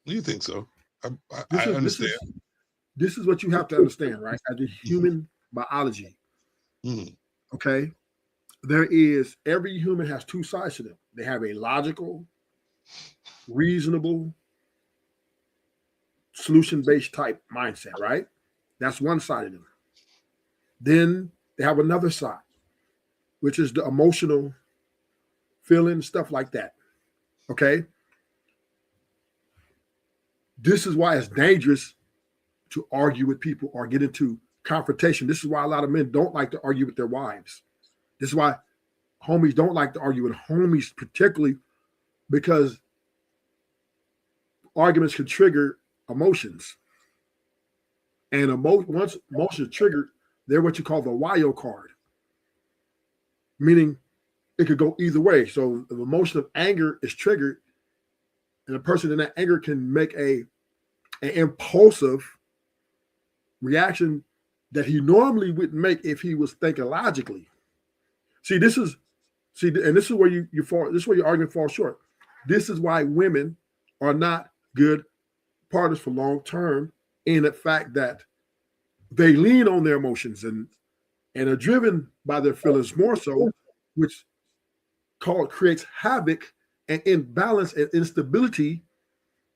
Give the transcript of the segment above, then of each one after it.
You think so? I This is understand. this is what you have to understand, right? As a human biology, okay, every human has two sides to them. They have a logical, reasonable, solution-based type mindset, right? That's one side of them. Then they have another side, which is the emotional feeling, stuff like that. Okay. This is why it's dangerous to argue with people or get into confrontation. This is why a lot of men don't like to argue with their wives. This is why homies don't like to argue with homies, particularly because arguments can trigger emotions. And once emotions are triggered, they're what you call the wild card, meaning it could go either way. So the emotion of anger is triggered, and a person in that anger can make an impulsive reaction that he normally wouldn't make if he was thinking logically. And this is where you fall. This is where your argument falls short. This is why women are not good partners for long term, in the fact that they lean on their emotions and are driven by their feelings more so, which creates havoc and imbalance and instability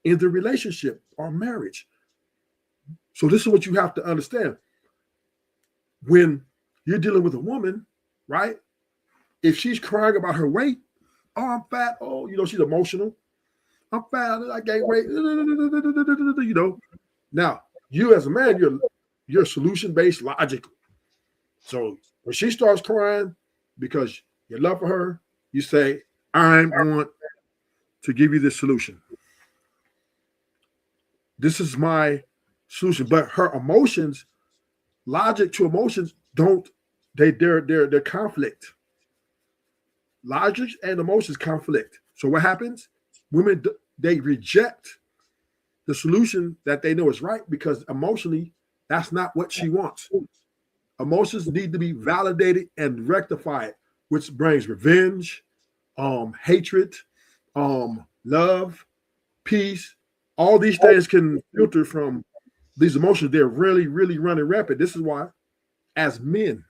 in the relationship or marriage. So this is what you have to understand. When you're dealing with a woman, right? If she's crying about her weight, oh, I'm fat. Oh, she's emotional. I'm fat. I gained weight. Now, you as a man, you're solution-based, logical. So when she starts crying because you love for her, you say, I want to give you this solution. This is my solution. But her emotions, logic to emotions, they're conflict. Logic and emotions conflict. So what happens? Women, they reject the solution that they know is right because emotionally, that's not what she wants. Emotions need to be validated and rectified, which brings revenge, hatred, love, peace. All these things can filter from these emotions. They're really, really running rapid. This is why, as men,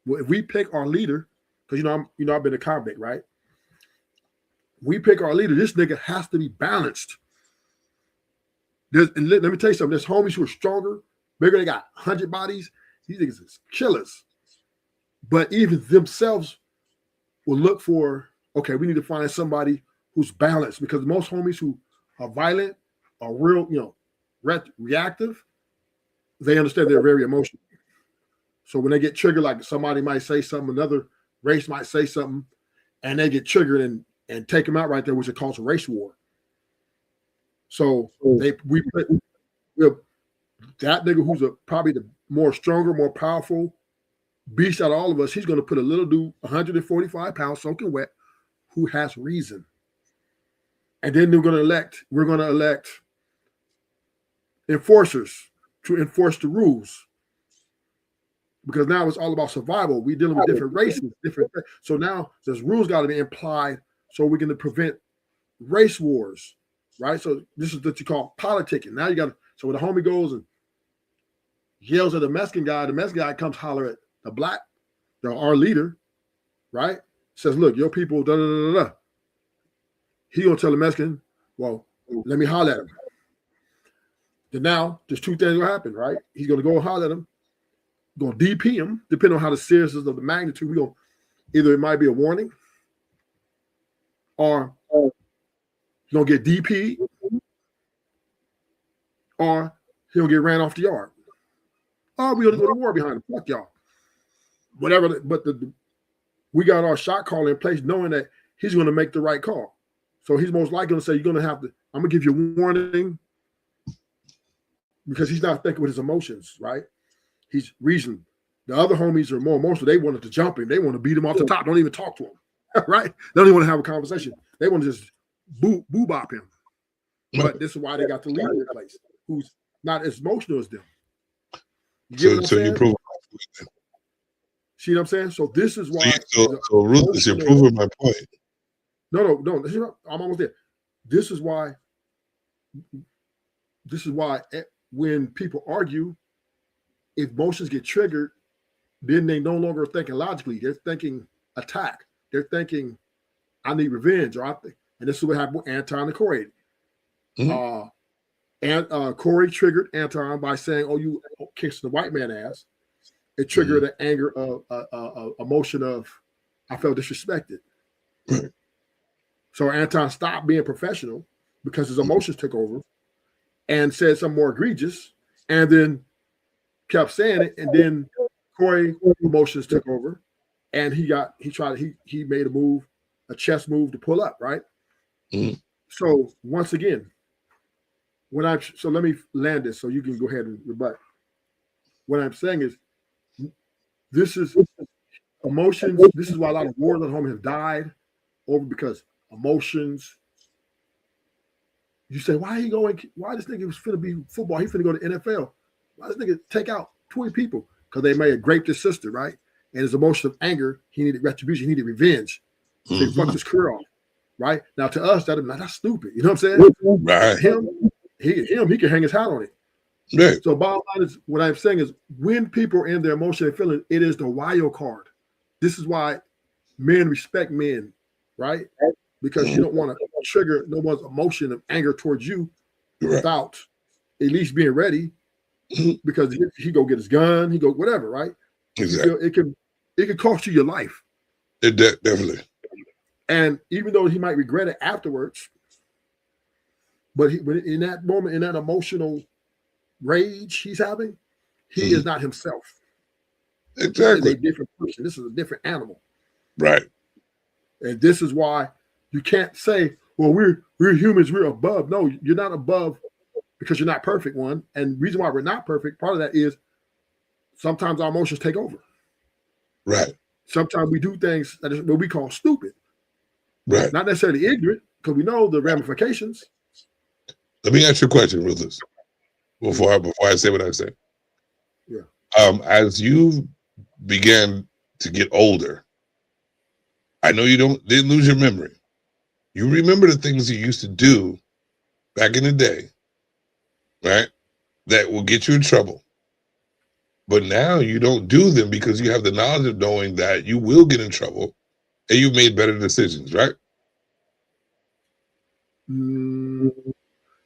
if we pick our leader, because I've been a convict, right? We pick our leader. This nigga has to be balanced. And let me tell you something. There's homies who are stronger, bigger. They got 100 bodies. These niggas is killers. But even themselves will look for, okay, we need to find somebody who's balanced, because most homies who are violent are real, reactive. They understand they're very emotional. So when they get triggered, like somebody might say something, another race might say something, and they get triggered and take them out right there, which is called a race war. So we put that nigga who's probably the more stronger, more powerful beast out of all of us. He's going to put a little dude, 145 pounds, soaking wet, who has reason. And then we're going to elect enforcers to enforce the rules. Because now it's all about survival. We're dealing with different races, so now there's rules got to be implied so we're going to prevent race wars, right? So this is what you call politicking. Now so when the homie goes and yells at the Mexican guy comes holler at the black, our leader, right? Says, look, your people, da da da da. He gonna tell the Mexican, well, let me holler at him. Then now there's two things gonna happen, right? He's gonna go and holler at him. Going to DP him, depending on how the seriousness of the magnitude. Either it might be a warning, or he's going to get DP, or he'll get ran off the yard. Or we're going to go to war behind him. Fuck y'all. Whatever. But we got our shot call in place, knowing that he's going to make the right call. So he's most likely going to say, you're going to have to, I'm going to give you a warning, because he's not thinking with his emotions, right? He's reasoning. The other homies are more emotional. They wanted to jump him. They want to beat him off the top. Don't even talk to him, right? They don't even want to have a conversation. They want to just boo-bop him. But this is why they got the leader in place, who's not as emotional as them. You prove. See what I'm saying? So this is why. So Ruthless, you're proving my point. No. I'm almost there. This is why this is why when people argue, if emotions get triggered, then they no longer thinking logically. They're thinking attack. They're thinking, I need revenge, and this is what happened with Anton and Corey. And Corey triggered Anton by saying, "Oh, you kissed the white man ass." It triggered an anger of emotion of, I felt disrespected. Right. So Anton stopped being professional because his emotions took over and said something more egregious, and then kept saying it. And then Corey emotions took over, and he made a chess move to pull up, right? So once again, so let me land this so you can go ahead and rebut. What I'm saying is, this is emotions. This is why a lot of wars at home have died over, because emotions. You say, why this nigga was finna be football? He finna go to NFL. Why this nigga take out 20 people? Because they may have raped his sister, right? And his emotion of anger, he needed retribution, he needed revenge. So he fucked his career off, right? Now to us, that's stupid. You know what I'm saying? Right. He can hang his hat on it. Right. So bottom line is, what I'm saying is, when people are in their emotion and feeling, it is the wild card. This is why men respect men, right? Because you don't want to trigger no one's emotion of anger towards you without at least being ready, because he go get his gun, he go whatever, right? Exactly. It can cost you your life. It definitely. And even though he might regret it afterwards, but in that moment, in that emotional rage he's having, he is not himself. Exactly. This is a different person. This is a different animal. Right. And this is why you can't say, well, we're humans, we're above. No, you're not above because you're not perfect, one. And the reason why we're not perfect, part of that is sometimes our emotions take over. Right. Sometimes we do things that is what we call stupid. Right. Not necessarily ignorant, because we know the ramifications. Let me ask you a question, Ruthless, before I say what I say. Yeah. As you began to get older, I know you didn't lose your memory. You remember the things you used to do back in the day, right? That will get you in trouble. But now you don't do them because you have the knowledge of knowing that you will get in trouble, and you've made better decisions, right?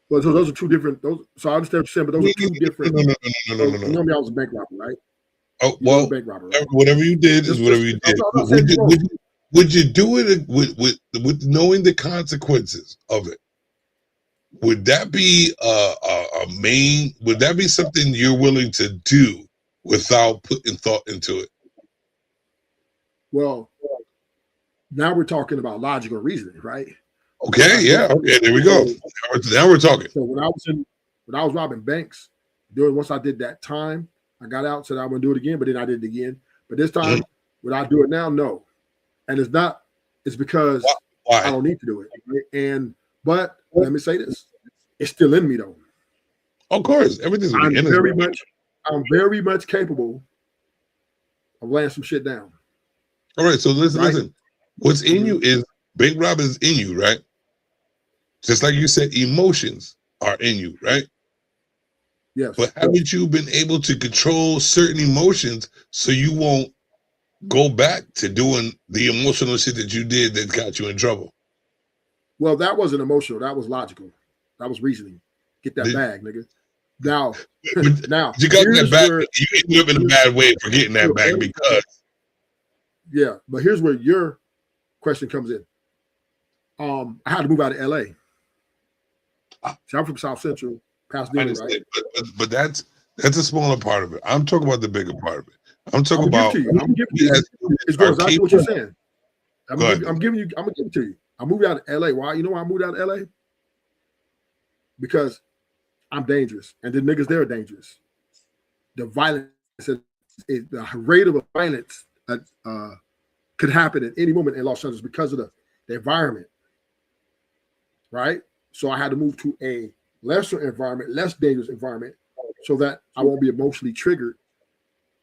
Well, so those are two different. So I understand what you're saying, but those are two different. No. You know me, I was a bank robber, right? Oh, well, bank robber, right? whatever you did is whatever you did. Would you do it with knowing the consequences of it? Would that be a main? Would that be something you're willing to do without putting thought into it? Well, now we're talking about logical reasoning, right? Okay, yeah, okay, there we go. Now we're talking. So when I was robbing banks, once I did that time, I got out, said I wouldn't do it again, but then I did it again. But this time, would I do it now? No. And it's because Why? I don't need to do it. Right? But let me say this. It's still in me though. Of course. Everything's I'm very much capable of laying some shit down. All right. So listen. What's in you is bank robbing is in you, right? Just like you said, emotions are in you, right? Yes. But haven't you been able to control certain emotions so you won't go back to doing the emotional shit that you did that got you in trouble? Well, that wasn't emotional. That was logical. That was reasoning. Get that bag, nigga. Now you got that bag. You ended up in a bad way for getting that bag because. Yeah, but here's where your question comes in. I had to move out of LA. So I'm from South Central, Pasadena, right? But that's a smaller part of it. I'm talking about the bigger part of it. I'm talking about. I'm giving you. It's exactly what you're saying. I'm gonna give it to you. I moved out of LA. Why? You know why I moved out of LA? Because I'm dangerous, and the niggas there are dangerous. The violence, the rate of violence could happen at any moment in Los Angeles because of the environment, right? So I had to move to a lesser environment, less dangerous environment, so that I won't be emotionally triggered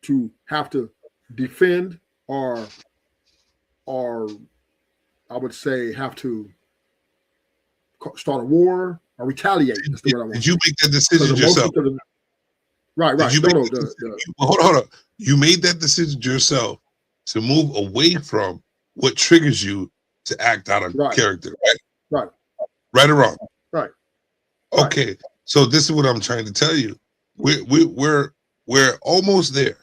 to have to defend or I would say have to start a war or retaliate. That's the word I want. Did you make that decision yourself? Right. Did you No, make hold on. You made that decision yourself to move away from what triggers you to act out of character, right? Right or wrong? Right. Okay. So this is what I'm trying to tell you. We're almost there,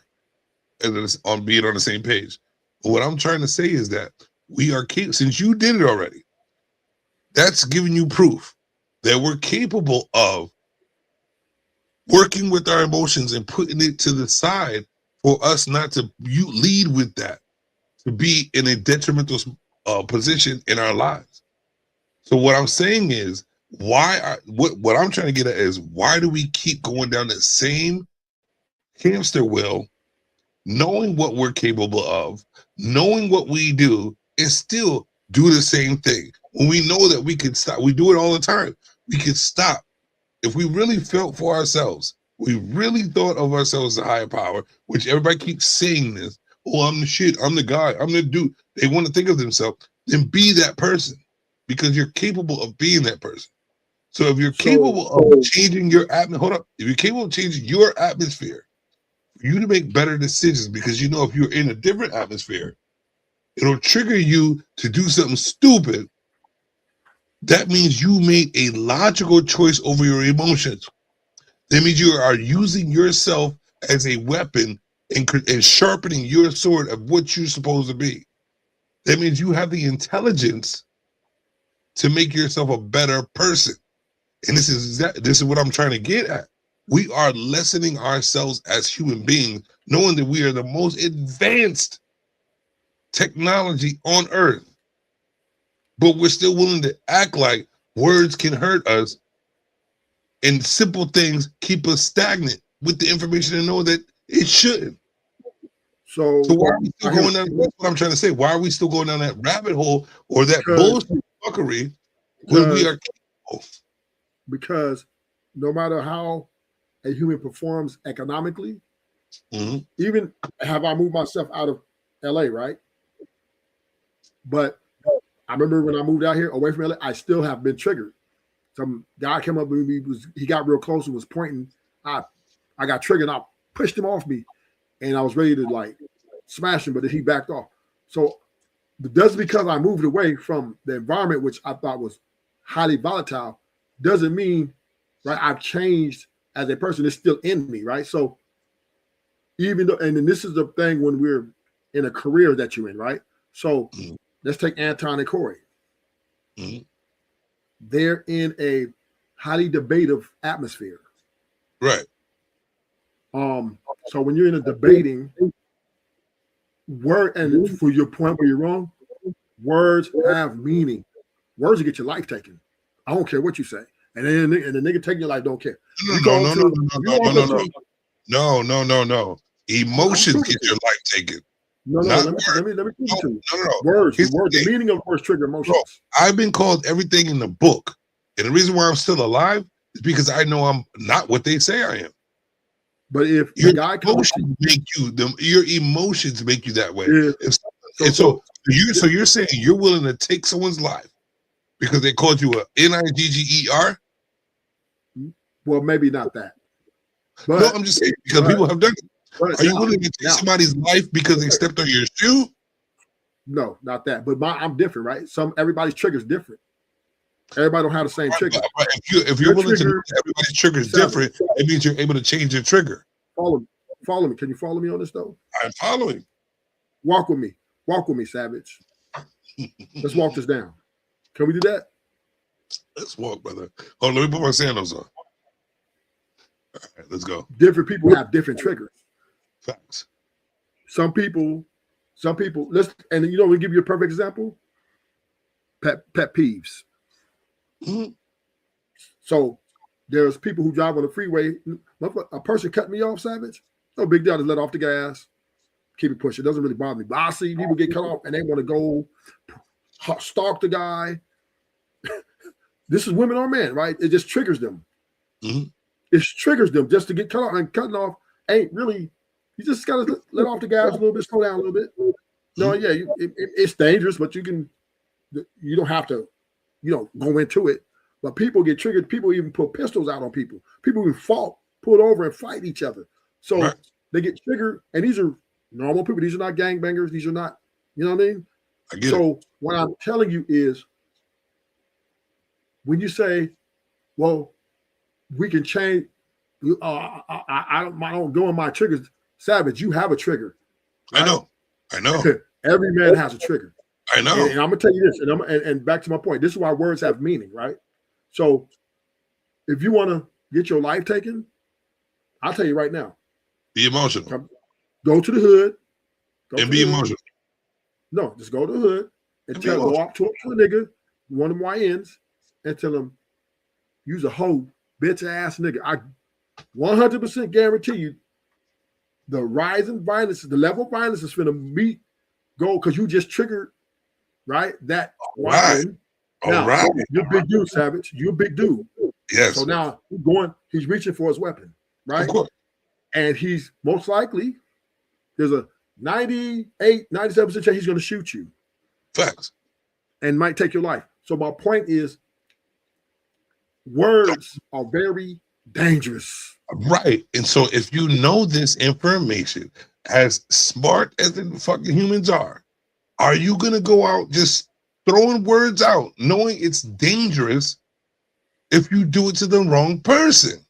and on being on the same page. But what I'm trying to say is that we are capable. Since you did it already, that's giving you proof that we're capable of working with our emotions and putting it to the side for us not to lead with that, to be in a detrimental position in our lives. So what I'm saying is, what I'm trying to get at is, why do we keep going down that same hamster wheel, knowing what we're capable of, knowing what we do, and still do the same thing? When we know that we can stop, we do it all the time. We can stop. If we really felt for ourselves, we really thought of ourselves as a higher power, which everybody keeps saying this, oh, I'm the shit, I'm the guy, I'm the dude. They want to think of themselves, then be that person, because you're capable of being that person. So if you're capable of changing your atmosphere, if you're capable of changing your atmosphere, for you to make better decisions, because you know if you're in a different atmosphere, it'll trigger you to do something stupid. That means you made a logical choice over your emotions. That means you are using yourself as a weapon and sharpening your sword of what you're supposed to be. That means you have the intelligence to make yourself a better person. And this is what I'm trying to get at. We are lessening ourselves as human beings, knowing that we are the most advanced technology on earth. But we're still willing to act like words can hurt us and simple things keep us stagnant with the information and know that it shouldn't. So why are we still going down? That's what I'm trying to say. Why are we still going down that rabbit hole or that bullshit fuckery when we are capable? Because no matter how a human performs economically, even have I moved myself out of LA, right? But I remember when I moved out here away from LA, I still have been triggered. Some guy came up with me, he got real close and was pointing. I got triggered and I pushed him off me and I was ready to like smash him, but then he backed off. So just because I moved away from the environment, which I thought was highly volatile, doesn't mean, right, I've changed as a person. It's still in me, right? So even though, and then this is the thing when we're in a career that you're in, right? So let's take Anton and Corey. They're in a highly debative atmosphere. Right. So when you're in a debating word, and for your point where you're wrong, words have meaning. Words will get your life taken. I don't care what you say. And then the nigga taking your life, don't care. No. Emotions get your life taken. No. Let me prove it to you. No. Words. The meaning of words trigger emotions. Bro, I've been called everything in the book. And the reason why I'm still alive is because I know I'm not what they say I am. But if your emotions make you, your emotions make you that way. So you're saying you're willing to take someone's life because they called you a Nigger? Well, maybe not that. But, no, I'm just saying because people have done it. Are you willing to take somebody's life because they stepped on your shoe? No, not that. But I'm different, right? Everybody's trigger is different. Everybody don't have the same trigger. If you're willing to know everybody's trigger is different, it means you're able to change your trigger. Follow me. Can you follow me on this though? I'm following. Walk with me, Savage. Let's walk this down. Can we do that? Let's walk, brother. Hold on, let me put my sandals on. All right, let's go. Different people have different triggers. Facts. Some people, and you know, we give you a perfect example. Pet peeves. So there's people who drive on the freeway. A person cut me off, Savage. No big deal. Just let off the gas, keep it pushing. It doesn't really bother me. But I see people get cut off and they want to go stalk the guy. This is women or men, right? It just triggers them. It triggers them just to get cut off, and cutting off ain't really. You just gotta let off the gas a little bit, slow down a little bit. No, yeah, it's dangerous, but you don't have to, go into it. But people get triggered. People even put pistols out on people. People even pull over and fight each other. So Right. they get triggered. And these are normal people. These are not gangbangers. These are not, you know what I mean? I get it. So what I'm telling you is, when you say, well, we can change, I don't go in my triggers. Savage, you have a trigger. Right? I know. Every man has a trigger. I know. And I'm gonna tell you this, and back to my point. This is why words have meaning, right? So, if you want to get your life taken, I'll tell you right now. Be emotional. Go to the hood. And be emotional. No, just go to the hood and go up to a nigga, one of them YNs, and tell him, "You's a hoe, bitch ass nigga." I 100% guarantee you, the rise in violence, the level of violence is finna go because you just triggered, right? That YN. All right. You're a big dude, Savage. You're a big dude. Yes. So now he's reaching for his weapon, right? Of course. And he's most likely, there's a 98, 97% chance he's going to shoot you. Facts. And might take your life. So my point is, words are very dangerous. Right. And so if you know this information, as smart as the fucking humans are you going to go out just throwing words out, knowing it's dangerous if you do it to the wrong person?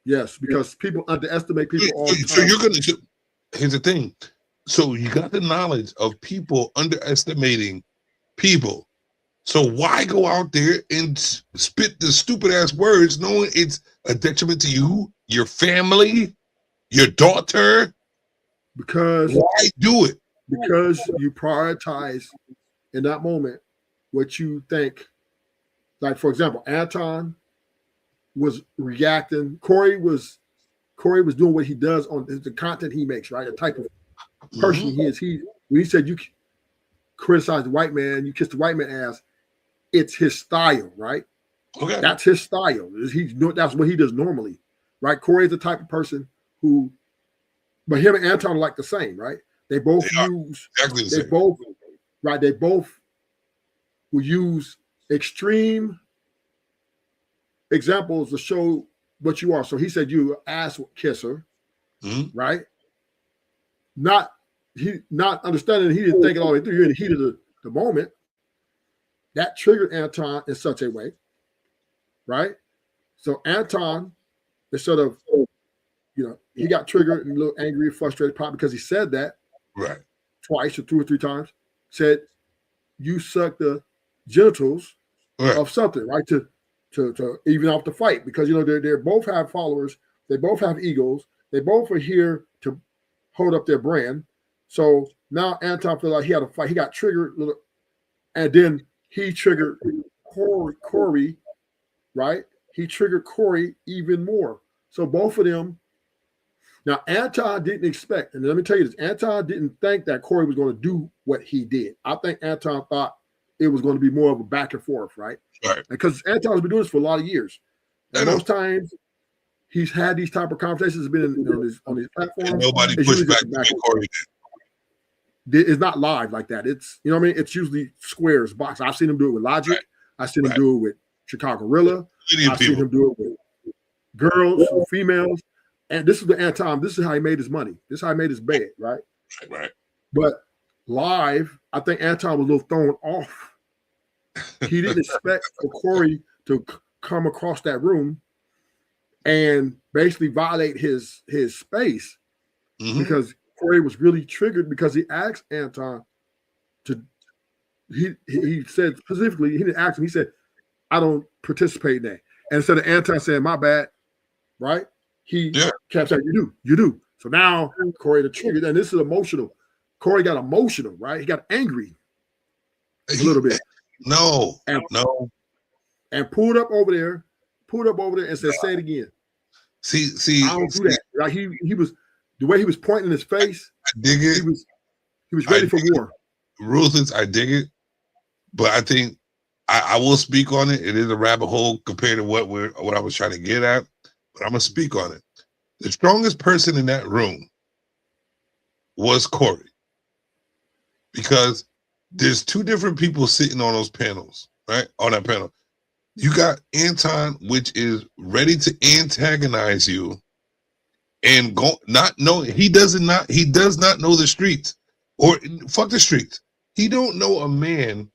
Yes, because people underestimate people all the time. So you're going to, here's the thing. So you got the knowledge of people underestimating people. So why go out there and spit the stupid ass words knowing it's a detriment to you, your family, your daughter? Because why do it? Because you prioritize in that moment what you think. Like, for example, Anton was reacting. Corey was doing what he does on the content he makes, right? The type of person he is. When he said you criticize the white man, you kiss the white man ass, it's his style, right? Okay. That's his style. That's what he does normally, right? Corey is the type of person who, but him and Anton are like the same, right? They both use exactly the same. They both will use extreme examples to show what you are. So he said you ass kisser, right? Not understanding he didn't think it all the way through. You're in the heat of the moment. That triggered Anton in such a way, right? So Anton, instead of, he got triggered and a little angry, frustrated, probably because he said that twice or 2 or 3 times, said, you suck the genitals of something, right? To even off the fight, because they both have followers, they both have egos, they both are here to hold up their brand. So now Anton felt like he had a fight, he got triggered, and then he triggered Corey, right? He triggered Corey even more. So both of them. Now Anton didn't expect, and let me tell you this: Anton didn't think that Corey was going to do what he did. I think Anton thought it was going to be more of a back and forth, right? Right. Because Anton's been doing this for a lot of years. And most times he's had these type of conversations, been on his platform. And nobody pushed back to Corey did. It's not live like that. It's, you know what I mean? It's usually squares, box. I've seen him do it with Logic. Right. I've seen him do it with Chicago Gorilla. I've seen him do it with girls, with females. And this is the Anton. This is how he made his money. This is how he made his bed, right? Right. But live, I think Anton was a little thrown off. He didn't expect for Corey to come across that room and basically violate his space, because Corey was really triggered because he asked Anton to. He said specifically, he didn't ask him. He said, "I don't participate in that." And instead of Anton saying, "My bad," right? He kept saying, "You do." So now Corey the triggered, and this is emotional. Corey got emotional, right? He got angry a little bit. And pulled up over there and said, "Say it again." See, I don't do that. Like he was, the way he was pointing his face. I dig it. He was ready for war. Ruthless, I dig it, but I think I will speak on it. It is a rabbit hole compared to what I was trying to get at, but I'm gonna speak on it. The strongest person in that room was Corey, because there's 2 different people sitting on those panels, right? On that panel. You got Anton, which is ready to antagonize you, and go not know he does not know the streets, or fuck the streets. He don't know a man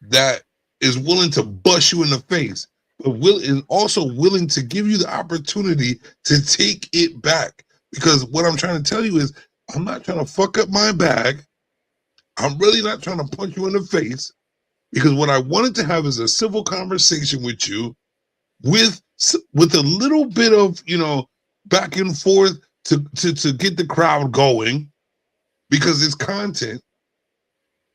that is willing to bust you in the face, but is also willing to give you the opportunity to take it back. Because what I'm trying to tell you is, I'm not trying to fuck up my bag. I'm really not trying to punch you in the face, because what I wanted to have is a civil conversation with you, with a little bit of, you know, back and forth to get the crowd going, because it's content.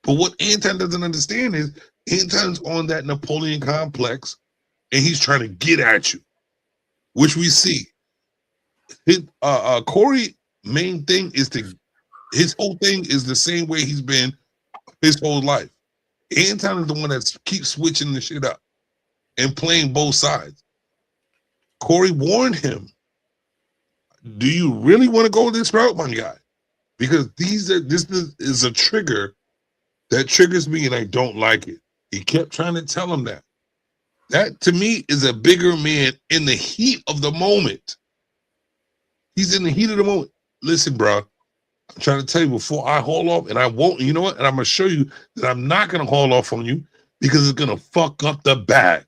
But what Anton doesn't understand is, Anton's on that Napoleon complex, and he's trying to get at you, which we see. Corey main thing is his whole thing is the same way he's been his whole life. Anton is the one that keeps switching the shit up and playing both sides. Corey warned him, do you really want to go this route, my guy? Because this is a trigger that triggers me, and I don't like it. He kept trying to tell him that. That, to me, is a bigger man in the heat of the moment. He's in the heat of the moment. Listen, bro, I'm trying to tell you before I haul off, and I won't, you know what? And I'm going to show you that I'm not going to haul off on you, because it's going to fuck up the bag.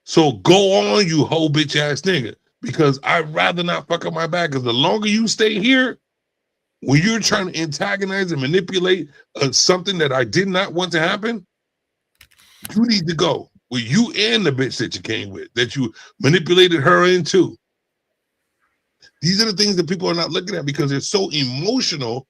So go on, you whole bitch ass nigga, because I'd rather not fuck up my bag, because the longer you stay here, when you're trying to antagonize and manipulate something that I did not want to happen, you need to go. With you and the bitch that you came with, that you manipulated her into. These are the things that people are not looking at, because they're so emotional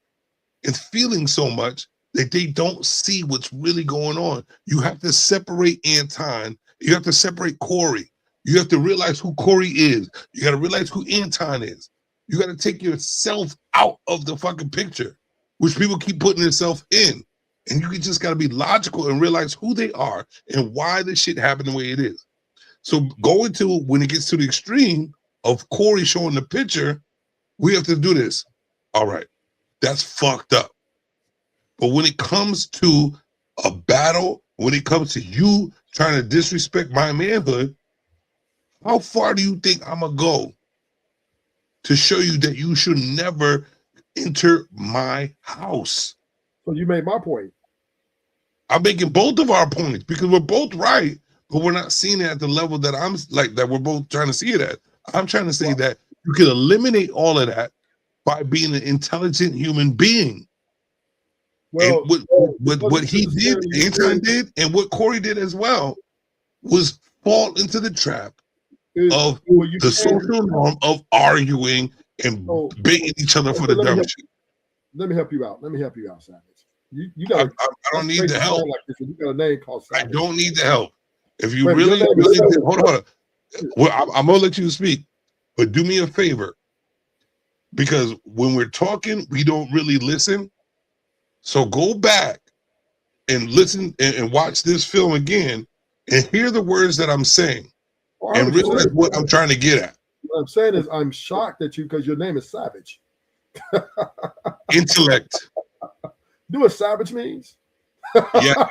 and feeling so much that they don't see what's really going on. You have to separate Anton. You have to separate Corey. You have to realize who Corey is. You got to realize who Anton is. You got to take yourself out of the fucking picture, which people keep putting themselves in. And you just got to be logical and realize who they are and why this shit happened the way it is. So going to, when it gets to the extreme of Corey showing the picture, we have to do this. All right, that's fucked up. But when it comes to a battle, when it comes to you trying to disrespect my manhood, how far do you think I'm going to go to show you that you should never enter my house? So you made my point. I'm making both of our points, because we're both right, but we're not seeing it at the level that I'm like, that we're both trying to see it at. I'm trying to say that you can eliminate all of that by being an intelligent human being. Well, and what he did, Anton did, and what Corey did as well, was fall into the trap of the social norm of arguing and baiting each other for the dumb shit. Let me help you out. Savage. You got. I don't need the help. Like this, you got a name called Savage. I don't need the help. If you really hold on. Well, I'm gonna let you speak, but do me a favor, because when we're talking, we don't really listen. So go back and listen and watch this film again and hear the words that I'm saying, and realize what I'm trying to get at. What I'm saying is, I'm shocked at you because your name is Savage. Intellect. Do what Savage means? Yeah.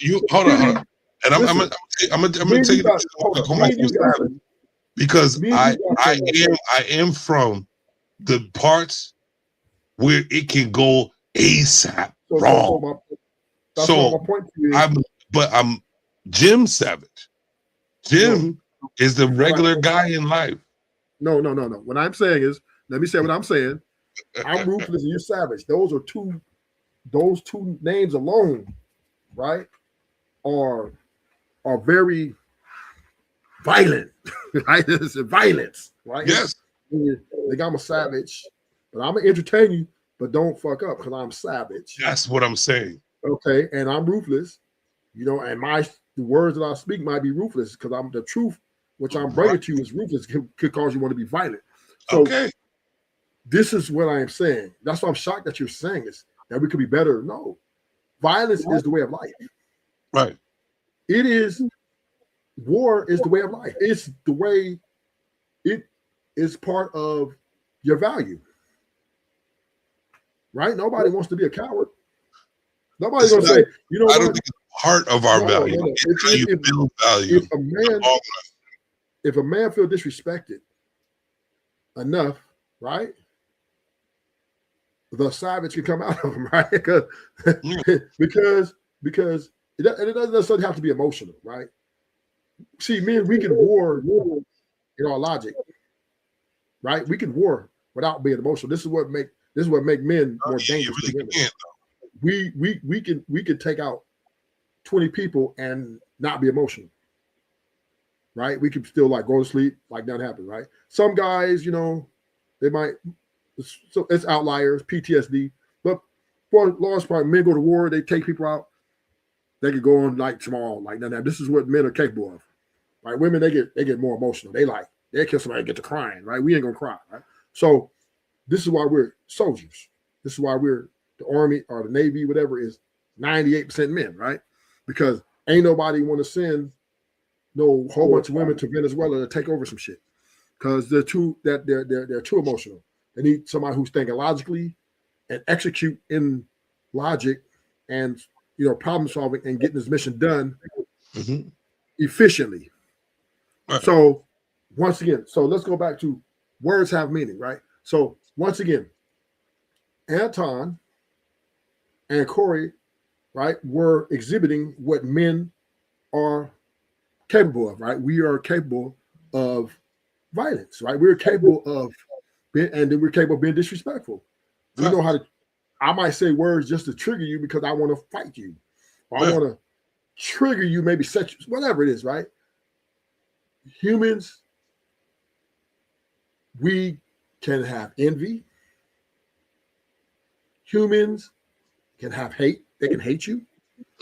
You hold on. And I'm gonna tell you the, because I am from the parts where it can go ASAP wrong. I'm Jim Savage. Jim is the regular guy in life. No. What I'm saying is, let me say what I'm saying. I'm Ruthless and you're Savage. Those two names alone, right, are very violent. Right? It's violence, right? Yes. Like, I'm a savage, but I'm gonna entertain you, but don't fuck up because I'm savage. That's what I'm saying. Okay, and I'm ruthless, you know, and the words that I speak might be ruthless because I'm the truth, which I'm bringing to you is ruthless, could cause you want to be violent. So okay. This is what I am saying. That's why I'm shocked that you're saying this, that we could be better. No, violence is the way of life. Right. It is. War is the way of life. It's the way. It is part of your value. Right? Nobody wants to be a coward. Nobody's It's gonna not- say, you know I don't what? think it's part of our No, value. no, no. It's how you build value. If a man feel disrespected enough, right? The savage can come out of him, right? because it doesn't necessarily have to be emotional, right? See, men, we can war in our logic, right? We can war without being emotional. This is what make men more dangerous than women. We can take out 20 people and not be emotional, right? We can still like go to sleep like nothing happened, right? Some guys, they might. So it's outliers, PTSD, but for the large part, men go to war, they take people out. They could go on like tomorrow, like nothing happened. This is what men are capable of, right? Women, they get more emotional. They kill somebody, get to crying, right? We ain't gonna cry, right? So this is why we're soldiers. This is why we're the Army or the Navy, whatever, is 98% men, right? Because ain't nobody want to send no whole bunch of women to Venezuela to take over some shit because they're too emotional. They need somebody who's thinking logically and execute in logic and problem solving and getting this mission done efficiently. Right. So once again, let's go back to words have meaning, right? So once again, Anton and Corey, right, were exhibiting what men are capable of, right? We are capable of violence, right? We're capable of we're capable of being disrespectful. We know how to. I might say words just to trigger you because I want to fight you, or I want to trigger you, maybe set you, whatever it is, right? Humans, we can have envy. Humans can have hate. They can hate you.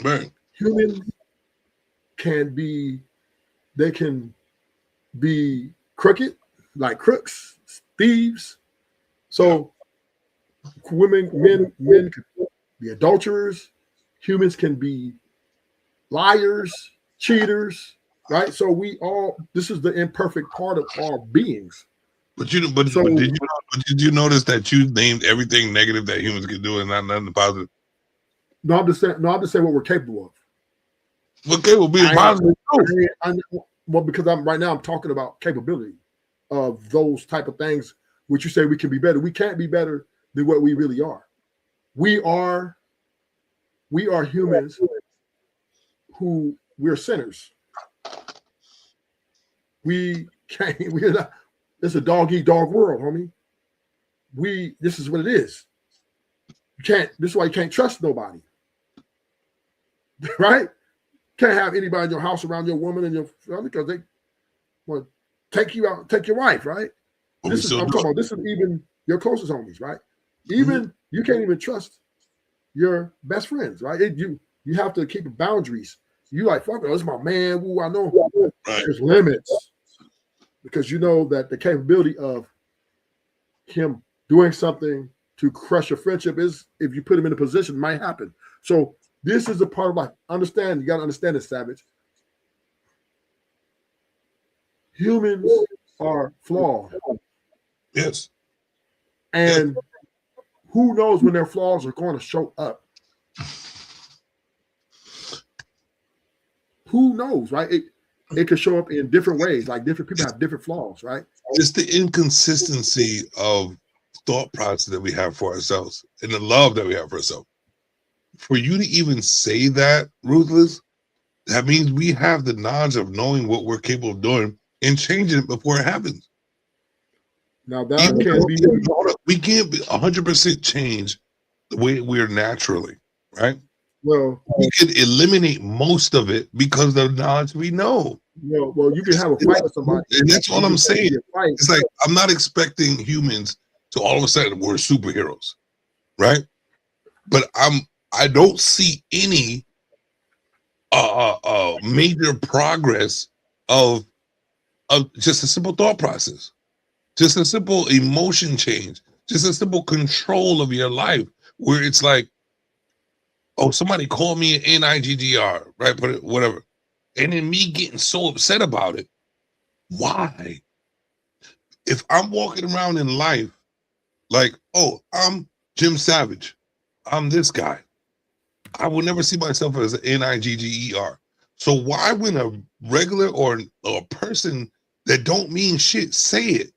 Right. Humans can be crooked, like crooks, thieves. So men can be adulterers. Humans can be liars, cheaters, right? So this is the imperfect part of our beings. But did you notice that you named everything negative that humans can do and not nothing positive? No, I'm just saying what we're capable of. Okay, well, being positive. Well, because I'm talking about capability of those type of things, which you say we can be better. We can't be better than what we really are. We are humans who we're sinners. We're not. It's a dog eat dog world, homie. This is what it is. This is why you can't trust nobody. Right? Can't have anybody in your house around your woman and your family because they want to take you out, take your wife, right? I'm talking about this is even your closest homies, right? Even you can't even trust your best friends, right? You have to keep boundaries. You like, fuck, it's my man. Woo, I know there's limits because you know that the capability of him doing something to crush a friendship is, if you put him in a position, might happen. So this is a part of life. You got to understand this, Savage. Humans are flawed. Yes. And who knows when their flaws are going to show up? Who knows, right? It could show up in different ways. Like different people have different flaws, right? It's the inconsistency of thought process that we have for ourselves and the love that we have for ourselves. For you to even say that, Ruthless, that means we have the knowledge of knowing what we're capable of doing and changing it before it happens. Now that we can't be 100% change the way we're naturally, right? Well, we could eliminate most of it because of the knowledge we know. Well, you can have a fight with somebody, and that's what I'm saying. It's like I'm not expecting humans to all of a sudden we're superheroes, right? But I don't see any major progress of just a simple thought process, just a simple emotion change, just a simple control of your life, where it's like, oh, somebody called me an NIGGR, right? But whatever. And then me getting so upset about it. Why? If I'm walking around in life like, oh, I'm Jim Savage, I'm this guy, I will never see myself as an Nigger. So why, when a regular or a person that don't mean shit say it,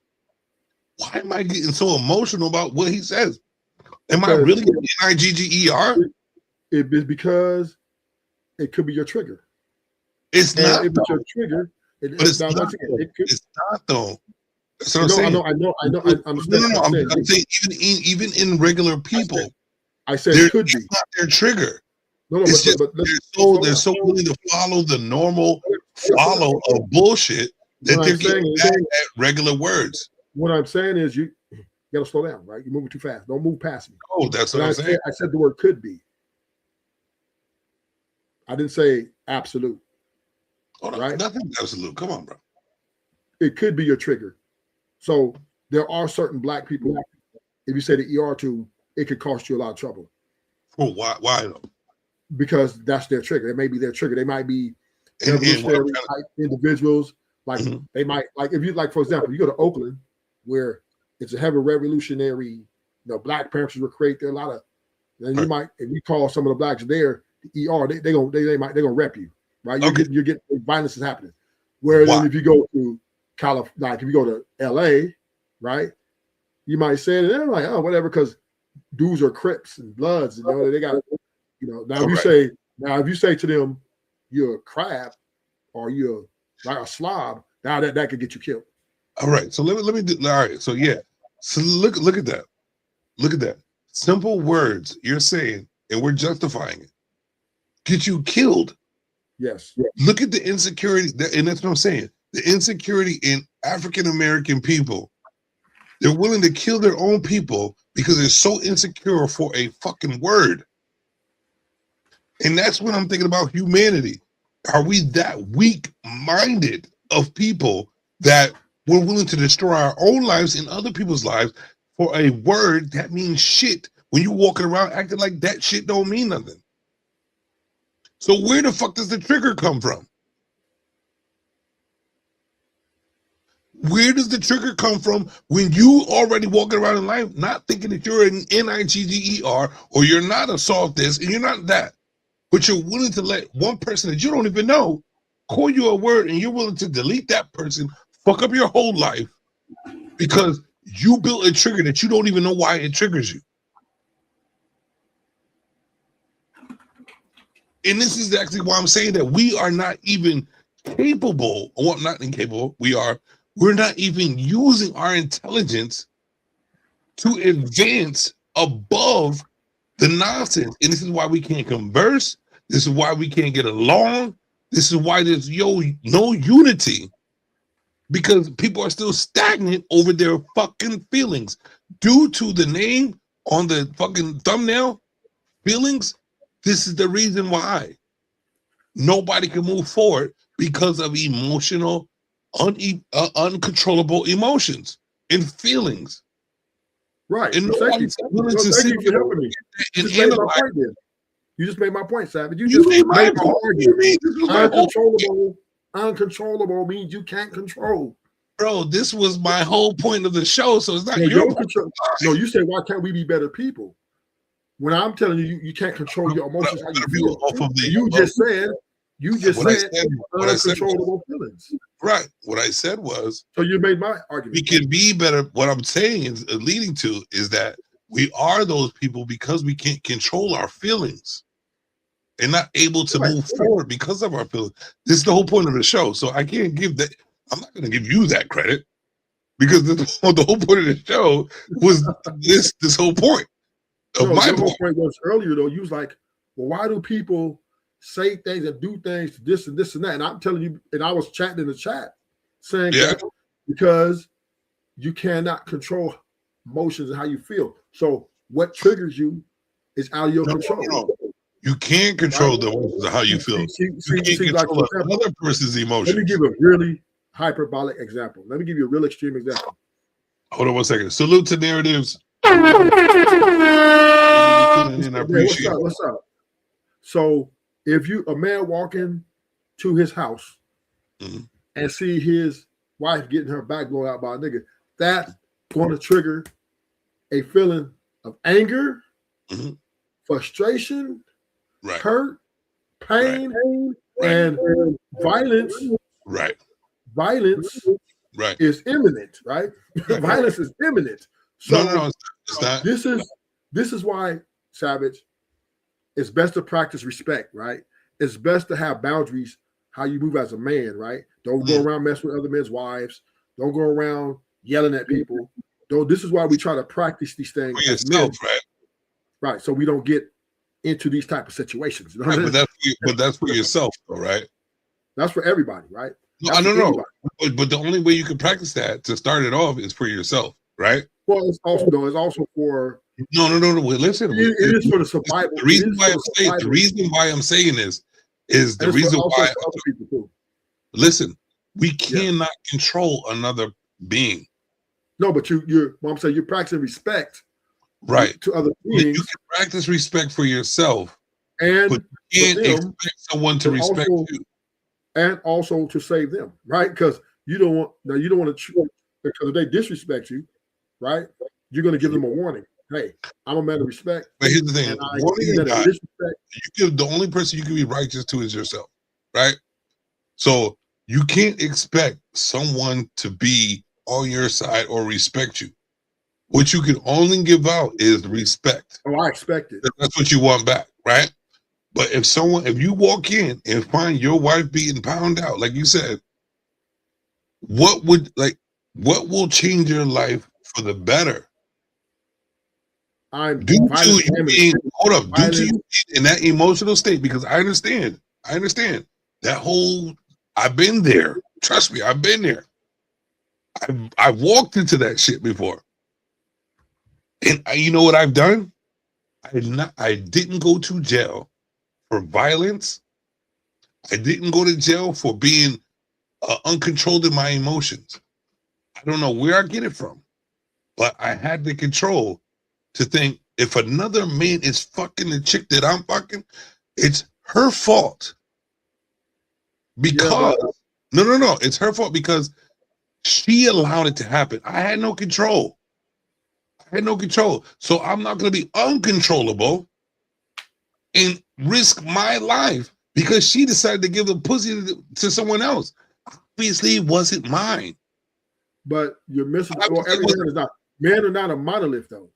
why am I getting so emotional about what he says? Am I really an Nigger? It's because it could be your trigger. It's And not. if it's your trigger, It's not. It's not though. That's what I'm saying. I know. I understand. No. I'm saying even in regular people, I said it could be not their trigger. No, It's just but they're so willing to follow the normal follow of bullshit that they're getting back at regular words. What I'm saying is you gotta slow down, right? You're moving too fast. Don't move past me. Oh, that's what I'm saying. I said the word could be. I didn't say absolute. Hold on, right? Nothing absolute. Come on, bro. It could be your trigger. So there are certain black people, if you say the ER to, it could cost you a lot of trouble. Oh, why though? Because that's their trigger. It may be their trigger. They might be revolutionary type individuals. Like they might, like if you like, for example, you go to Oakland, where it's a heavy revolutionary, Black Panthers were created there. A lot of, then you might, if you call some of the blacks there, the ER, they're gonna rep you, right? You're getting violence is happening. Whereas if you go to California, like if you go to LA, right, you might say it, and they're like, oh, whatever, because dudes are Crips and Bloods, they got, now if you say to them, you're a crab or you're like a slob, now that could get you killed. All right, so let me do. All right, so yeah, so look at that, look at that. Simple words you're saying, and we're justifying it. Get you killed. Yes. Look at the insecurity, and that's what I'm saying. The insecurity in African American people. They're willing to kill their own people because they're so insecure for a fucking word. And that's when I'm thinking about humanity. Are we that weak-minded of people that we're willing to destroy our own lives and other people's lives for a word that means shit when you're walking around acting like that shit don't mean nothing? So where the fuck does the trigger come from? Where does the trigger come from when you already walking around in life not thinking that you're an Nigger or you're not a soft this and you're not that, but you're willing to let one person that you don't even know call you a word and you're willing to delete that person, fuck up your whole life because you built a trigger that you don't even know why it triggers you. And this is actually why I'm saying that we are not even capable, or not incapable, we're not even using our intelligence to advance above the nonsense. And this is why we can't converse. This is why we can't get along. This is why there's no unity. Because people are still stagnant over their fucking feelings. Due to the name on the fucking thumbnail, feelings, this is the reason why nobody can move forward because of emotional, uncontrollable emotions and feelings. Right. And thank you for helping me. You just made my point, Savage. You just made my point. Uncontrollable means you can't control. Bro, this was my whole point of the show, so it's not your control. No, you say, why can't we be better people? When I'm telling you, you can't control your emotions, how you feel. You just said uncontrollable feelings. Right. What I said was, so you made my argument. We can be better. What I'm saying is leading to is that we are those people because we can't control our feelings and not able to move forward because of our feelings. This is the whole point of the show. So I can't give that. I'm not going to give you that credit because the whole point of the show was this whole point. My whole point was earlier though. You was like, well, why do people say things and do things, this and this and that? And I'm telling you, and I was chatting in the chat saying that because you cannot control emotions and how you feel. So what triggers you is out of your control. No. You can't control the emotions of how you feel. You can't control another person's emotions. Let me give a really hyperbolic example. Let me give you a real extreme example. Hold on one second. Salute to Narratives. What's up? So if a man walking to his house and see his wife getting her back blown out by a nigga, that's going to trigger a feeling of anger, frustration, Right. hurt, pain, and violence. Right. Violence Right. is imminent, right? Right. Violence is imminent. So No, it's not. This is why, Savage, it's best to practice respect, right? It's best to have boundaries, how you move as a man, right? Don't go around messing with other men's wives. Don't go around yelling at people. This is why we try to practice these things For as men, yourself, right? right? So we don't get into these type of situations. You know what I Right, mean? but that's for yourself, though, right? That's for everybody, right? No, I That's don't for know. anybody. But the only way you can practice that to start it off is for yourself, right? Well, it's also for No. Well, listen. it is for the survival. The reason why I'm saying this is the reason why. For other people too. Listen, we cannot control another being. No, but you're. Well, I'm saying you're practicing respect, right, to other beings. You can practice respect for yourself, and but you can't expect someone to respect you, and also to save them, right? Because you don't want to. Because if they disrespect you, right, you're going to give them a warning. Hey, I'm a man of respect. But here's the thing: the only person you can be righteous to is yourself, right? So you can't expect someone to be on your side or respect you. What you can only give out is respect. Oh, I expect it. That's what you want back, right? But if you walk in and find your wife being pounded out, like you said, what will change your life for the better? Due to you being in that emotional state, because I understand that whole. I've been there. Trust me, I've been there. I've walked into that shit before, and you know what I've done? I didn't go to jail for violence. I didn't go to jail for being uncontrolled in my emotions. I don't know where I get it from, but I had the control to think if another man is fucking the chick that I'm fucking, it's her fault. Because no, it's her fault because she allowed it to happen. I had no control. So I'm not going to be uncontrollable and risk my life because she decided to give the pussy to someone else. Obviously, it wasn't mine. But you're missing. Well, every man is not. Men are not a monolith, though.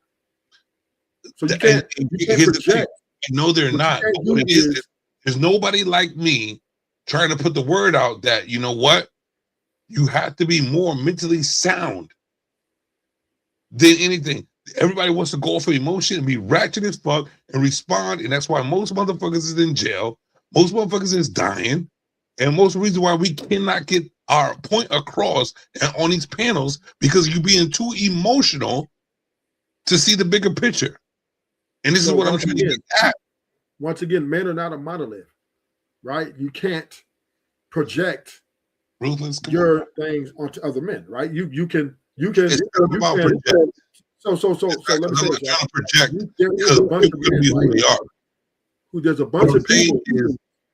So you can't project. No, they're not. But what it is, there's nobody like me trying to put the word out that, you know what? You have to be more mentally sound than anything. Everybody wants to go for emotion and be ratchet as fuck and respond. And that's why most motherfuckers is in jail. Most motherfuckers is dying. And most of the reason why we cannot get our point across on these panels because you're being too emotional to see the bigger picture. And this is what I'm trying to get at. Once again, men are not a monolith, right? You can't project your things onto other men, right? You can. It's not about project. So let me say this. Trying to project because there's a bunch of people.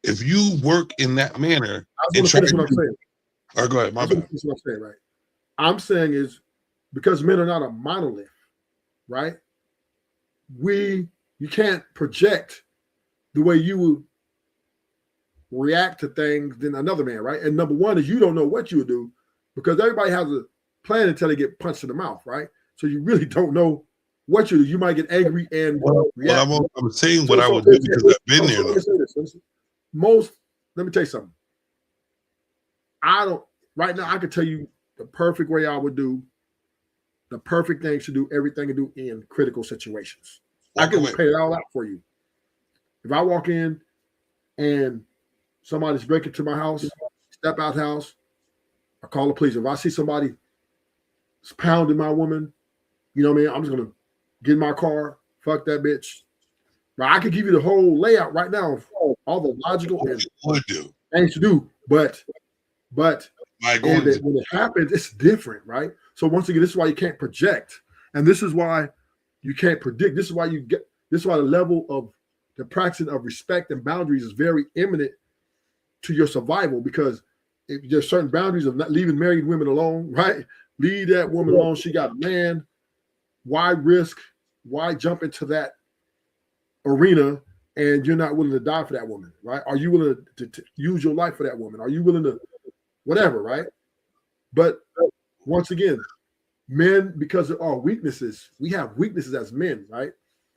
If you work in that manner, and try to what I'm saying. All right, go ahead. My bad. That's what I'm saying, right? I'm saying is because men are not a monolith, right? You can't project the way you would react to things than another man, right? And number one is you don't know what you would do because everybody has a plan until they get punched in the mouth, right? So you really don't know what you do. You might get angry and react. I'm saying what I would do because I've been there. Let me tell you something. Right now I can tell you the perfect way I would do, the perfect things to do, everything to do in critical situations. I can pay it all out for you. If I walk in and somebody's breaking into my house, step out house, I call the police. If I see somebody pounding my woman, you know what I mean? I'm just going to get in my car, fuck that bitch. But I could give you the whole layout right now of all the logical things to do. But when it happens, it's different, right? So once again, this is why you can't project. And this is why you can't predict. This is why the level of the practicing of respect and boundaries is very imminent to your survival because if there's certain boundaries of not leaving married women alone, right? Leave that woman alone. She got a man. Why risk? Why jump into that arena and you're not willing to die for that woman, right? Are you willing to use your life for that woman? Are you willing to whatever, right? But once again, men, because of our weaknesses, we have weaknesses as men, right?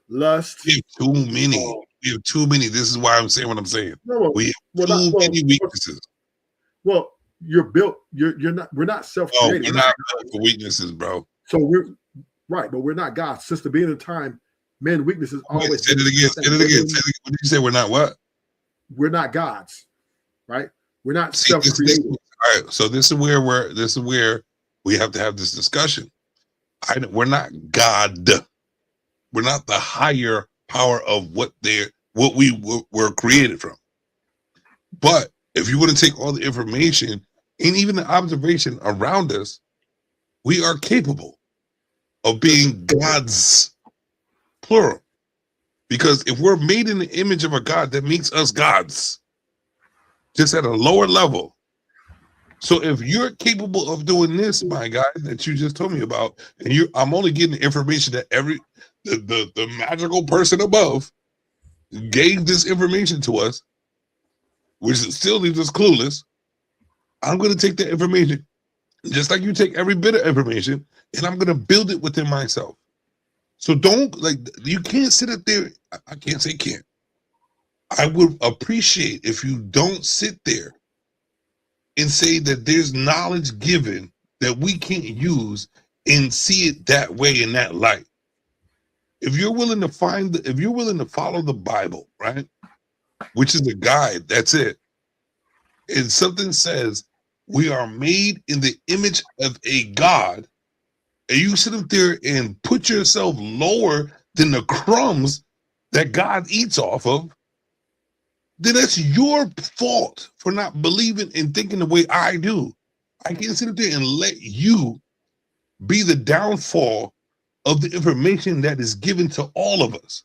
Lust. We have too many. We have too many. This is why I'm saying what I'm saying. We have too many weaknesses. Well, you're built. You're not. We're not self-created. We're not built for weaknesses, bro. So we're right, but we're not God. Since the beginning of time, men weaknesses always. Say it again. Say it again. What did you say? We're not what? We're not gods, right? We're not self-created. All right. So this is where we have to have this discussion. We're not God. We're not the higher power of what we were created from. But if you want to take all the information and even the observation around us, we are capable of being gods, plural. Because if we're made in the image of a God, that makes us gods, just at a lower level. So if you're capable of doing this, my guy, that you just told me about, and I'm only getting the information that the magical person above gave this information to us, which still leaves us clueless. I'm going to take that information, just like you take every bit of information, and I'm going to build it within myself. So you can't sit up there. I can't say can't. I would appreciate if you don't sit there and say that there's knowledge given that we can't use and see it that way in that light. If you're willing to follow the Bible, right, which is a guide, that's it. And something says we are made in the image of a God, and you sit up there and put yourself lower than the crumbs that God eats off of, then that's your fault for not believing and thinking the way I do. I can't sit up there and let you be the downfall of the information that is given to all of us.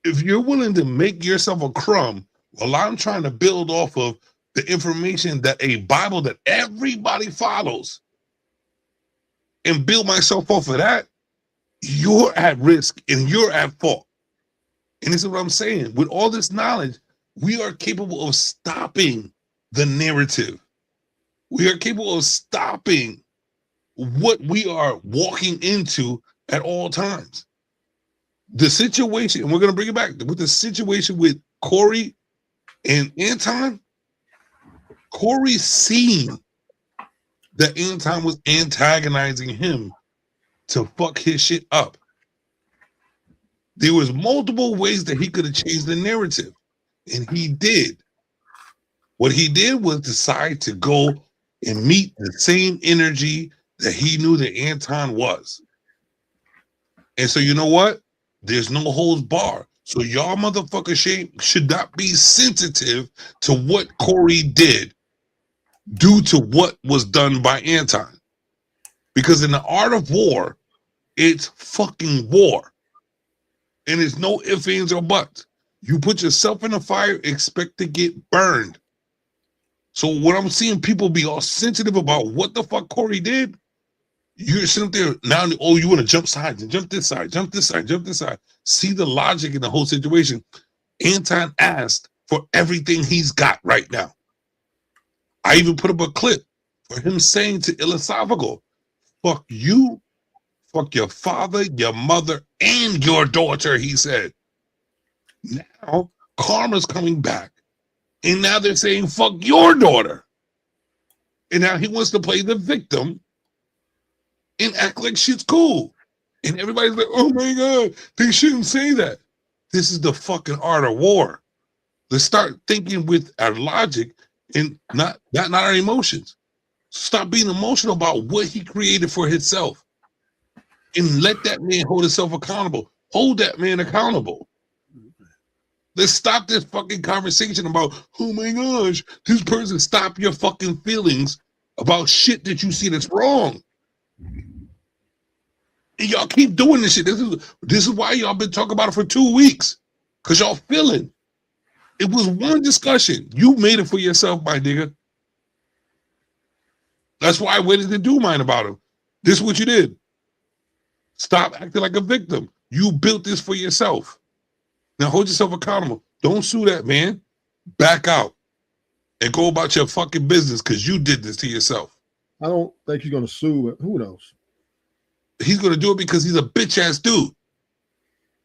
If you're willing to make yourself a crumb while I'm trying to build off of the information that a Bible that everybody follows and build myself off of that, you're at risk and you're at fault. And this is what I'm saying. With all this knowledge, we are capable of stopping the narrative. We are capable of stopping what we are walking into at all times. The situation, and we're going to bring it back, with the situation with Corey and Anton, Corey seen that Anton was antagonizing him to fuck his shit up. There was multiple ways that he could have changed the narrative, and he did. What he did was decide to go and meet the same energy that he knew that Anton was. And so you know what? There's no holds bar. So y'all motherfuckers should not be sensitive to what Corey did due to what was done by Anton. Because in the art of war, it's fucking war. And there's no ifs, ands, or buts. You put yourself in a fire, expect to get burned. So when I'm seeing people be all sensitive about what the fuck Corey did, you're sitting there now, oh, you want to jump sides and jump this side, jump this side, jump this side. See the logic in the whole situation. Anton asked for everything he's got right now. I even put up a clip for him saying to Ilosophical, fuck you, fuck your father, your mother, and your daughter, he said. Now, karma's coming back. And now they're saying, fuck your daughter. And now he wants to play the victim and act like shit's cool. And everybody's like, oh my God, they shouldn't say that. This is the fucking art of war. Let's start thinking with our logic and not our emotions. Stop being emotional about what he created for himself. And let that man hold himself accountable. Hold that man accountable. Let's stop this fucking conversation about, oh my gosh, this person. Stop your fucking feelings about shit that you see that's wrong. And y'all keep doing this shit. This is why y'all been talking about it for 2 weeks. Because y'all feeling. It was one discussion. You made it for yourself, my nigga. That's why I waited to do mine about him. This is what you did. Stop acting like a victim. You built this for yourself. Now hold yourself accountable. Don't sue that man. Back out and go about your fucking business because you did this to yourself. I don't think he's going to sue. Who knows? He's going to do it because he's a bitch ass dude.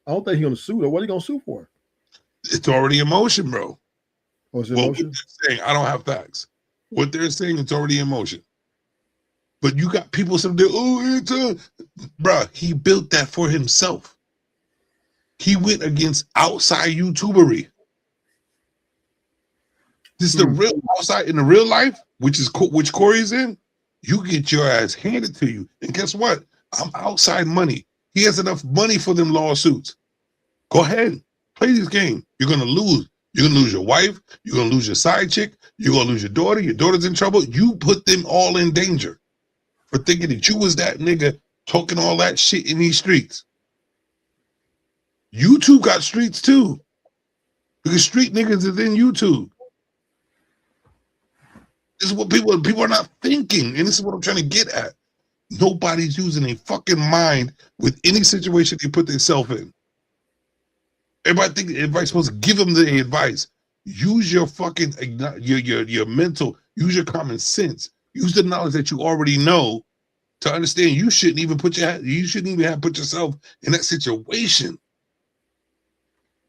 I don't think he's going to sue. Though. What are you going to sue for? It's already in motion, bro. Oh, it's in Well, motion? what they're saying, I don't have facts. What they're saying, it's already in motion. But you got people saying, oh, it's bruh, he built that for himself. He went against outside YouTubery. This is the real outside in the real life, which Corey's in. You get your ass handed to you. And guess what? I'm outside money. He has enough money for them lawsuits. Go ahead. Play this game. You're going to lose. You're going to lose your wife. You're going to lose your side chick. You're going to lose your daughter. Your daughter's in trouble. You put them all in danger for thinking that you was that nigga talking all that shit in these streets. YouTube got streets too. Because street niggas is in YouTube. This is what people are not thinking. And this is what I'm trying to get at. Nobody's using a fucking mind with any situation they put themselves in. Everybody think everybody's supposed to give them the advice. Use your fucking your mental, use your common sense, use the knowledge that you already know to understand you shouldn't even put yourself in that situation.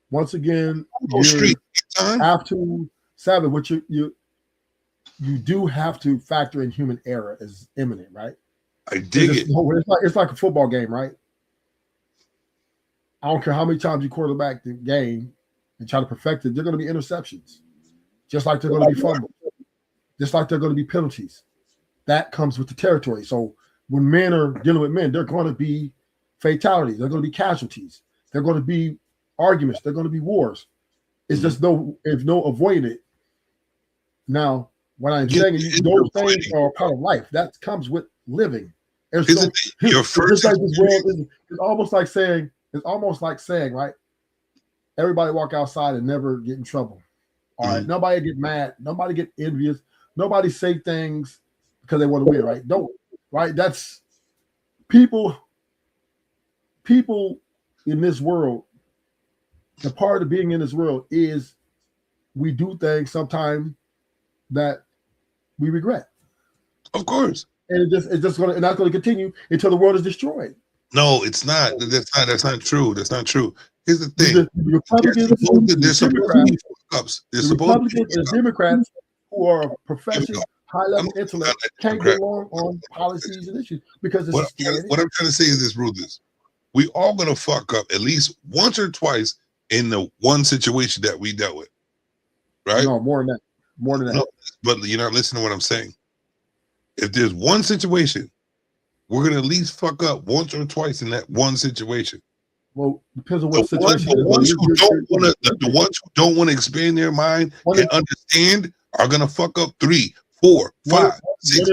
Once again, you have to Savage, what you do have to factor in human error is imminent, right? I dig it. It's like a football game, right? I don't care how many times you quarterback the game and try to perfect it, they're going to be interceptions. Just like they're going to be fumbles. Just like they're going to be penalties. That comes with the territory. So when men are dealing with men, they're going to be fatalities. They're going to be casualties. They're going to be arguments. They're going to be wars. It's just no avoiding it. Now, what I'm saying is those things are a part of life. That comes with living. Your first it's almost like saying, right? Everybody walk outside and never get in trouble. All right. Nobody get mad. Nobody get envious. Nobody say things because they want to win, right? Don't, right? That's people in this world. The part of being in this world is we do things sometimes that we regret. Of course. And it's just going to continue until the world is destroyed. No, it's not. That's not true. That's not true. Here's the thing. The Republicans and Democrats who are professional, high-level intellect can't get along on policies and issues because it's what I'm trying to say is this, Ruthless. We all gonna fuck up at least once or twice in the one situation that we dealt with, right? No, more than that. More than that. No, but you're not listening to what I'm saying. If there's one situation, we're gonna at least fuck up once or twice in that one situation. Well, depends on what situation. The ones who don't want to expand their mind and understand are gonna fuck up 3, 4, 5, 6.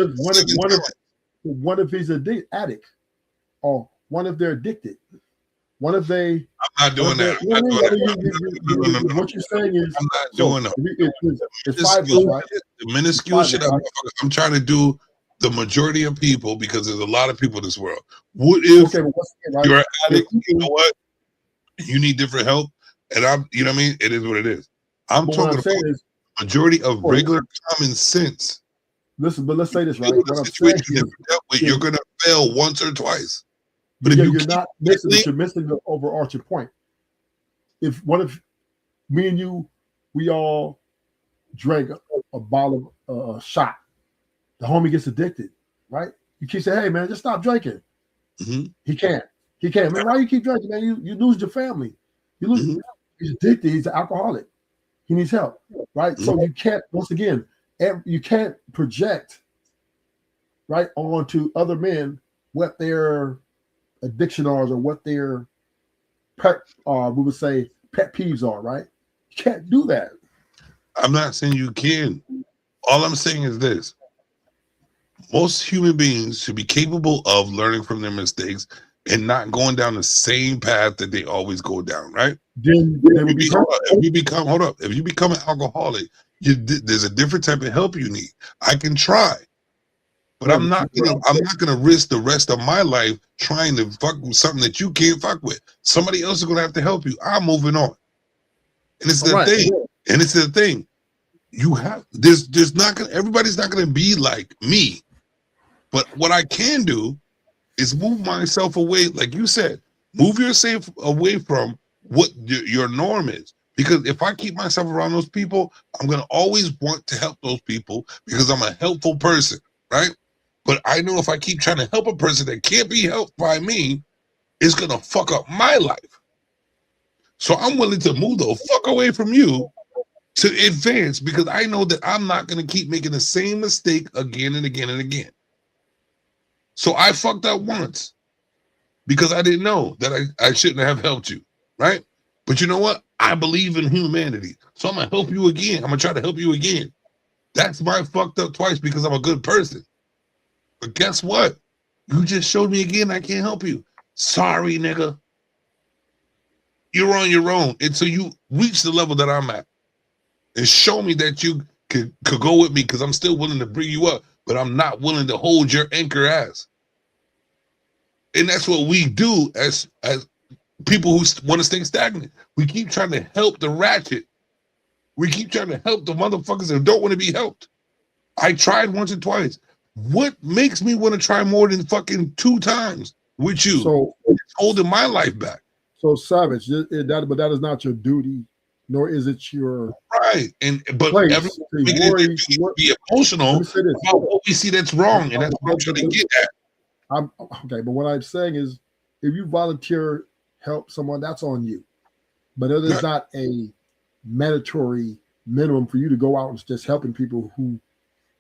What if he's an addict, or what if they're addicted? What if they? I'm not doing that. What you're saying is, I'm not doing that. It's 5 years, right? The minuscule shit. I'm trying to do the majority of people because there's a lot of people in this world. What if you're an addict? You know what? You need different help, and you know what I mean? It is what it is. I'm talking about the majority of regular common sense. Listen, but let's say this, right? What I'm saying is, you're going to fail once or twice. But if you're not missing, you're missing the overarching point. What if me and you, we all drank a bottle of a shot? The homie gets addicted, right? You keep saying, "Hey, man, just stop drinking." Mm-hmm. He can't. Man, why you keep drinking, man? You lose your family. You lose. Mm-hmm. He's addicted. He's an alcoholic. He needs help, right? Mm-hmm. So you can't. Once again, you can't project right onto other men what their addiction are or what their we would say pet peeves are, right? You can't do that. I'm not saying you can. All I'm saying is this. Most human beings should be capable of learning from their mistakes and not going down the same path that they always go down, right? If you become an alcoholic, there's a different type of help you need. I can try. But I'm not gonna risk the rest of my life trying to fuck with something that you can't fuck with. Somebody else is gonna have to help you. I'm moving on. And it's the thing. And it's the thing. You have there's not gonna everybody's not gonna be like me. But what I can do is move myself away, like you said, move yourself away from what your norm is. Because if I keep myself around those people, I'm going to always want to help those people because I'm a helpful person, right? But I know if I keep trying to help a person that can't be helped by me, it's going to fuck up my life. So I'm willing to move the fuck away from you to advance because I know that I'm not going to keep making the same mistake again and again and again. So I fucked up once because I didn't know that I shouldn't have helped you, right? But you know what? I believe in humanity. So I'm going to help you again. I'm going to try to help you again. That's why I fucked up twice because I'm a good person. But guess what? You just showed me again I can't help you. Sorry, nigga. You're on your own until you reach the level that I'm at. And show me that you could go with me because I'm still willing to bring you up, but I'm not willing to hold your anchor ass. And that's what we do as people who want to stay stagnant. We keep trying to help the ratchet. We keep trying to help the motherfuckers that don't want to be helped. I tried once or twice. What makes me want to try more than fucking 2 times with you? So it's holding my life back. So Savage, but that is not your duty, nor is it your right. But everybody be emotional about what we see that's wrong, and that's what I'm trying to get at. Okay, but what I'm saying is, if you volunteer help someone, that's on you. But it is not a mandatory minimum for you to go out and just helping people who,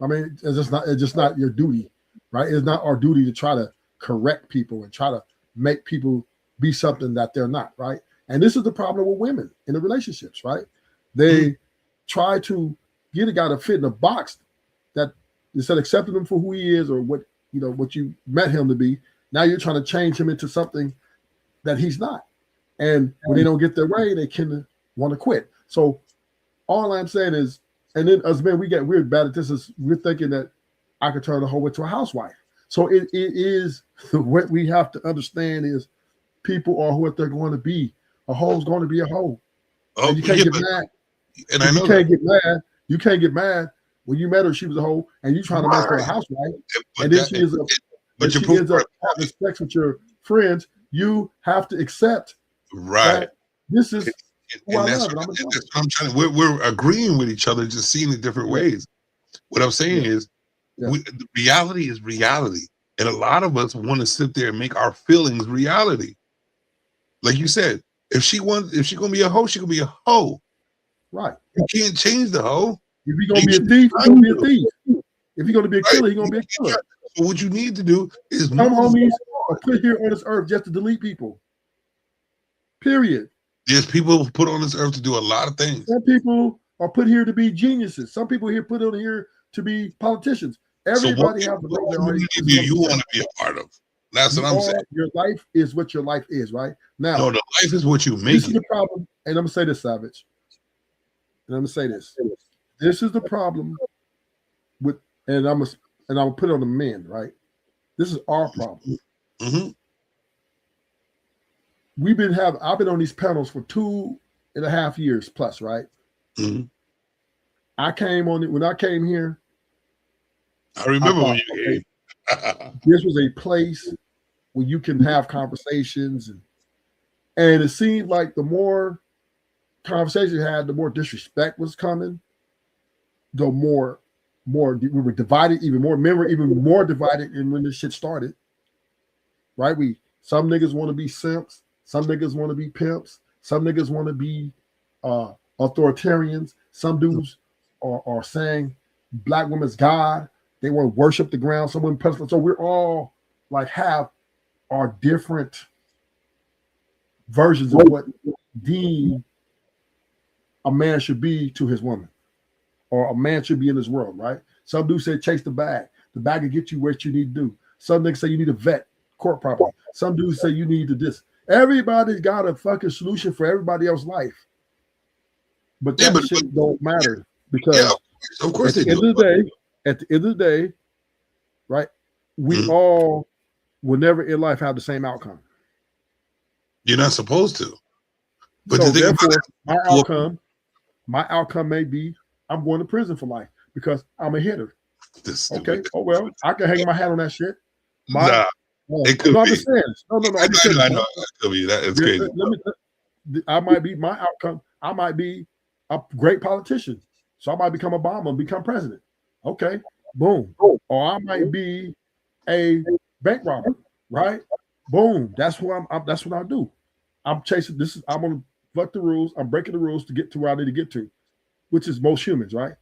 I mean, it's just not your duty, right? It's not our duty to try to correct people and try to make people be something that they're not, right? And this is the problem with women in the relationships, right? They try to get a guy to fit in a box that instead of accepting him for who he is or what you met him to be, now you're trying to change him into something that he's not. And when they don't get their way, they can want to quit. So all I'm saying is, and then as men, we're bad at this, is we're thinking that I could turn a hoe into a housewife. So it is what we have to understand is people are what they're going to be. A hoe's going to be a hoe. Oh, and you can't get mad. And I know you can't get mad when you met her, she was a hoe, and you trying to make her a housewife. And then she ends up having sex with your friends. You have to accept. Right. This is that's what I'm trying to. We're agreeing with each other, just seeing it different ways. What I'm saying is, the reality is reality, and a lot of us want to sit there and make our feelings reality. Like you said, if she gonna be a hoe, she gonna be a hoe. Right. You can't change the hoe. If you're gonna be a thief, he's gonna be a thief. If you're gonna be a killer, he's gonna be a killer. So what you need to do is some homies are put here on this earth just to delete people. Period. There's people put on this earth to do a lot of things. Some people are put here to be geniuses. Some people here put on here to be politicians. Everybody has the community you want to be a part of. That's what I'm saying. Your life is what your life is, right? Now, no, the life is what you make. This is the problem, and I'm gonna say this, Savage. And I'm gonna say this. This is the problem with, and I'm gonna put it on the men, right? This is our problem. Mm-hmm. I've been on these panels for 2.5 years plus, right? Mm-hmm. I came on it when I came here. I remember when you came. This was a place where you can have conversations, and it seemed like the more conversation you had, the more disrespect was coming. The more we were divided, even more men were even more divided than when this shit started. Right? Some niggas want to be simps, some niggas want to be pimps, some niggas want to be authoritarians. Some dudes are saying black women's God. They want to worship the ground. Some women, so we're all like have our different versions of what deem a man should be to his woman, or a man should be in this world, right? Some dudes say chase the bag. The bag will get you what you need to do. Some niggas say you need a vet, court property. Some dudes say you need to this. Everybody's got a fucking solution for everybody else's life. But that shit don't matter because of course at the end of the day, right? We all will never in life have the same outcome. You're not supposed to. But so therefore, our outcome My outcome may be I'm going to prison for life because I'm a hitter. This Okay. stupid. Oh well, I can hang my hat on that shit. Nah, it could no, I'm be. just saying. No. I'm just saying. I know. It could be. That it's crazy. I might be my outcome. I might be a great politician, so I might become Obama and become president. Okay, boom. Or I might be a bank robber, right? Boom. That's what that's what I do. I'm chasing this. I'm gonna fuck the rules. I'm breaking the rules to get to where I need to get to, which is most humans, right?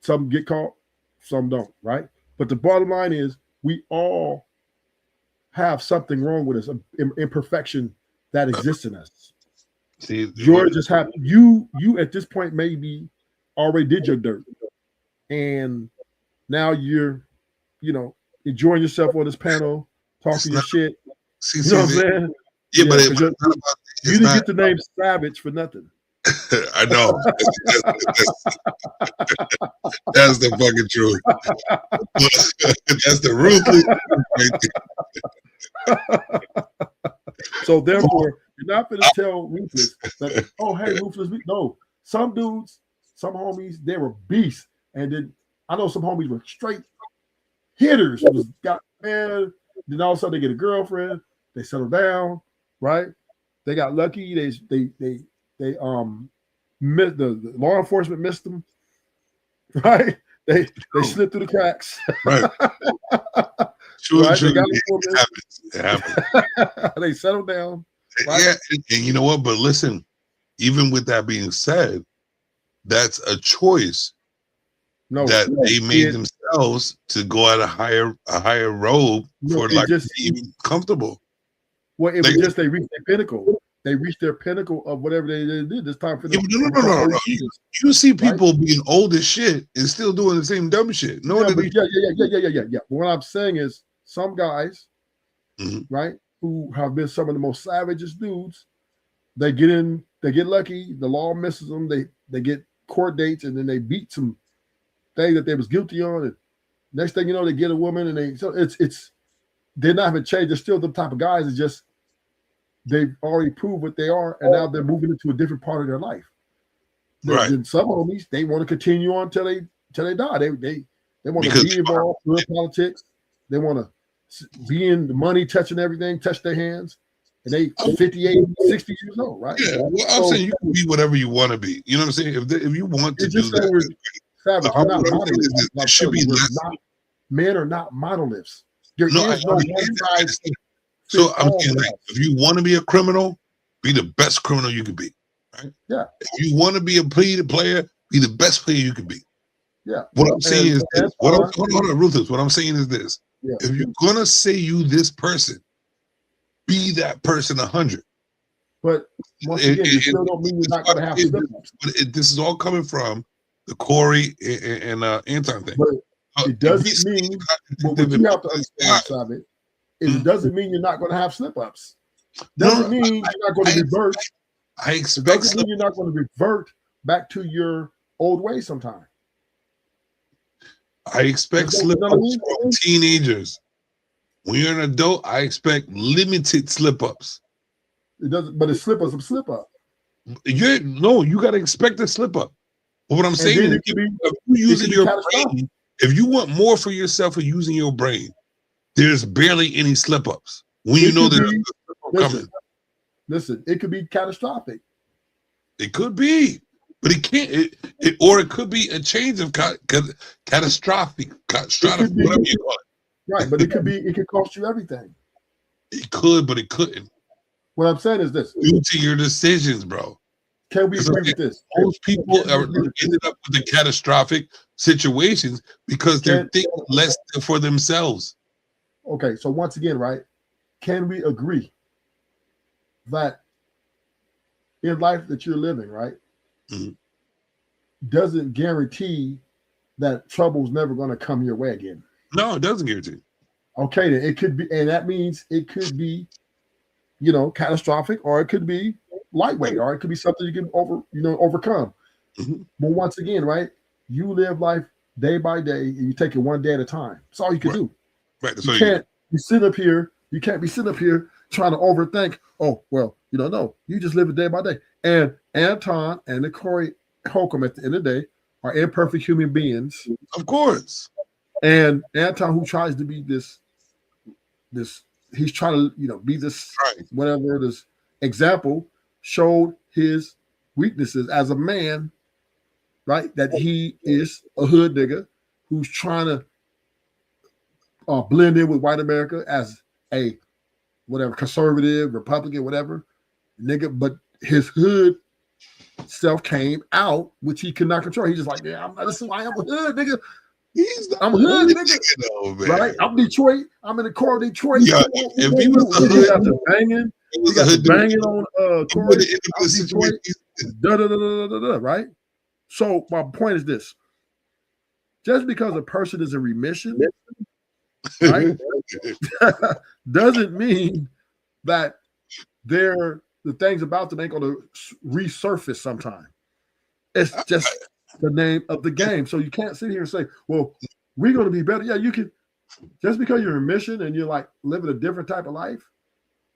Some get caught, some don't, right? But the bottom line is we all have something wrong with us, an imperfection that exists in us. See, Yours just have you at this point maybe already did your dirt, and now you're, enjoying yourself on this panel, talking your shit. You know what I'm saying? Yeah, but you didn't get the name Savage for nothing. I know. That's the fucking truth. That's the ruthless. So therefore, you're not going to tell Ruthless that, oh, hey, Ruthless. No, some dudes, some homies, they were beasts. And then I know some homies were straight hitters. Man, then all of a sudden they get a girlfriend, they settle down, right? They got lucky. They missed the law enforcement missed them, right? They slipped through the cracks. Right. Right? True. They got It happens. They settled down. Right? Yeah, and you know what? But listen, even with that being said, that's a choice that they made themselves to go at a higher road for being comfortable. Well, it was just they reached their pinnacle. They reached their pinnacle of whatever they did this time for them. No. You see people being old as shit and still doing the same dumb shit. Yeah. What I'm saying is some guys, right, who have been some of the most savagest dudes, they get lucky, the law misses them, they get court dates, and then they beat some thing that they was guilty on, and next thing you know, they get a woman, and they're not even changed. They're still the type of guys. It's just they've already proved what they are, and now they're moving into a different part of their life. Right. Then some homies, they want to continue on till they die. They want to be involved in politics. They want to be in the money, touching everything, touch their hands, and they 58, 60 years old, right? Yeah. Well, I'm saying you can be whatever you want to be. You know what I'm saying? If you want to do that, Savage, you're not monoliths. Should be men are not monoliths. There is no one size. So I'm saying, like, if you want to be a criminal, be the best criminal you can be, right? Yeah. If you want to be a player, be the best player you can be. Yeah. What I'm saying is this. Hold on, Ruthless. What I'm saying is this. Yeah. If you're gonna say you this person, be that person 100. But once again, you still don't mean you're not gonna have slip-ups. But this is all coming from the Corey and Anton thing. But it doesn't mean what you have to understand, Savage. It doesn't mean you're not going to have slip-ups. Doesn't mean you're not going to revert. It doesn't mean you're not going to revert back to your old ways sometime. I expect slip-ups from teenagers. When you're an adult, I expect limited slip-ups. It doesn't, but a slip-up's a slip-up. You got to expect a slip-up. But what I'm saying is, if you're using your brain, if you want more for yourself for using your brain, there's barely any slip-ups. When you know there's a slip-up coming. Listen, it could be catastrophic. It could be, but it can't. Or it could be a change of catastrophic, whatever you call it. Right, but it could cost you everything. It could, but it couldn't. What I'm saying is this: due to your decisions, bro. Can we agree with this? Most people ended up with the catastrophic situations because they're thinking less for themselves. Okay, so once again, right? Can we agree that in life that you're living, right, doesn't guarantee that trouble's never going to come your way again? No, it doesn't guarantee. Okay, then it could be, and that means it could be, catastrophic, or it could be lightweight, or it could be something you can overcome. But once again, right, you live life day by day, and you take it one day at a time. That's all you can do. Right. You can't be sitting up here. You can't be sitting up here trying to overthink. Oh, well, no. You just live it day by day. And Anton and the Corey Holcomb at the end of the day are imperfect human beings, Of course. and Anton, who tries to be this, he's trying to be this Right. whatever this example, showed his weaknesses as a man, right? That he is a hood nigga who's trying to blend in with white America as a whatever conservative, Republican, whatever nigga, but his hood self came out, which he could not control. He's just like, yeah, this is why I'm a hood nigga. I'm a hood nigga, though, man. right? I'm Detroit. I'm in the core of Detroit. Yeah, if he was a He got hood, the banging. He got the banging on Corey. Detroit. Right? So my point is this. Just because a person is in remission, right, doesn't mean that the things about them ain't going to resurface sometime. It's just the name of the game. So you can't sit here and say, well, we're going to be better. Yeah, you can. Just because you're in remission and you're like living a different type of life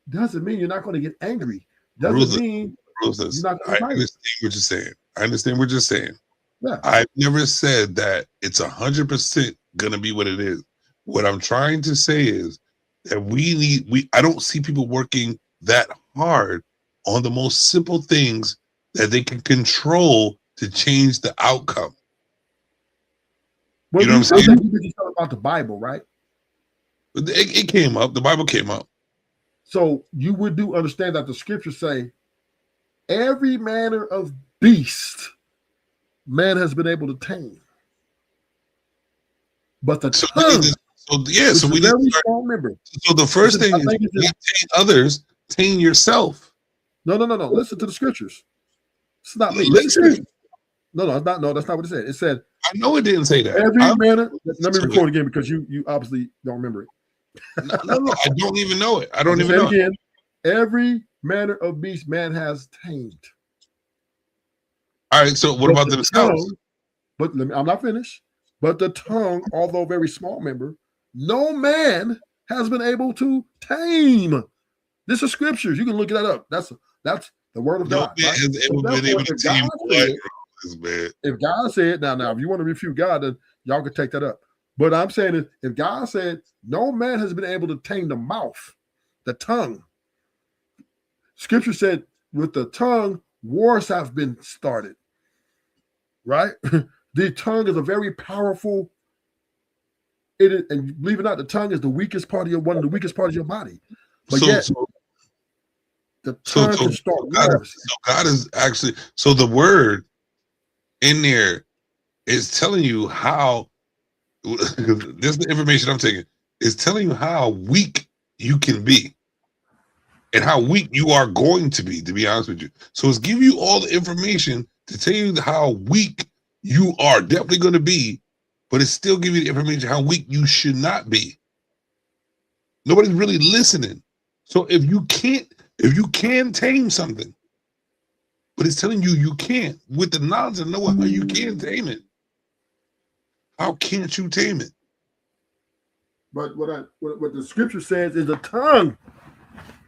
doesn't mean you're not going to get angry. Doesn't mean you're not going to I understand what you're saying. I understand what you're saying. Yeah. I've never said that it's 100% going to be what it is. What I'm trying to say is that I don't see people working that hard on the most simple things that they can control to change the outcome. Well, you know what I'm saying? I think you were just talking about the Bible, right? It came up. The Bible came up. So you would understand that the scriptures say every manner of beast man has been able to tame. But the tongue, so we very small member. So the first thing is not tame others, tame yourself. No. Listen to the scriptures. It's not me. Listen. No, it's not. No, that's not what it said. It said, I know it didn't say that. Every manner. Let me record again because you obviously don't remember it. No, I don't even know it. I don't even know again. Every manner of beast man has tamed. All right. So what about themselves? But I'm not finished. But the tongue, although very small member, no man has been able to tame. This is scriptures. You can look that up. That's the word of God. Man has ever been able to tame man. If God said, now, if you want to refute God, then y'all can take that up. But I'm saying is, if God said, no man has been able to tame the mouth, the tongue. Scripture said, with the tongue, wars have been started. Right? The tongue is a very powerful. It is, and believe it or not, the tongue is the weakest part of one of the weakest parts of your body. But the tongue can start wars. So God is actually, so the word in there is telling you how, this is the information I'm taking, is telling you how weak you can be and how weak you are going to be honest with you. So it's giving you all the information to tell you how weak you are definitely going to be, but it's still giving you the information how weak you should not be. Nobody's really listening. So if you can tame something, but it's telling you you can't, with the knowledge and know how you can tame it, how can't you tame it? But what the scripture says is the tongue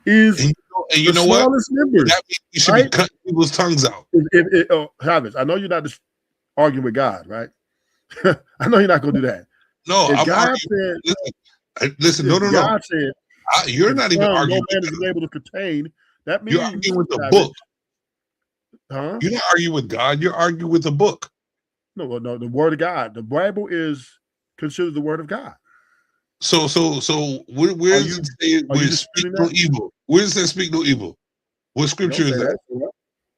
is and you know what? Member, that means you should be cutting people's tongues out. Habits. I know you're not just arguing with God, right? I know you're not going to do that. No, if God said, listen. No. God said, you're not even arguing. No man is able to contain. That means you're arguing with the book. Huh? You're not arguing with God. You're arguing with the book. No, the word of God. The Bible is considered the word of God. So where does it say speak no evil? Where does it say speak no evil? What scripture is that?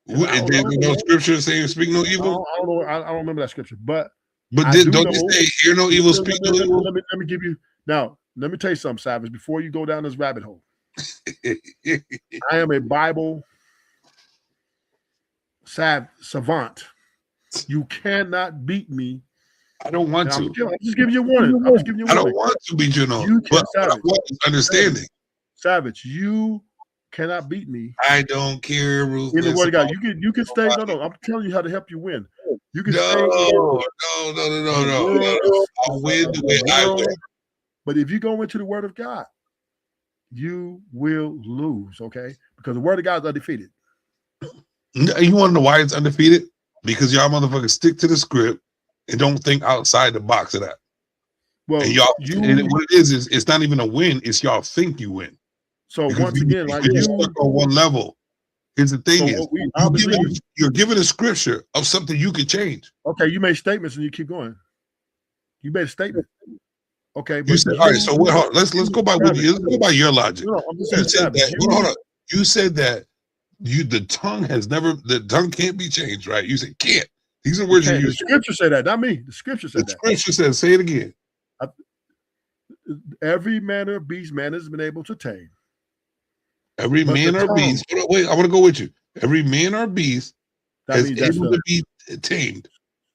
No scripture saying speak no evil? I don't remember that scripture, but don't you say hear no evil, speak no evil? Let me give you now. Let me tell you something, Savage. Before you go down this rabbit hole, I am a Bible savant. You cannot beat me. I don't want to. I'm just giving you a warning. I don't want to beat you, no. But I want understanding. Savage, you cannot beat me. I don't care, Ruthless. In the word of God, you can stay. No. I'm telling you how to help you win. You can stay. No. I'll win the way I win. But if you go into the word of God, you will lose. Okay, because the word of God is undefeated. You want to know why it's undefeated? because y'all motherfuckers stick to the script and don't think outside the box of that. Well, And y'all, and what it is it's not even a win. It's y'all think you win. So Because once again, like you're stuck on one level. Here's the thing: you're given a scripture of something you could change. Okay, you made statements and you keep going. You made a statement. Okay, you said, all right. So let's go by your logic. No, I'm just saying hold on. You said that the tongue can't be changed, right? You said can't. These are words you use. The scripture said that, not me. The scripture said that. The scripture says, say it again. Every manner of beast man has been able to tame. Every man or beast. Wait, I want to go with you. Every man or beast is able to be tamed.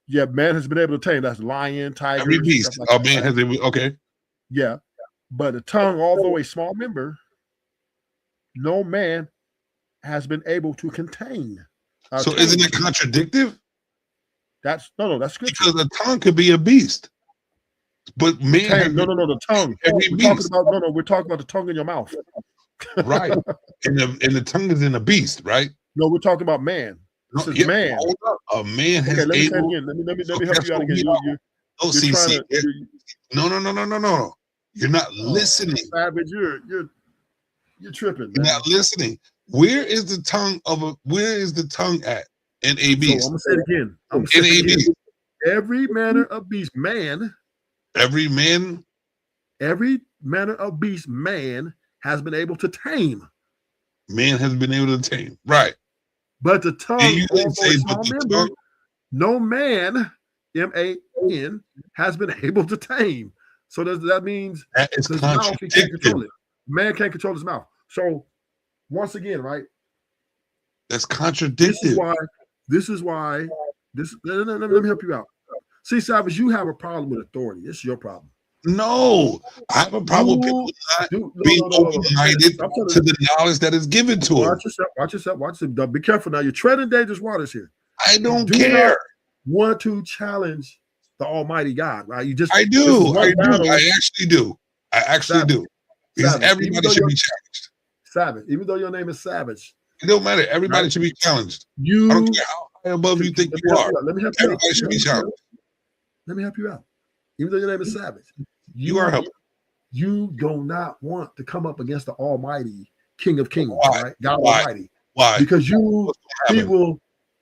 Yeah, man has been able to tame. That's lion, tiger. Every beast. Like man has able. Okay. Yeah, but the tongue, although a small member, no man has been able to contain. So isn't it contradictive? That's scripture. Because the tongue could be a beast, but man. The tongue. We're talking about the tongue in your mouth. Right, and the tongue is in a beast, right? No, we're talking about man. This is man. A man has let me say it again. Let me help you out again. No. You're not listening. Savage, you're tripping. You're not listening. Where is the tongue at in a beast? So I'm gonna say it again. In a beast. Every manner of beast man. Every manner of beast man has been able to tame. Man has been able to tame, right? But the tongue, no man, M-A-N, has been able to tame. So that means that is his mouth, he can't control it. Man can't control his mouth. So once again, right? That's contradictory. This is why. Let me help you out. See, Savage, you have a problem with authority. It's your problem. No, I have a problem with people not being open-minded to the knowledge that is given to them. Watch yourself. Be careful now. You're treading dangerous waters here. I don't care. Want to challenge the Almighty God, right? I do. I actually do. Because everybody should be challenged. Savage, even though your name is Savage. It don't matter. Everybody should be challenged. I don't care how high above you think you are. Everybody should be challenged. Let me help you out. Even though your name is Savage. You are helping. You do not want to come up against the Almighty King of Kings, right? God Almighty. Why? Because he will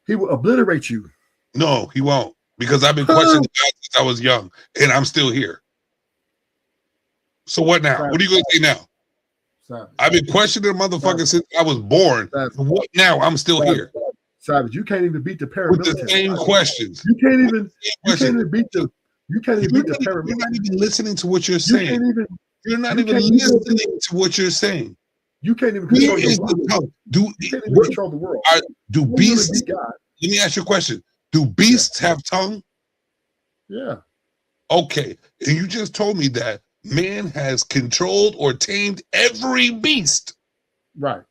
obliterate you. No, he won't. Because I've been questioning God since I was young, and I'm still here. So what now? Savage. What are you going to say now? Savage. I've been questioning the motherfucker since I was born. What now? I'm still here. Savage, you can't even beat the paramilitary. With the same questions. You can't even beat the paramilitary. You're not even listening to what you're saying. You're not even listening to what you're saying. You can't even control the world. Do beasts? Let me ask you a question. Do beasts have tongue? Yeah. Okay. And you just told me that man has controlled or tamed every beast. Right.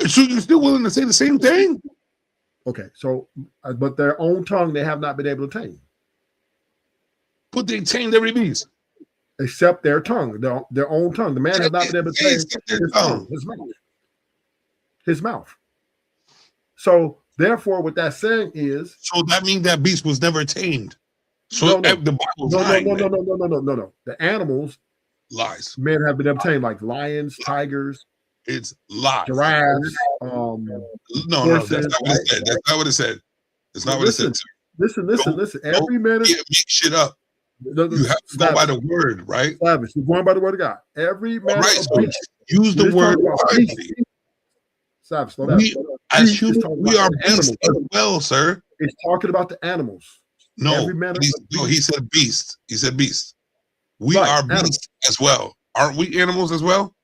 So you're still willing to say the same thing? Okay. So, but their own tongue they have not been able to tame. But they tamed every beast. Except their tongue, their own tongue. The man has not been able to tame his tongue, his mouth. So therefore, what that's saying is, so that means that beast was never tamed. So the Bible's lying. No. The animals lies. Men have been able to tame, like lions, tigers. It's lies. Giraffes. No, that's not what it said. That's not what it said. It's not what it said. Listen. Every man make shit up. You have to go by the word, right? Savage. You're going by the word of God. Every man. Right. So use the word wisely. Savage. Slow down. As humans, we are beasts as well, sir. It's talking about the animals. No, he said beast. He said beast. We are beasts as well. Aren't we animals as well?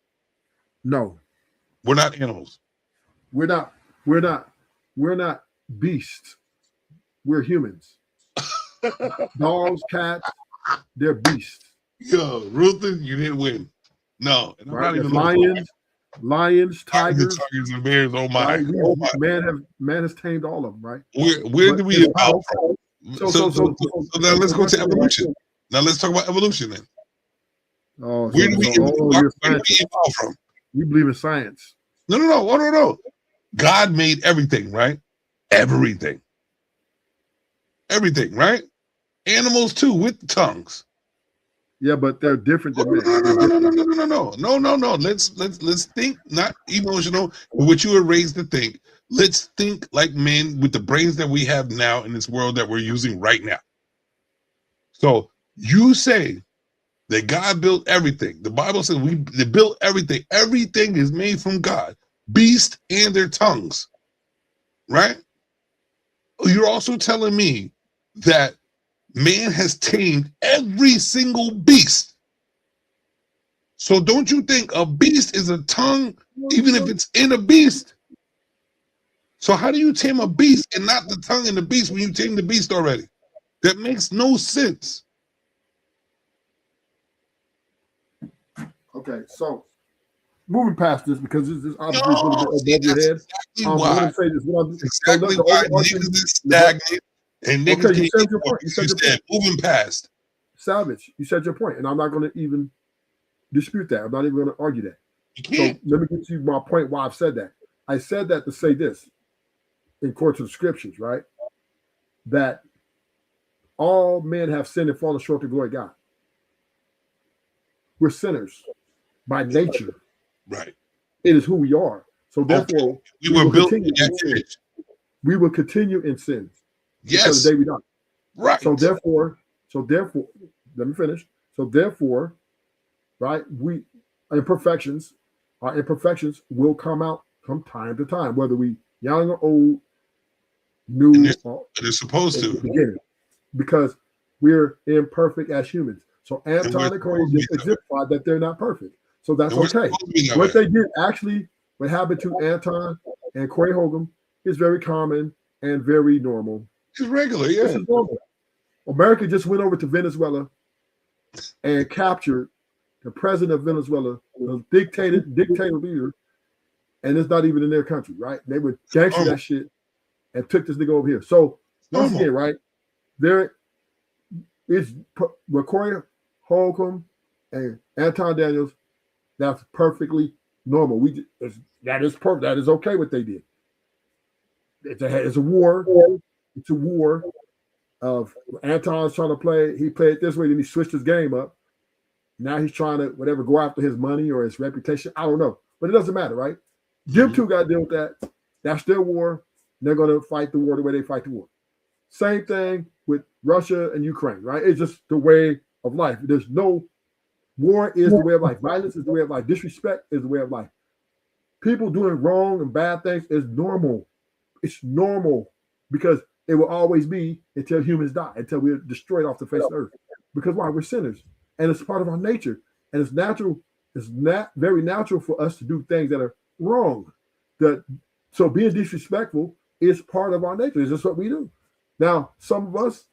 No. We're not animals. We're not beasts. We're humans. Dogs, cats, they're beasts. Yo, Ruther, you didn't win. No. And right? Lions, tigers, and bears. Oh my! Man has tamed all of them, right? Where do we evolve from? So now let's go to evolution. Now let's talk about evolution then. Oh, where do we evolve from? You believe in science. No. God made everything, right? Everything, right? Animals too, with tongues. Yeah, but they're different than men. No. Let's think not emotional, but what you were raised to think. Let's think like men with the brains that we have now in this world that we're using right now. So you say that God built everything. The Bible says they built everything. Everything is made from God. Beasts and their tongues. Right? You're also telling me that man has tamed every single beast. So don't you think a beast is a tongue, even if it's in a beast? So how do you tame a beast and not the tongue in the beast when you tame the beast already? That makes no sense. Okay, so moving past this because this is obviously No, a little bit above your head. Exactly I why. want to say this. Exactly why niggas is stagnant and niggas okay, you can't said your point. You said your point. Moving past. Savage, you said your point, and I'm not going to even dispute that. I'm not even going to argue that. You can't. So let me get to my point why I've said that. I said that to say this in accordance with scriptures, right? That all men have sinned and fallen short of the glory of God. We're sinners by nature. Right. It is who we are. So therefore, we were built in that image. We will continue in sin. Yes. Until the day we die. Right. So therefore, let me finish. So therefore, right, our imperfections will come out from time to time, whether we young or old, new or they're supposed to. Beginning, because we're imperfect as humans. So Anton and Corey just exemplified that they're not perfect. So that's okay. What they did actually, what happened to Anton and Corey Holcomb is very common and very normal. It's regular, yeah. This is normal. America just went over to Venezuela and captured the president of Venezuela, the dictator leader, and it's not even in their country, right? They would gangster that shit and took this nigga over here. So once again, right, there is Corey Holcomb and Anton Daniels. That's perfectly normal. That is perfect. That is okay what they did. It's a war. It's a war of Anton's trying to play. He played this way, then he switched his game up. Now he's trying to go after his money or his reputation. I don't know, but it doesn't matter, right? Them two got to deal with that. That's their war. They're going to fight the war the way they fight the war. Same thing with Russia and Ukraine, right? It's just the way of life. There's no war is the way of life. Violence is the way of life. Disrespect is the way of life. People doing wrong and bad things is normal. It's normal because it will always be until humans die, until we're destroyed off the face of the earth. Because why? We're sinners. And it's part of our nature. And it's natural. It's not very natural for us to do things that are wrong. So being disrespectful is part of our nature. It's just what we do. Now, some of us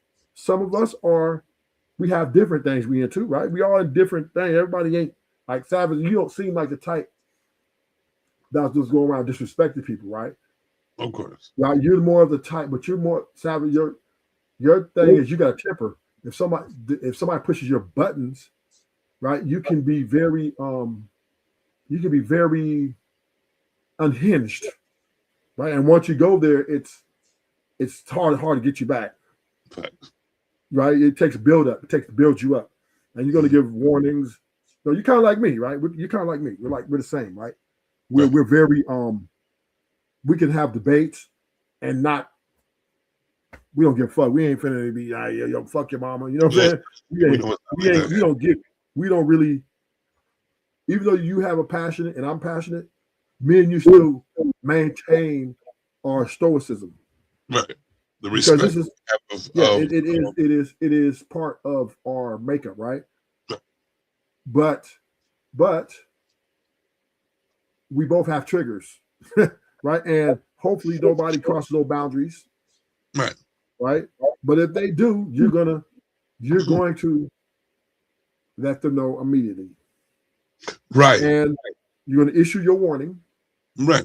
we have different things we into, right? We all in different things. Everybody ain't like Savage. You don't seem like the type that's just going around disrespecting people, right? Of course. Right? You're more of the type, but you're more Savage. Your thing is you got a temper. If somebody pushes your buttons, right, you can be very unhinged, right? And once you go there, it's hard to get you back. Thanks. Right? It takes build up. It takes to build you up, and you're going to give warnings. So you're kind of like me, right? You're kind of like me. We're the same, right? We're very we can have debates and not. We don't give a fuck. We ain't finna be yo fuck your mama. You know what I'm saying? We don't really. Even though you have a passionate and I'm passionate, me and you still maintain our stoicism. Right. The respect. Because it is part of our makeup, right? But we both have triggers, right? And hopefully nobody crosses those boundaries. Right. Right. But if they do, you're going to let them know immediately. Right. And you're going to issue your warning. Right.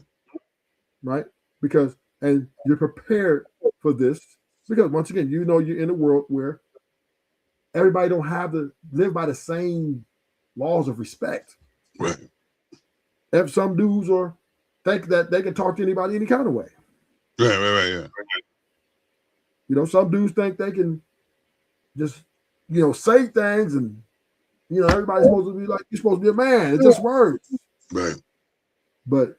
Right. And you're prepared for this because once again, you're in a world where everybody don't have to live by the same laws of respect. Right. If some dudes are think that they can talk to anybody any kind of way. Right, yeah. You know, some dudes think they can just, you know, say things and, you know, everybody's supposed to be like, you're supposed to be a man. It's just words. Right. But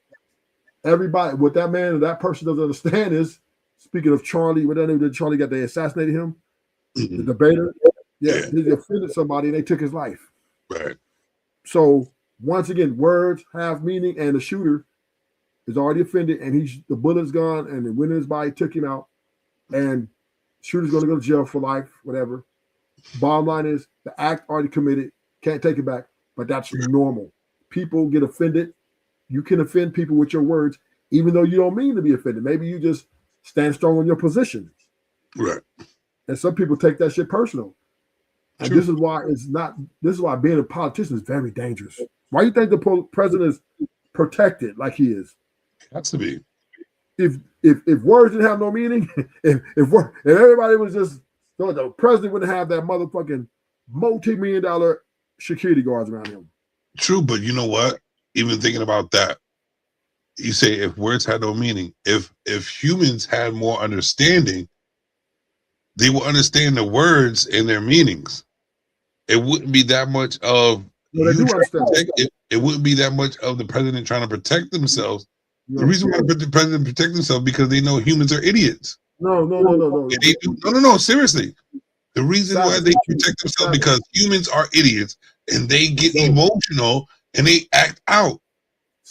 everybody, what that man or that person doesn't understand is, speaking of Charlie, what that name did Charlie got, they assassinated him, the debater. Yeah, he offended somebody and they took his life. Right. So once again, words have meaning, and the shooter is already offended, and the bullet's gone, and the wind in his body took him out, and shooter's going to go to jail for life, whatever. Bottom line is the act already committed, can't take it back, but that's normal. People get offended. You can offend people with your words, even though you don't mean to be offended. Maybe you just stand strong on your position. Right. And some people take that shit personal. And True. this is why being a politician is very dangerous. Why do you think the president is protected like he is? Has to be. If words didn't have no meaning, if everybody was just, the president wouldn't have that motherfucking multi-million-dollar security guards around him. True, but you know what? Even thinking about that, you say if words had no meaning, if humans had more understanding, they will understand the words and their meanings. It wouldn't be that much of it wouldn't be that much of the president trying to protect themselves. The reason why the president protect themselves because they know humans are idiots. No. No. Seriously, the reason why they protect themselves because humans are idiots and they get emotional and they act out.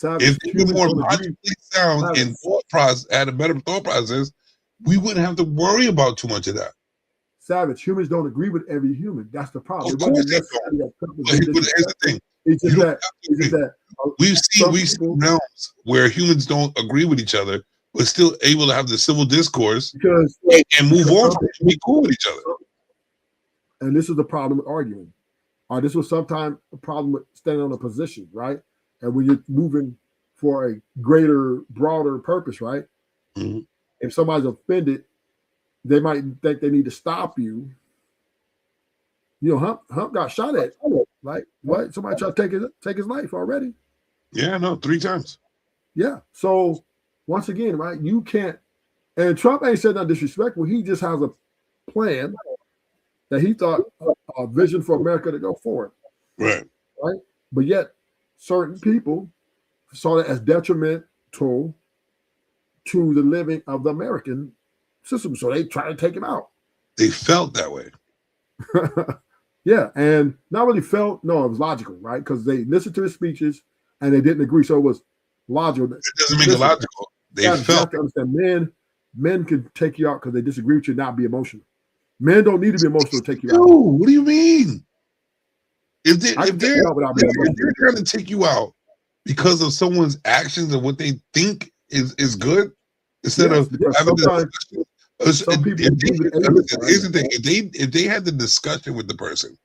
If they were more logically sound and had a better thought process, we wouldn't have to worry about too much of that. Savage, humans don't agree with every human. That's the problem. Of course they don't. But here's the thing. We've seen realms where humans don't agree with each other, but still able to have the civil discourse and move on and be cool with each other. And this is the problem with arguing. This was sometimes a problem with standing on a position, right? And when you're moving for a greater, broader purpose, right? Mm-hmm. If somebody's offended, they might think they need to stop you. You know, Hump got shot at. Like, what? Somebody tried to take his life already. Yeah, no, 3 times. Yeah. So once again, right, you can't, and Trump ain't said nothing disrespectful. He just has a plan that he thought a vision for America to go forward. Right. Right. But yet certain people saw that as detrimental to the living of the American system. So they try to take him out. They felt that way. Yeah. And not really felt, no, it was logical, right? Because they listened to his speeches and they didn't agree. So it was logical. It doesn't make it logical. They felt. You have to understand, men can take you out because they disagree with you, not be emotional. Men don't need to be emotional to take you out. What do you mean? If they're trying to take you out because of someone's actions and what they think is good, instead of having the discussion. Here's the thing: if they had the discussion with the person,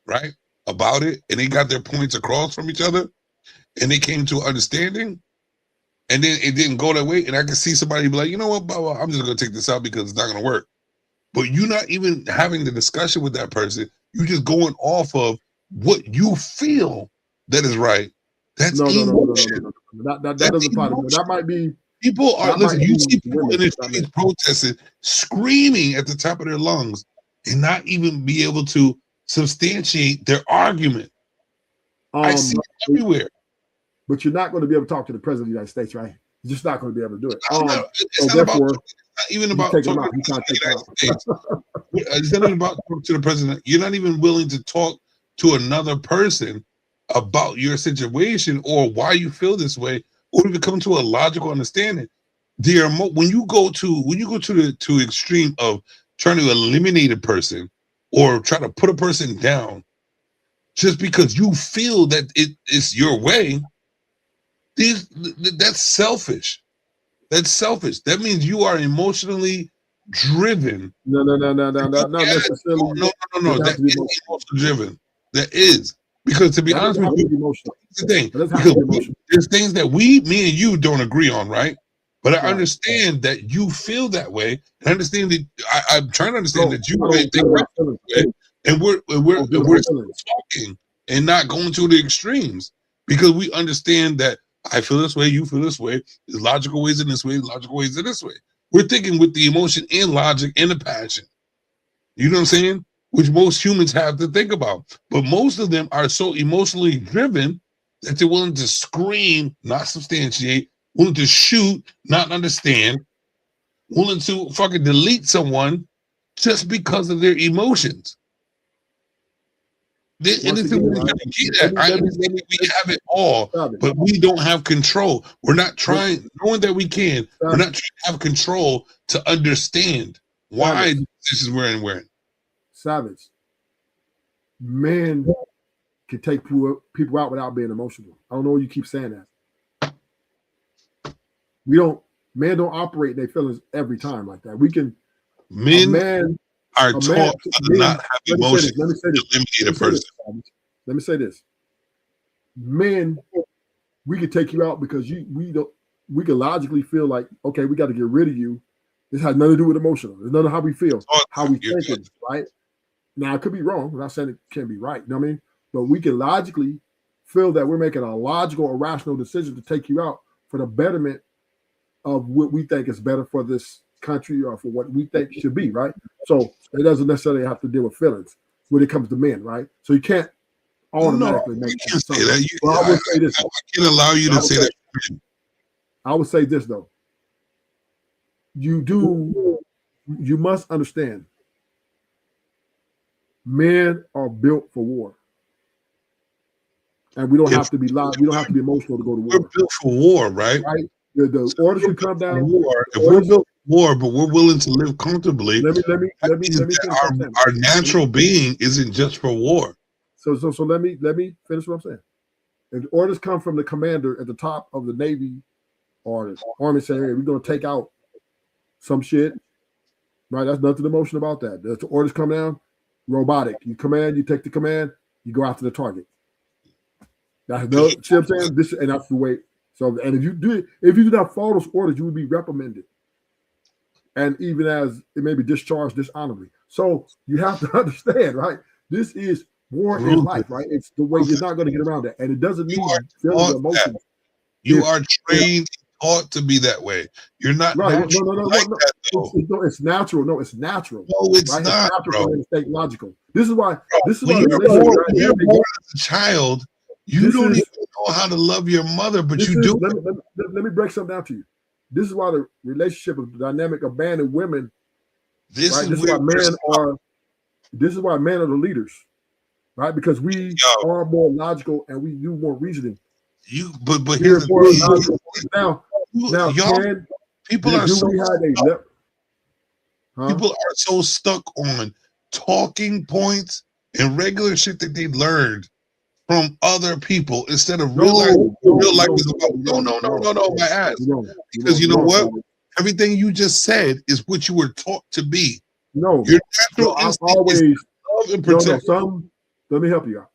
right, about it, and they got their points across from each other, and they came to understanding, and then it didn't go that way, and I can see somebody be like, you know what, blah, blah, I'm just gonna take this out because it's not gonna work. But you're not even having the discussion with that person. You're just going off of what you feel that is right. That's emotion. That doesn't apply to me. That might be. People are, listen, you see people in the streets protesting, screaming at the top of their lungs, and not even be able to substantiate their argument. I see it everywhere. But you're not going to be able to talk to the president of the United States, right? You're just not going to be able to do it. It's not even about talking to the United States. It's not even about talking to the president. You're not even willing to talk to another person about your situation or why you feel this way, or even come to a logical understanding. When you go to the extreme of trying to eliminate a person or try to put a person down just because you feel that it is your way, that's selfish. That's selfish. That means you are emotionally driven. No. Not necessarily. No. That is emotionally driven. That is. Because to be honest with you, the thing, because there's things that me and you don't agree on, right? But I understand that you feel that way. And I understand that I'm trying to understand that you think that way. And we're talking and not going to the extremes because we understand that I feel this way, you feel this way. There's logical ways in this way, logical ways in this way. We're thinking with the emotion and logic and the passion. You know what I'm saying? Which most humans have to think about. But most of them are so emotionally driven that they're willing to scream, not substantiate, willing to shoot, not understand, willing to fucking delete someone just because of their emotions. I understand we have it all, but we don't have control. We're not trying, knowing that we can, we're not trying to have control to understand why this is where and where. Savage. Men can take people out without being emotional. I don't know why you keep saying that. Men don't operate their feelings every time like that. Men are taught to not have emotions to eliminate a person. Let me say this. Men, we could take you out because we can logically feel like, okay, we got to get rid of you. This has nothing to do with emotional. It's none of how we feel, how we think, right? Now, it could be wrong. I'm not saying it can't be right. You know what I mean? But we can logically feel that we're making a logical or rational decision to take you out for the betterment of what we think is better for this country or for what we think should be, right? So it doesn't necessarily have to deal with feelings when it comes to men, right? So you can't automatically make that. Say that. I would say this. I can't allow you to say that. I would say this though. You must understand. Men are built for war. And we don't have to be loud. We don't have to be emotional to go to war. We're built for war, right? The orders can come down. If we're built for war, but we're willing to live comfortably. Let me our natural being isn't just for war. So let me finish what I'm saying. If the orders come from the commander at the top of the Navy or the Army saying, hey, we're gonna take out some shit, right? That's nothing emotional about that. The orders come down, robotic. You command, you take the command, you go after the target. That's no, see what I'm saying? And that's the way. So, and if you do not follow those orders, you will be reprimanded. And even as it may be discharged dishonorably. So you have to understand, right? This is war in life, right? It's the way you're not going to get around that. And it doesn't mean feeling emotions. You are trained, taught to be that way. You're not right. No. It's natural. No, it's natural. No, it's right? not, it's natural, bro. It's logical. This is why. You're born as a child. You don't even know how to love your mother, but you do. Let me break something down to you. This is why the relationship of the dynamic of man and women. This is why men are the leaders, right? Because we are more logical and we do more reasoning. But here's the thing. Now, people are so stuck on talking points and regular shit that they learned from other people instead of realizing real life is about my ass. Because you know what? Everything you just said is what you were taught to be. No, your natural instinct is love and protect. Let me help you out.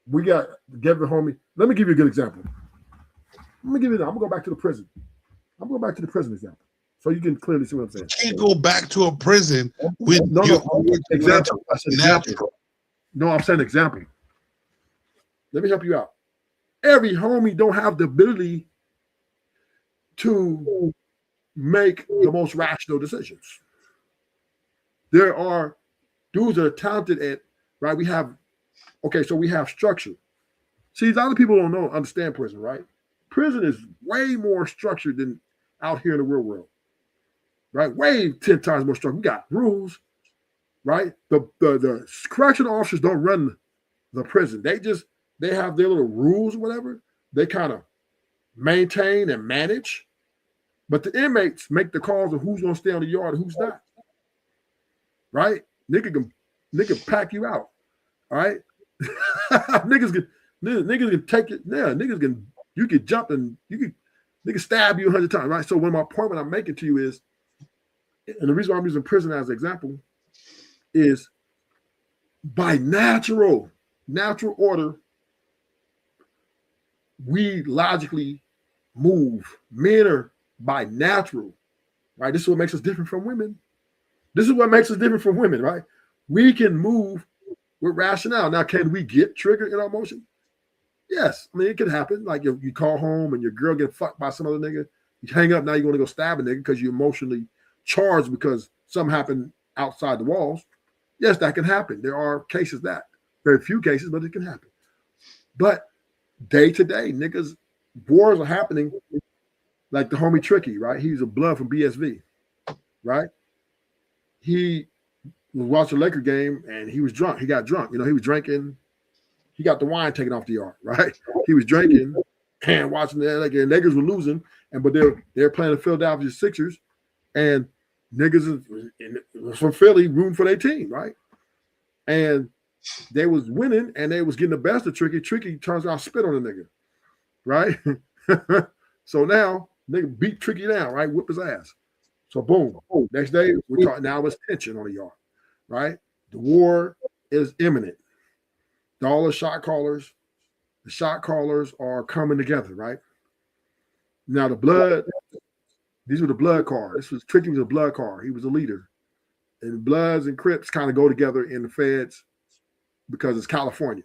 We got Gavin homie. Let me give you a good example. I'm gonna go back to the prison. I'm going back to the prison example, so you can clearly see what I'm saying. You can't go back to a prison with example. I said example. No, I'm saying example. Let me help you out. Every homie don't have the ability to make the most rational decisions. There are dudes that are talented at, right? We have structure. See, a lot of people don't understand prison, right? Prison is way more structured than out here in the real world, right? Way 10 times more structured. We got rules, right? The correctional officers don't run the prison. They have their little rules or whatever. They kind of maintain and manage. But the inmates make the calls of who's going to stay on the yard and who's not. Right? Nigga can pack you out. All right? niggas can take it. Yeah, you can jump and nigga stab you 100 times. Right? So when my point I'm making to you is, and the reason why I'm using prison as an example is by natural order, we logically move. Men are by natural, right? This is what makes us different from women. Right? We can move with rationale. Now, can we get triggered in our emotion? Yes, I mean it could happen. Like you call home and your girl get fucked by some other nigga. You hang up, now you want to go stab a nigga because you're emotionally charged because something happened outside the walls. Yes, that can happen. There are cases that very few cases, but it can happen. But day to day, niggas, wars are happening. Like the homie Tricky, right? He's a blood from BSV, right? He was watching a Laker game and he was drunk. He got drunk. You know, he was drinking. He got the wine taken off the yard, right? He was drinking and watching the Lakers were losing, but they're playing the Philadelphia Sixers, and niggas from Philly rooting for their team, right? And they was winning and they was getting the best of Tricky. Tricky turns around, spit on the nigga, right? So now nigga beat Tricky down, right? Whip his ass. So boom. Next day we talk. Now it's tension on the yard, right? The war is imminent. All the shot callers are coming together, right? Now these were the blood card. This was Tricky was a blood card. He was a leader. And Bloods and Crips kind of go together in the feds because it's California.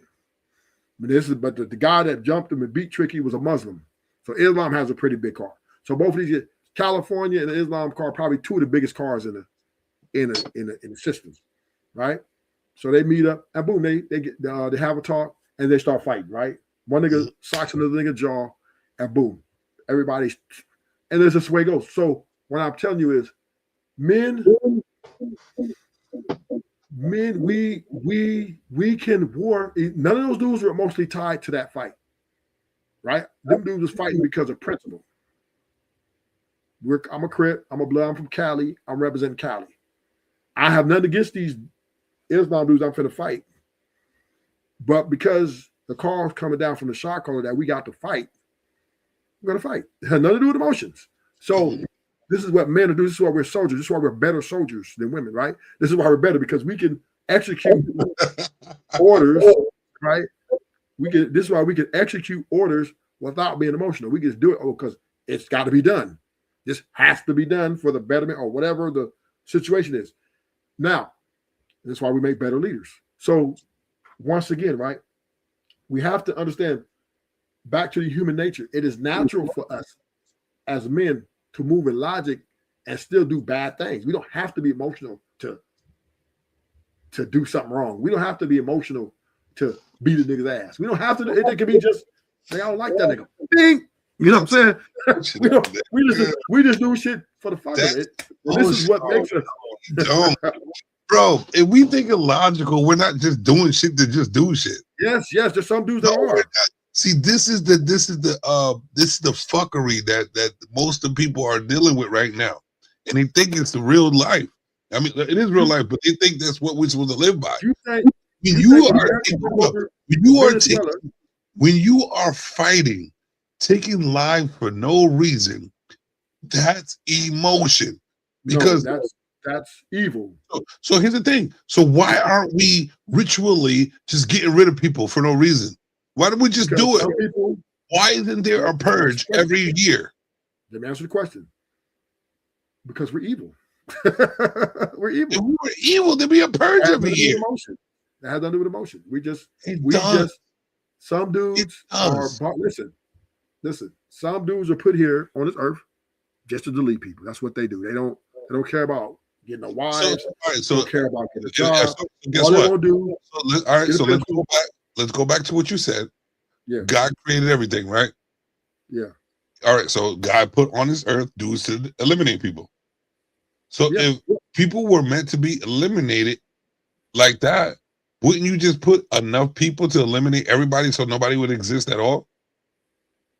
But the guy that jumped him and beat Tricky was a Muslim. So Islam has a pretty big car. So both of these, California and the Islam car, probably two of the biggest cars in the system, right? So they meet up and boom, they have a talk and they start fighting, right? One nigga socks another nigga jaw and boom, everybody's, and there's this way it goes. So what I'm telling you is, men, we can war. None of those dudes were mostly tied to that fight, right? Them dudes was fighting because of principle. I'm a Crip, I'm a Blood, I'm from Cali, I'm representing Cali. I have nothing against these Islam dudes I'm finna fight. But because the call's coming down from the shot caller that we got to fight, we're gonna fight. It had nothing to do with emotions. So this is what men do. This is why we're soldiers. This is why we're better soldiers than women, right? This is why we're better because we can execute orders, right? This is why we can execute orders without being emotional. We can just do it because it's got to be done. This has to be done for the betterment or whatever the situation is. Now, that's why we make better leaders. So once again, right, we have to understand back to the human nature. It is natural for us as men to move in logic and still do bad things. We don't have to be emotional to do something wrong. We don't have to be emotional to beat a nigga's ass. We don't have to. It can be just, I don't like that nigga. Bing. You know what I'm saying? we just do shit for the fun of it. And this is what makes us. Bro, if we think it logical, we're not just doing shit to just do shit. Yes, there's some dudes that are. See, this is the fuckery that most of the people are dealing with right now. And they think it's the real life. I mean, it is real life, but they think that's what we're supposed to live by. When you are fighting, taking life for no reason, that's emotion. Because that's evil. So here's the thing. So why aren't we ritually just getting rid of people for no reason? Why don't we just do it? Why isn't there a purge every year? Let me answer the question. Because we're evil. We're evil. If we were evil, there'd be a purge every year. That has nothing to do with emotion. Some dudes are, listen, some dudes are put here on this earth just to delete people. That's what they do. They don't care about getting a wife. So don't care about getting a job. So guess what? Let's go back to what you said. Yeah. God created everything, right? Yeah. All right. So God put on this earth dudes to eliminate people. So if people were meant to be eliminated like that, wouldn't you just put enough people to eliminate everybody so nobody would exist at all?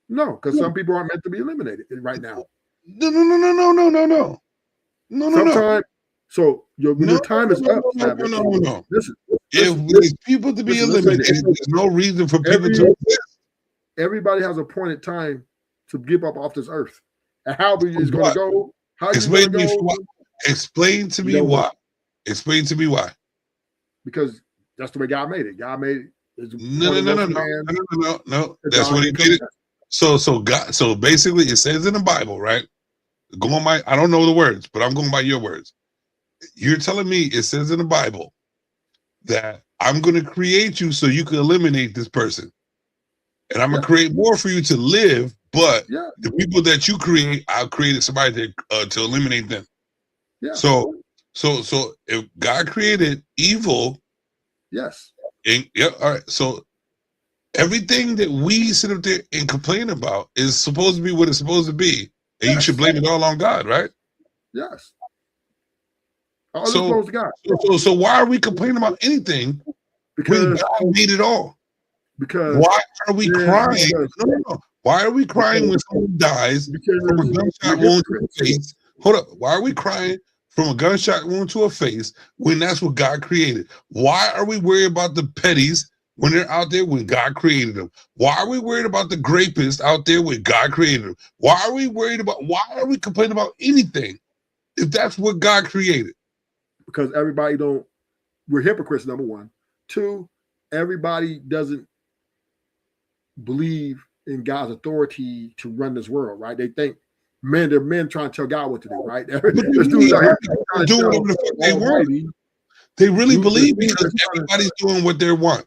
No, because some people aren't meant to be eliminated right now. No. So your time is up. No. Listen, if there's people to be eliminated, there's no reason for people to exist. Everybody has appointed time to give up off this earth. And how is going to go? Explain to me why. Explain to me why. Because that's the way God made it. God made it. No. That's what He made it. So basically, it says in the Bible, right? I don't know the words, but I'm going by your words. You're telling me it says in the Bible that I'm going to create you so you can eliminate this person. and I'm gonna create more for you to live. But Yeah. the people that you create, I've created somebody to eliminate them. Yeah. So if God created evil, yes. and yeah, all right. So everything that we sit up there and complain about is supposed to be what it's supposed to be, and you should blame it all on God, right? Yes. All So, belongs to God. So why are we complaining about anything when Because God made it all? because Why are we crying? because- No. Why are we crying when someone dies from a gunshot wound to the face? Hold up. Why are we crying from a gunshot wound to a face when that's what God created? Why are we worried about the petties when they're out there when God created them? Why are we worried about the grapists out there when God created them? Why are we complaining about anything if that's what God created? Because everybody don't. We're hypocrites. Number one. Two. Everybody doesn't believe in God's authority to run this world, right? They think they're men trying to tell God what to do, right? There's dudes out here trying to do tell whatever the fuck they want. Almighty. They really Dudes- believe dudes because are trying everybody's doing what they want,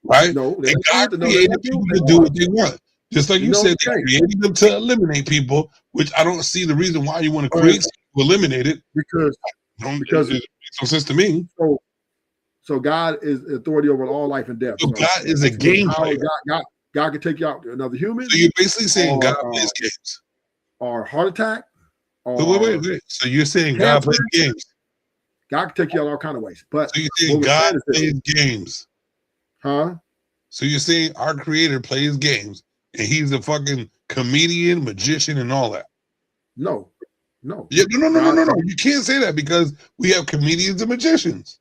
right? No, they And don't God do it. No, they created don't people do to it. do what they want. Just like you No, said, they they can't. created them to eliminate people, which I don't see the reason why you want to Right. create to eliminate it. because Because it makes no sense to me. so God is authority over all life and death. So God is a game player. God can take you out to another human. So you're basically saying God or, plays games. Or heart attack. But wait. So you're saying God cancer. plays games. God can take you out all kind of ways. But So you're saying God plays games. Huh? So you're saying our creator plays games and he's a fucking comedian, magician, and all that. No. Yeah, no. You can't say that because we have comedians and magicians.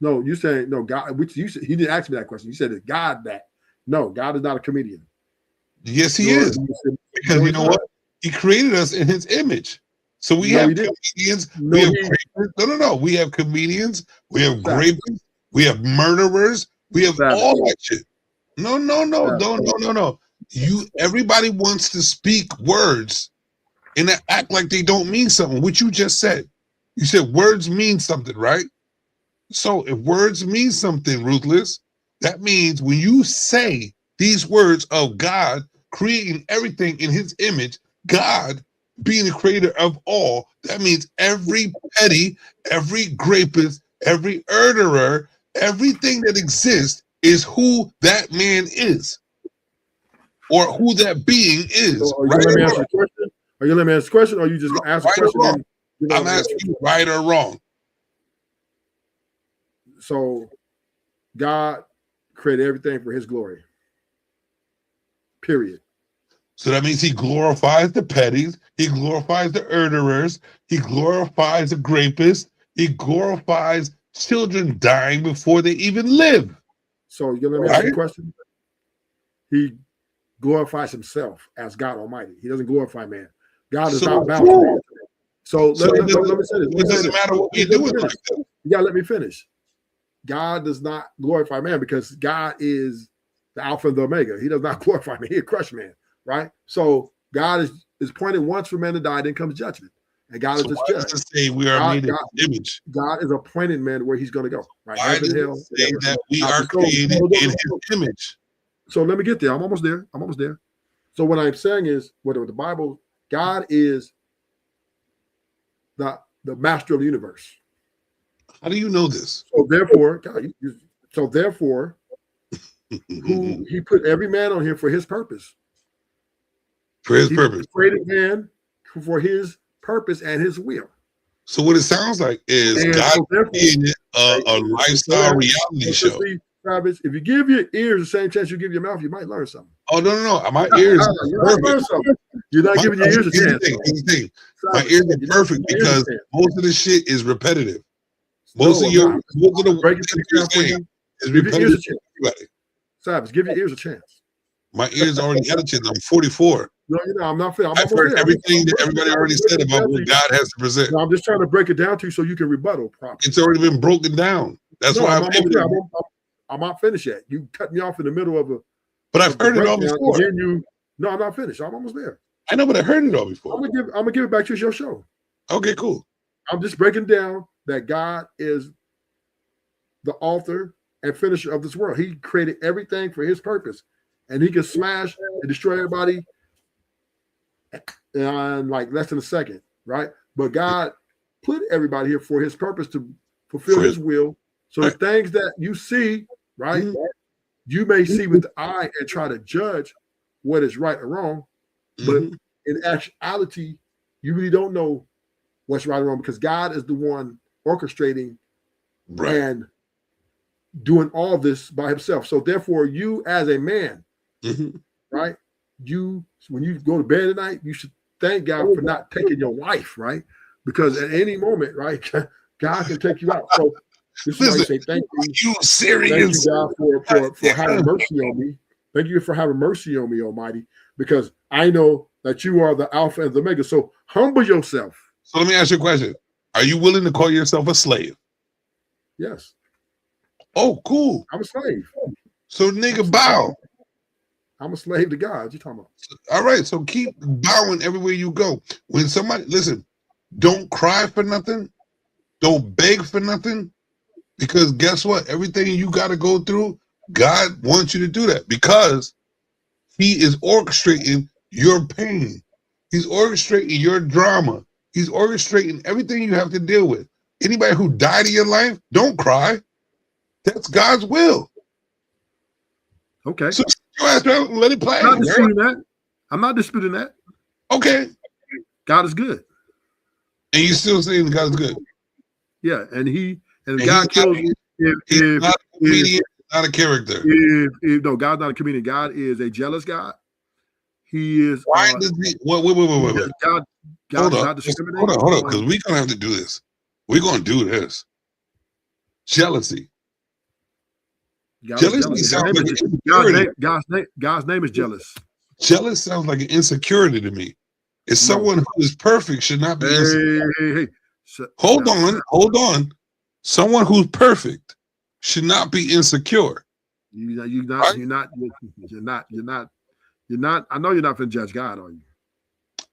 No, you saying no, God, which you said he didn't ask me that question. You said it's God that. No, God is not a comedian. Yes, he is. Because you know what? He created us in his image. So we have comedians. We have comedians. We have grapists. We have murderers. We have all that shit. No. Everybody wants to speak words and act like they don't mean something, which you just said. You said words mean something, right? So if words mean something, Ruthless, that means when you say these words of God creating everything in his image, God being the creator of all, that means every petty, every grapist, every murderer, everything that exists is who that man is or who that being is. So are you going to answer the question? Are you going to answer the question or are you just going to ask the question? I'm asking you right or wrong. So God created everything for his glory. Period. So that means he glorifies the petties, he glorifies the murderers, he glorifies the grapists, he glorifies children dying before they even live. So you're going to answer the question? He glorifies himself as God Almighty. He doesn't glorify man. God is not bound to man. So let me say this. It doesn't matter what we do with it. You gotta let me finish. God does not glorify man because God is the Alpha and the Omega. He does not glorify man. He'll crush man, right? So God is pointed once for man to die, then comes judgment. And God is this judge. To say we are made in his image. God is appointed man where he's going to go. Right? Why does it say that we are created in his image? So let me get there. I'm almost there. So what I'm saying is, whatever the Bible, God is the master of the universe. How do you know this? So therefore, God, who he put every man on here for his purpose. For his purpose. Created man for his purpose and his will. So what it sounds like is God created a lifestyle reality show. Travis, if you give your ears the same chance you give your mouth, you might learn something. Oh no! My ears are perfect. You're not giving your ears a chance. Here's the thing. My ears are perfect because most of the shit is repetitive. Most of the breaking is repetitive. Travis, give your ears a chance. My ears already had a chance. I'm 44. No, I'm not. I've heard everything that everybody already said about what God has to present. No, I'm just trying to break it down to you so you can rebuttal properly. It's already been broken down. That's why I'm not finished yet. You cut me off in the middle of a. But I've heard it all before. No, I'm not finished. I'm almost there. I know, but I heard it all before. I'm gonna give it back to your show. Okay, cool. I'm just breaking down that God is the author and finisher of this world. He created everything for his purpose. and he can smash and destroy everybody in like less than a second, right? But God put everybody here for his purpose to fulfill his will. So the things that you see, right, you may see with the eye and try to judge what is right or wrong, but in actuality, you really don't know what's right or wrong because God is the one orchestrating and doing all this by himself. So therefore, you as a man, right, when you go to bed at night, you should thank God for not taking your wife, right? Because at any moment, right, God can take you out. So this is why you say thank you. You serious? Thank you, God, for having mercy on me. Thank you for having mercy on me, Almighty, because I know that you are the Alpha and the Omega. So humble yourself. So let me ask you a question. Are you willing to call yourself a slave? Yes. Oh, cool. I'm a slave. So nigga, bow. I'm a slave to God. What you talking about? All right. So keep bowing everywhere you go. When somebody, listen, don't cry for nothing. Don't beg for nothing. Because guess what? Everything you got to go through, God wants you to do that because he is orchestrating your pain. He's orchestrating your drama. He's orchestrating everything you have to deal with. Anybody who died in your life, don't cry. That's God's will. Okay. So let it play. I'm not disputing that. I'm not disputing that. Okay. God is good. And you still saying God is good. Yeah, and God kills you. He's not a comedian, not a character. No, God's not a comedian. God is a jealous God. He is. Why does he? Wait. God hold is on. not discriminating. Hold on, because we're gonna have to do this. We're gonna do this. Jealousy. Jealousy sounds like God's name is jealous. Jealous sounds like an insecurity to me. It's someone who is perfect should not be insecure. Hey. Hold on. Someone who's perfect should not be insecure. You're not. I know you're not going to judge God, are you?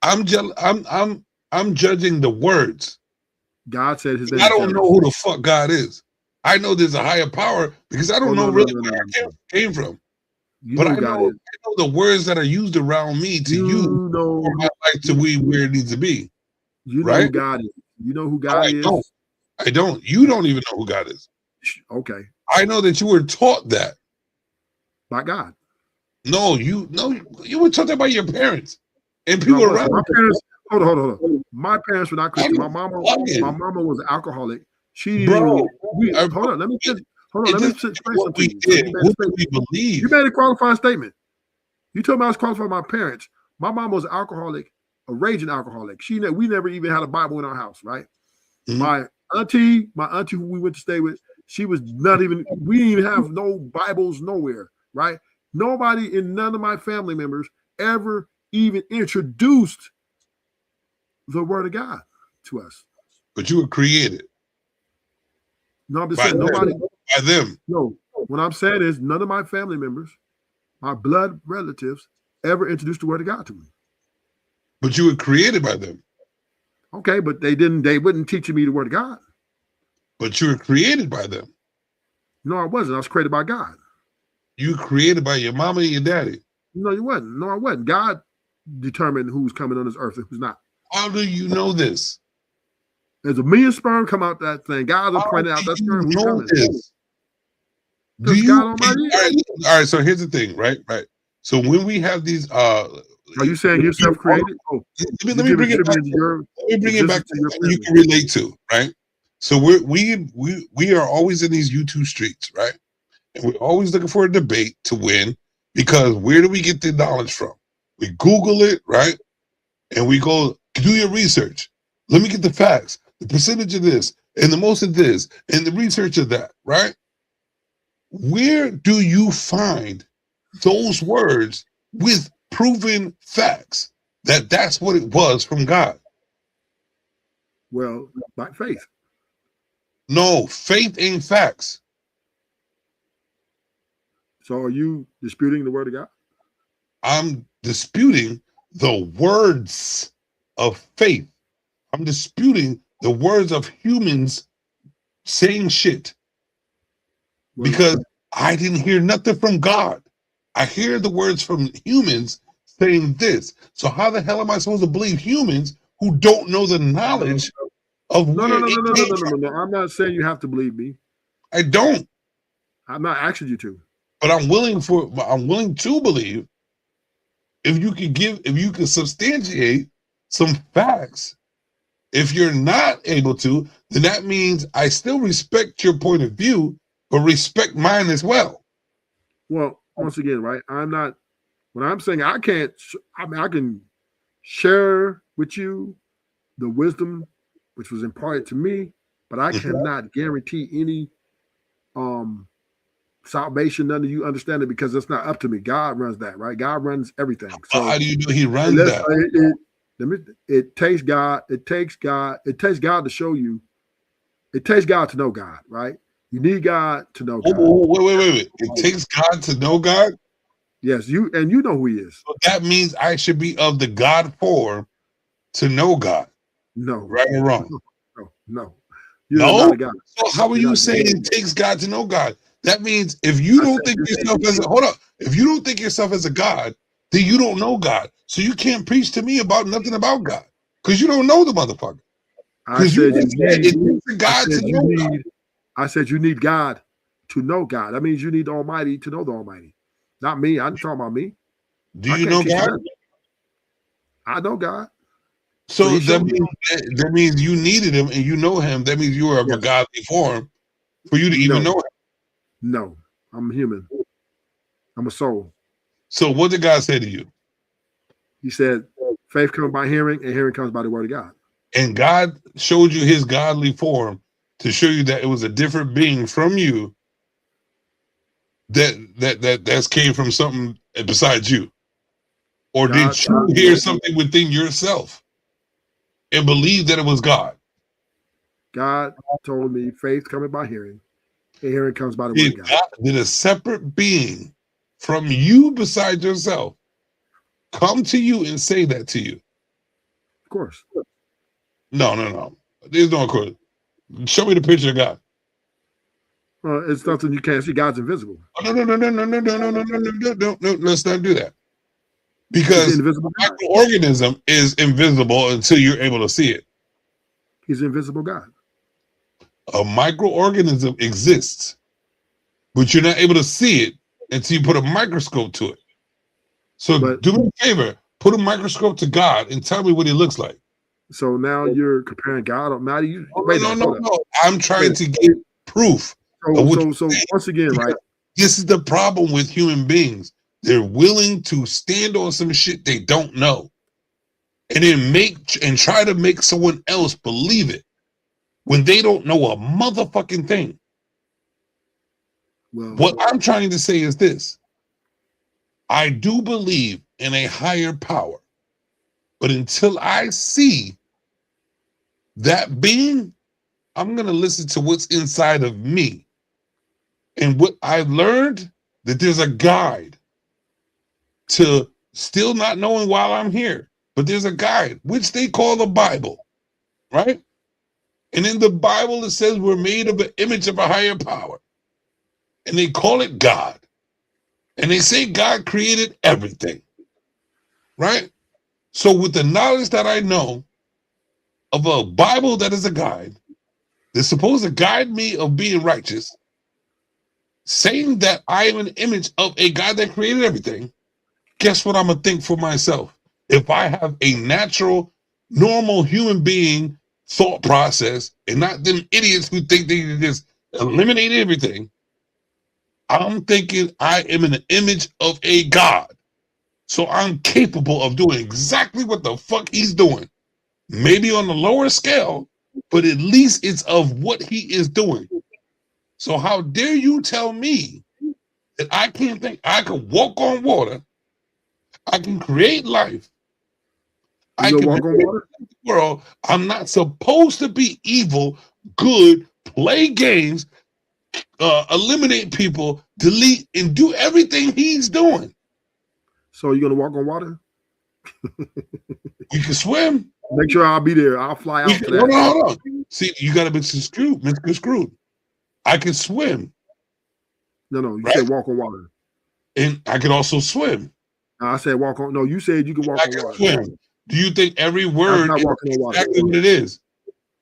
I'm judging the words. God said his name. I don't know who the fuck God is. I know there's a higher power because I don't know really where I came from. But I know the words that are used around me to use for my life to be where it needs to be. You know who God is. You know who God is? I don't. You don't even know who God is. Okay. I know that you were taught that. By God. No, you were taught that by your parents. And people around. My parents, hold on. My parents were not Christian. My mama was an alcoholic. Hold on, let me finish. Hold on, let me explain something to you. What do we believe? You made a qualifying statement. You told me I was qualified by my parents. My mom was an alcoholic, a raging alcoholic. We never even had a Bible in our house, right? Mm-hmm. My auntie who we went to stay with, she was not even, we didn't even have no Bibles nowhere, right? Nobody in none of my family members ever even introduced the word of God to us. But you were created. No, I'm just saying nobody. By them. No, what I'm saying is none of my family members, my blood relatives, ever introduced the word of God to me. But you were created by them. Okay, but they wouldn't teach me the word of God. But you were created by them. No, I wasn't. I was created by God. You were created by your mama and your daddy. No, you wasn't. No, I wasn't. God determined who's coming on this earth and who's not. How do you know this? There's a million sperm come out that thing. God will point out that sperm. Know this? Do you? All right. So here's the thing, right? So when we have these, are you saying you're self-created? Let me bring it back. Let me bring it back to something you can relate to, right? So we are always in these YouTube streets, right? And we're always looking for a debate to win because where do we get the knowledge from? We Google it, right? And we go do your research. Let me get the facts, the percentage of this, and the most of this, and the research of that, right? Where do you find those words with proven facts that that's what it was from God? Well, by faith. No, faith ain't facts. So are you disputing the word of God? I'm disputing the words of faith. I'm disputing the words of humans saying shit. Because I didn't hear nothing from God. I hear the words from humans saying this. So how the hell am I supposed to believe humans who don't know the knowledge of No, where no, no, it no, no, no, came no, no, from? no, no. I'm not saying you have to believe me. I don't, I'm not asking you to. but I'm willing to believe if you could substantiate some facts. If you're not able to, then that means I still respect your point of view, but respect mine as well. Well, once again, right? I'm not. When I'm saying I can't, I mean I can share with you the wisdom which was imparted to me, but I cannot guarantee any salvation, none of you understand it, because it's not up to me. God runs that, right? God runs everything. So How do you know he runs that? It takes God. It takes God. It takes God to show you. It takes God to know God, right? You need God to know God. Wait. It takes God to know God? Yes, you know who He is. So that means I should be of the God form to know God. No, right or wrong? No. You're not a God. So how are you saying it takes God to know God? That means if you don't think yourself as if you don't think yourself as a God, then you don't know God. So you can't preach to me about nothing about God because you don't know the motherfucker. Because you said it takes God to know God. I said you need God to know God. That means you need the Almighty to know the Almighty. Not me. I'm talking about me. Do you know God? I know God. So that means you needed Him and you know Him. That means you are of a godly form for you to even know Him. No, I'm human. I'm a soul. So what did God say to you? He said, faith comes by hearing, and hearing comes by the word of God. And God showed you His godly form to show you that it was a different being from you that came from something besides you. Or did you hear something within yourself and believe that it was God? God told me faith coming by hearing, and hearing comes by the word of God. Did a separate being from you besides yourself come to you and say that to you? Of course. No. There's no of course. Show me the picture of God. It's nothing you can't see. God's invisible. No. Let's not do that. Because a microorganism is invisible until you're able to see it. He's invisible God. A microorganism exists, but you're not able to see it until you put a microscope to it. So do me a favor, put a microscope to God and tell me what He looks like. So now you're comparing God. Now you no. I'm trying to get proof. So once again, right? This is the problem with human beings. They're willing to stand on some shit they don't know, and then try to make someone else believe it when they don't know a motherfucking thing. Well, what I'm trying to say is this. I do believe in a higher power, but until I see that being, I'm going to listen to what's inside of me. And what I learned, that there's a guide to still not knowing why I'm here, but there's a guide, which they call the Bible, right? And in the Bible, it says we're made of an image of a higher power. And they call it God. And they say God created everything, right? So with the knowledge that I know of a Bible that is a guide, that's supposed to guide me of being righteous, saying that I am an image of a God that created everything, guess what I'm going to think for myself? If I have a natural, normal human being thought process and not them idiots who think they can just eliminate everything, I'm thinking I am in the image of a God. So I'm capable of doing exactly what the fuck He's doing. Maybe on the lower scale, but at least it's of what He is doing. So how dare you tell me that I can't think? I can walk on water. I can create life. I can walk on water. The world. I'm not supposed to be evil, good, play games, eliminate people, delete, and do everything He's doing. So you're gonna walk on water? You can swim. Make sure I'll be there. I'll fly out to that. Hold on. See, you got to be screwed. I can swim. No, you said walk on water. And I could also swim. I said walk on. No, you said you can walk I on can water. swim. Do you think every That's word not is walking on water. exactly what it is?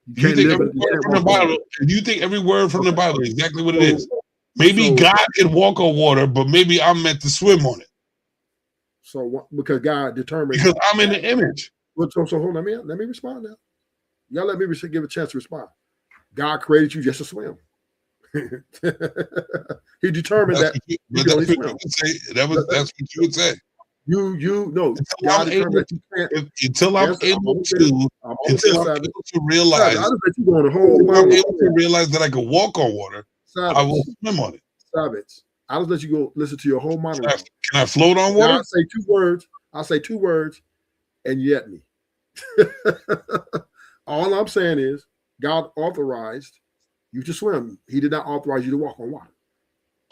You Do you can't think live every it. You word can't from the walk on Bible? water. Do you think every word from the Bible is exactly what it So- is? Maybe so- God can walk on water, but maybe I'm meant to swim on it Because God determined. because I'm in the image. So hold on, let me respond now. Y'all let me give a chance to respond. God created you just to swim. He determined that you can only swim. That's what you would say. You know, Until God I'm able determined that you can't. until I'm Yes, able I'm to realize I just let you go on the whole until I'm monologue. able to realize that I can walk on water, I will swim on it. Savage. I just let you go listen to your whole monologue. Can I float on water? I'll say 2 words. I'll say 2 words, and you at me. All I'm saying is God authorized you to swim. He did not authorize you to walk on water.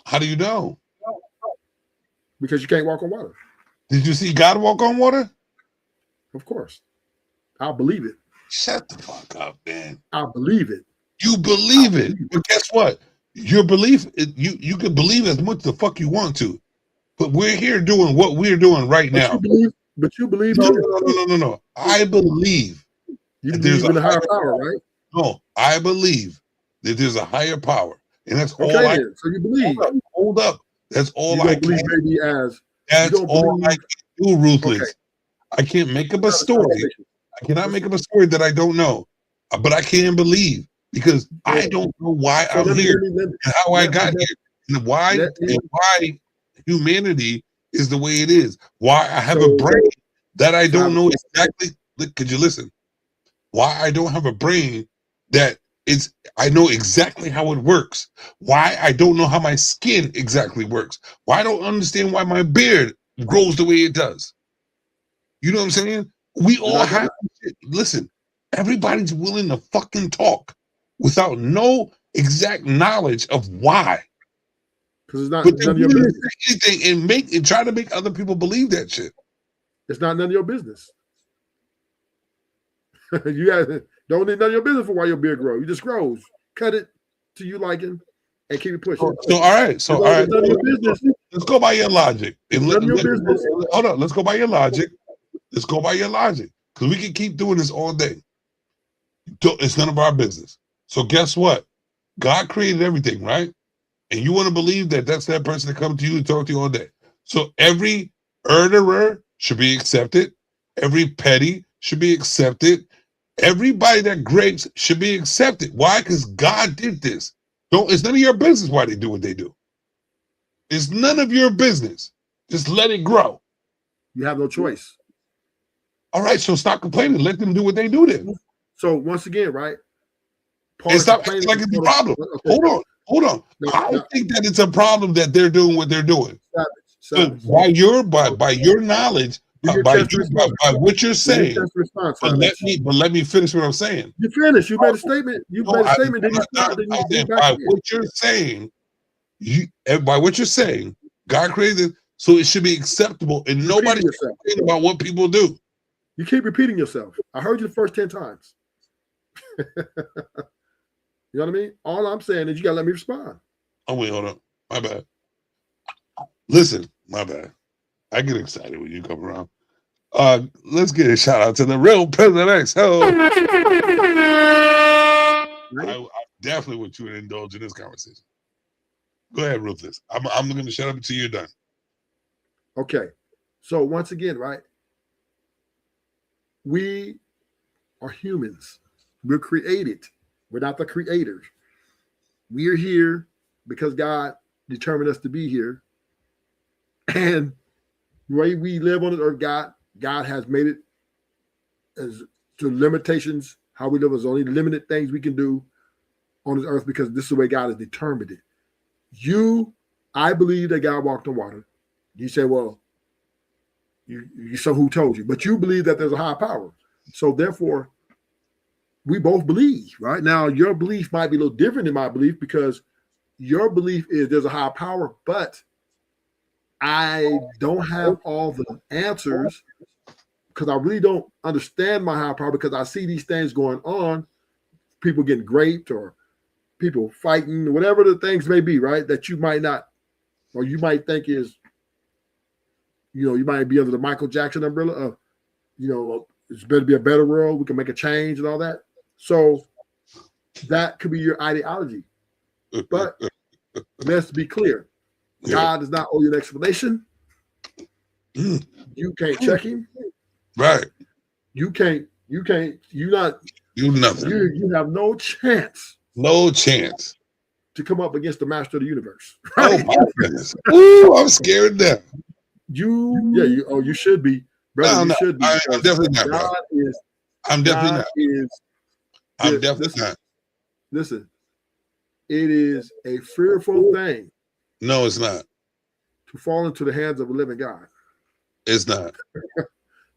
How do you know? Because you can't walk on water. Did you see God walk on water? Of course. I believe it. Shut the fuck up, man. I believe it. You believe it. But guess what? Your belief, you can believe as much the fuck you want to. But we're here doing what we're doing right now. You believe No. I believe you that believe there's in a higher power, right? No, I believe that there's a higher power. And that's all Okay, then. So you believe. Hold up. That's all you I don't believe can maybe as That's all I can do, Ruthless. Okay. I can't make up a story. I cannot make up a story that I don't know. But I can believe because I don't know why I'm here and how I got here and why humanity is the way it is. Why I have a brain that I don't know exactly. Could you listen? Why I don't have a brain that I know exactly how it works. Why I don't know how my skin exactly works. Why I don't understand why my beard grows the way it does. You know what I'm saying? We all have listen, everybody's willing to fucking talk without no exact knowledge of why. Because it's not But none of your business. Anything and try to make other people believe that shit. It's not none of your business. You don't need none of your business for why your beard grows. You just grows. Cut it to you liking and keep it pushing. So all right. Let's go by your logic. Hold on. Let's go by your logic. Because we can keep doing this all day. It's none of our business. So guess what? God created everything, right? And you want to believe that that's that person that comes to you and talk to you all day. So every murderer should be accepted. Every petty should be accepted. Everybody that grapes should be accepted. Why? Because God did this. It's none of your business why they do what they do. It's none of your business. Just let it grow. You have no choice. All right, so stop complaining. Let them do what they do then. So once again, right? And stop acting like it's a problem. Okay. Hold on. I think that it's a problem that they're doing what they're doing. So by your knowledge, by what you're saying, but let me finish what I'm saying. You finished. You made a statement. By what you're saying, by what you're saying, God created, so it should be acceptable, and nobody's complaining about what people do. You keep repeating yourself. I heard you the first 10 times. You know what I mean? All I'm saying is you gotta let me respond. Oh wait, hold on. My bad. Listen, my bad. I get excited when you come around. Let's get a shout out to the real President X. I definitely want you to indulge in this conversation. Go ahead, Ruthless. I'm going to shut up until you're done. Okay. So once again, right? We are humans. We're created. We're not the creators. We are here because God determined us to be here. And the way we live on the earth, God has made it as to limitations. How we live is only limited things we can do on this earth because this is the way God has determined it. I believe that God walked on water. You say, well, you so who told you? But you believe that there's a higher power. So therefore, we both believe, right? Now, your belief might be a little different than my belief because your belief is there's a higher power, but I don't have all the answers because I really don't understand my higher power because I see these things going on, people getting raped or people fighting, whatever the things may be, right? That you might not, or you might think is you might be under the Michael Jackson umbrella of, it's better to be a better world. We can make a change and all that. So that could be your ideology. But let's be clear. God does not owe you an explanation. You can't check him. Right. You have no chance. No chance. To come up against the master of the universe. Right? Oh my goodness. Ooh, I'm scared now. You should be. Brother, you should be. I'm definitely not, bro. I'm definitely not. Listen, it is a fearful thing. No, it's not. To fall into the hands of a living God. It's not.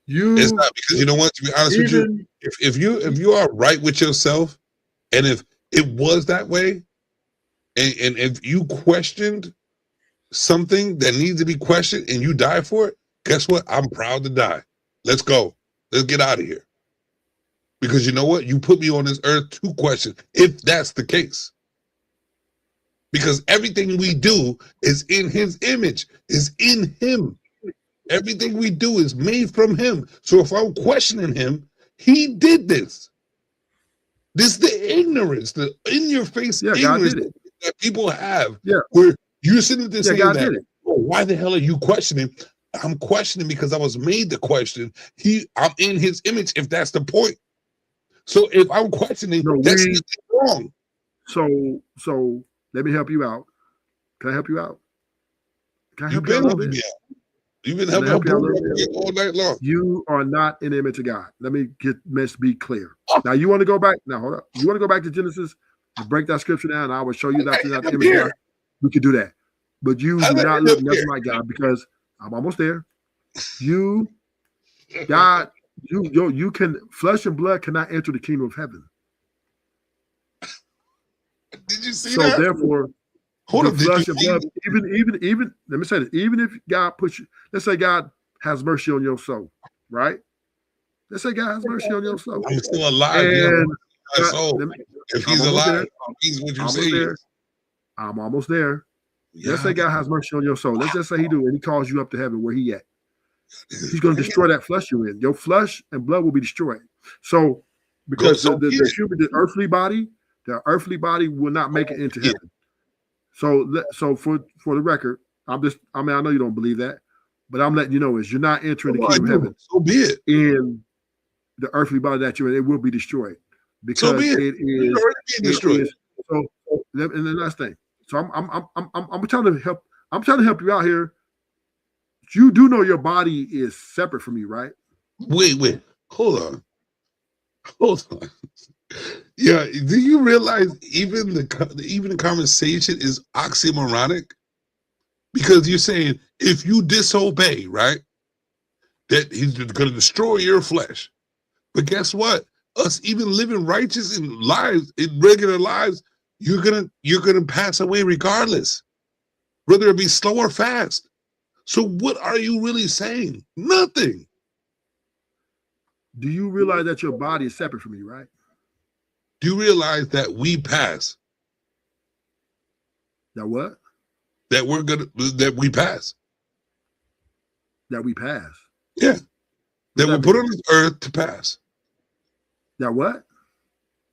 It's not, because you know what? To be honest with you, if you are right with yourself, and if it was that way, and if you questioned something that needs to be questioned and you die for it, guess what? I'm proud to die. Let's go. Let's get out of here. Because you know what? You put me on this earth to question if that's the case. Because everything we do is in his image, is in him. Everything we do is made from him. So if I'm questioning him, he did this. This is the ignorance, the in-your-face ignorance that people have. Yeah. Where you're sitting there saying God that, did it. oh, why the hell are you questioning? I'm questioning because I was made to question. I'm in his image, if that's the point. So if I'm questioning, that's wrong. So let me help you out. Can I help you out? Can I help you out a little bit? You've been helping all night long. You are not in the image of God. Let's be clear. Now you want to go back. Now hold up. You want to go back to Genesis and break that scripture down, and I will show you that you're not the image of God. We could do that. But you do not look nothing like God, because I'm almost there. You can, flesh and blood cannot enter the kingdom of heaven. Did you see that? So therefore, flesh and blood, even let me say this, even if God puts you, let's say God has mercy on your soul, right? Let's say God has mercy on your soul. I'm still alive. And if he's alive, he's what you say. I'm almost there. Yeah. Let's say God has mercy on your soul. Let's just say he do, and he calls you up to heaven. Where he at? He's going to destroy that flesh you're in. Your flesh and blood will be destroyed. So, because the earthly body will not make it into heaven. So for the record, I know you don't believe that, but I'm letting you know is you're not entering the kingdom of heaven. So be it. In the earthly body that you're in, it will be destroyed, because it is destroyed. So, and the last thing. So I'm trying to help. I'm trying to help you out here. You do know your body is separate from you, right? Wait. Hold on. Yeah. Do you realize even the conversation is oxymoronic? Because you're saying if you disobey, right, that he's going to destroy your flesh. But guess what? Us even living righteous in regular lives, you're gonna pass away regardless, whether it be slow or fast. So what are you really saying? Nothing. Do you realize that your body is separate from you, right? Do you realize that we pass? That what? That we pass. That we pass. Yeah. That we're put on this earth to pass. That what?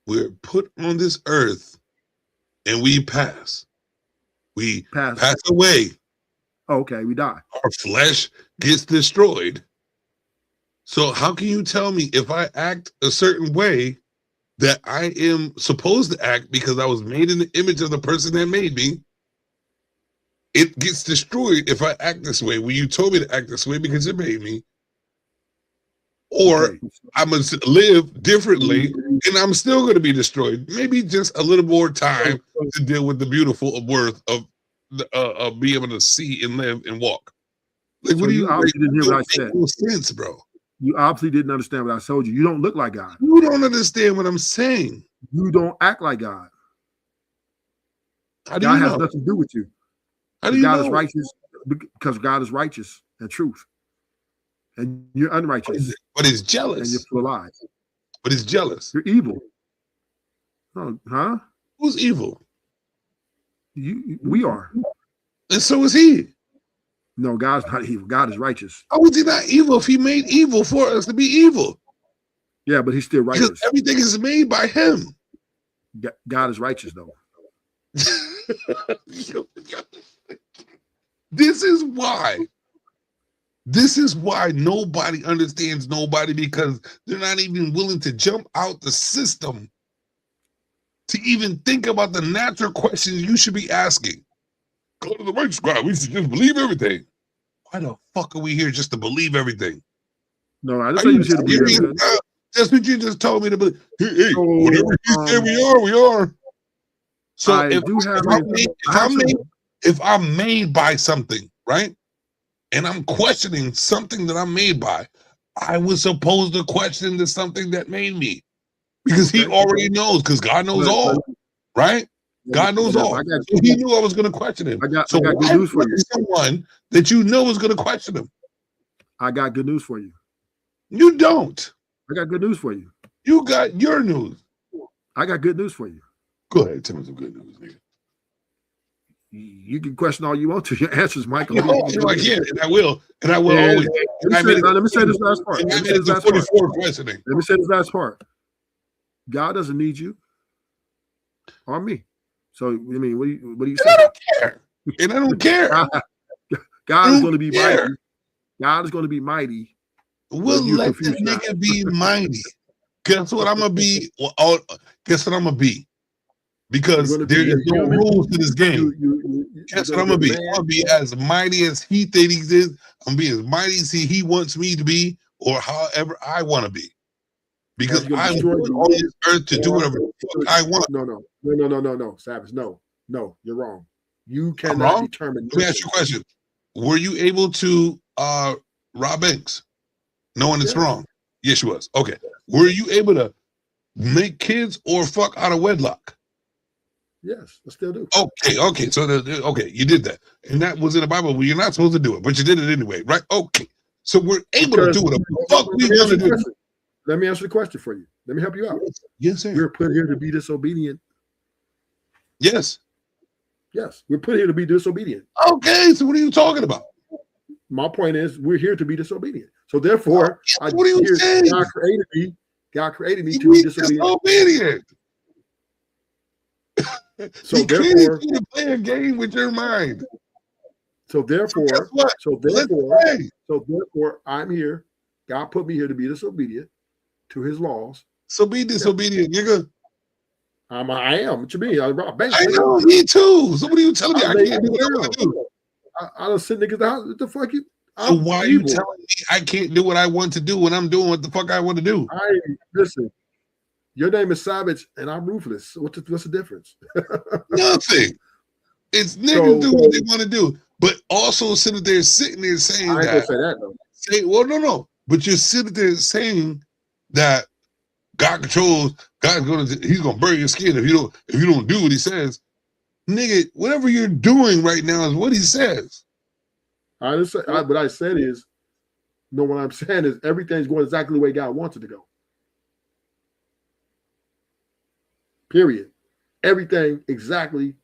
We're put on this earth and we pass. We pass away. Oh, okay, we die. Our flesh gets destroyed. So how can you tell me if I act a certain way that I am supposed to act because I was made in the image of the person that made me? It gets destroyed if I act this way. Well, you told me to act this way because it made me. Or I must live differently and I'm still going to be destroyed. Maybe just a little more time to deal with the beautiful worth of being able to see and live and walk. Like, what do you didn't hear what I said? No sense, bro. You obviously didn't understand what I told you. You don't look like God. You don't understand what I'm saying. You don't act like God. How do you know? God has nothing to do with you. How do you God know? is righteous because God is righteous and truth. And you're unrighteous. But he's jealous. And you're full of lies. But he's jealous. You're evil. Oh, huh? Who's evil? We are. And so is he. No, God's not evil. God is righteous. How was he not evil if he made evil for us to be evil? Yeah, but he's still righteous. Because everything is made by him. God is righteous, though. This is why. This is why nobody understands nobody, because they're not even willing to jump out the system to even think about the natural questions you should be asking. Go to the righteous God. We should just believe everything. Why the fuck are we here just to believe everything? No, I just say you should believe everything. That's what you just told me to believe. Hey, whatever you say we are. So if I'm made by something, right? And I'm questioning something that I'm made by, I was supposed to question the something that made me. Because he already knows, because God knows all, right? God knows all. So he knew I was going to question him. So I got good news for you. Someone that you know is going to question him. I got good news for you. You don't. I got good news for you. You got your news. I got good news for you. Go ahead, tell me some good news, nigga. You can question all you want to. Your answers, Michael. Again, and I will always. Let me say this last part. Let me say this last part. God doesn't need you or me. So, I mean, what do you say? I don't care. And I don't care. God is going to be mighty. God is going to be mighty. We'll let the nigga be mighty. Guess what I'm going to be? Guess what I'm going to be? Because there is no rules to this game. Guess what I'm going to be? I'm going to be as mighty as he thinks he is. I'm going to be as mighty as he wants me to be, or however I want to be. Because I'm on this earth to do whatever I want. No, Savage. No, you're wrong. You cannot determine. Let me ask you a question. Were you able to rob banks? Knowing it's wrong? Yes, you was. Okay. Were you able to make kids or fuck out of wedlock? Yes, I still do. Okay. So, you did that. And that was in the Bible. Well, you're not supposed to do it, but you did it anyway, right? Okay. So we're able to do whatever the fuck we want to do. Let me answer the question for you. Let me help you out. Yes, sir. We're put here to be disobedient. Yes. Yes, we're put here to be disobedient. Okay, so what are you talking about? My point is, we're here to be disobedient. So therefore, what are you saying? God created me to be disobedient. So therefore, you play a game with your mind. So therefore, I'm here. God put me here to be disobedient to his laws. So be disobedient, nigga. I am. What you mean? I rob banks. I know, me too. So what are you telling me? I can't do what I want to do. I don't sit niggas out. What the fuck you? So why are you telling me I can't do what I want to do when I'm doing what the fuck I want to do? Listen. Your name is Savage, and I'm ruthless. What's the difference? Nothing. It's niggas do what they want to do, but also sitting there saying I ain't gonna say that though. No. But you're sitting there saying that God controls. He's gonna burn your skin if you don't do what he says. Nigga, whatever you're doing right now is what he says. What I said is, what I'm saying is everything's going exactly the way God wants it to go. Period. Everything exactly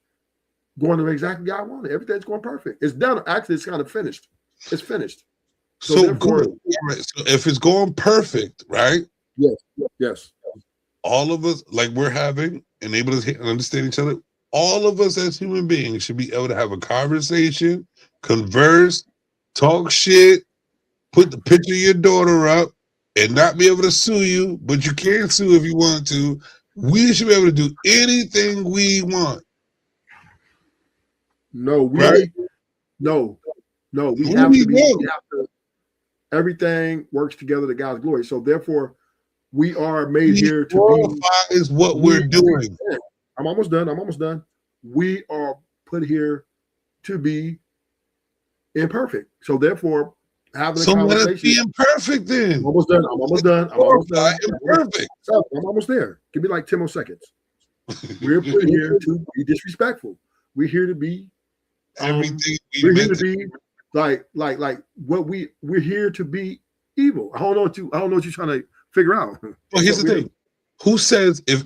going the way exactly God wanted. Everything's going perfect. It's done. Actually, it's kind of finished. It's finished. So good. So if it's going perfect, right? Yes. All of us, like we're having and able to understand each other, all of us as human beings should be able to have a conversation, converse, talk shit, put the picture of your daughter up, and not be able to sue you, but you can sue if you want to. We should be able to do anything we want. No, we have to. Everything works together to God's glory. So therefore, we are made here to be. Is what we're doing. I'm almost done. We are put here to be imperfect. So therefore, having a conversation. Let us be imperfect then. I'm almost done. Imperfect. I'm almost there. Give me like 10 more seconds. We're put here to be disrespectful. We're here to be everything. We're here to be like what we're here to be evil. I don't know what you're trying to figure out. Well, here's the thing. Who says if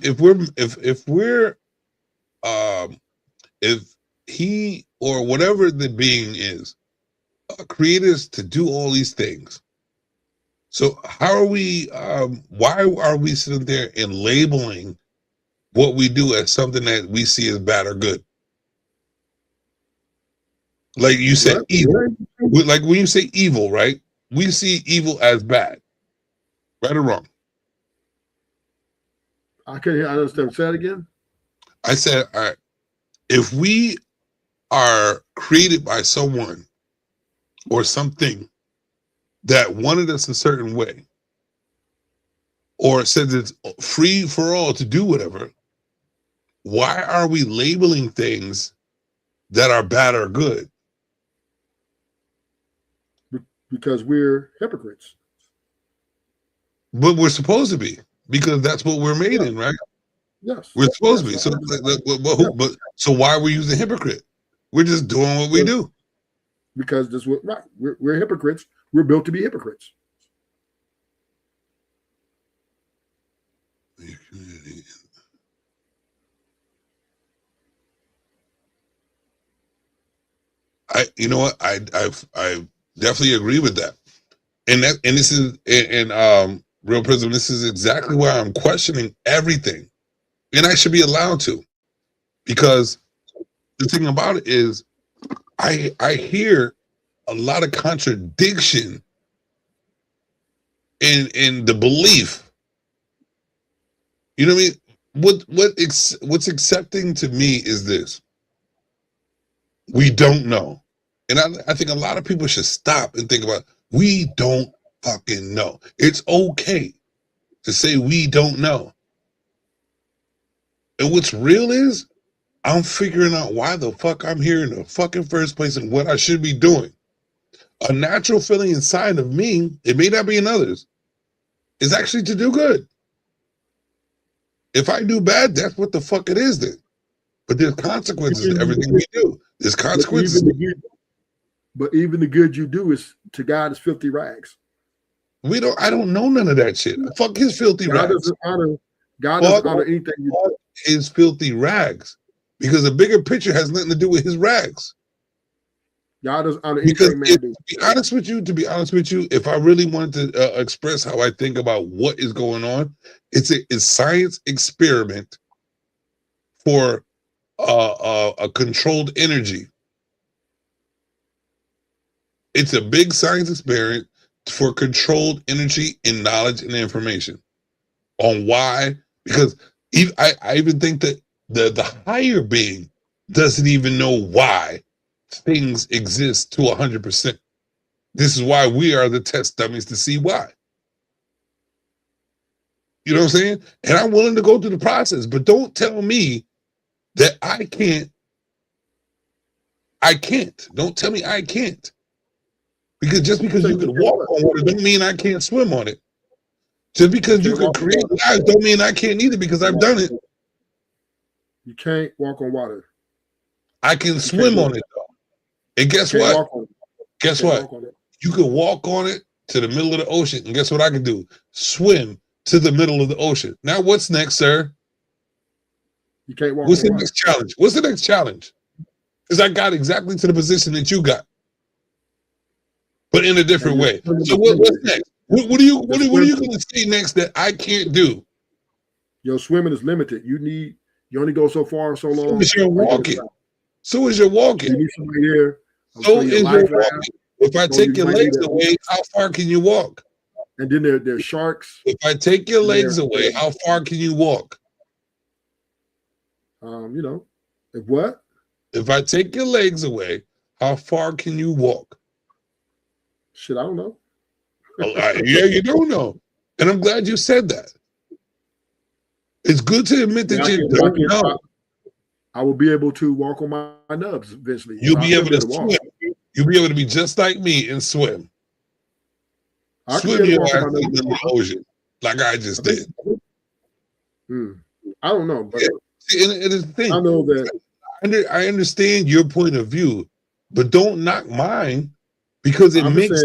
he or whatever the being is created us to do all these things. So how are we? Why are we sitting there and labeling what we do as something that we see as bad or good? Like you said, evil. Like when you say evil, right? We see evil as bad, right or wrong? I can't hear. I understand. Say it again. I said, all right, if we are created by someone or something that wanted us a certain way, or says it's free for all to do whatever, why are we labeling things that are bad or good? Because we're hypocrites. But we're supposed to be, because that's what we're made in, right? Yes. We're supposed to be. So, but so why are we using hypocrite? We're just doing what we do. Because this what right. We're hypocrites. We're built to be hypocrites. You know what? I definitely agree with that. And this is Real Prism, this is exactly why I'm questioning everything. And I should be allowed to. Because the thing about it is I hear a lot of contradiction in the belief. You know what I mean? What's accepting to me is this. We don't know. And I think a lot of people should stop and think about, we don't fucking know. It's okay to say we don't know. And what's real is, I'm figuring out why the fuck I'm here in the fucking first place and what I should be doing. A natural feeling inside of me, it may not be in others, is actually to do good. If I do bad, that's what the fuck it is then. But there's consequences to everything we do. There's consequences. But even the good you do is to God is filthy rags. I don't know none of that shit. Fuck his filthy rags. God doesn't honor anything you do. His filthy rags. Because the bigger picture has nothing to do with his rags. God doesn't honor anything man do. To be honest with you, if I really wanted to express how I think about what is going on, it's a science experiment for a controlled energy. It's a big science experiment for controlled energy and knowledge and information on why. Because I even think that the higher being doesn't even know why things exist to 100%. This is why we are the test dummies to see why. You know what I'm saying? And I'm willing to go through the process, but don't tell me that I can't. I can't. Don't tell me I can't. Because just because you can walk on water don't mean I can't swim on it. Just because you can create lives don't mean I can't either, because I've done it. You can't walk on water. I can swim on it though. And guess what? Guess what? You can walk on it to the middle of the ocean, and guess what I can do? Swim to the middle of the ocean. Now what's next, sir? You can't walk. What's the next challenge? What's the next challenge? Because I got exactly to the position that you got, but in a different way. So what's next? What are you going to say next that I can't do? Your swimming is limited. You only go so far, so long. So is your walking. So is your walking. You need somebody here. So is your walking. If I take your legs away, how far can you walk? And then there's sharks. If I take your legs away, how far can you walk? If what? If I take your legs away, how far can you walk? Shit, I don't know. Yeah, you don't know. And I'm glad you said that. It's good to admit that you don't know. I will be able to walk on my nubs eventually. You'll be able to swim. You'll be able to be just like me and swim. Swim your ass in the ocean, like I just did. I don't know, but and it's the thing. I know that I understand your point of view, but don't knock mine, because it makes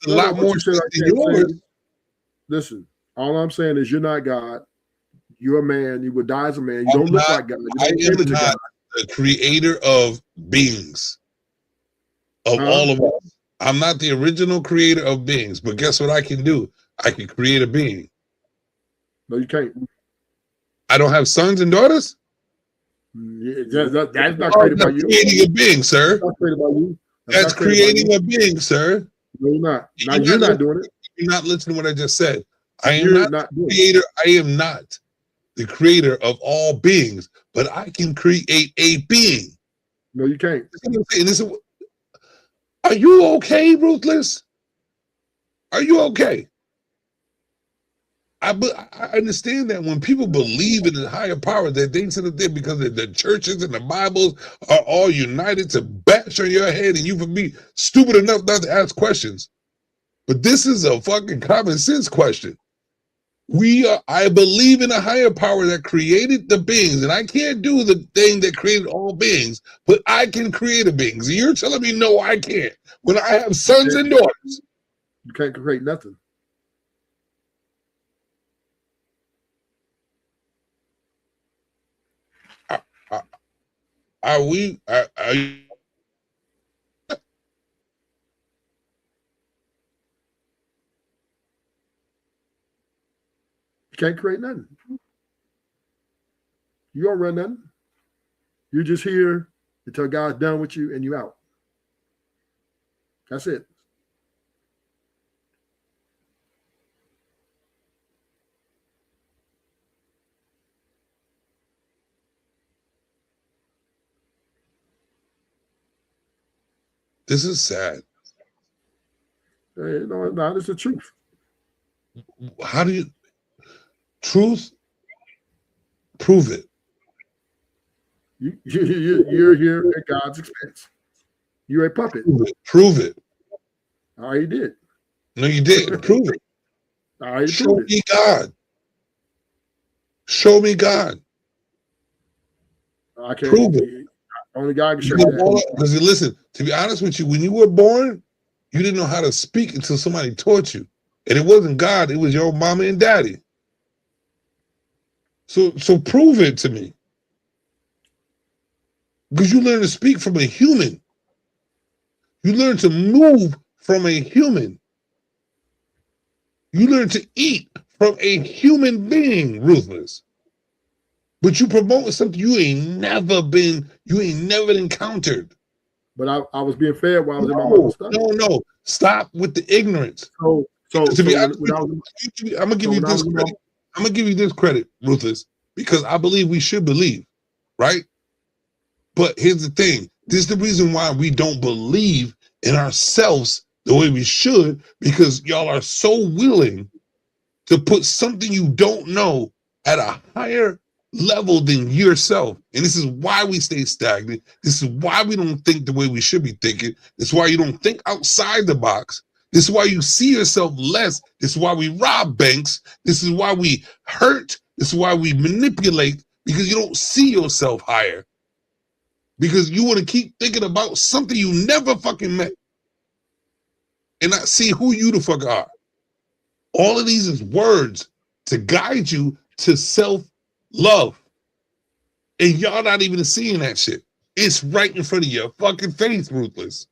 a lot more sense than yours. Listen, all I'm saying is you're not God. You're a man. You would die as a man. You don't look like God. I am not the creator of beings, of all of us. I'm not the original creator of beings, but guess what I can do? I can create a being. No, you can't. I don't have sons and daughters? That's not created by you. Creating a being, sir. That's not created by you. That's creating a being, sir. No, you're not. Now you're not doing it. You're not listening to what I just said. I am You're not the creator. I am not the creator of all beings, but I can create a being. No, you can't. Are you okay, Ruthless? Are you okay? I understand that when people believe in a higher power, that they sit up there because the churches and the Bibles are all united to bash on your head and you for be stupid enough not to ask questions. But this is a fucking common sense question. I believe in a higher power that created the beings, and I can't do the thing that created all beings, but I can create a being. So you're telling me no, I can't. When I have sons and daughters. You can't create nothing. Are you can't create nothing. You don't run nothing. You're just here until God's done with you and you out. That's it. This is sad. No, it's the truth. How do you truth? Prove it. You're here at God's expense. You're a puppet. Prove it. I already did. No, you didn't. Prove it. I already Show me God. Show me God. I can't prove it. Only God can show you that. Because listen, to be honest with you, when you were born, you didn't know how to speak until somebody taught you. And it wasn't God, it was your mama and daddy. So prove it to me. Because you learn to speak from a human. You learn to move from a human. You learn to eat from a human being, Ruthless. But you promote something you ain't never encountered. But I was being fed while I was in my mama's stuff. No. Stop with the ignorance. To be honest, I'm gonna give you this credit. I'm gonna give you this credit, Ruthless, because I believe we should believe, right? But here's the thing. This is the reason why we don't believe in ourselves the way we should, because y'all are so willing to put something you don't know at a higher level than yourself. And this is why we stay stagnant. This is why we don't think the way we should be thinking. This is why you don't think outside the box. This is why you see yourself less. This is why we rob banks. This is why we hurt. This is why we manipulate, because you don't see yourself higher. Because you want to keep thinking about something you never fucking met and not see who you the fuck are. All of these is words to guide you to self-love. And y'all not even seeing that shit. It's right in front of your fucking face, Ruthless.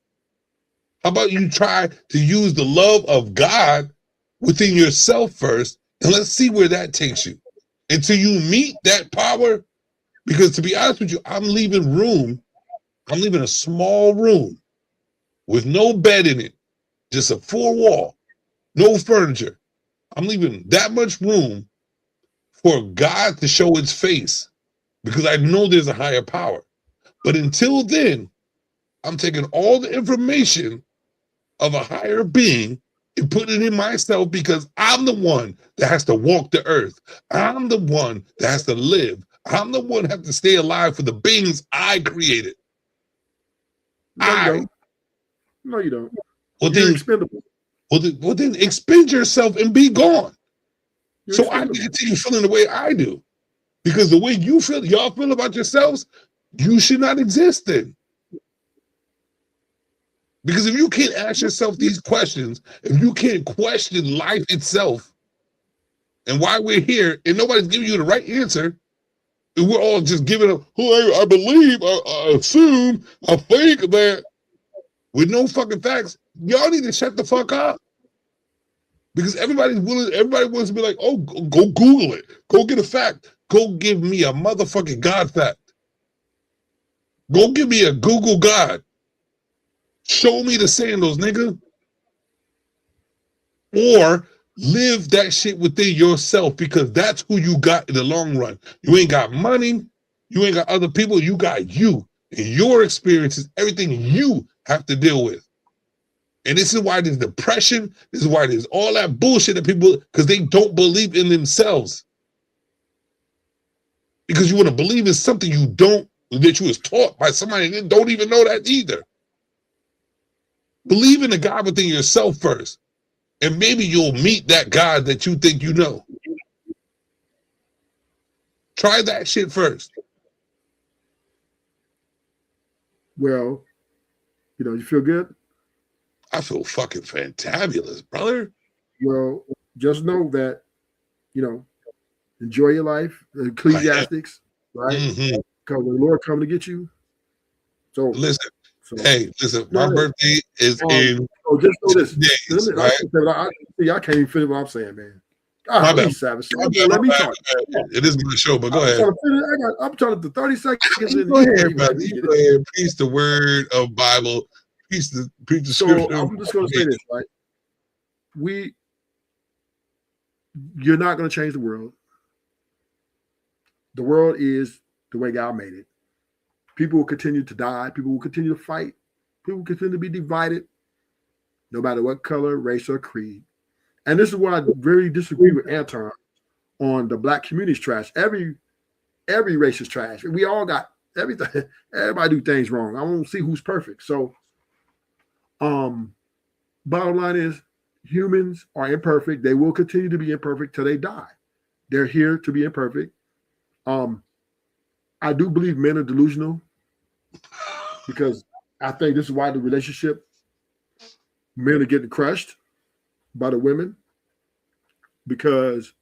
How about you try to use the love of God within yourself first, and let's see where that takes you. Until you meet that power, because to be honest with you, I'm leaving a small room with no bed in it, just a 4-wall, no furniture. I'm leaving that much room for God to show its face, because I know there's a higher power. But until then, I'm taking all the information of a higher being and putting it in myself, because I'm the one that has to walk the earth. I'm the one that has to live. I'm the one that has to stay alive for the beings I created. No, you don't. Well, You're then, expendable. Well, then expend yourself and be gone. You're so expendable. I can continue feeling the way I do. Because the way y'all feel about yourselves, you should not exist then. Because if you can't ask yourself these questions, if you can't question life itself and why we're here, and nobody's giving you the right answer, and we're all just giving up, I believe, I assume, I think that, with no fucking facts, y'all need to shut the fuck up. Because everybody wants to be like, oh, go Google it. Go get a fact. Go give me a motherfucking God fact. Go give me a Google God. Show me the sandals, nigga. Or live that shit within yourself, because that's who you got in the long run. You ain't got money. You ain't got other people. You got you and your experiences, everything you have to deal with. And this is why there's depression. This is why there's all that bullshit that people, because they don't believe in themselves. Because you want to believe in something that you was taught by somebody that don't even know that either. Believe in the God within yourself first. And maybe you'll meet that God that you think you know. Try that shit first. Well, you feel good? I feel fucking fantabulous, brother. Well, just know that, enjoy your life. Ecclesiastics, right? Because the Lord coming to get you. So listen, my birthday is in. Oh, just know this. Days, right? I can't even finish what I'm saying, man. My bad. Savage. Let me talk. It is my show, but go ahead. I'm trying to 30 seconds. Go ahead, brother. You go ahead. Preach the word of Bible. Preach the scripture. So I'm just going to say this, right? You're not going to change the world. The world is the way God made it. People will continue to die. People will continue to fight. People will continue to be divided, no matter what color, race, or creed. And this is where I very disagree with Anton on the black community's trash. Every race is trash. We all got everything. Everybody do things wrong. I won't see who's perfect. So, bottom line is, humans are imperfect. They will continue to be imperfect till they die. They're here to be imperfect. I do believe men are delusional, because I think this is why the relationship, men are getting crushed by the women, because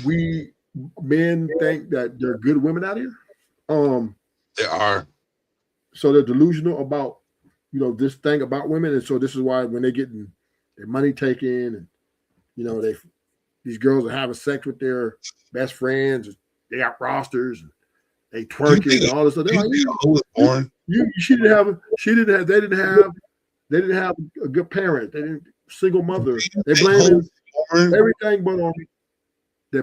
men think that they're good women out here. They are. So they're delusional about, this thing about women. And so this is why when they're getting their money taken, and, these girls are having sex with their best friends, they got rosters, and they twerking and all this stuff. They're like, they didn't have a good parent. They didn't single mother. They're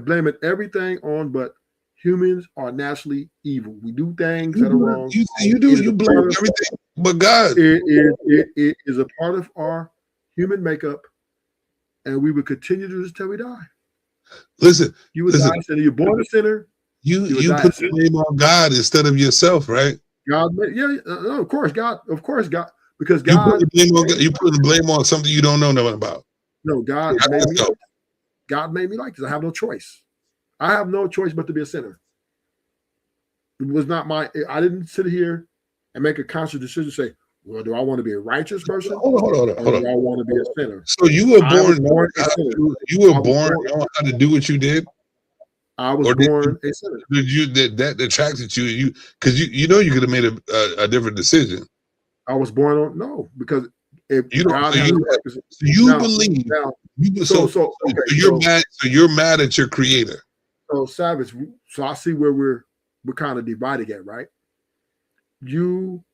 blaming everything but humans are naturally evil. We do things that are wrong. You blame everything but God. It is a part of our human makeup, and we will continue to do this till we die. Listen, you would die a sinner. You're born a sinner. You put the blame on God instead of yourself, right? God, no, of course, God, because God, you put the blame on something you don't know nothing about. No, God made me like this. I have no choice. I have no choice but to be a sinner. It was not I didn't sit here and make a conscious decision to say, well, do I want to be a righteous person? Hold on. Do I want to be a sinner? So you were born knowing how to do what you did? I was born a sinner. That attracted you? Because you could have made a different decision. I was born because if God had you're mad at your creator. So Savage, so I see where we're kind of divided at, right? You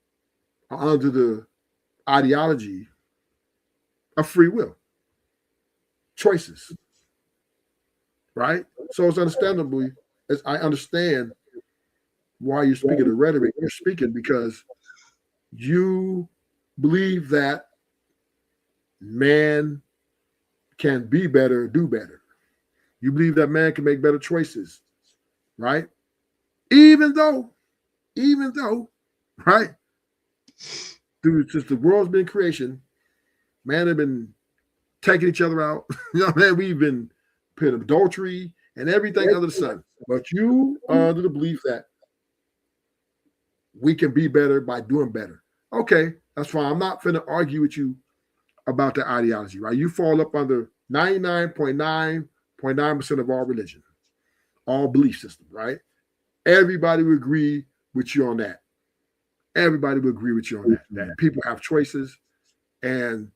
are under the ideology of free will, choices, right? So it's understandably, as I understand why you're speaking the rhetoric you're speaking, because you believe that man can be better, do better. You believe that man can make better choices, right? Even though, right? Since the world's been creation, man have been taking each other out. Man, we've been putting adultery and everything under the sun. But you are under the belief that we can be better by doing better. Okay, that's fine. I'm not finna argue with you about the ideology, right? You fall up under 99.9% of all religion, all belief systems, right? Everybody would agree with you on that. Everybody would agree with you on that. That people have choices, and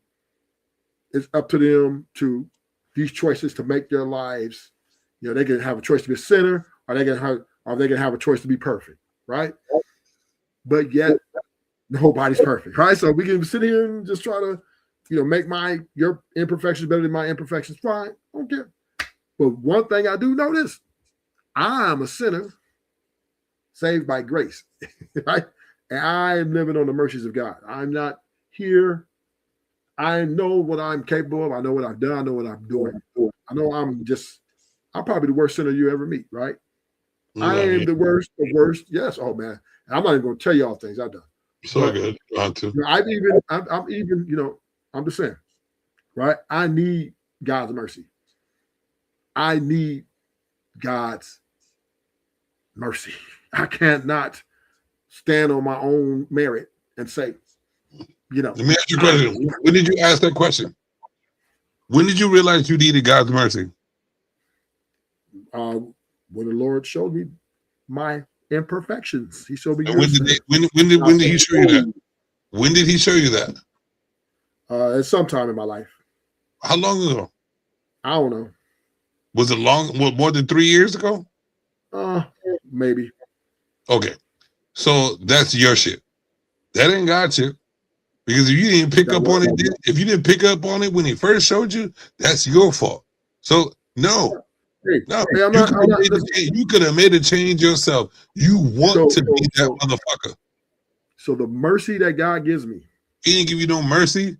it's up to them to these choices to make their lives. You know, they can have a choice to be a sinner, or they can have a choice to be perfect, right? But yet nobody's perfect, right? So we can sit here and just try to, make your imperfections better than my imperfections. Fine, I don't care. But one thing I do notice, I'm a sinner saved by grace, right? And I'm living on the mercies of God. I'm not here. I know what I'm capable of. I know what I've done. I know what I'm doing. I know I'm probably the worst sinner you ever meet, right? I am the worst of worst. Yes. Oh man. And I'm not even going to tell you all the things I've done. So good. I'm just saying, right? I need God's mercy. I need God's mercy. I can't not stand on my own merit and say, Let me ask you a question. When did you ask that question? When did you realize you needed God's mercy? When the Lord showed me my imperfections, He showed me. When did He show you that? When did He show you that? At some time in my life. How long ago? I don't know. Was it more than 3 years ago? Maybe. Okay, so that's your shit. That ain't God shit. Because if you didn't pick up on it, when He first showed you, that's your fault. So no. You could have made a change yourself. You want to be that motherfucker. So the mercy that God gives me, He didn't give you no mercy.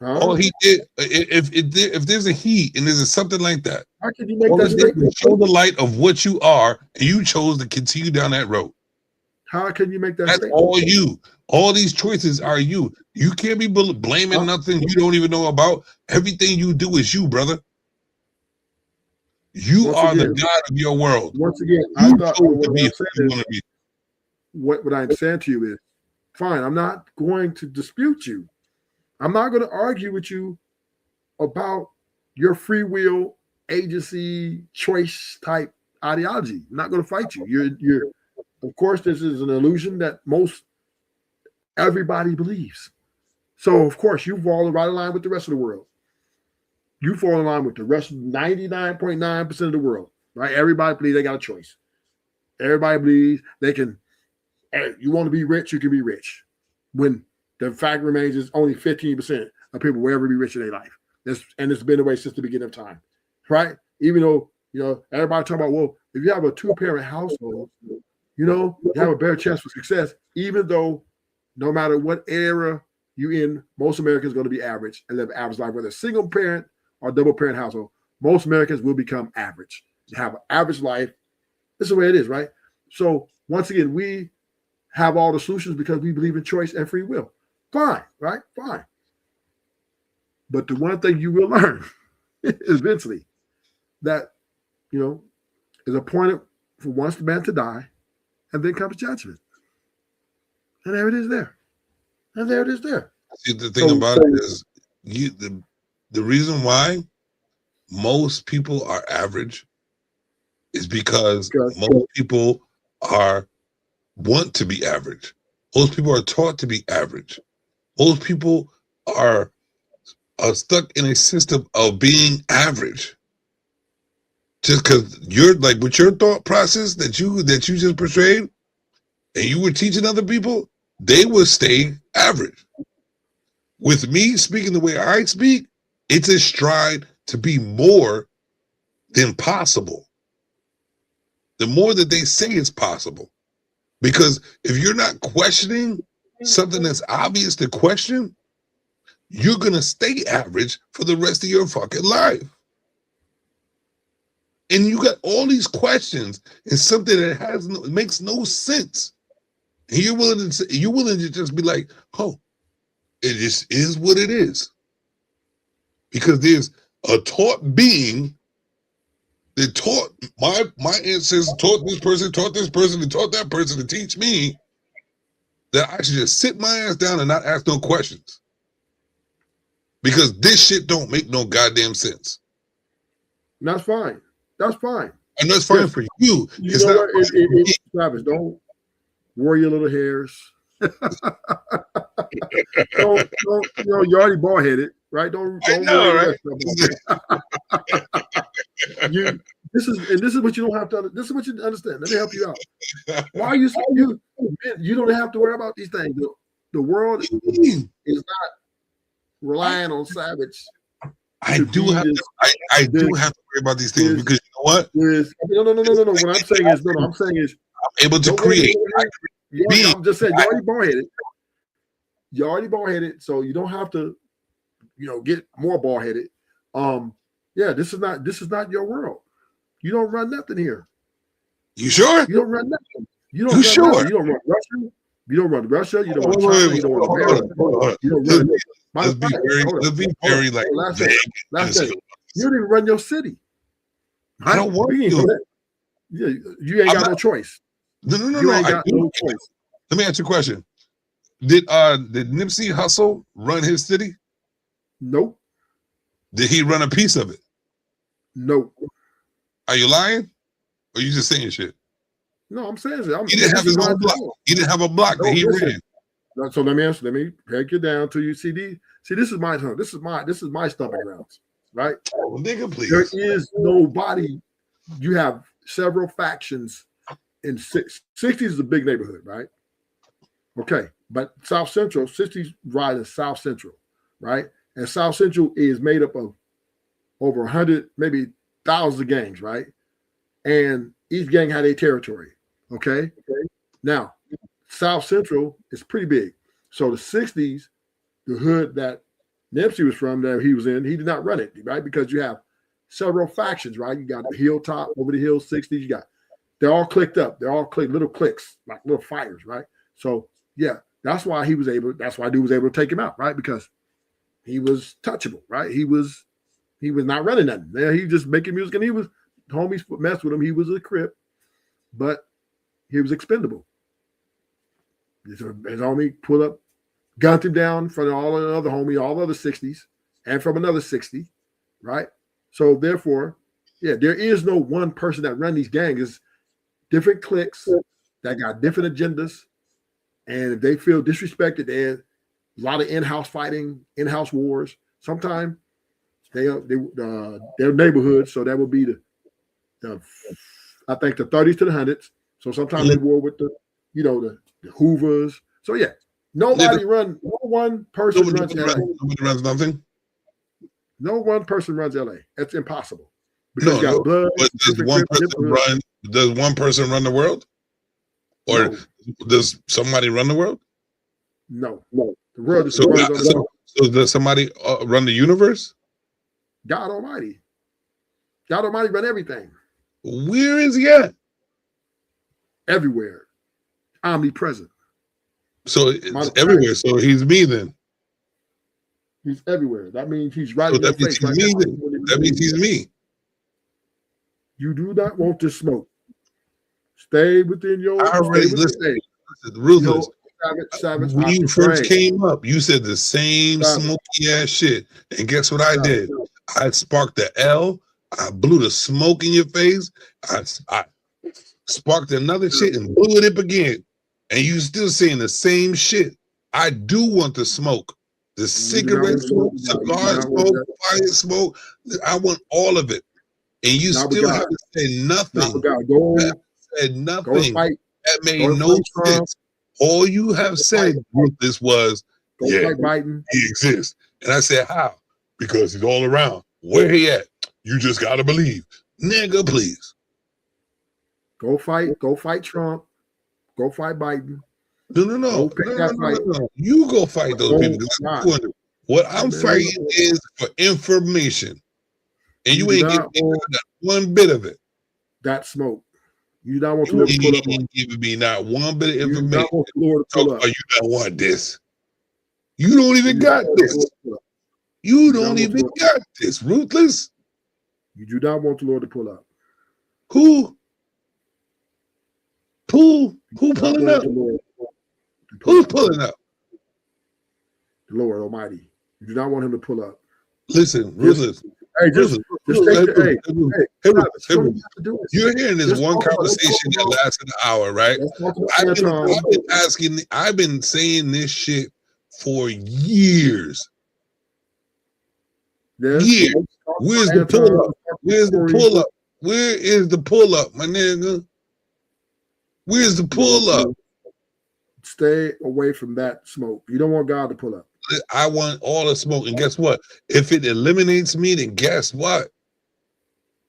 All He did, if there's a He and there's something like that, how can you make that statement? Show the light of what you are, and you chose to continue down that road. How can you make that That's statement? all you. All these choices are you. You can't be blaming nothing you don't even know about. Everything you do is you, brother. You are the God of your world. Once again, what I'm saying to you is, fine, I'm not going to dispute you. I'm not going to argue with you about your free will, agency, choice type ideology. I'm not going to fight you. You're of course, this is an illusion that everybody believes. So, of course, you fall right in line with the rest of the world. You fall in line with the rest of 99.9% of the world, right? Everybody believes they got a choice. Everybody believes they can. Hey, you want to be rich, you can be rich. When the fact remains is only 15% of people will ever be rich in their life. And it's been the way since the beginning of time, right? Even though, everybody talking about, well, if you have a 2-parent household, you have a better chance for success, even though no matter what era you're in, most Americans are going to be average and live an average life, whether single parent or double parent household. Most Americans will become average. You have an average life. This is the way it is, right? So once again, we have all the solutions because we believe in choice and free will. Fine, right? Fine. But the one thing you will learn eventually that, is appointed for once man to die, and then comes judgment. And there it is there. And there it is there. See, the thing about it is the reason why most people are average is because most people want to be average. Most people are taught to be average. Most people are stuck in a system of being average. Just because you're like with your thought process that you just portrayed, and you were teaching other people, they will stay average. With me speaking the way I speak, it's a stride to be more than possible. The more that they say is possible. Because if you're not questioning something that's obvious to question, you're going to stay average for the rest of your fucking life. And you got all these questions and something that makes no sense. And you're willing to just be like, oh, it just is what it is. Because there's a taught being that taught my ancestors, taught this person, and taught that person to teach me that I should just sit my ass down and not ask no questions. Because this shit don't make no goddamn sense. And that's fine. That's fine. And that's fine for you. It's not what? Travis, don't worry your little hairs. don't, you're already bald headed, right? Don't know, worry right? This is what you don't have to. This is what you understand. Let me help you out. Why are you you don't have to worry about these things. The world is not relying on savage. I do have to worry about these things because you know what? No. What I'm saying is, I'm able to create. I'm just saying, you're already bald headed. You're already bald headed, so you don't have to, get more bald headed. This is not your world. You don't run nothing here. You sure? You don't run nothing. You don't run sure? Nothing. You don't run Russia. You don't run Russia. You don't run China. You don't run America. You don't run. Let's be very like last day. You don't even run your city. I don't want to. You ain't got no choice. No. You ain't got no choice. Let me ask you a question. Did Nipsey Hussle run his city? Nope. Did he run a piece of it? Nope. Are you lying? Or you just saying shit? No, I'm saying it. He didn't have his own block. He didn't have a block that he ran. So let me break it down to you. See, this is my tongue. This is my stomping grounds, right? Oh, nigga, please. There is nobody. You have several factions in 60s is a big neighborhood, right? Okay, but South Central, 60s ride is South Central, right? And South Central is made up of over 100, maybe thousands of gangs, right? And each gang had a territory. Okay. Now, South Central is pretty big. So the 60s, the hood that Nipsey was from, that he was in, he did not run it, right? Because you have several factions, right? You got the Hilltop, over the hill, 60s. They're all clicked up. They're all little cliques, like little fires, right? So yeah, that's why dude was able to take him out, right? Because he was touchable, right? He was not running nothing. He was just making music, and homies messed with him. He was a Crip, but he was expendable. His homie pulled up, gunned him down in front of all the other homie, all the other 60s, and from another 60, right? So therefore, there is no one person that run these gangs. It's different cliques that got different agendas, and if they feel disrespected, there's a lot of in-house fighting, in-house wars. Sometimes their neighborhood, so that would be I think the 30s to the 100s. So sometimes they war with the Hoovers. So no one person runs LA. Nobody runs nothing. No one person runs LA. That's impossible. Because does one person run the world? Or does somebody run the world? No. The world is so does somebody run the universe? God Almighty. God Almighty run everything. Where is he at? Everywhere. Omnipresent. So it's everywhere. So he's me then. He's everywhere. That means he's right in your face. That means he's me. You do not want to smoke. Stay within your. I already listen. Ruthless. Savage, when you first came up, you said the same smoky ass shit. And guess what I did? I sparked the L. I blew the smoke in your face. I sparked another shit and blew it up again. And you still saying the same shit. I do want the smoke. The cigarette smoke, cigar smoke, fire smoke. I want all of it. And you still haven't said nothing. Said nothing. That made no sense. All you have said, Ruthless, was, he exists. And I said, how? Because he's all around. Where he at? You just gotta believe. Nigga, please. Go fight Trump. Go fight Biden. No. You go fight those people. What I'm fighting is for information. And you ain't giving me one bit of it. That smoke. You don't want to pull up. You ain't giving me not one bit of information. You don't want this. You don't even got this. You don't even got this, Ruthless. You do not want the Lord to pull up. Who? Who pulling up? Who's pulling up? The Lord Almighty. You do not want him to pull up. Listen, Ruthless. Hey, just you're hearing this one conversation that lasted an hour, right? I've been saying this shit for years. Yes. Years. Where's the pull up? Where's the pull up? Where is the pull up, my nigga? Where's the pull up? Stay away from that smoke. You don't want God to pull up. I want all the smoke. And guess what? If it eliminates me, then guess what?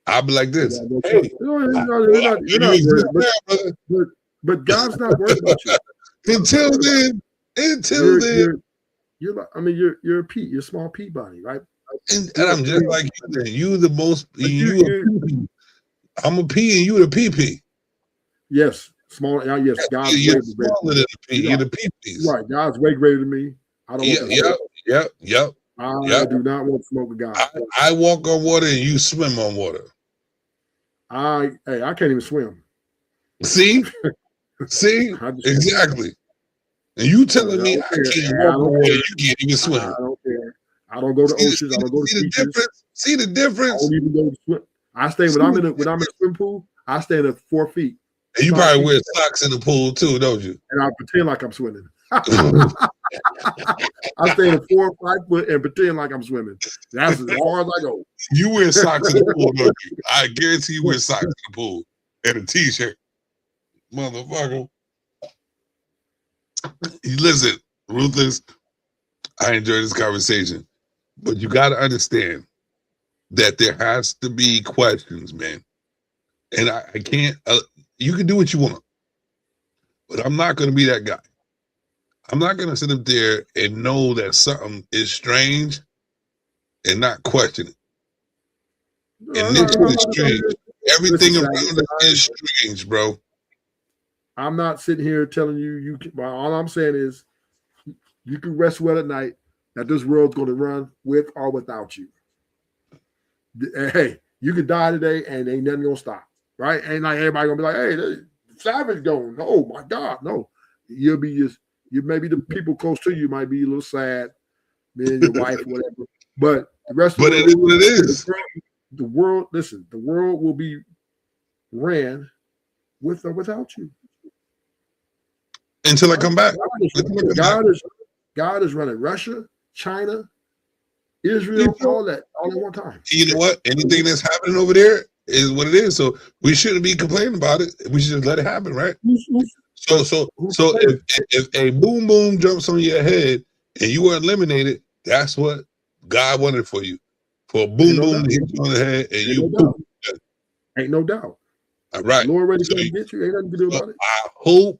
I'll be like this. Hey, but God's not worried about you. Until then, you're like, I mean, you're a pea, you're a small pea body, right? And I'm just like you. Then you the most. I'm a pea, and you the pea. Yes, small. Yes, God's you're smaller than the pea. You're the pea. Right, God's way greater than me. I don't. Yep. I do not want to smoke with God. I walk on water, and you swim on water. I can't even swim. See, exactly. And you telling me I can't walk on water, you can't even swim. I don't care. I don't go to oceans. I don't go to beaches. See the difference? I don't even go to swim. I stay when I'm in a swim pool. I stay at 4 feet. And you probably wear socks in the pool too, don't you? And I pretend like I'm swimming. I stay in 4 or 5 foot and pretend like I'm swimming. That's as hard as I go. You wear socks in the pool, don't you? I guarantee you wear socks in the pool and a t-shirt, motherfucker. Listen, Ruthless, I enjoy this conversation, but you got to understand that there has to be questions, man. And I can't. You can do what you want, but I'm not going to be that guy. I'm not going to sit up there and know that something is strange and not question it. And this is strange. Everything around us is strange, bro. I'm not sitting here telling you. All I'm saying is, you can rest well at night that this world's going to run with or without you. Hey, you could die today and ain't nothing going to stop, right? Ain't like everybody going to be like, hey, the Savage going. Oh my God, no. You'll be just. You maybe the people close to you might be a little sad, me and your wife, whatever. But the rest of it is what it is. The world, listen, the world will be ran with or without you. Until I come back. God is running Russia, China, Israel, all at one time. You know what? Anything that's happening over there is what it is. So we shouldn't be complaining about it. We should just let it happen, right? So if a boom boom jumps on your head and you are eliminated, that's what God wanted for you. For a boom boom to hit you on the head and you ain't no doubt. All right. Lord ready to get you. Ain't nothing to do about it. I hope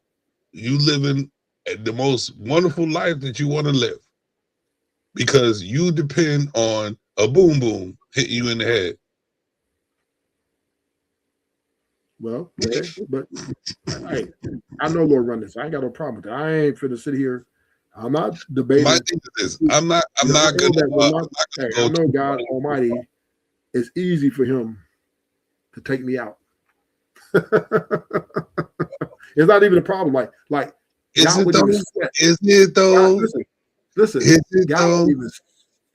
you living the most wonderful life that you want to live, because you depend on a boom boom hitting you in the head. Well, okay, but hey, I know Lord run this. I ain't got no problem with that. I ain't finna sit here. I'm not debating. My thing is this. I'm not gonna. I know God Almighty. It's easy for Him to take me out. It's not even a problem. Like is it though? God, listen.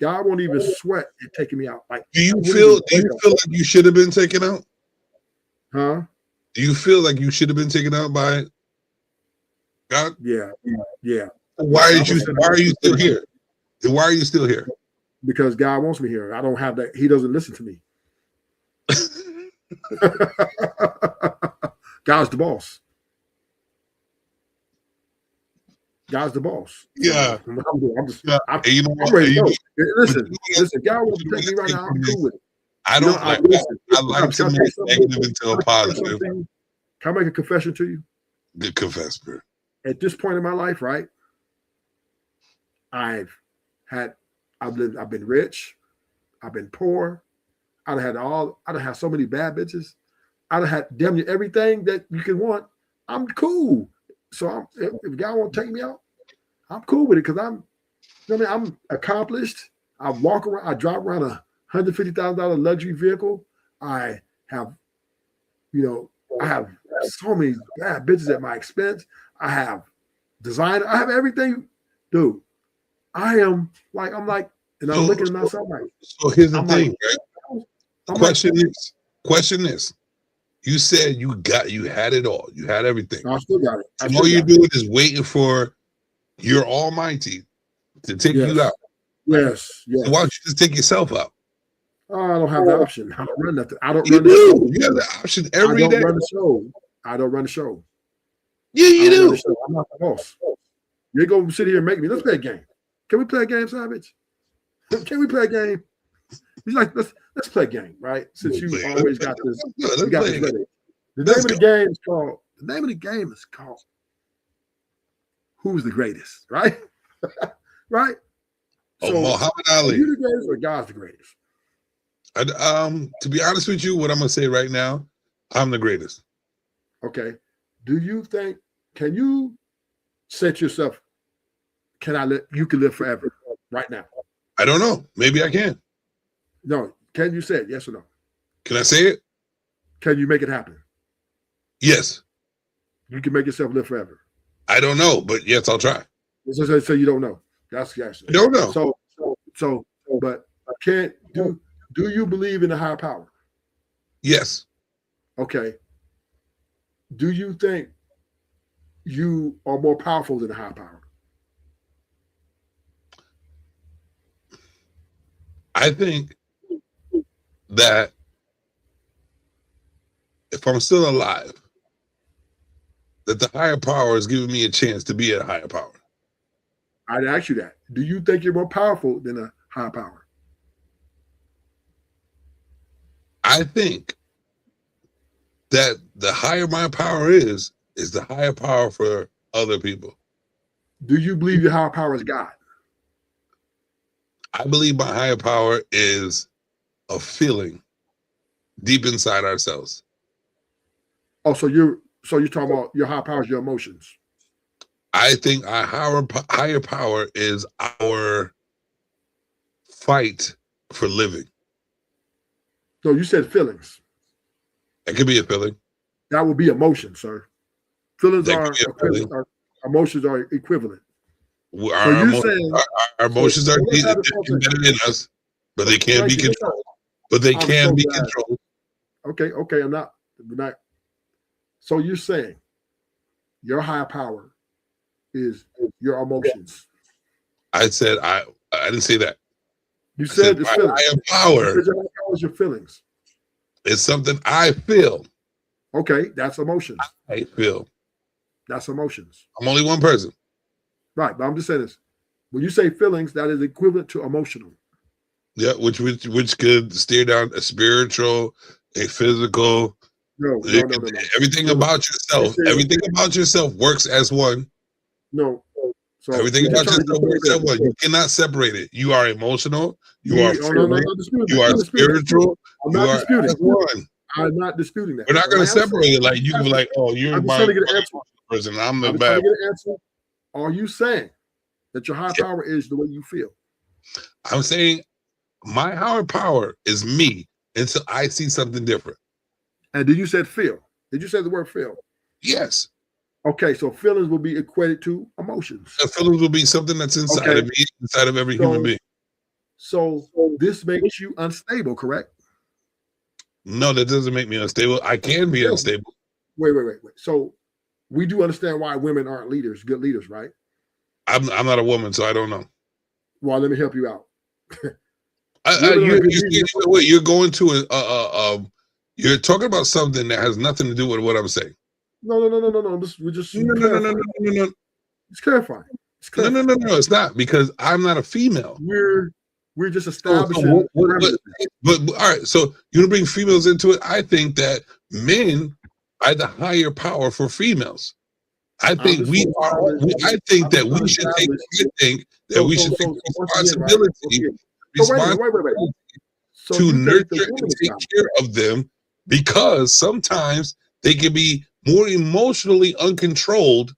God won't even sweat at taking me out. Like, do you feel like you should have been taken out? Huh? Do you feel like you should have been taken out by God? Yeah. Why are you still here? And why are you still here? Because God wants me here. I don't have that. He doesn't listen to me. God's the boss. God's the boss. Yeah. I'm ready to go. Listen, God wants to take me right now. I'm cool with it. I like to make negative into a positive. Can I make a confession to you? Good confess, bro. At this point in my life, right? I've been rich, I've been poor, I've had so many bad bitches, I've had damn near everything that you can want. I'm cool. So if God won't take me out, I'm cool with it because I'm accomplished. I drive around a $150,000 luxury vehicle. I have so many bad bitches at my expense. I have designer. I have everything, dude. I'm looking at myself like. So here's the thing, right? Question this. You said you had it all. You had everything. I still got it. All you're doing is waiting for your Almighty to take Yes. you out. Yes. Yes. So why don't you just take yourself out? Oh, I don't have the option. I don't run nothing. I don't You run the show. do. You have the option I every don't day. run the show. I don't run the show. Yeah, I you don't run do. the show. I'm not the boss. You're going to sit here and make me. Let's play a game. Can we play a game, Savage? Can we play a game? He's like, let's play a game, right? Since you always got this, you got this ready. The name of the game is called Who's the Greatest, right? Right? Oh, So, Muhammad are Ali. you the greatest or God's the greatest? To be honest with you, what I'm gonna say right now, I'm the greatest. Okay. Do you think, can you set yourself, you can live forever right now? I don't know. Maybe I can. No. Can you say it? Yes or no? Can I say it? Can you make it happen? Yes. You can make yourself live forever. I don't know, but yes, I'll try. So you don't know. That's the answer. I don't know. But do you believe in a higher power? Yes. Okay. Do you think you are more powerful than a higher power? I think that if I'm still alive, that the higher power is giving me a chance to be a higher power. I'd ask you that. Do you think you're more powerful than a higher power? I think that the higher my power is the higher power for other people. Do you believe your higher power is God? I believe my higher power is a feeling deep inside ourselves. Oh, so you're talking about your higher power is your emotions. I think our higher power is our fight for living. So you said feelings. It could be a feeling. That would be emotion, sir. Feelings That are could be a equivalent. feeling. Emotions are equivalent. Our emotions are embedded in us, but they can be controlled. But they can be controlled. Okay. I'm not. So you're saying your higher power is your emotions. I said I didn't say that. You said it's feelings. Higher power. Your higher power is your feelings. It's something I feel. Okay, that's emotions. I feel. That's emotions. I'm only one person. Right, but I'm just saying this. When you say feelings, that is equivalent to emotional. Yeah, which could steer down a spiritual, a physical. No. Everything about yourself. Everything about yourself works as one. No. So everything about yourself works as one. You cannot separate it. You are emotional. You are feeling. You are spiritual. You are as one. I'm not disputing that. We're not going to separate it. Like you can be like, oh, you're my person. I'm the bad. Are you saying that your higher power is the way you feel? I'm saying my higher power is me until I see something different. And did you say feel? Did you say the word feel? Yes. Okay, so feelings will be equated to emotions. Feelings will be something that's inside of me, inside of every human being. So this makes you unstable, correct? No, that doesn't make me unstable. I can be unstable. Wait. So we do understand why women aren't leaders, good leaders, right? I'm not a woman, so I don't know. Well, let me help you out. You're going to you're talking about something that has nothing to do with what I'm saying. No. We're just clarifying. No. It's clarifying. No. It's not, because I'm not a female. We're just establishing. But all right, so you're gonna bring females into it. I think that men are the higher power for females. I think we should take responsibility to nurture and take care of them, because sometimes they can be more emotionally uncontrolled,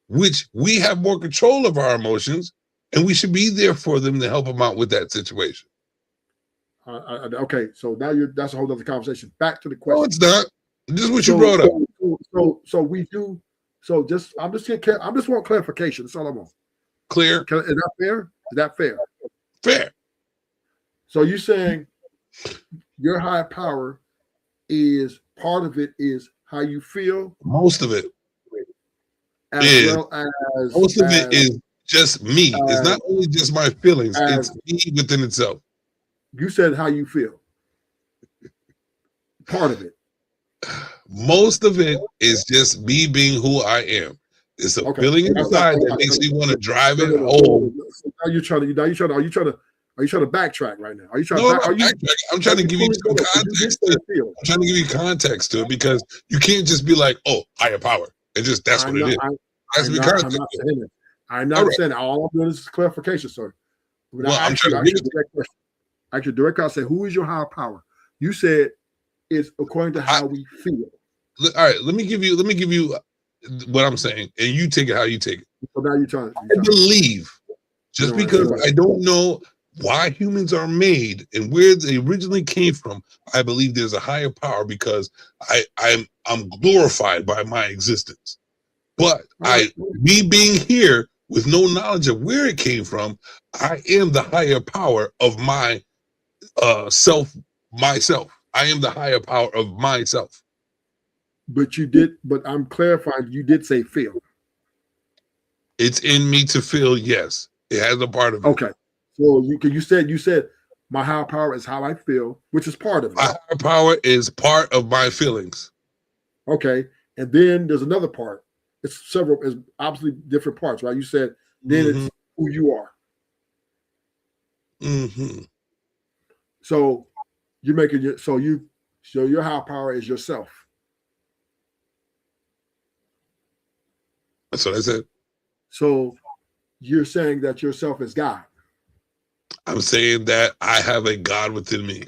which we have more control of our emotions, and we should be there for them to help them out with that situation. Okay, so now that's a whole other conversation. Back to the question. No, it's not. This is what you brought up. So we do. So I just want clarification. That's all I want. Clear. Is that fair? Is that fair? Fair. So you're saying your higher power is part of it is how you feel. Most of it As well as most of it is just me. It's not only just my feelings. It's as me within itself. you said how you feel. Part of it. Most of it is just me being who I am. It's a Okay. feeling That's inside not- that makes me want to drive No, it no, no, home. no. So now you're trying to. Are you trying to backtrack right now? Are you trying No, to? I'm not backtracking. I'm trying to give you some context. I'm trying to give you context to it because you can't just be like, "Oh, higher power," and just that's what it is. Has to be context. I'm not saying that. I'm not All right. saying that. All I'm doing is clarification, sir. When Well, I I'm asked you, trying I to asked you a direct question. I asked you a direct question. I said, "Who is your higher power?" You said it's according to how we feel. All right, let me give you what I'm saying, and you take it how you take it. So now you're trying. I believe just You know, because right. I don't know why humans are made and where they originally came from, I believe there's a higher power because I'm glorified by my existence. But me being here with no knowledge of where it came from, I am the higher power of my myself. I am the higher power of myself. But you did. But I'm clarifying. You did say feel. It's in me to feel. Yes, it has a part of it. Okay. So you said my higher power is how I feel, which is part of it. My higher power is part of my feelings. Okay. And then there's another part. It's obviously different parts, right? You said then it's who you are. Mm-hmm. So you're making your higher power is yourself. That's what I said. So you're saying that yourself is God. I'm saying that I have a God within me.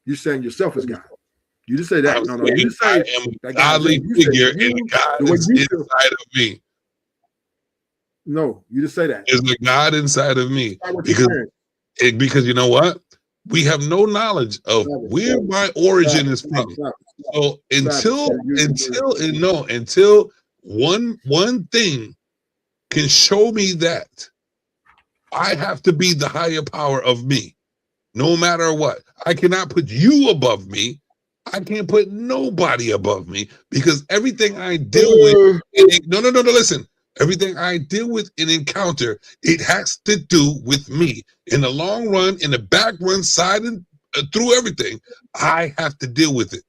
You're saying yourself is God. You just say that. I'm No. You just say I am a godly figure and God is inside of me. No, you just say that. There's a God inside of me. Because you know what? We have no knowledge of where my origin is from. So until one thing can show me that, I have to be the higher power of me, no matter what. I cannot put you above me. I can't put nobody above me because everything I deal with, listen. Everything I deal with and encounter, it has to do with me. In the long run, in the back run, side and through everything, I have to deal with it.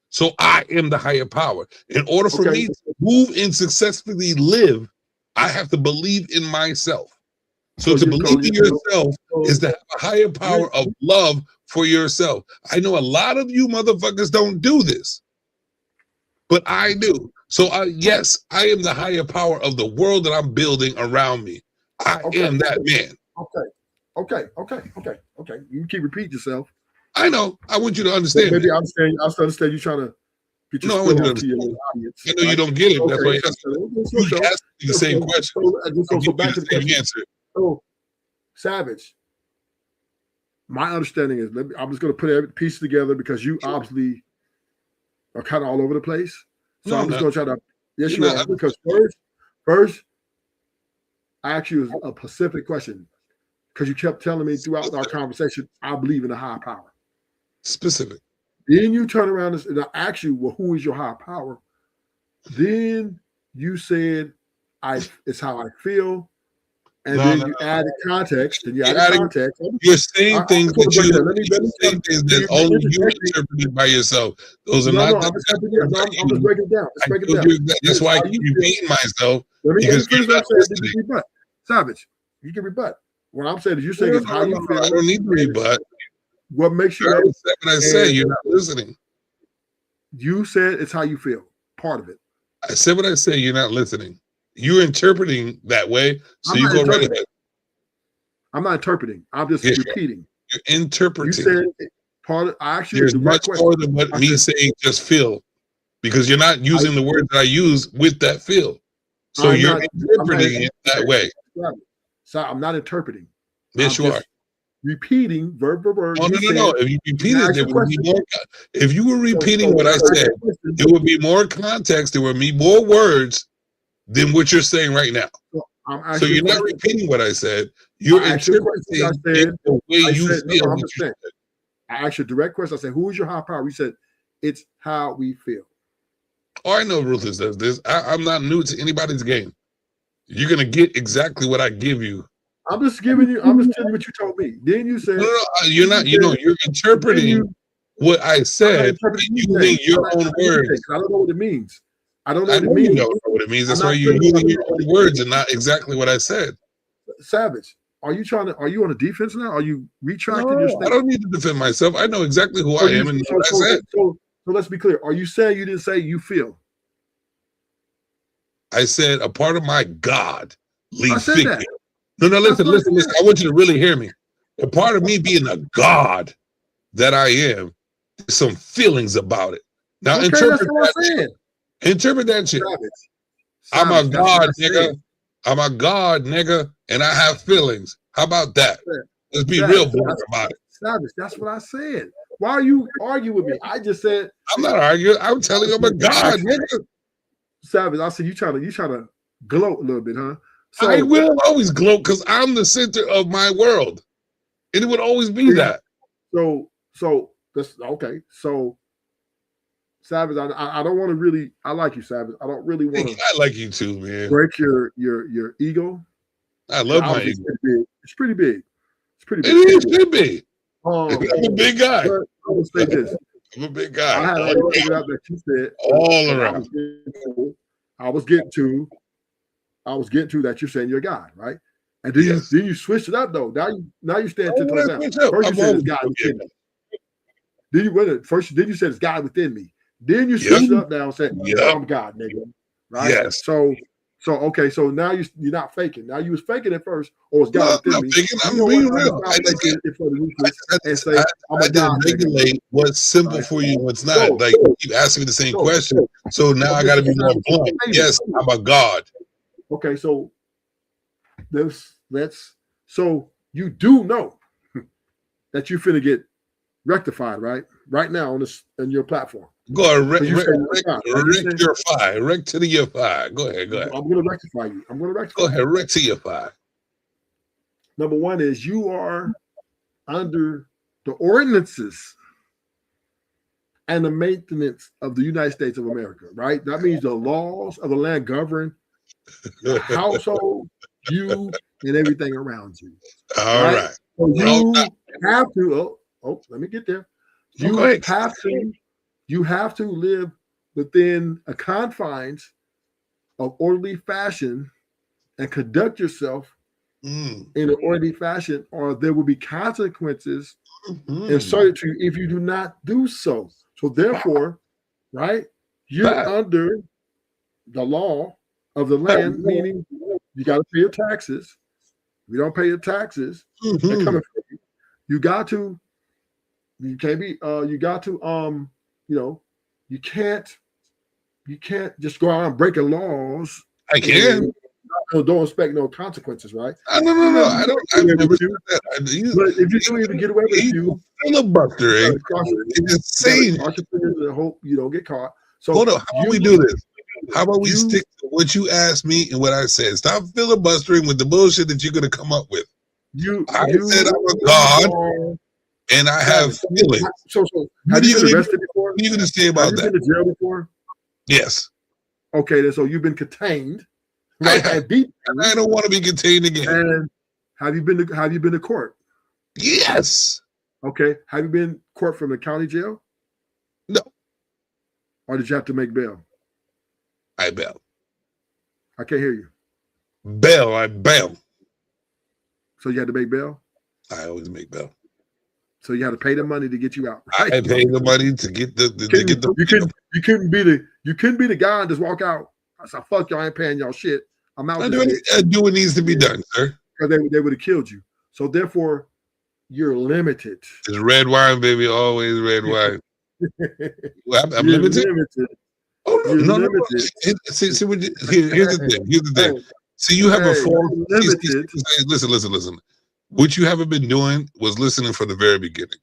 So I am the higher power. In order for me to move and successfully live, I have to believe in myself. So to believe in yourself is to have a higher power of love for yourself. I know a lot of you motherfuckers don't do this, but I do. So yes, I am the higher power of the world that I'm building around me. I am that man. Okay. You keep repeating yourself. I know. I want you to understand. Maybe I understand you trying to get your spill onto your audience. I know you don't get it. That's why you asked me the same question. So back to the question. Answer. So, Savage, my understanding is, I'm just going to put every piece together because you obviously are kind of all over the place. So I'm just going to try to, yes, you are. Because first, I asked you a specific question because you kept telling me throughout our conversation, I believe in a higher power. Specific. Then you turn around and I asked you, well, who is your higher power? Then you said, it's how I feel. And then you added context, and you added context. You're saying things that only you interpreted by yourself. Those are not. I'm just breaking it down. That's why I keep repeating myself. Let me finish what I'm saying. You can rebut. Savage, you can rebut. What I'm saying is you're saying it's how you feel. I don't need to rebut. What makes you? I say you're not listening. You said it's how you feel. Part of it. I said what I say. You're not listening. You're interpreting that way, so you go right ahead. I'm not interpreting. I'm just repeating. You're interpreting. You said part of. I actually. There's much more than what me saying just feel, because you're not using the words that I use with that feel. So you're interpreting it that way. So I'm not interpreting. Yes, you are. Repeating word for word. Oh, no. If you repeat it, there would be more. If you were repeating what I said, there would be more context. There would be more words than what you're saying right now. So you're not repeating what I said. You're interpreting the way you feel. I asked you a direct question. I said, who is your higher power? You said, it's how we feel. Oh, I know Ruthless does this. I'm not new to anybody's game. You're gonna get exactly what I give you. I'm just telling you what you told me. Then you said, You're not. You're interpreting what I said using your own words. I don't know what it means. I don't know what it means. You don't know what it means. That's why you're using your own words and not exactly what I said. Savage, are you on the defense now? Are you retracting your statement? I don't need to defend myself. I know exactly who I am and what I said. So let's be clear. Are you saying you didn't say you feel? I said a part of my God leaves figure. That. No, listen. I want you to really hear me. A part of me being a God that I am, there's some feelings about it. Now interpret that shit. I'm a God, nigga. I'm a God, nigga, and I have feelings. How about that? Let's be real about it. Savage, that's what I said. Why are you arguing with me? I just said I'm not arguing. I'm telling you I'm a God, nigga. Savage, I said you trying to gloat a little bit, huh? So, I will always gloat because I'm the center of my world. And it would always be that. So that's okay. So Savage, I don't want to really. I like you, Savage. I don't really want to. I like you too, man. Break your ego. I love my ego. It's pretty big. It should be. I'm a big guy. I will say this. I'm a big guy. I had all figured out that you said all around. I was getting to that you're saying you're a guy, right? And then you switched it up though. Now you stand 10 toes down. First you said it's God within me. Then you said it's God within me. Then you switched it up now and said, I'm God, nigga. Right? Yes. So okay, so now you're not faking. Now you was faking at first, or it's God within me. I'm being real. I regulate what's simple for you and what's not. Like you keep asking me the same question. So now I gotta be more blunt. Yes, I'm a God. Okay, so so you do know that you finna get rectified, right now on your platform. Go ahead, rect to the your five. Go ahead. I'm gonna rectify you. Go ahead, rect to your five. Number one is you are under the ordinances and the maintenance of the United States of America, right? That means the laws of the land govern the household, you, and everything around you. All right. So you have to. Let me get there. You have to live within a confines of orderly fashion and conduct yourself in an orderly fashion, or there will be consequences inserted to you if you do not do so. So therefore, right, you're under the law of the land, meaning you got to pay your taxes. If you don't pay your taxes, they're coming for you. You can't just go around breaking laws. I can. Don't expect no consequences, right? No. I don't. I've never said that. But if you don't even get away with you filibustering, it's insane. I hope you don't get caught. So hold on. How about we do this? How about we stick to what you asked me and what I said? Stop filibustering with the bullshit that you're going to come up with. I said I'm a God. And I have feelings. So have you been arrested before? What are you going to say about that? Have you been to jail before? Yes. Okay, then so you've been contained. Right? I don't want to be contained again. And have you been to court? Yes. Okay. Have you been court from the county jail? No. Or did you have to make bail? I bail. I can't hear you. I bail. So you had to make bail? I always make bail. So you had to pay the money to get you out. Right? I paid the money to get You couldn't be the guy and just walk out. I said, fuck y'all, I ain't paying y'all shit. I'm out. I do what needs to be done, sir. Because they would have killed you. So therefore, you're limited. It's red wine, baby. Always red wine. I'm limited. Oh no, no. See, here's the thing. See, you have a form. Listen. What you haven't been doing was listening from the very beginning.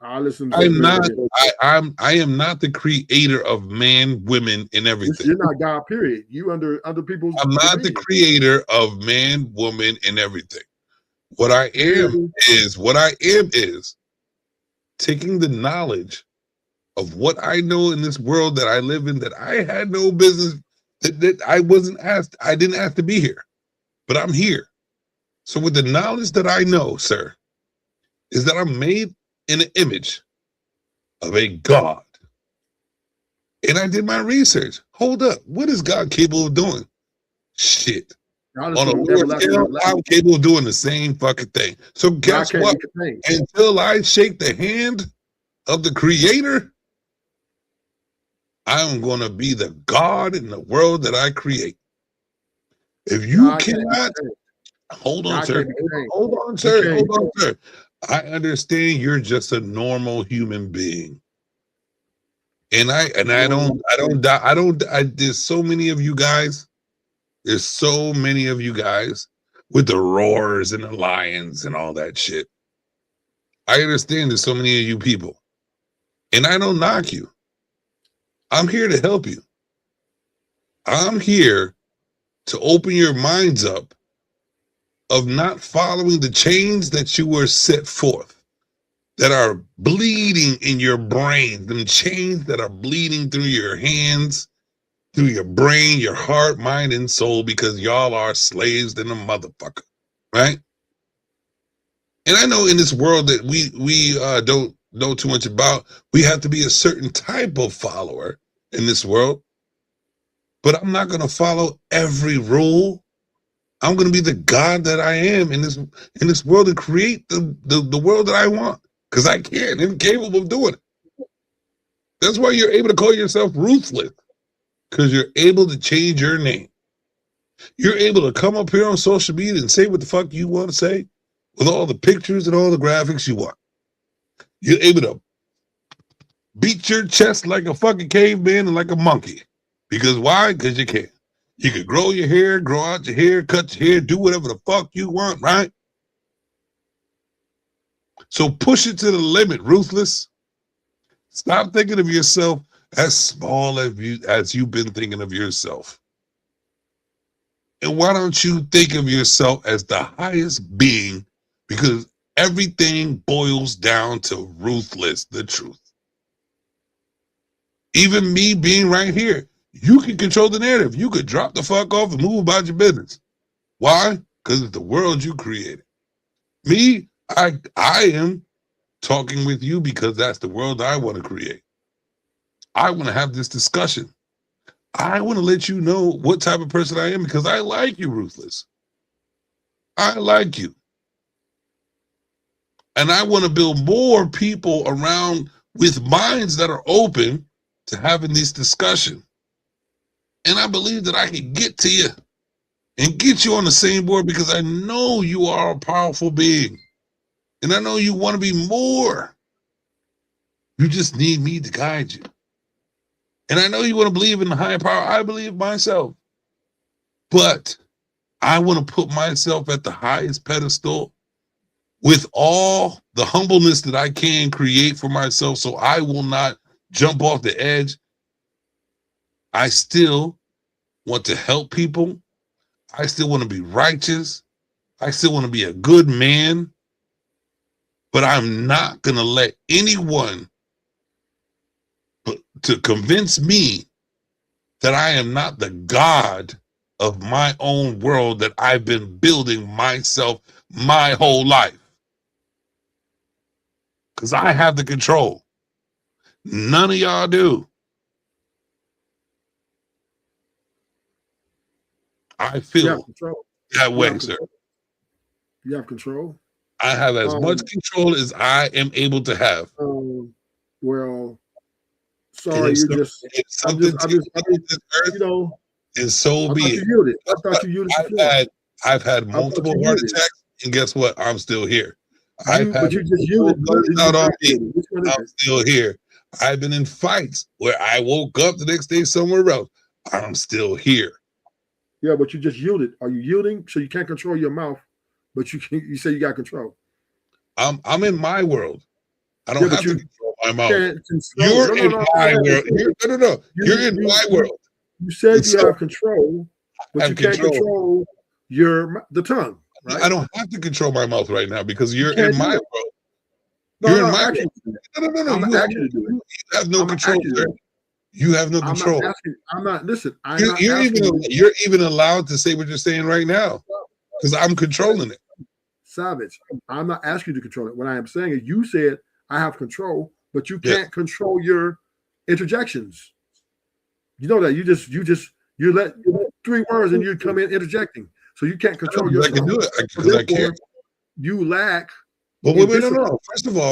I am not the creator of man, women, and everything. You're not God, period. You under people's. I'm not the creator of man, woman, and everything. What I am is taking the knowledge of what I know in this world that I live in that I had no business That I wasn't asked. I didn't ask to be here, but I'm here. So with the knowledge that I know, sir, is that I'm made in an image of a God. And I did my research. Hold up. What is God capable of doing? Shit. On a lower scale, I'm capable of doing the same fucking thing. So guess what? Until I shake the hand of the creator, I'm going to be the God in the world that I create. If you cannot, hold on, sir. Hold on, sir. I understand you're just a normal human being. And there's so many of you guys. There's so many of you guys with the roars and the lions and all that shit. I understand there's so many of you people. And I don't knock you. I'm here to help you. I'm here to open your minds up of not following the chains that you were set forth, that are bleeding in your brain, them chains that are bleeding through your hands, through your brain, your heart, mind, and soul, because y'all are slaves than a motherfucker, right? And I know in this world that we don't know too much about, we have to be a certain type of follower in this world. But I'm not going to follow every rule. I'm going to be the God that I am in this world and create the world that I want, because I can. I'm capable of doing it. That's why you're able to call yourself ruthless, because you're able to change your name. You're able to come up here on social media and say what the fuck you want to say with all the pictures and all the graphics you want. You're able to beat your chest like a fucking caveman and like a monkey. Because why? Because you can. You can grow your hair, grow out your hair, cut your hair, do whatever the fuck you want, right? So push it to the limit, ruthless. Stop thinking of yourself as small as you've been thinking of yourself. And why don't you think of yourself as the highest being? Because everything boils down to ruthless, the truth. Even me being right here, you can control the narrative. You could drop the fuck off and move about your business. Why? Because it's the world you created. Me, I am talking with you because that's the world I want to create. I want to have this discussion. I want to let you know what type of person I am, because I like you, Ruthless. I like you. And I want to build more people around with minds that are open to having this discussion. And I believe that I can get to you and get you on the same board, because I know you are a powerful being. And I know you want to be more. You just need me to guide you. And I know you want to believe in the higher power. I believe myself. But I want to put myself at the highest pedestal with all the humbleness that I can create for myself, so I will not jump off the edge. I still want to help people. I still want to be righteous. I still want to be a good man. But I'm not going to let anyone to convince me that I am not the God of my own world that I've been building myself my whole life. Because I have the control. None of y'all do. I feel that way, sir. You have control? I have as much control as I am able to have. Well, sorry, you just, you know, and so be it. I thought you yielded. I've had multiple heart attacks, and guess what? I'm still here. But you just yielded. I'm still here. I've been in fights where I woke up the next day somewhere else. I'm still here. Yeah, but you just yielded. Are you yielding? So you can't control your mouth, but you say you got control. I'm in my world. I don't have to control my mouth. You're in my world. No. You're in my world. You said you have control, but you can't control the tongue. Right? I don't have to control my mouth right now because you're in my world. You're in my world. No. You have no control. You have no I'm control. not asking. I'm not. Listen. I'm You're, not you're asking even you. you're even allowed to say what you're saying right now because I'm controlling it. Savage. I'm not asking you to control it. What I am saying is, you said I have control, but you Yeah. can't control your interjections. You know that you let 3 words and you come in interjecting, so you can't control I yourself. can do it So because I therefore, can. you lack. But in wait, no. discipline.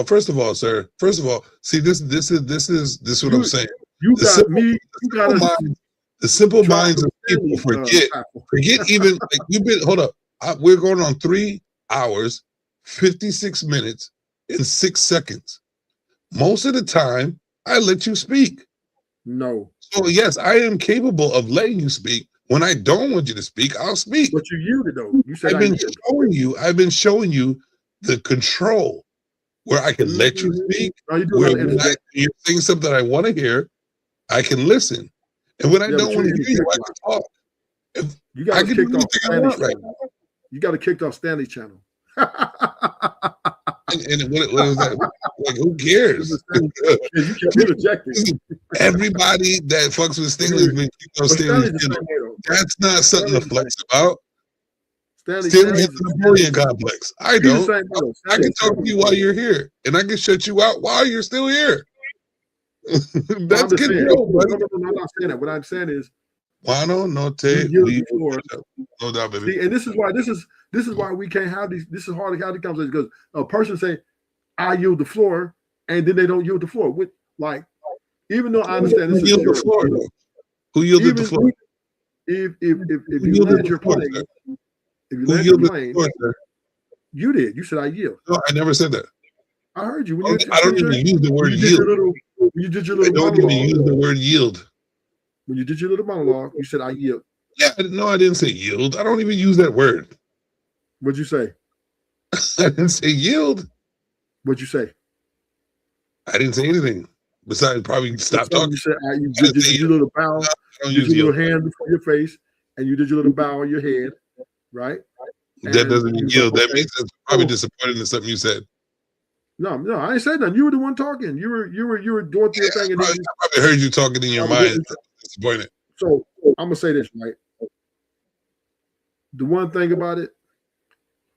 First of all, sir. First of all, see this is what I'm saying. You The got simple, me. You got us. the simple drop minds the of people standing, forget even like you've been. Hold up, we're going on 3 hours, 56 minutes, and 6 seconds. Most of the time, I let you speak. No, So yes, I am capable of letting you speak. When I don't want you to speak, I'll speak. but you yielded though. You said I've been showing you the control where I can let you speak. No, you do Where not when interject. you're saying something I want to hear, I can listen. And when I Yeah, don't but want you to hear you, I interject. can talk. If You I got us can do kicked off anything I Stanley's want right channel. You got it kicked off Stanley's channel. And what is that? Like, who cares? You kept interjecting. Everybody that fucks with Stanley has been kicked off But Stanley's Stanley's the channel. same way, though. That's not something to Stanley's the flex about. Stanley has Stanley's a Napoleon complex. I he's the don't. same way, though. I can Stanley's the talk same to you way. while you're here, and I can shut you out while you're still here. I'm That's just saying. control, buddy. No, I'm not saying that. What I'm saying is, Wano no you te yield before. no doubt, baby. See, and this is why we can't have these. This is hard to have these conversations because a person say, "I yield the floor," and then they don't yield the floor. With like, even though I understand this Who is yielded your the floor? opinion, Who yielded the even floor? if Who you yielded land the your floor, plane, sir? if you Who land your yielded the plane, floor, sir? you did. You said I yield. No, I never said that. I heard you when I don't even use the word you did yield. you did your I little don't even monologue. use the word yield. When you did your little monologue, you said I yield. Yeah, no, I didn't say yield. I don't even use that word. What'd you say? I didn't say yield. What'd you say? I didn't say anything besides probably stop talking. You said you did your little bow. I don't You use did your yield. little hand before your face, and you did your little bow on your head, right? That doesn't mean yield. That means it's probably Oh. disappointed in something you said. No, I ain't said nothing. You were the one talking. You were doing your thing, and I probably heard you talking in your mind. Disappointed. So I'm gonna say this, right? The one thing about it,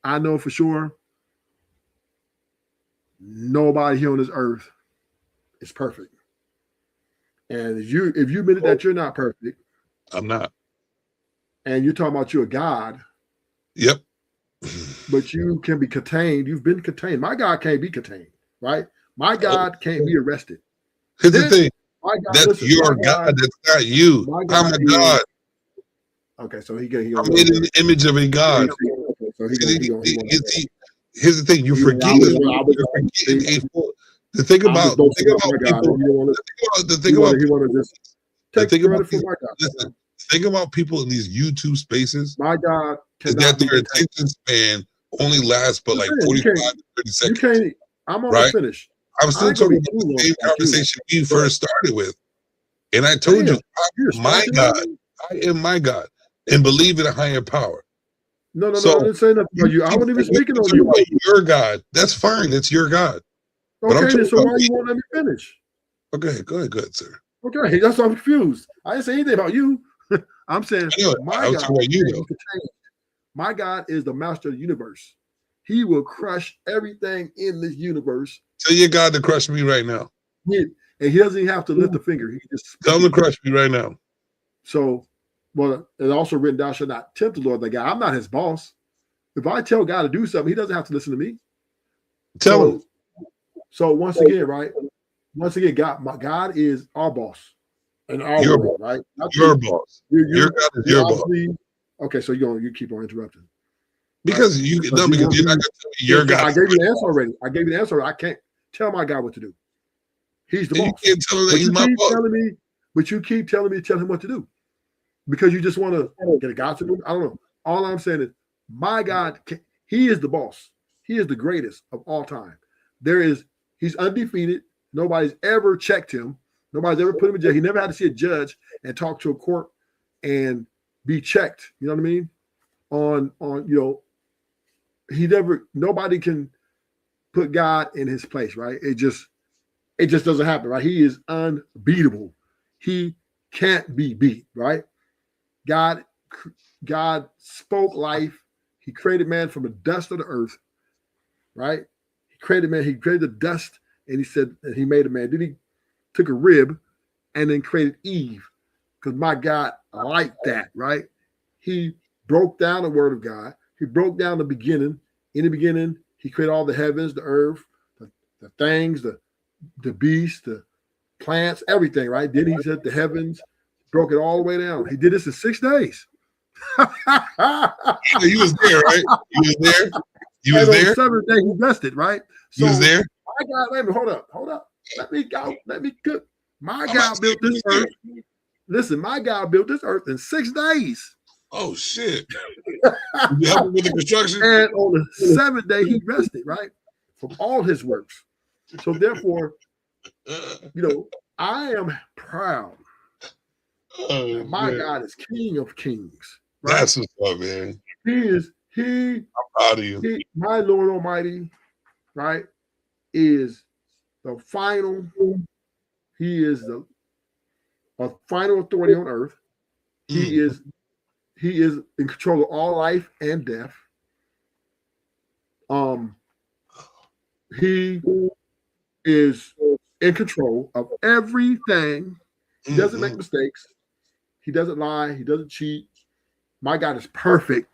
I know for sure, nobody here on this earth is perfect. And if you admit that you're not perfect, I'm not. and you're talking about you're a God, Yep. but you can be contained. You've been contained. My God can't be contained, right? My God can't be arrested. Here's the thing. My God, That's your God. That's not you. I'm a God. Okay, so he I'm made in the image of a God. Here's the thing. You're forgetting. The thing about think about people in these YouTube spaces. My God is that their attention span only lasts but like 45 to 30 seconds. I'm almost finished. I'm still talking about the same conversation we first started with. And I told you, my God, I am my God, and believe in a higher power. No, I didn't say nothing about you. I wasn't even speaking on you. Your God. That's fine. That's your God. Okay, so why you won't let me finish? Okay, go ahead, sir. Okay, that's why I'm confused. I didn't say anything about you. I'm saying my God is the master of the universe. He will crush everything in this universe. Tell your God to crush me right now. And he doesn't even have to lift a finger. He just tell him to crush me right now. So, well, it's also written, "Thou shalt not tempt the Lord thy God." I'm not his boss. If I tell God to do something, he doesn't have to listen to me. Tell him. So once again, right? Once again, God is our boss. And our world, right? Not your boss. Your God is your boss. Okay, so you keep on interrupting. Because you're not going to tell me your God. I gave you the answer already. I can't tell my God what to do. He's the boss. You can't tell him that he's my boss. But you keep telling me to tell him what to do. Because you just want to get a God to do. I don't know. All I'm saying is my God, he is the boss. He is the greatest of all time. He's undefeated. Nobody's ever checked him. Nobody's ever put him in jail. He never had to see a judge and talk to a court and be checked. You know what I mean? Nobody can put God in his place, right? It just doesn't happen, right? He is unbeatable. He can't be beat, right? God spoke life. He created man from the dust of the earth, right? He created man. He created the dust, and he said that he made a man. Then he took a rib and then created Eve, because my God liked that, right? He broke down the word of God. He broke down the beginning. In the beginning, he created all the heavens, the earth, the things, the beasts, the plants, everything, right? Then he said the heavens, broke it all the way down. He did this in 6 days. You was there, right? You was there. You was and there. On the seventh day, he rested, right? So, you was there. My God, wait a minute, hold up. Let me go. Let me cook. My God built this earth. Listen, my God built this earth in 6 days. Oh shit! You help him with the construction. And on the seventh day, he rested, right, from all his works. So therefore, I am proud. My God is King of Kings. Right? That's what's up, man. I'm proud of you. My Lord Almighty, right, is the final. He is the final authority on earth. He is in control of all life and death. He is in control of everything. He doesn't make mistakes. He doesn't lie. He doesn't cheat. My God is perfect.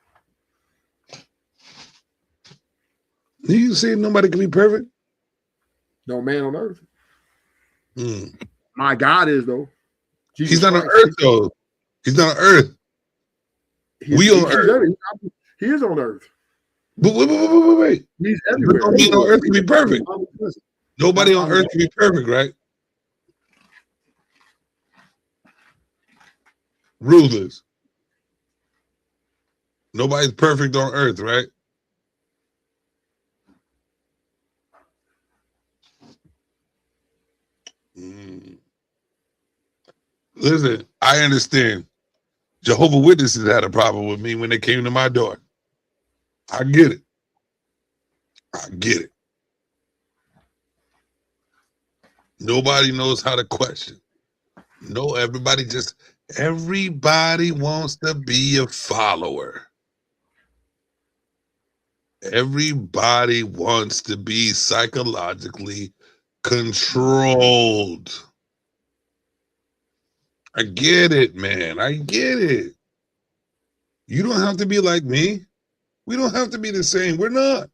You see, nobody can be perfect. No man on earth. My God is, though. Jesus He's not Christ. On earth, though. He's not on earth. We on earth. He is on earth. But wait. He's everywhere. Nobody on earth can be perfect. Nobody on earth can be perfect, right? Rulers. Nobody's perfect on earth, right? Listen, I understand. Jehovah's Witnesses had a problem with me when they came to my door. I get it. Nobody knows how to question. No, everybody wants to be a follower. Everybody wants to be psychologically controlled. I get it, man. I get it. You don't have to be like me. We don't have to be the same. We're not.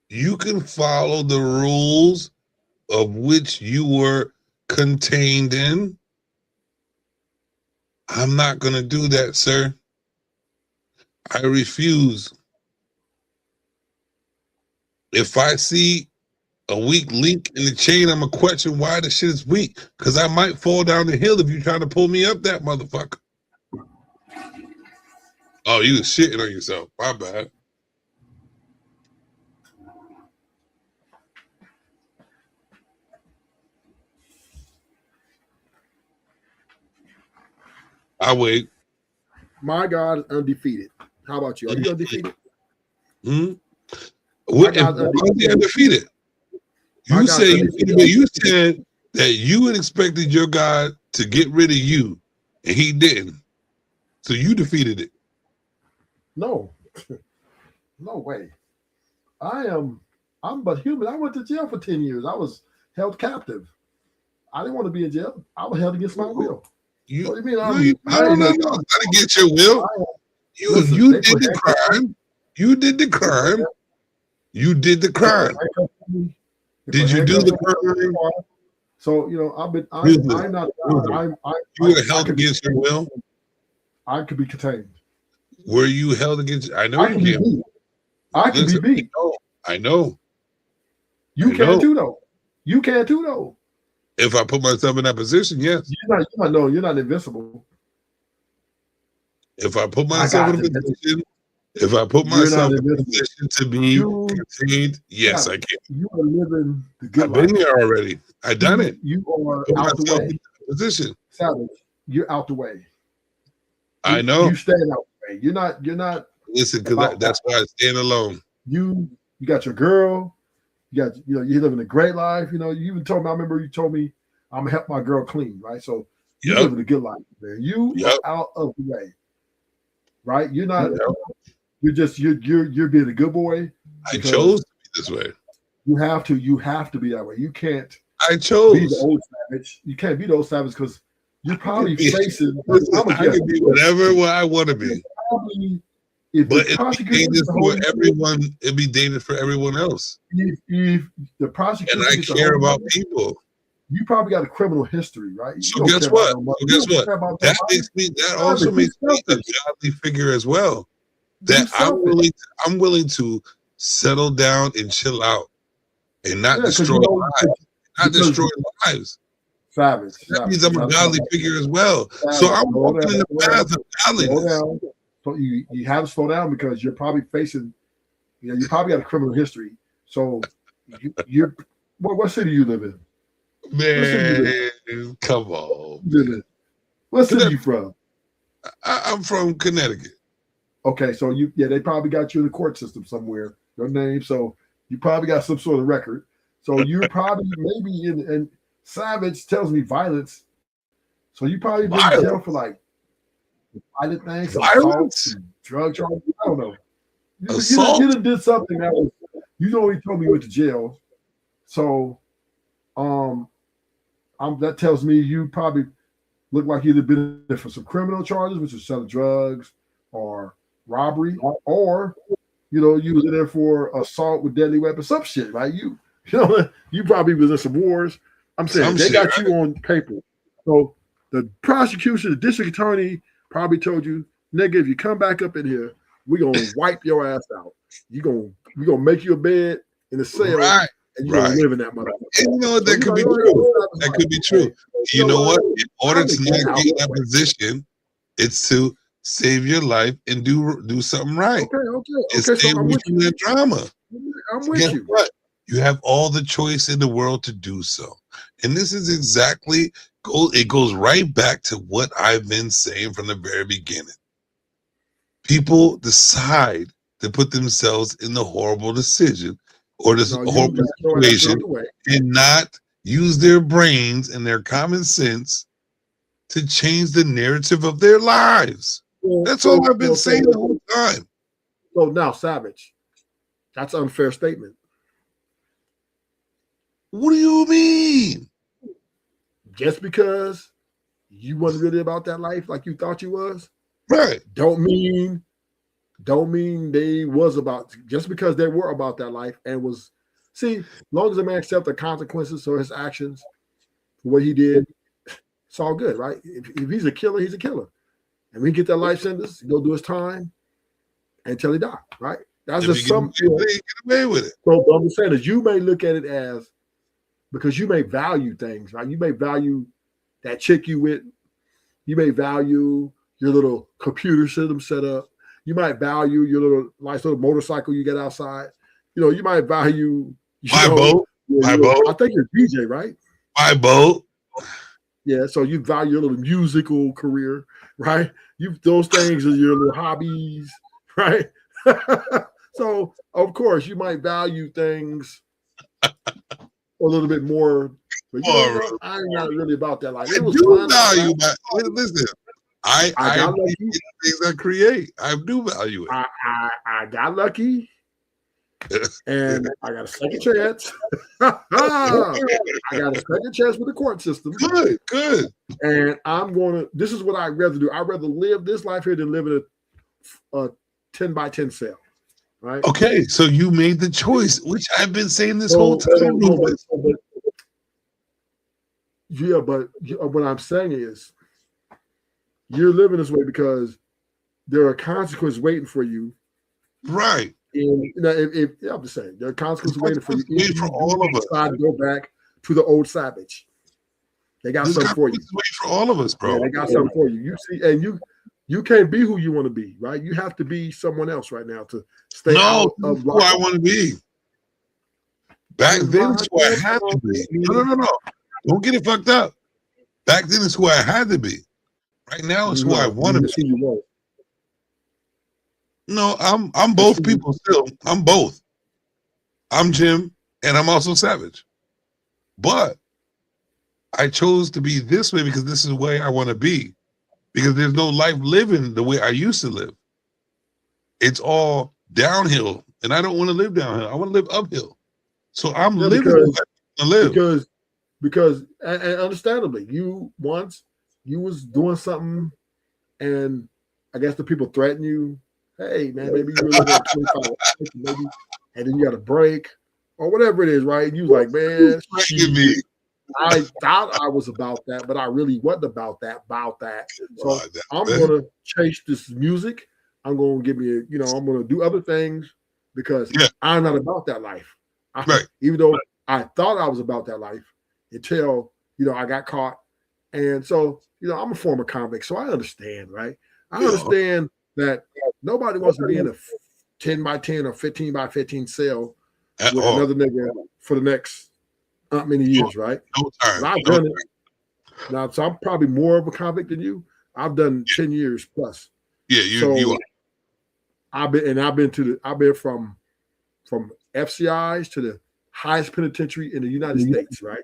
You can follow the rules of which you were contained in. I'm not going to do that, sir. I refuse. If I see a weak link in the chain, I'm going to question why the shit is weak. Because I might fall down the hill if you're trying to pull me up that motherfucker. Oh, you was shitting on yourself. My bad. I wait. My God is undefeated. How about you? Are you undefeated? What if undefeated? You said that you had expected your God to get rid of you, and he didn't. So you defeated it. No. No way. I'm but human. I went to jail for 10 years. I was held captive. I didn't want to be in jail. I was held against my will. What do you mean? No, not against your will. You did the crime. You did the crime. You did the crime. Did you do the crime? So I'm not. You were held against your will. I could be contained. Were you held against? I know you can. I can be beat. I know. You can too, though. You can too, though. If I put myself in that position, yes. You're not invincible. If I put myself in a position, to be contained, yes, I can. You are living the good life. I've been there already. I done it. You are out the way. Position. Savage, you're out the way. I know. You stand out the way. You're not. Listen, because that's why I stand alone. You got your girl. You're living a great life. You even told me. I remember you told me I'm gonna help my girl clean, right? So you Yep. living a good life, man. You Yep. are out of the way, right? You're not. Yep. You're being a good boy. I chose to be this way. You have to be that way. You can't I be chose. the old savage. You can't be the old savage because you're probably facing. Listen, I'm a I can be whatever I want to be. probably, if But the it'd be prosecution dangerous is for holding everyone. It'd be dangerous for everyone else. if the prosecution And I is care holding about you, people. you probably got a criminal history, right? You So don't guess care what? about no money. So You guess don't what? care about That nobody. makes me. That Nah, also but makes you me a selfish. godly figure as well. That You selfish. I'm willing to settle down and chill out and not Yeah, 'cause destroy you know, lives. Not because- destroy lives. Savage. That means I'm a godly figure as well. So Savage. I'm Slow walking down, in the slow path of Slow godliness. down. So you have to slow down because you're probably facing. You probably got a criminal history. So you're. What city you live in? Man, come on. You live in? What city you from? I'm from Connecticut. Okay, so they probably got you in the court system somewhere. Your name, so you probably got some sort of record. So you're probably maybe in. And Savage tells me violence. So you probably been in jail for like violent things, assault, drug charges. I don't know. You done did something that was. You already told me you went to jail. So, that tells me you probably look like you'd have been there for some criminal charges, which is selling drugs or robbery, or you was in there for assault with deadly weapons, some shit, right? You probably was in some wars. I'm saying they got you on paper. So the prosecution, the district attorney probably told you, nigga, if you come back up in here, we're gonna wipe your ass out. We're gonna make you a bed in a cell, right, and you're gonna live in that motherfucker. And you know what? That could be true. That could be true. You know what? In order to not get in that position, it's to save your life and do something right. Okay. Stay away from that drama. I'm with you. What? You have all the choice in the world to do so. And this is exactly, it goes right back to what I've been saying from the very beginning. People decide to put themselves in the horrible decision or this horrible situation and not use their brains and their common sense to change the narrative of their lives. That's all I've been saying the whole time. So now, Savage, that's an unfair statement. What do you mean? Just because you wasn't really about that life like you thought you was, right? Don't mean they was about. Just because they were about that life and was. See, as long as a man accepts the consequences for his actions, for what he did, it's all good, right? If he's a killer, he's a killer, and we get that life sentence, he'll do his time until he dies, right? That's just something. Get away with it. So what I'm saying is, you may look at it as. Because you may value things, right? You may value that chick you with. You may value your little computer system set up. You might value your nice little motorcycle you get outside. You might value my boat. My boat. I think you're a DJ, right? My boat. Yeah, so you value your little musical career, right? Those things are your little hobbies, right? So of course you might value things a little bit more, but I'm not really about that. Like, I do value my. Listen, I got lucky. Things I create. I do value it. I got lucky, and I got a second chance. I got a second chance with the court system. Good. And I'm going to. This is what I'd rather do. I'd rather live this life here than live in a 10 by 10 cell. Right. Okay, so you made the choice, which I've been saying this whole time. But what I'm saying is, you're living this way because there are consequences waiting for you. Right. And if I'm just saying, there are consequences waiting for you. Waiting for all of us. Decide to go back to the old Savage. They got something for you. Waiting for all of us, bro. Yeah, they got something for you. You see, and you can't be who you want to be, right? You have to be someone else right now to stay out of who I want to be. Back then, it's who I had to be. No. Don't get it fucked up. Back then, it's who I had to be. Right now, it's who I want to be. No, I'm both people still. I'm both. I'm Jim, and I'm also Savage. But I chose to be this way because this is the way I want to be. Because there's no life living the way I used to live. It's all downhill, and I don't want to live downhill. I want to live uphill. So I'm living the life I live. Because and understandably, you was doing something, and I guess the people threaten you. Hey man, maybe you really got 25, maybe, and then you got a break or whatever it is, right? And you was like, man, I thought I was about that, but I really wasn't about that. So I'm gonna chase this music. I'm gonna I'm gonna do other things because I'm not about that life. Even though I thought I was about that life until I got caught. And so, I'm a former convict, so I understand, right? I understand that nobody wants to be in a 10 by 10 or 15 by 15 cell with another nigga for the next not many years, right? No time. I've done it. Now, so I'm probably more of a convict than you. I've done 10 years plus. Yeah, you are. I've been from FCIs to the highest penitentiary in the United States, right?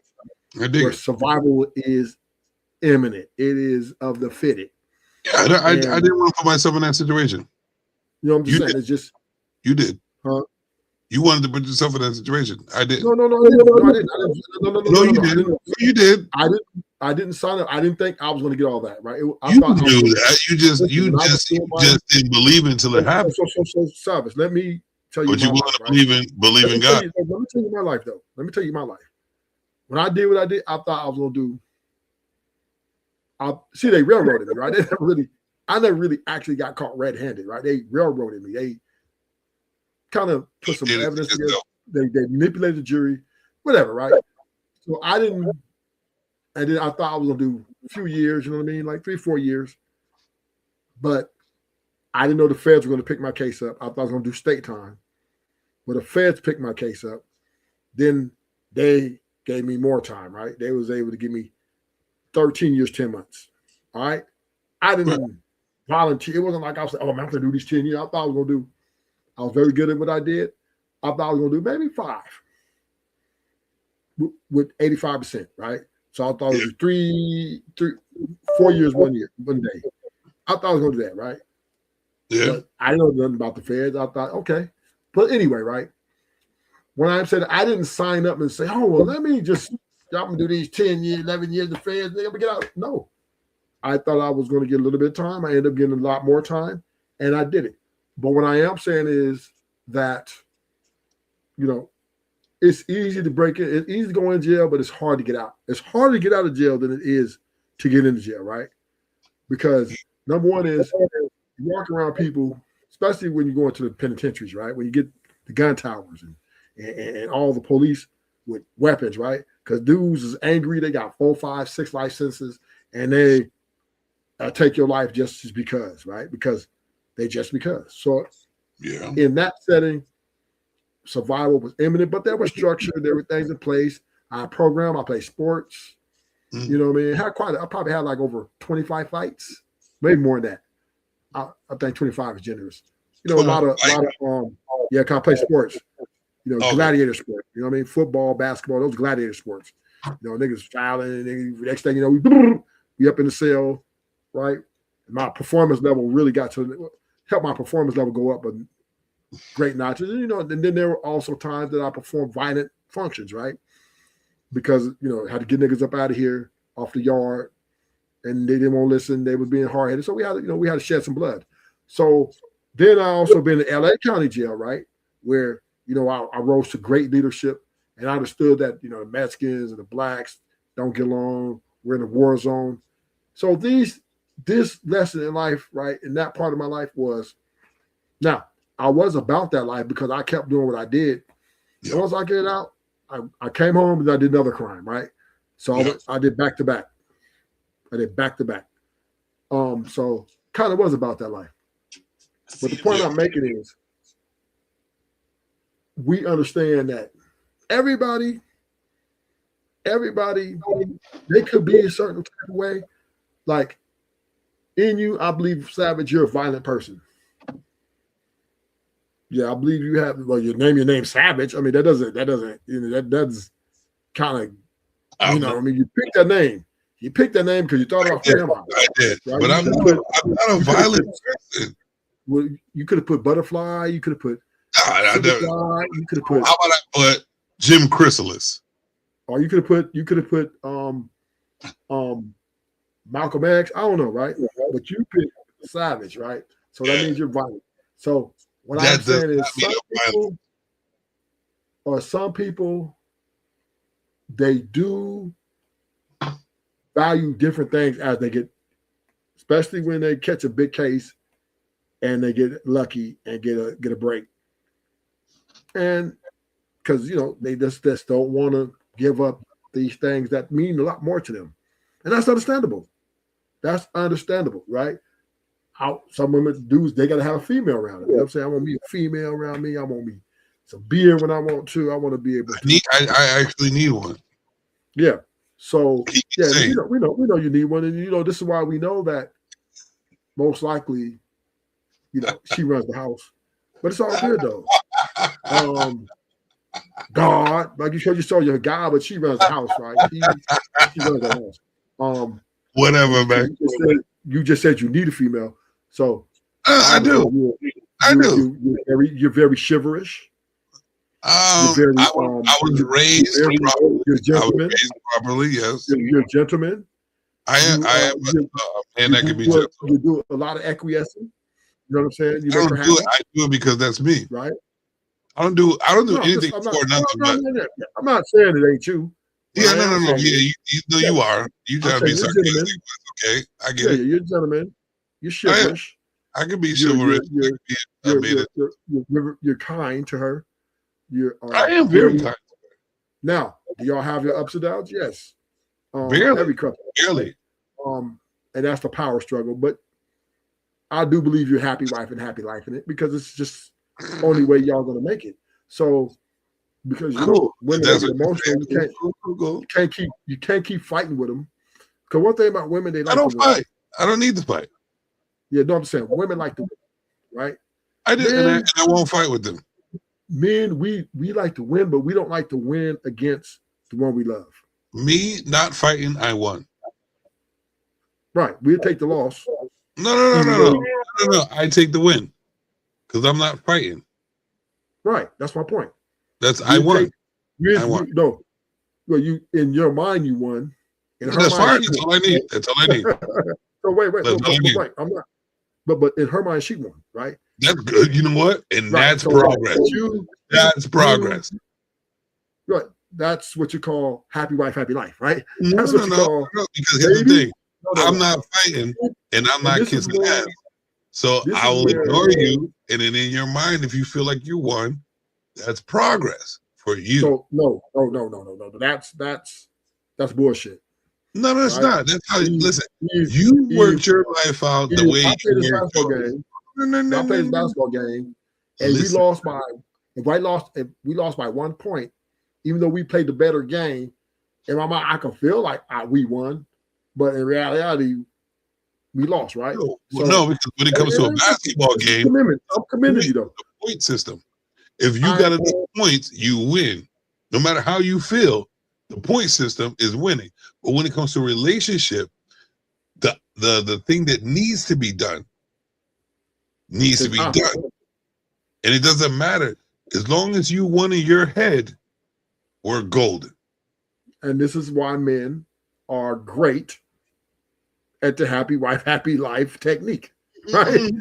Where survival is imminent. It is of the fitted. Yeah, I didn't want to put myself in that situation. You know what I'm saying? It's just you did. Huh? You wanted to put yourself in that situation. I did. No, I didn't. No, you did. You did. I didn't sign up. I didn't think I was going to get all that, right? You knew that. You just didn't believe it until it happened. So Savage, let me tell you. But you want to believe in God. Let me tell you my life, though. Let me tell you my life. When I did what I did, I thought I was going to do. They railroaded me, right? I never really actually got caught red-handed, right? They railroaded me. They kind of put some evidence together. They manipulated the jury, whatever, right? So I didn't, and then I thought I was gonna do a few years, you know what I mean, like 3-4 years. But I didn't know the feds were gonna pick my case up. I thought I was gonna do state time. But the feds picked my case up. Then they gave me more time, right? They was able to give me 13 years, 10 months. All right. I didn't volunteer. It wasn't like I was like, oh, I'm going to do these 10 years. I thought I was very good at what I did. I thought I was going to do maybe 5 with 85%, right? So I thought it was 4 years, 1 day. I thought I was going to do that, right? Yeah. But I didn't know nothing about the feds. I thought, okay. But anyway, right? When I said I didn't sign up and say, oh, well, let me just I'm going to do these 10 years, 11 years, the feds, they're going to get out. No. I thought I was going to get a little bit of time. I ended up getting a lot more time, and I did it. But what I am saying is that, it's easy to break it. It's easy to go in jail, but it's hard to get out. It's harder to get out of jail than it is to get into jail, right? Because number one is you walk around people, especially when you go into the penitentiaries, right? When you get the gun towers and all the police with weapons, right? Because dudes is angry. They got 4, 5, 6 life sentences, and they take your life just because, right? Because. So in that setting, survival was imminent, but there was structure. There were things in place. I program. I play sports. You know what I mean? I probably had like over 25 fights, maybe more than that. I think 25 is generous. A lot of kind of play sports. Gladiator sports. You know what I mean? Football, basketball, those gladiator sports. Niggas fouling. Next thing you know, we up in the cell, right? My performance level really got to help my performance level go up a great notches. And then there were also times that I performed violent functions, right? Because, I had to get niggas up out of here, off the yard, and they didn't want to listen. They was being hard-headed. So we had to shed some blood. So then I also been in LA County Jail, right? Where, I rose to great leadership, and I understood that, the Mexicans and the blacks don't get along. We're in a war zone. So this lesson in life, right, in that part of my life was, now, I was about that life because I kept doing what I did. Yeah. Once I get out, I came home and I did another crime, right? So I did back to back. So kind of was about that life. But the point I'm making is we understand that everybody, they could be a certain type of way. Like, in you, I believe, Savage, you're a violent person. Yeah, I believe you have. Well, your name Savage. I mean, that doesn't. That's kind of You know, I mean, you picked that name. You picked that name because you thought about family. I did, right? but I'm not a violent person. Well, you could have put butterfly. You could have put I superfly. You could have put. How about I put Jim Chrysalis? Or you could have put Malcolm X. I don't know, right? But you picked Savage, right? So that means you're violent. So what I'm saying is some people they do value different things as they get, especially when they catch a big case and they get lucky and get a break. And because they just don't want to give up these things that mean a lot more to them. And that's understandable. That's understandable, right? Some women, dudes, they got to have a female around them. You know what I'm saying? I want me a female around me. I want me some beer when I want to. I want to be able to. I actually need one. Yeah. So, we know you need one. And, this is why we know that most likely, she runs the house. But it's all good, though. God, like you saw your guy, but she runs the house, right? She runs the house. Whatever, man. You just said you need a female. So I do. You're very chivalrous. I was raised properly. Yes, you're a gentleman. I am a man that can be gentle. You do a lot of acquiescing. You know what I'm saying? I do it because that's me. Right. I don't do anything for nothing. I'm not saying it ain't you. Yeah, no. Yeah, you are. You trying to be sarcastic. Okay, I get it. You're a gentleman. You're chivalrous. I can be chivalrous. You're kind to her. I am very kind. Now, do y'all have your ups and downs? Yes. Barely. Every couple. Barely. And that's the power struggle. But I do believe you're happy wife and happy life in it because it's just the only way y'all gonna make it. So because women are emotional, you can't keep fighting with them. Because one thing about women, they like I don't fight. I don't need to fight. Yeah, no, I'm saying women like to win, right? I did, and I won't fight with them. Men, we like to win, but we don't like to win against the one we love. Me not fighting, I won. Right. We'll take the loss. No. I take the win. Because I'm not fighting. Right. That's my point. I won. I won. No. Well, you in your mind you won. That's fine. That's all I need. That's all I need. So wait. Right. I'm not. But in her mind, she won, right? That's good. You know what? And that's progress. That's progress. Right. That's what you call happy wife, happy life, right? No, because here's the thing. I'm not fighting and I'm not kissing ass. So I will ignore you. And then in your mind, if you feel like you won, that's progress for you. So no. That's bullshit. No, it's not. That's how listen. You worked your life out the way you worked. I played this basketball game, and we lost by. If we lost by 1 point, even though we played the better game, in my mind I can feel like we won, but in reality, we lost, right? No, because when it comes to a basketball game, I'm committed to the point system. If you got enough points, you win. No matter how you feel, the point system is winning. But when it comes to a relationship, the thing that needs to be done needs to be done. And it doesn't matter. As long as you won in your head, we're golden. And this is why men are great at the happy wife, happy life technique. Right?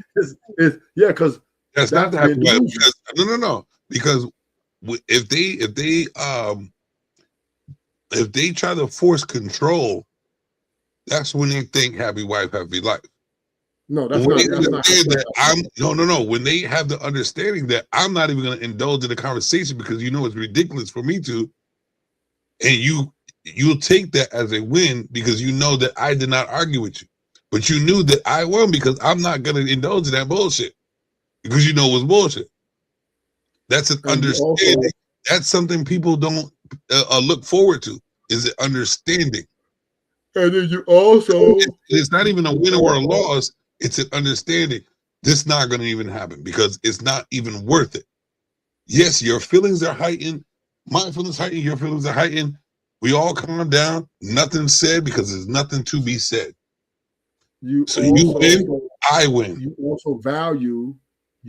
Because that's not the happy wife. No. Because if they try to force control, that's when they think happy wife, happy life. No, that's not. When they have the understanding that I'm not even going to indulge in the conversation because it's ridiculous for me to, and you'll take that as a win because you know that I did not argue with you, but you knew that I won because I'm not going to indulge in that bullshit because it was bullshit. That's an understanding. That's something people don't look forward to. Is it understanding? And then you also, it's not even a win or a loss. It's an understanding. This is not going to even happen because it's not even worth it. Yes, your feelings are heightened. My feelings heightened. Your feelings are heightened. We all calm down. Nothing said because there's nothing to be said. You So you also, win, I win. you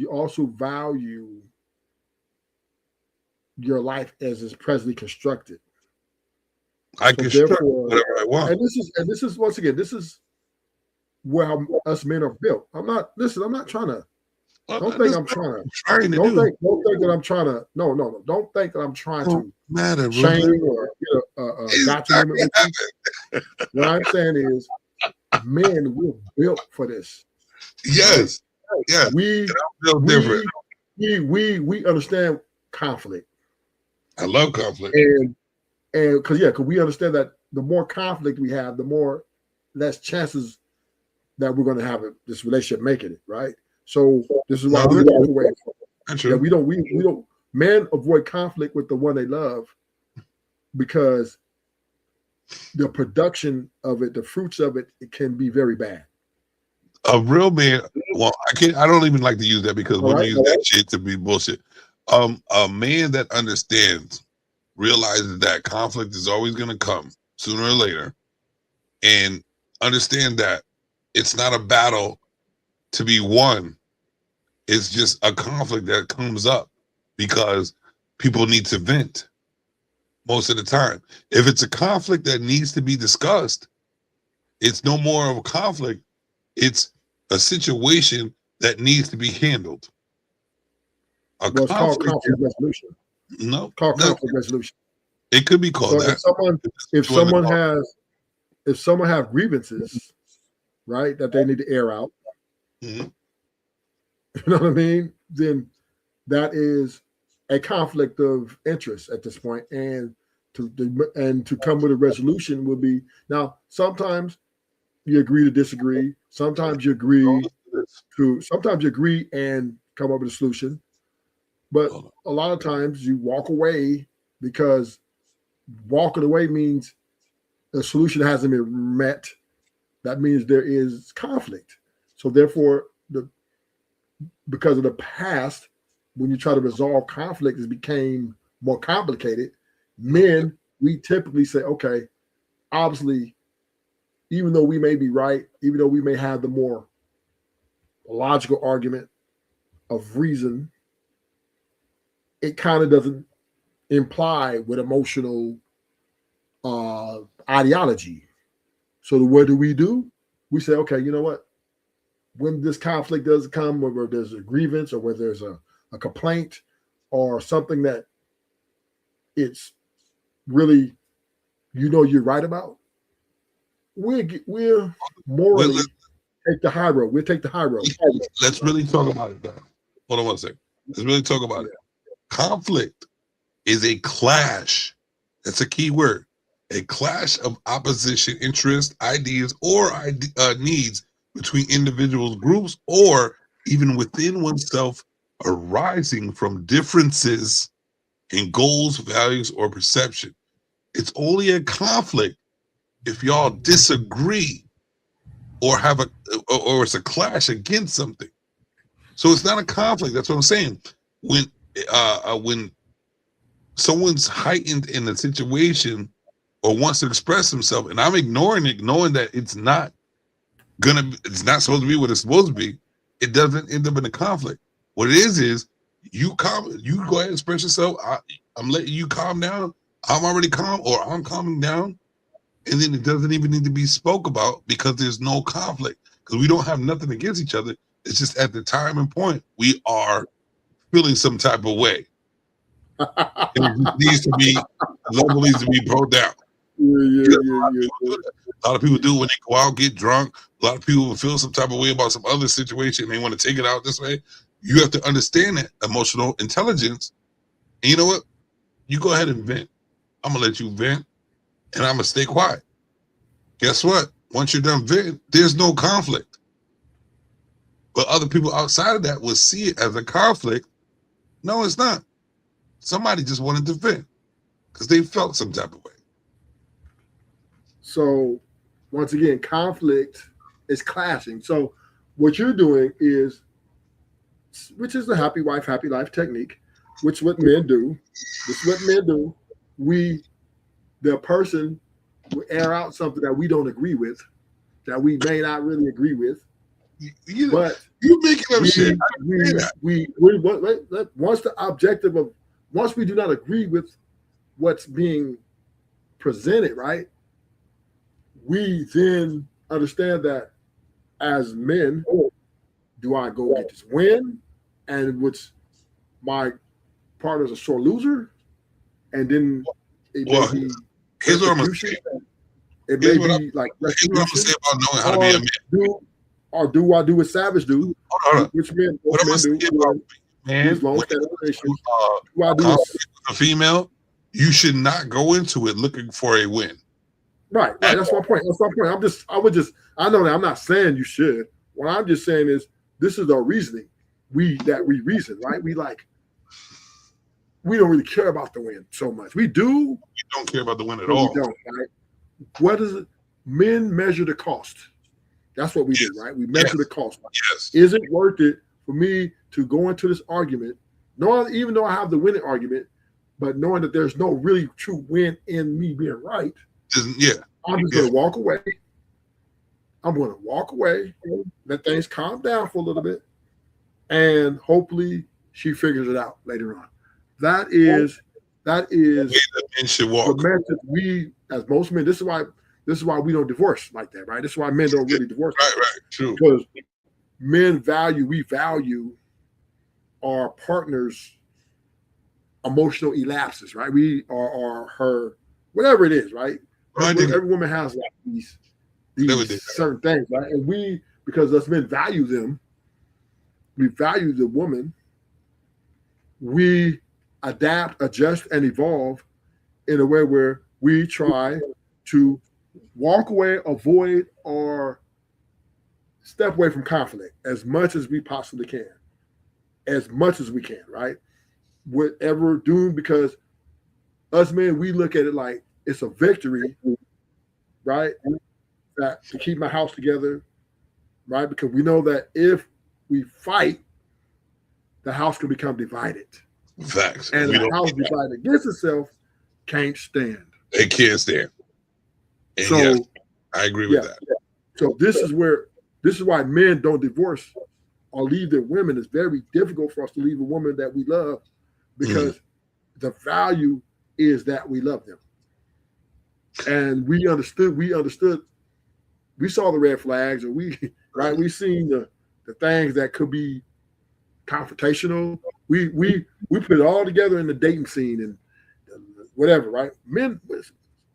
also value your life as is presently constructed. I So can struck therefore, whatever I want. and this is once again, this is where us men are built. I'm not trying to. Don't think I'm trying to. Trying to Don't do. think that I'm trying to. No. Don't think that I'm trying to Matter, shame or get a gotcha limit with you. What I'm saying is, men, we're built for this. Yes. Yeah. We Feel different. we understand conflict. I love conflict. And because we understand that the more conflict we have, the more less chances that we're going to have this relationship making it, right? So this is why we walk away. Yeah, we don't. Men avoid conflict with the one they love because the production of it, the fruits of it, it can be very bad. A real man. Well, I don't even like to use that because women use that shit to be bullshit. A man that understands, realizes that conflict is always going to come sooner or later, and understand that it's not a battle to be won. It's just a conflict that comes up because people need to vent most of the time. If it's a conflict that needs to be discussed, it's no more of a conflict. It's a situation that needs to be handled. It's called conflict resolution. No, conflict resolution. It could be called that. If someone have grievances, right, that they need to air out, mm-hmm. You know what I mean? Then that is a conflict of interest at this point, and to come with a resolution would be now. Sometimes you agree to disagree. Sometimes you agree and come up with a solution. But a lot of times you walk away because walking away means the solution hasn't been met. That means there is conflict. So therefore, because of the past, when you try to resolve conflict, it became more complicated. Men, we typically say, okay, obviously, even though we may be right, even though we may have the more logical argument of reason, it kind of doesn't imply with emotional ideology. So what do? We say, okay, you know what? When this conflict does come, whether there's a grievance or whether there's a complaint or something that it's really, you're right about, we're morally take the high road. We'll take the high road. Let's really talk about it, though. Hold on one second. Let's really talk about it. Conflict is a clash. That's a key word. A clash of opposition interests, ideas, or needs between individuals, groups, or even within oneself, arising from differences in goals, values, or perception. It's only a conflict if y'all disagree or have or it's a clash against something. So it's not a conflict. That's what I'm saying. When someone's heightened in a situation or wants to express himself, and I'm ignoring it, knowing that it's not supposed to be what it's supposed to be, it doesn't end up in a conflict. What it is you go ahead and express yourself. I'm letting you calm down. I'm already calm, or I'm calming down, and then it doesn't even need to be spoke about because there's no conflict, because we don't have nothing against each other. It's just at the time and point we are feeling some type of way. It needs to be, level needs to be brought down. A lot of people do when they go out, get drunk. A lot of people will feel some type of way about some other situation, and they want to take it out this way. You have to understand that emotional intelligence. And you know what? You go ahead and vent. I'm going to let you vent, and I'm going to stay quiet. Guess what? Once you're done venting, there's no conflict. But other people outside of that will see it as a conflict. No, it's not. Somebody just wanted to vent because they felt some type of way. So, once again, conflict is clashing. So, what you're doing is, which is the happy wife, happy life technique, which is what men do. This is what men do. We the person will air out something that we don't agree with, that we may not really agree with, but you're making up shit. Once the objective of once we do not agree with what's being presented, right? We then understand that as men, do I go get this win, and which my partner's a sore loser, and then it may be here's what I'm gonna say. It may be like here's what I'm gonna say about knowing how to be a man. Do I do what Savage do? Hold on. Which men What am I saying about man? When a female, you should not go into it looking for a win. Right. That's my point. I know that I'm not saying you should. What I'm just saying is this is our reasoning. We reason, right? We don't really care about the win so much. We do. We don't care about the win at all. We don't, right? What is it? Men measure the cost. That's what we do, right? We measure the cost. Yes. Is it worth it for me to go into this argument, even though I have the winning argument, but knowing that there's no really true win in me being right? Yeah. I'm just going to walk away. I'm going to walk away, let things calm down for a little bit, and hopefully she figures it out later on. That is the men should walk. The message we, as most men, this is why we don't divorce like that, right? This is why men don't really divorce. Right, true. Because we value our partner's emotional elapses, right? We are her, whatever it is, right? Every woman has like these certain things, right? And because us men value them, we value the woman, we adapt, adjust, and evolve in a way where we try to walk away, avoid, or step away from conflict as much as we possibly can. As much as we can, right? Whatever doing, because us men, we look at it like it's a victory, right? That to keep my house together, right? Because we know that if we fight, the house can become divided. Facts. And the house divided against itself can't stand. It can't stand. And so yes, I agree with that. So this is why men don't divorce or leave their women. It's very difficult for us to leave a woman that we love because the value is that we love them. And we understood, we saw the red flags, and we seen the things that could be confrontational. We put it all together in the dating scene and whatever, right? Men,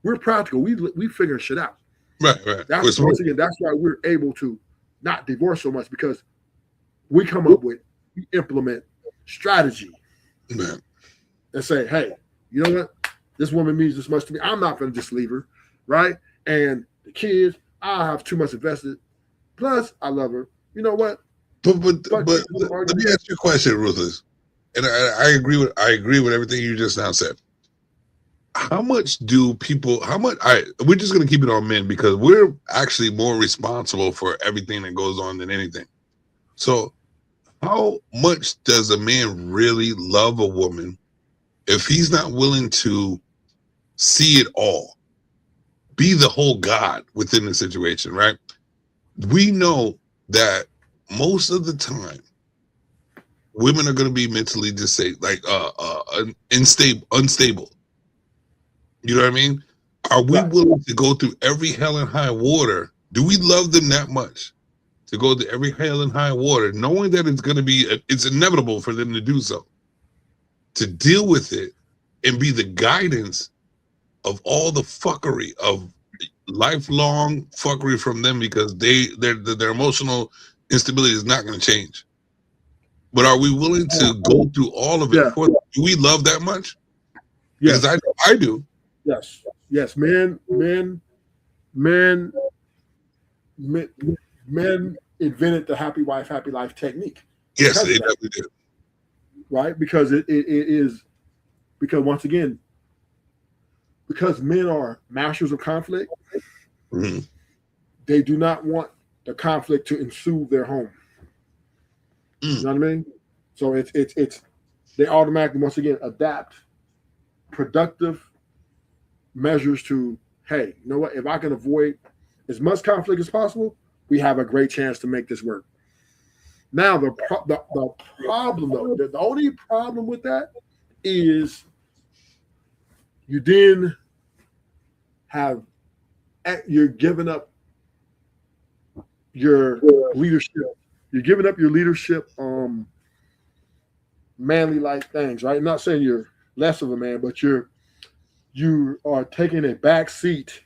we're practical. We figure shit out. Right. That's why we're able to not divorce so much, because we come up with, we implement strategy. Man. And say, hey, you know what? This woman means this much to me. I'm not going to just leave her, right? And the kids, I have too much invested. Plus, I love her. You know what? But let me ask you a question, Ruthless. And I agree with everything you just now said. We're just going to keep it on men because we're actually more responsible for everything that goes on than anything. So how much does a man really love a woman if he's not willing to see it all, be the whole God within the situation, right? We know that most of the time women are going to be mentally disabled, like unstable. You know what I mean? Are we willing to go through every hell and high water? Do we love them that much to go to every hell and high water, knowing that it's inevitable for them to do so, to deal with it and be the guidance of all the fuckery of lifelong fuckery from them, because their emotional instability is not going to change. But are we willing to go through all of it? Yeah. Do we love that much? Yes, because I do. Yes. Men invented the happy wife, happy life technique. Yes, they definitely did. Right? Because it is, because once again, because men are masters of conflict, they do not want the conflict to ensue their home. You know what I mean? So it's they automatically, once again, adapt productive measures to, hey, you know what? If I can avoid as much conflict as possible, we have a great chance to make this work. Now, the problem, though, the only problem with that is you then have, you're giving up your leadership. You're giving up your leadership, manly like things, right? I'm not saying you're less of a man, but you are taking a back seat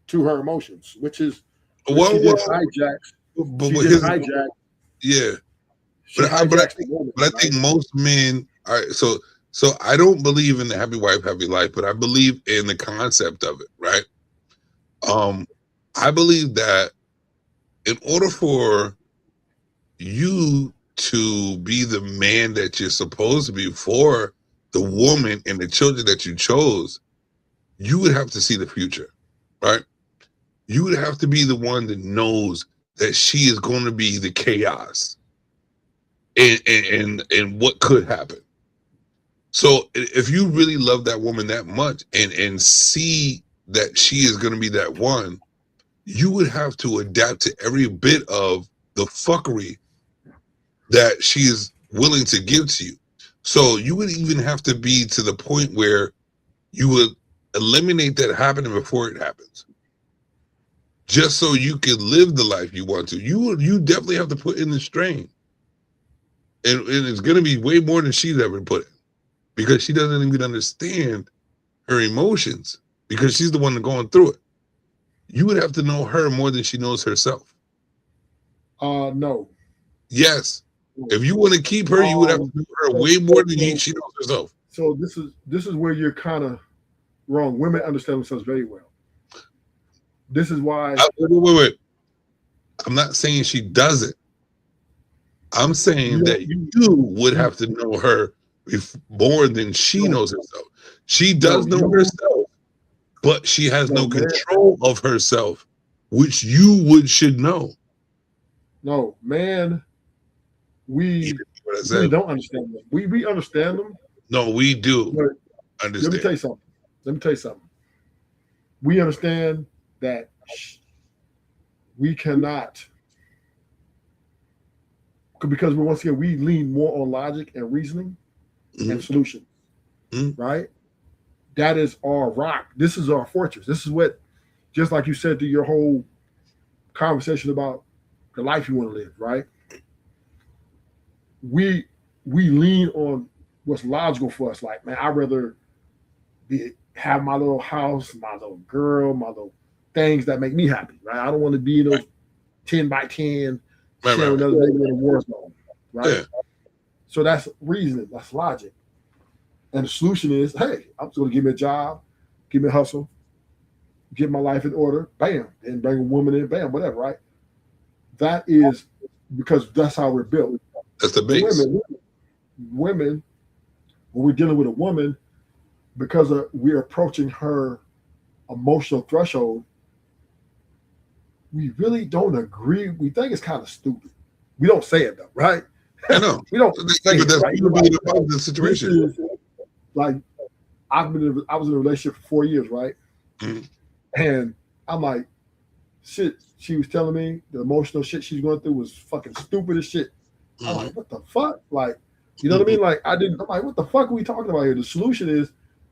to her emotions, which is what she did hijacks. But she did hijack. Yeah. But I think most men are so I don't believe in the happy wife, happy life, but I believe in the concept of it, right? I believe that in order for you to be the man that you're supposed to be for the woman and the children that you chose, you would have to see the future, right? You would have to be the one that knows that she is going to be the chaos and what could happen. So if you really love that woman that much and see that she is going to be that one, you would have to adapt to every bit of the fuckery that she is willing to give to you. So you would even have to be to the point where you would eliminate that happening before it happens, just so you can live the life you want to. You definitely have to put in the strain, and it's going to be way more than she's ever put in, because she doesn't even understand her emotions, because she's the one going through it. You would have to know her more than she knows herself. No. Yes. If you want to keep her, you would have to know her way more than she knows herself. So this is where you're kind of wrong. Women understand themselves very well. This is why. Wait. I'm not saying she doesn't. I'm saying that you would have to know her more than she knows herself. She does know herself, but she has no control of herself, which you should know. No, man. We don't understand them. We understand them. No, we do understand. Let me tell you something. We understand that we cannot, because once again, we lean more on logic and reasoning and solution, right? That is our rock. This is our fortress. This is what, just like you said to your whole conversation about the life you want to live, right? We lean on what's logical for us. Like, man, I'd rather have my little house, my little girl, my little things that make me happy, right? I don't want to be in those 10 by 10 sharing another nigga in a war zone, right? Yeah. So that's reasoning, that's logic. And the solution is, hey, I'm just going to give me a job, give me a hustle, get my life in order, bam, and bring a woman in, bam, whatever, right? That is because that's how we're built. That's the base. Women, when we're dealing with a woman, because we're approaching her emotional threshold, we really don't agree. We think it's kind of stupid. We don't say it though, right? I know. We don't say it. That's right? the situation. Like, I was in a relationship for 4 years, right? Mm-hmm. And I'm like, shit, she was telling me the emotional shit she's going through was fucking stupid as shit. Mm-hmm. I'm like, what the fuck? Like, you know what I mean? Like, I'm like, what the fuck are we talking about here? The solution is,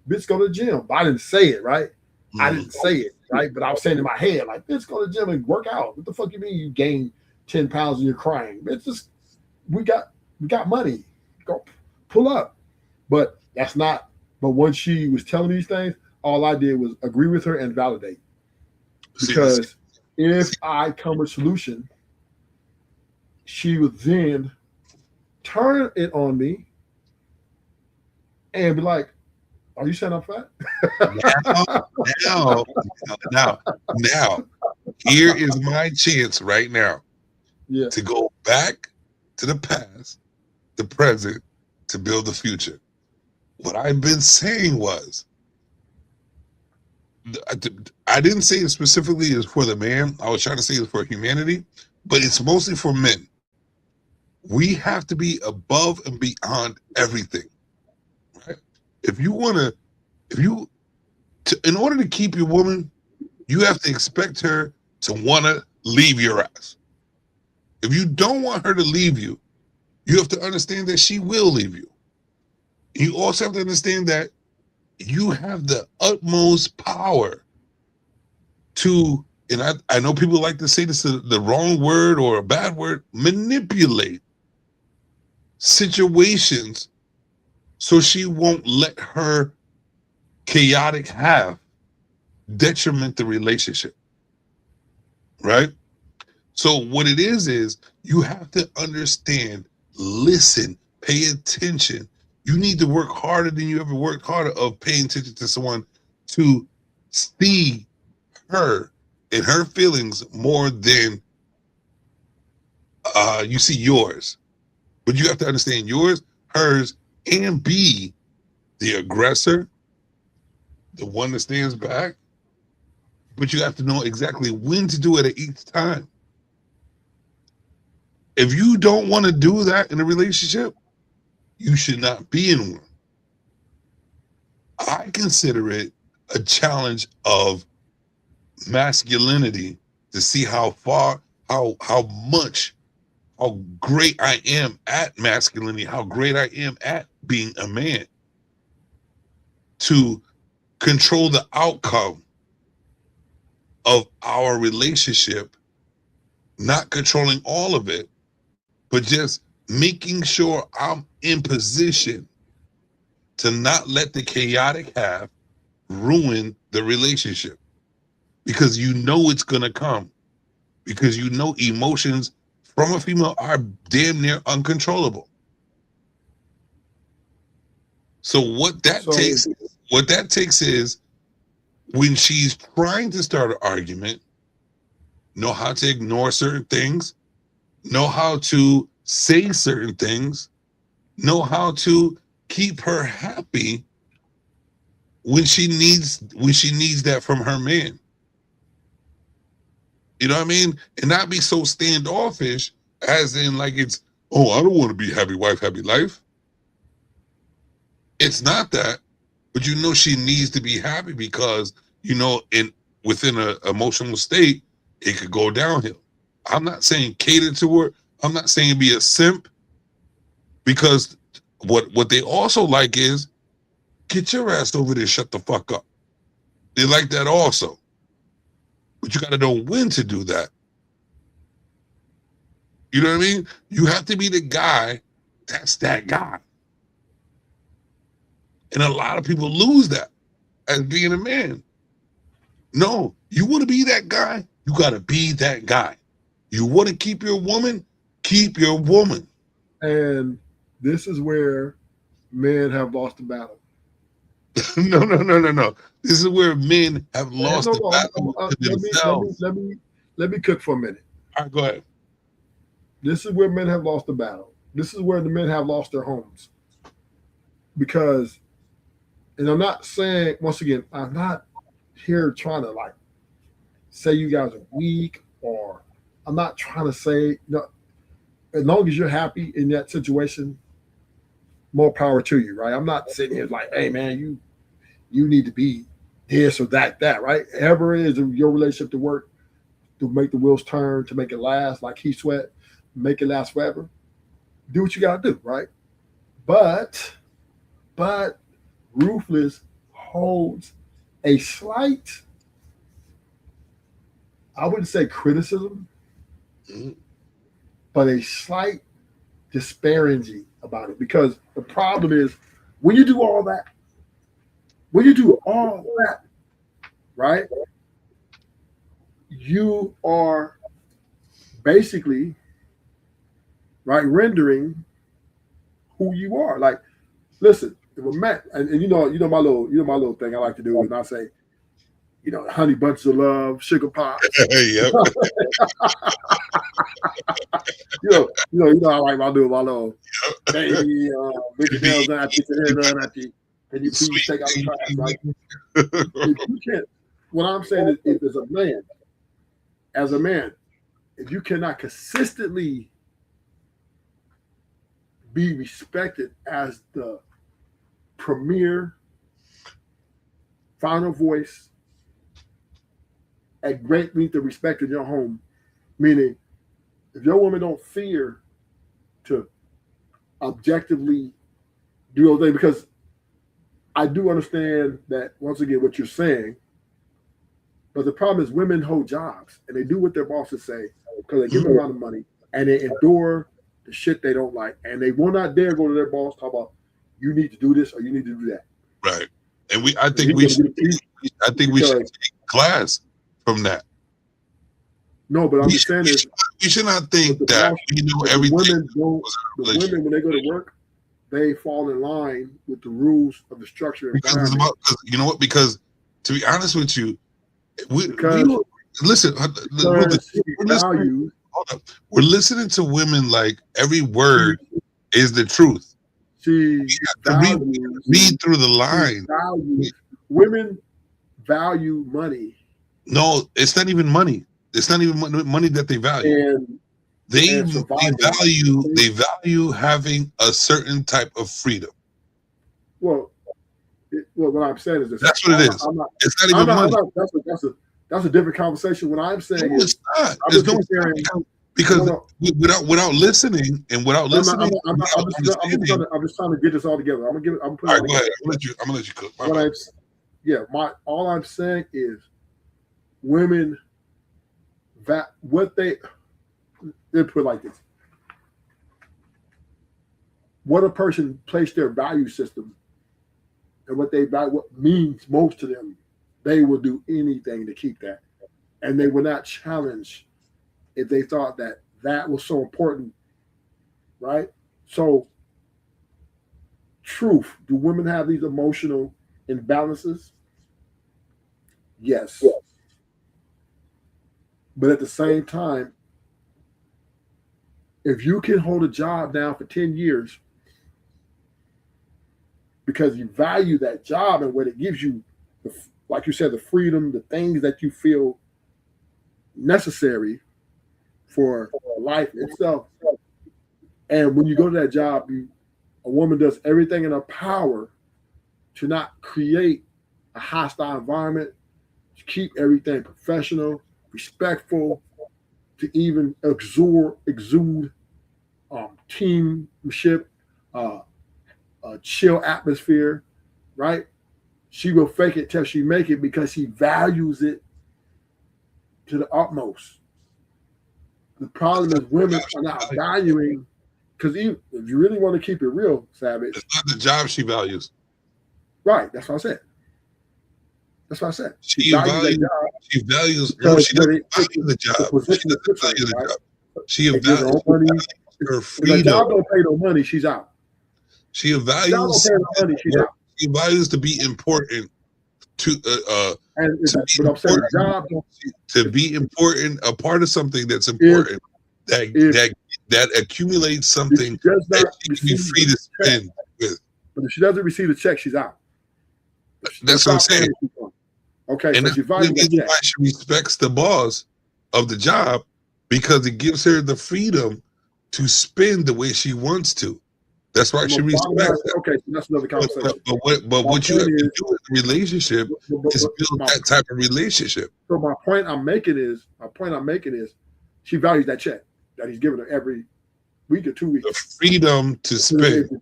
bitch, go to the gym. But I didn't say it, right? Mm-hmm. I didn't say it, right? But I was saying in my head, like, bitch, go to the gym and work out. What the fuck you mean you gain 10 pounds and you're crying? Bitch, just, we got money. Go pull up. But that's not, but when she was telling me these things, all I did was agree with her and validate. Because if I come with a solution, she would then turn it on me and be like, are you saying I'm fat? Now, here is my chance right now to go back to the past, the present, to build the future. What I've been saying was, I didn't say it specifically as for the man. I was trying to say it's for humanity, but it's mostly for men. We have to be above and beyond everything. Right? If you In order to keep your woman, you have to expect her to want to leave your ass. If you don't want her to leave you, you have to understand that she will leave you. You also have to understand that you have the utmost power to, and I know people like to say this is the wrong word or a bad word, manipulate situations so she won't let her chaotic half detriment the relationship, right? So what it is you have to understand, listen, pay attention. You need to work harder than you ever worked harder of paying attention to someone to see her and her feelings more than you see yours. But you have to understand yours, hers, and be the aggressor, the one that stands back. But you have to know exactly when to do it at each time. If you don't want to do that in a relationship, you should not be in one. I consider it a challenge of masculinity to see how far, how much, how great I am at masculinity, how great I am at being a man, to control the outcome of our relationship, not controlling all of it, but just making sure I'm in position to not let the chaotic half ruin the relationship, because you know it's going to come, because you know emotions from a female are damn near uncontrollable. So what that takes is when she's trying to start an argument, know how to ignore certain things, know how to say certain things, know how to keep her happy when she needs that from her man. You know what I mean? And not be so standoffish as in like it's, oh, I don't want to be happy wife, happy life. It's not that, but you know she needs to be happy because you know within an emotional state, it could go downhill. I'm not saying cater to her. I'm not saying be a simp, because what they also like is get your ass over there, shut the fuck up. They like that also. But you got to know when to do that. You know what I mean? You have to be the guy that's that guy. And a lot of people lose that as being a man. No, you want to be that guy, you got to be that guy. You want to keep your woman, keep your woman. And this is where men have lost the battle. No. This is where men have lost the battle to themselves. Let me cook for a minute. All right, go ahead. This is where men have lost the battle. This is where the men have lost their homes. Because, and I'm not saying, once again, I'm not here trying to like say you guys are weak, or I'm not trying to say, no, as long as you're happy in that situation, more power to you, right? I'm not sitting here like, hey man, you need to be this or that, right? Ever is your relationship to work to make the wheels turn, to make it last, like Keith Sweat, make it last forever. Do what you gotta do, right? But Ruthless holds a slight, I wouldn't say criticism, but a slight disparaging about it. Because the problem is when you do all that, right, you are basically, right, rendering who you are. Like, listen, if a man, and you know my little thing I like to do is not say, honey bunches of love, sugar pops. Yep. I like my little baby, make your nails done, get your hair done, can you please take out the trash, right? If you can't, what I'm saying is, if as a man, if you cannot consistently be respected as the premier final voice, and great meet the respect in your home. Meaning, if your woman don't fear to objectively do those things, because I do understand that once again what you're saying, but the problem is women hold jobs and they do what their bosses say because they give them a lot of money and they endure the shit they don't like, and they will not dare go to their boss talk about you need to do this or you need to do that. Right. And I think we should take class from that. No, but I'm just saying is we should not think that we know everything. The women, when they go to work, they fall in line with the rules of the structure. Because you know what? Because to be honest with you, listen. We're listening to women like every word is the truth. She read through the line. Women value money. No, it's not even money. It's not even money that they value. They value having a certain type of freedom. Well, what I'm saying is this. That's what it is. It's not even money. That's a different conversation. What I'm saying is, it's not. Because without listening and without listening, I'm just trying to get this all together. I'm gonna all right, go ahead. I'm gonna let you cook. All I'm saying is women they put it like this. What a person placed their value system and what means most to them, they will do anything to keep that. And they will not challenge if they thought that was so important, right? So, truth, do women have these emotional imbalances? Yes. But at the same time, if you can hold a job down for 10 years because you value that job and what it gives you, like you said, the freedom, the things that you feel necessary for life itself. And when you go to that job, a woman does everything in her power to not create a hostile environment, to keep everything professional, respectful, to even exude teamship, a chill atmosphere, right? She will fake it till she make it because she values it to the utmost. The problem is women are not valuing, because if you really want to keep it real, Savage, it's not the job she values. Right, that's what I said. She values no, she doesn't value the job. She doesn't value the job. She values her freedom. If the job don't pay no money, she's out. She values she values to be important to be important, a part of something that's important, that accumulates something that she can be free to spend with. But if she doesn't receive the check, she's out. That's what I'm saying. Okay, and so she values that check. Why she respects the boss of the job, because it gives her the freedom to spend the way she wants to. That's why she respects it. Okay, so that's another conversation. But what you have to do in a relationship is build that type of relationship. So my point I'm making is, she values that check that he's giving her every week or 2 weeks. The freedom to spend. If the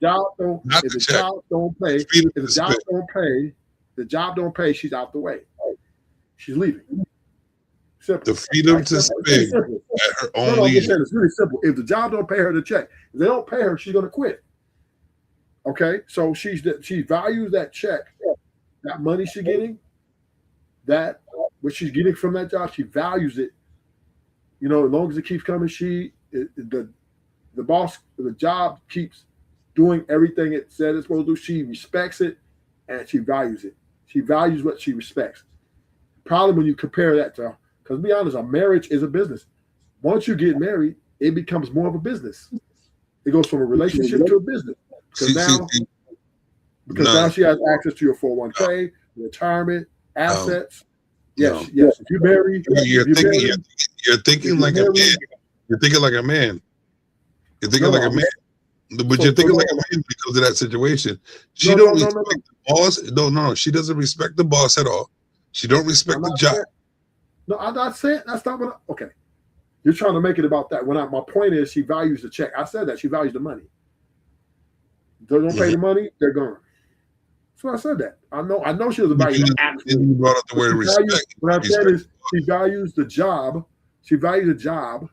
job don't pay, she's out the way. She's leaving. Simple. The freedom to spend at her own leisure. It's really simple. If the job don't pay her the check, if they don't pay her, she's gonna quit. Okay, so she values that check, that money she's getting, that what she's getting from that job, she values it. You know, as long as it keeps coming, the boss, the job keeps doing everything it said it's supposed to do. She respects it and she values it. She values what she respects. Problem when you compare that to, because to be honest, a marriage is a business. Once you get married, it becomes more of a business. It goes from a relationship to a business. Because now she has access to your 401k, retirement, assets. Yes. If you marry, you're thinking like a man. You're thinking like a man. You're thinking like a man. But you're thinking like a man because of that situation. She don't expect the boss. No. She doesn't respect the boss at all. She don't respect the job. No, I'm not saying that's not what. Okay, you're trying to make it about that. My point is, she values the check. I said that she values the money. They don't pay the money, they're gone. So I said that. I know she doesn't value the actual. You brought up the word respect. What I'm saying is, she values the job. She values the job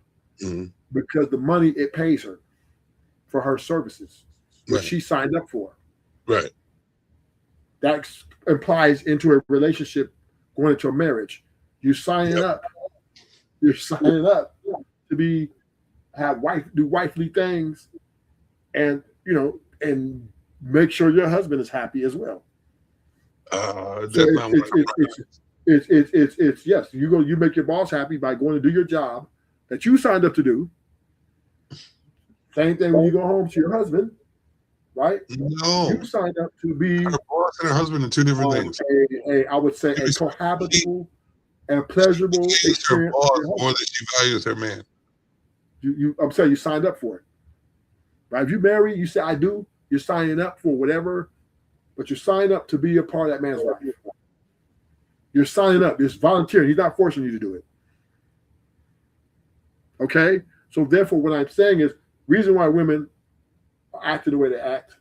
because the money it pays her for her services, which she signed up for. Right. That implies into a relationship, going into a marriage. You're signing up. You're signing up to do wifely things, and and make sure your husband is happy as well. It's yes. You make your boss happy by going to do your job that you signed up to do. Same thing when you go home to your husband, right? No, you signed up to be her boss and her husband are two different things. I would say a cohabitable and pleasurable experience. Her boss more than she values her man. I'm saying you signed up for it, right? If you marry, you say I do. You're signing up for whatever, but you're signing up to be a part of that man's life. You're signing up. You're volunteering. He's not forcing you to do it. Okay? So therefore, what I'm saying is, reason why women are acting the way they act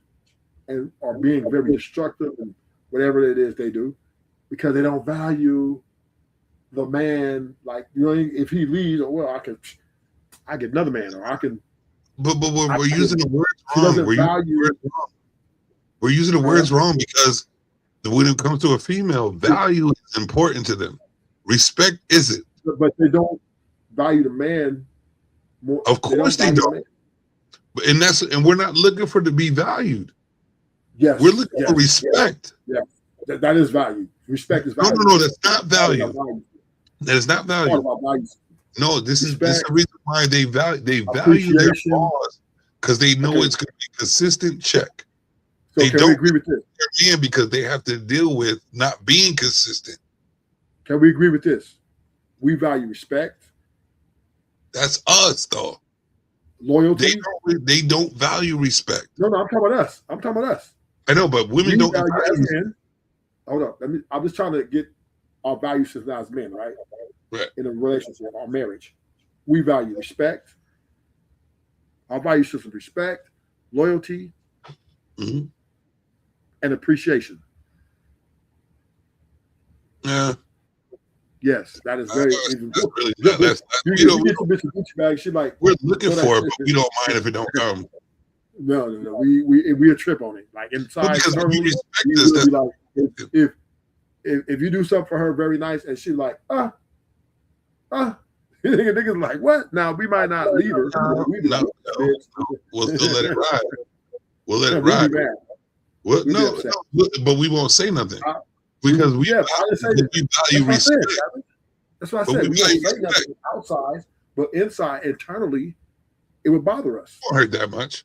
and are being very destructive and whatever it is they do, because they don't value the man. Like, if he leaves, I get another man, or I can. But we're using the words wrong. We're using the words wrong because when it comes to a female, value is important to them. Respect isn't. But they don't value the man more. Of course they don't. And we're not looking for to be valued. Yes. We're looking for respect. Yeah. That is value. Respect is value. No, that's not value. That is not value. No, this is the reason why they value their boss, because they know it's going to be consistent check. So they can don't we agree with this? Because they have to deal with not being consistent. Can we agree with this? We value respect. That's us, though. Loyalty. They don't value respect. No, I'm talking about us. I'm talking about us. I know, but women don't value men. Hold up. I'm just trying to get our value system as men, right? Right. In a relationship, our marriage. We value respect. Our value system: respect, loyalty, and appreciation. Yeah. Yes, that is very important. You get some bitch a Gucci bag. She like, we're looking for it, but we don't mind if it don't come. No. We a trip on it. Like inside, because we respect this. Like, if you do something for her very nice, and she like, niggas like, what? Now we might not leave her. We'll still let it ride. We'll let it ride. Well, no, but we won't say nothing because we value respect. That's what I said. We don't say nothing outside, but inside, internally, it would bother us. It don't hurt that much.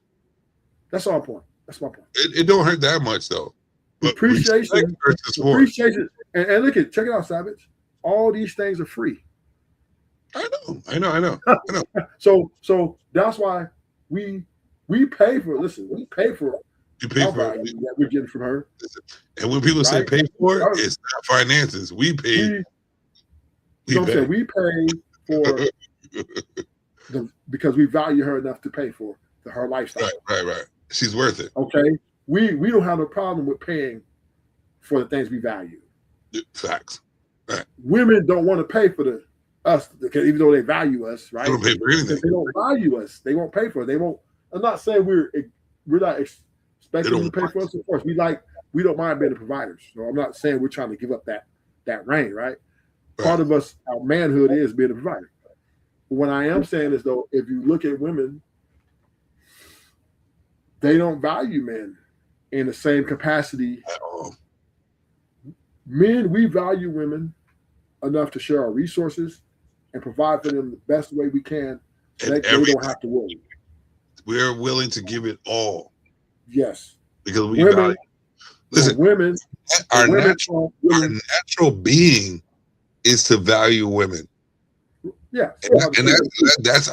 That's our point. That's my point. It don't hurt that much though. But appreciation. And look check it out, Savage. All these things are free. I know. So that's why we pay for. Listen, we pay for. You pay for it. That we're getting from her. And when people say pay for it, it's not finances. We pay. We pay for because we value her enough to pay for her lifestyle. Right. She's worth it. Okay. We don't have a problem with paying for the things we value. Facts. Right. Women don't want to pay for us because even though they value us, right? They don't pay for anything. If they don't value us, they won't pay for it. They won't. I'm not saying we're not expecting them to pay for us. Of course, we don't mind being the providers. So I'm not saying we're trying to give up that reign, right? Part of us, our manhood is being a provider. But what I am saying is though, if you look at women, they don't value men in the same capacity at all. Men, we value women enough to share our resources and provide for them the best way we can. So they don't have to worry. We're willing to give it all. Yes. Because we value. Listen, women. Our natural being is to value women. Yeah. And that's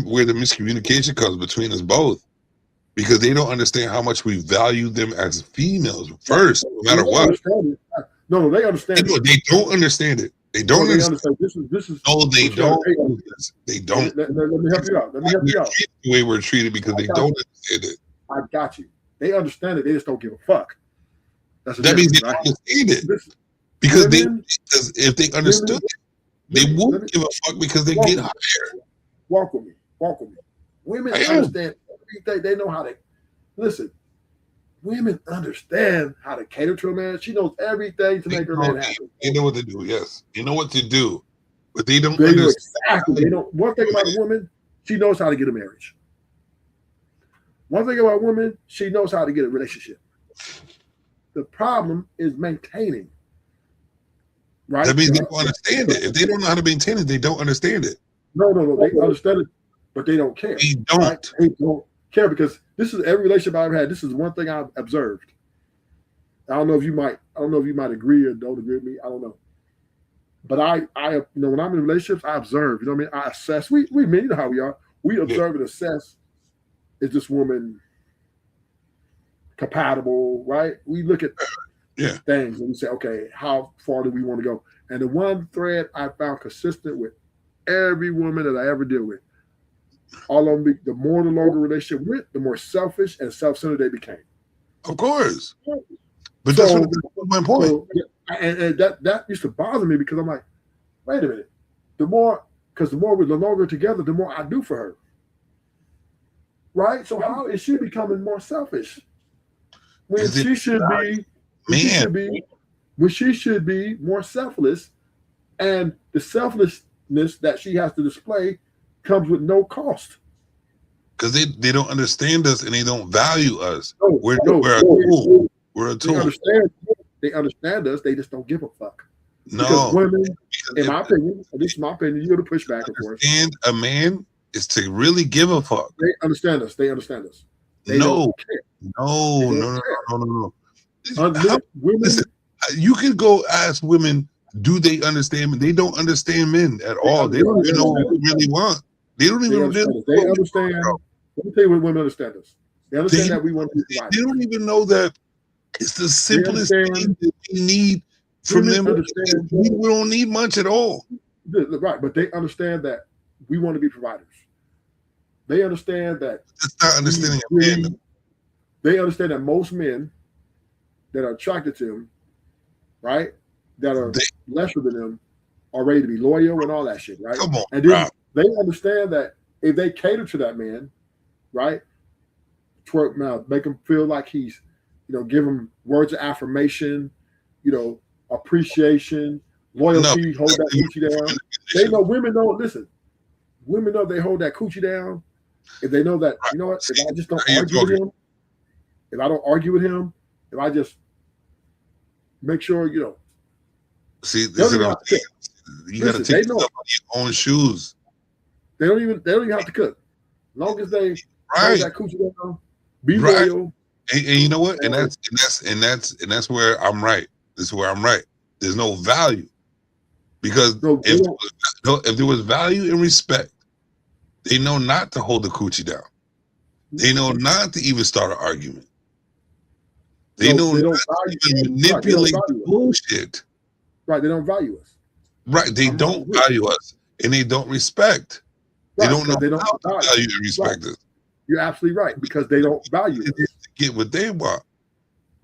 where the miscommunication comes between us both. because they don't understand how much we value them as females first, no matter They what. understand it. No, they understand it. They don't understand it. They No, don't they understand. understand. This is. No, they this is- don't. hey, They don't. Let me help you out. Let me help you We're out. treated the way we're treated because they don't understand it. I got you. They understand it. They just don't give a fuck. That's the That means they difference, don't understand it. Listen, Because women- because if they understood it, they let me- wouldn't give a fuck because they get higher. Walk with me. Walk with me. Women I am. understand everything. They know how to listen. Women understand how to cater to a man. She knows everything to make her man happy. They know what to do. Yes, they know what to do, but they don't They know understand. exactly. They know one thing about a woman. She knows how to get a marriage. One thing about a woman, she knows how to get a relationship. The problem is maintaining. Right? That means they don't understand it. If they don't know how to maintain it, they don't understand it. No. They understand it, but they don't care. They don't. Right? They don't care because this is every relationship I've had. This is one thing I've observed. I don't know if you might agree or don't agree with me. I don't know. But I when I'm in relationships, I observe. You know what I mean? I assess. We you know how we are. We observe and assess. Is this woman compatible? Right? We look at things and we say, okay, how far do we want to go? And the one thread I found consistent with every woman that I ever deal with, all of them, the more the longer relationship with, the more selfish and self-centered they became. Of course. But that's my point. So, and that used to bother me because I'm like, wait a minute. The longer we're together, the more I do for her. Right? So how is she becoming more selfish? When she should be more selfless, and the selflessness that she has to display comes with no cost. Because they don't understand us and they don't value us. No, we're a tool. We're a tool. They understand us. They just don't give a fuck. No. Because women, in my opinion, at least in my opinion, you're going to push back, of course. And a man is to really give a fuck. They understand us. They No. Listen, you can go ask women, do they understand men? They don't understand men at all. They don't even know what we really want. They don't even They understand. Let me tell you what women understand us. They understand that we want to be provided. They don't even know that it's the simplest thing that we need from them. We don't need much at all. Right, but they understand that we want to be providers. They understand that. That's not understanding a man. They understand that most men that are attracted to them, right, that are lesser than them, are ready to be loyal and all that shit, right? Come on, and then they understand that if they cater to that man, right, make him feel like he's, give him words of affirmation, appreciation, loyalty, hold that coochie down. They know women know. Listen, women know they hold that coochie down. If they know that, you know what? If I just don't argue with him, if I don't argue with him, if I just make sure, See, this is you got to take stuff out of your own shoes. They don't even have to cook. As long as they hold that coochie down, be loyal. And you know what? And that's where I'm right. This is where I'm right. There's no value. Because if there was value and respect, they know not to hold the coochie down. They know not to even start an argument. They know not to even manipulate bullshit. Right, they don't value us. Right, they don't value us, and they don't respect. They don't know how to value and respect us. You're absolutely right, because they don't value us. Get what they want.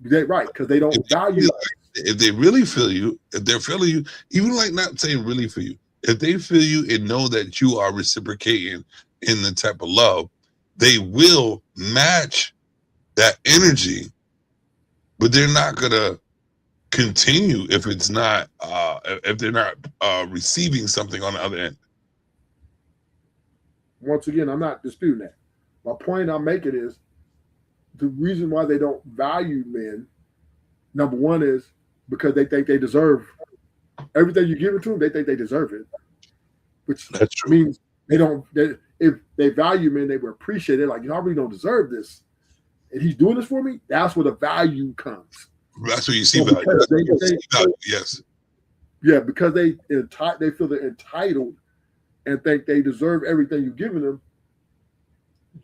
Right, because they don't value us. If they really feel you, if they're feeling you, even like not saying really for you, if they feel you and know that you are reciprocating in the type of love, they will match that energy, but they're not gonna continue if it's not if they're not receiving something on the other end. Once again, I'm not disputing that. My point I'm making is the reason why they don't value men, number one, is because they think they deserve everything you give it to them. They think they deserve it, which means if they value men, they will appreciate it. Like, I really don't deserve this, and he's doing this for me. That's where the value comes. That's where you see value. Yes. Yeah, because they feel they're entitled and think they deserve everything you're giving them.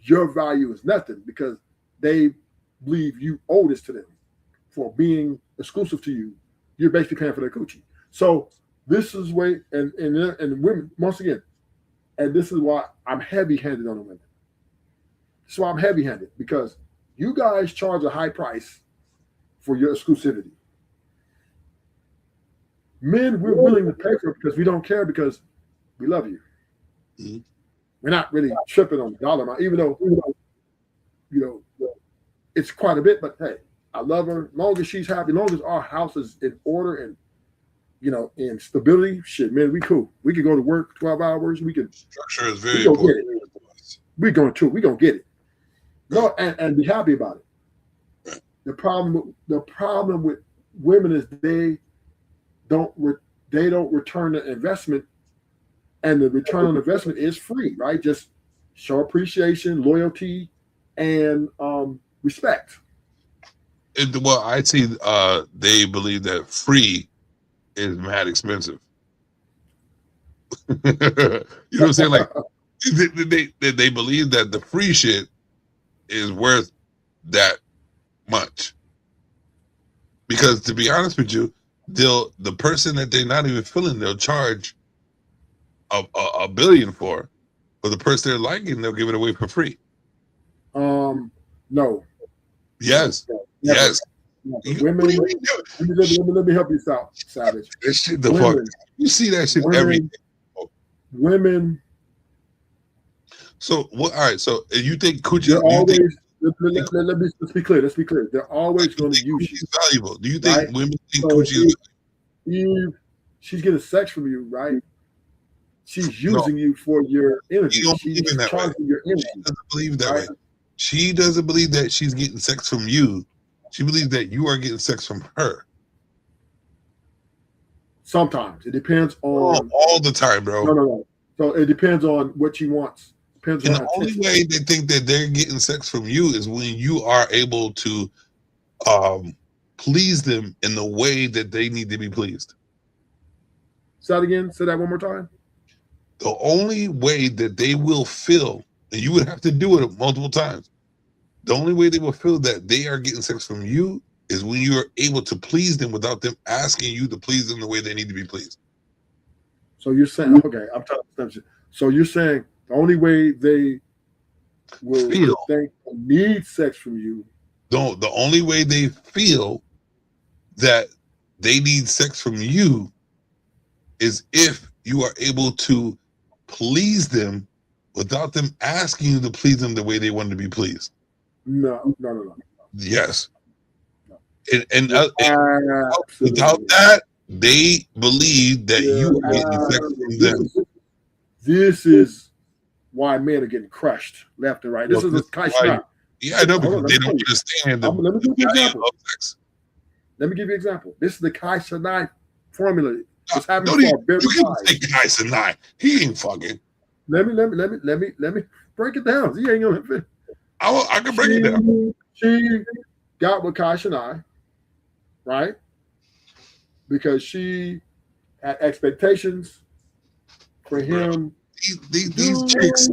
Your value is nothing because they believe you owe this to them for being exclusive to you. You're basically paying for their coochie. So this is way and women once again, and this is why I'm heavy-handed on the women. That's why I'm heavy-handed, because you guys charge a high price for your exclusivity. Men, we're willing to pay for it because we don't care, because we love you. Mm-hmm. We're not really tripping on the dollar amount, even though it's quite a bit. But hey, I love her. As long as she's happy, as long as our house is in order and in stability, shit, man, we cool. We can go to work 12 hours. We can structure is very important. We're going to get it. No, and be happy about it. The problem with women is they don't return the investment, and the return on investment is free, right? Just show appreciation, loyalty, and respect. Well, I see. They believe that free is mad expensive. You know what I'm saying? Like they believe that the free shit is worth that much. Because to be honest with you, the person that they're not even feeling, they'll charge a billion for. But the person they're liking, they'll give it away for free. No. Yes. Never. Yes. Women, let me help you out, Savage. That shit, the fuck. You see that shit every day. Women. So what? All right. So you think coochie? They're always. Let's be clear. Let's be clear. They're always going to use you. Valuable. Do you think women think coochie is valuable? She's getting sex from you, right? She's using you for your energy. She's charging your energy. She doesn't believe that way. She doesn't believe that she's getting sex from you. She believes that you are getting sex from her. Sometimes it depends on all the time, bro. No. So it depends on what she wants. Depends on the only way they think that they're getting sex from you is when you are able to please them in the way that they need to be pleased. Say that again. Say that one more time. The only way that they will feel, and you would have to do it multiple times, the only way they will feel that they are getting sex from you is when you are able to please them without them asking you to please them the way they need to be pleased. So you're saying, okay, I'm trying to understand. So you're saying the only way they will think need sex from you. No, the only way they feel that they need sex from you is if you are able to please them without them asking you to please them the way they want to be pleased. No. Yes. No. And without that, they believe that you are getting sex from them. This is why men are getting crushed left and right. This is a Kai Cenat. Yeah, I know, because they don't understand the value of sex. Let me give you an example. This is the Kai Cenat formula. It's happening for a very you can say Kai Cenat. He ain't fucking. Let me break it down. He ain't gonna fit. I can break it down. She got with Kai Cenat, right? Because she had expectations for him. These chicks.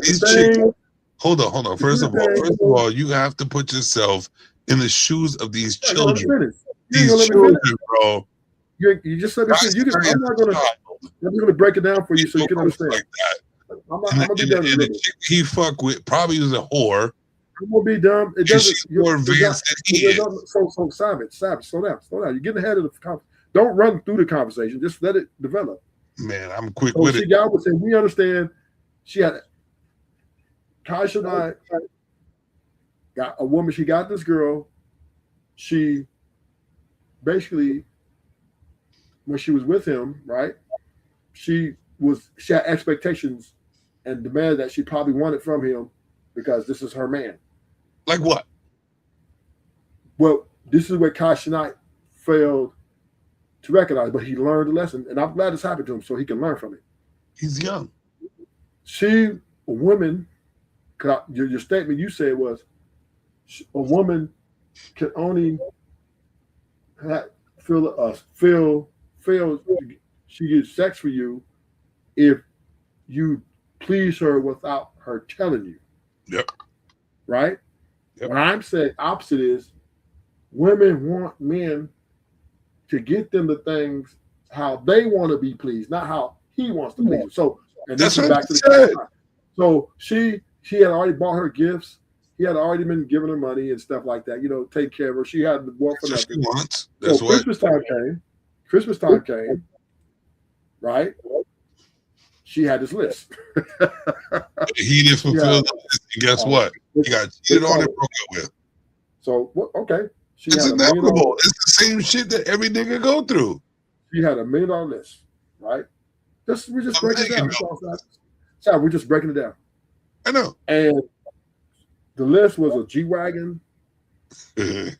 Hold on. First of all, you have to put yourself in the shoes of these children. These children, bro. You just said this. I'm not gonna break it down for you so you can understand. Like that. I'm gonna be done. And the chick he fuck with probably was a whore. I'm gonna be done. It doesn't. She's more advanced than he is. So savage. Slow down. You're getting ahead of the conversation. Don't run through the conversation. Just let it develop. Man, I'm quick with it. Got would say we understand. She had Kai Cenat got a woman. She got this girl. She basically, when she was with him, right? She had expectations and demanded that she probably wanted from him because this is her man. Like what? Well, this is where Kai Cenat failed to recognize, but he learned a lesson, and I'm glad this happened to him so he can learn from it. He's young. A woman, your statement you said was a woman can only feel she gets sex for you if you please her without her telling you. Yep. Right? Yep. What I'm saying opposite is women want men to get them the things how they want to be pleased, not how he wants to please. So, and this That's is what I back to the said. so she had already bought her gifts. He had already been giving her money and stuff like that, take care of her. She had the work for That's what she nothing. wants. That's So what Christmas time came, right? She had this list. he didn't fulfill the list. And guess what? He got cheated on and broke up with. So okay. She It's had inevitable. It's the same shit that every nigga go through. She had $1 million list, right? We're just breaking it down. Sorry, we're just breaking it down. I know. And the list was a G-Wagon. We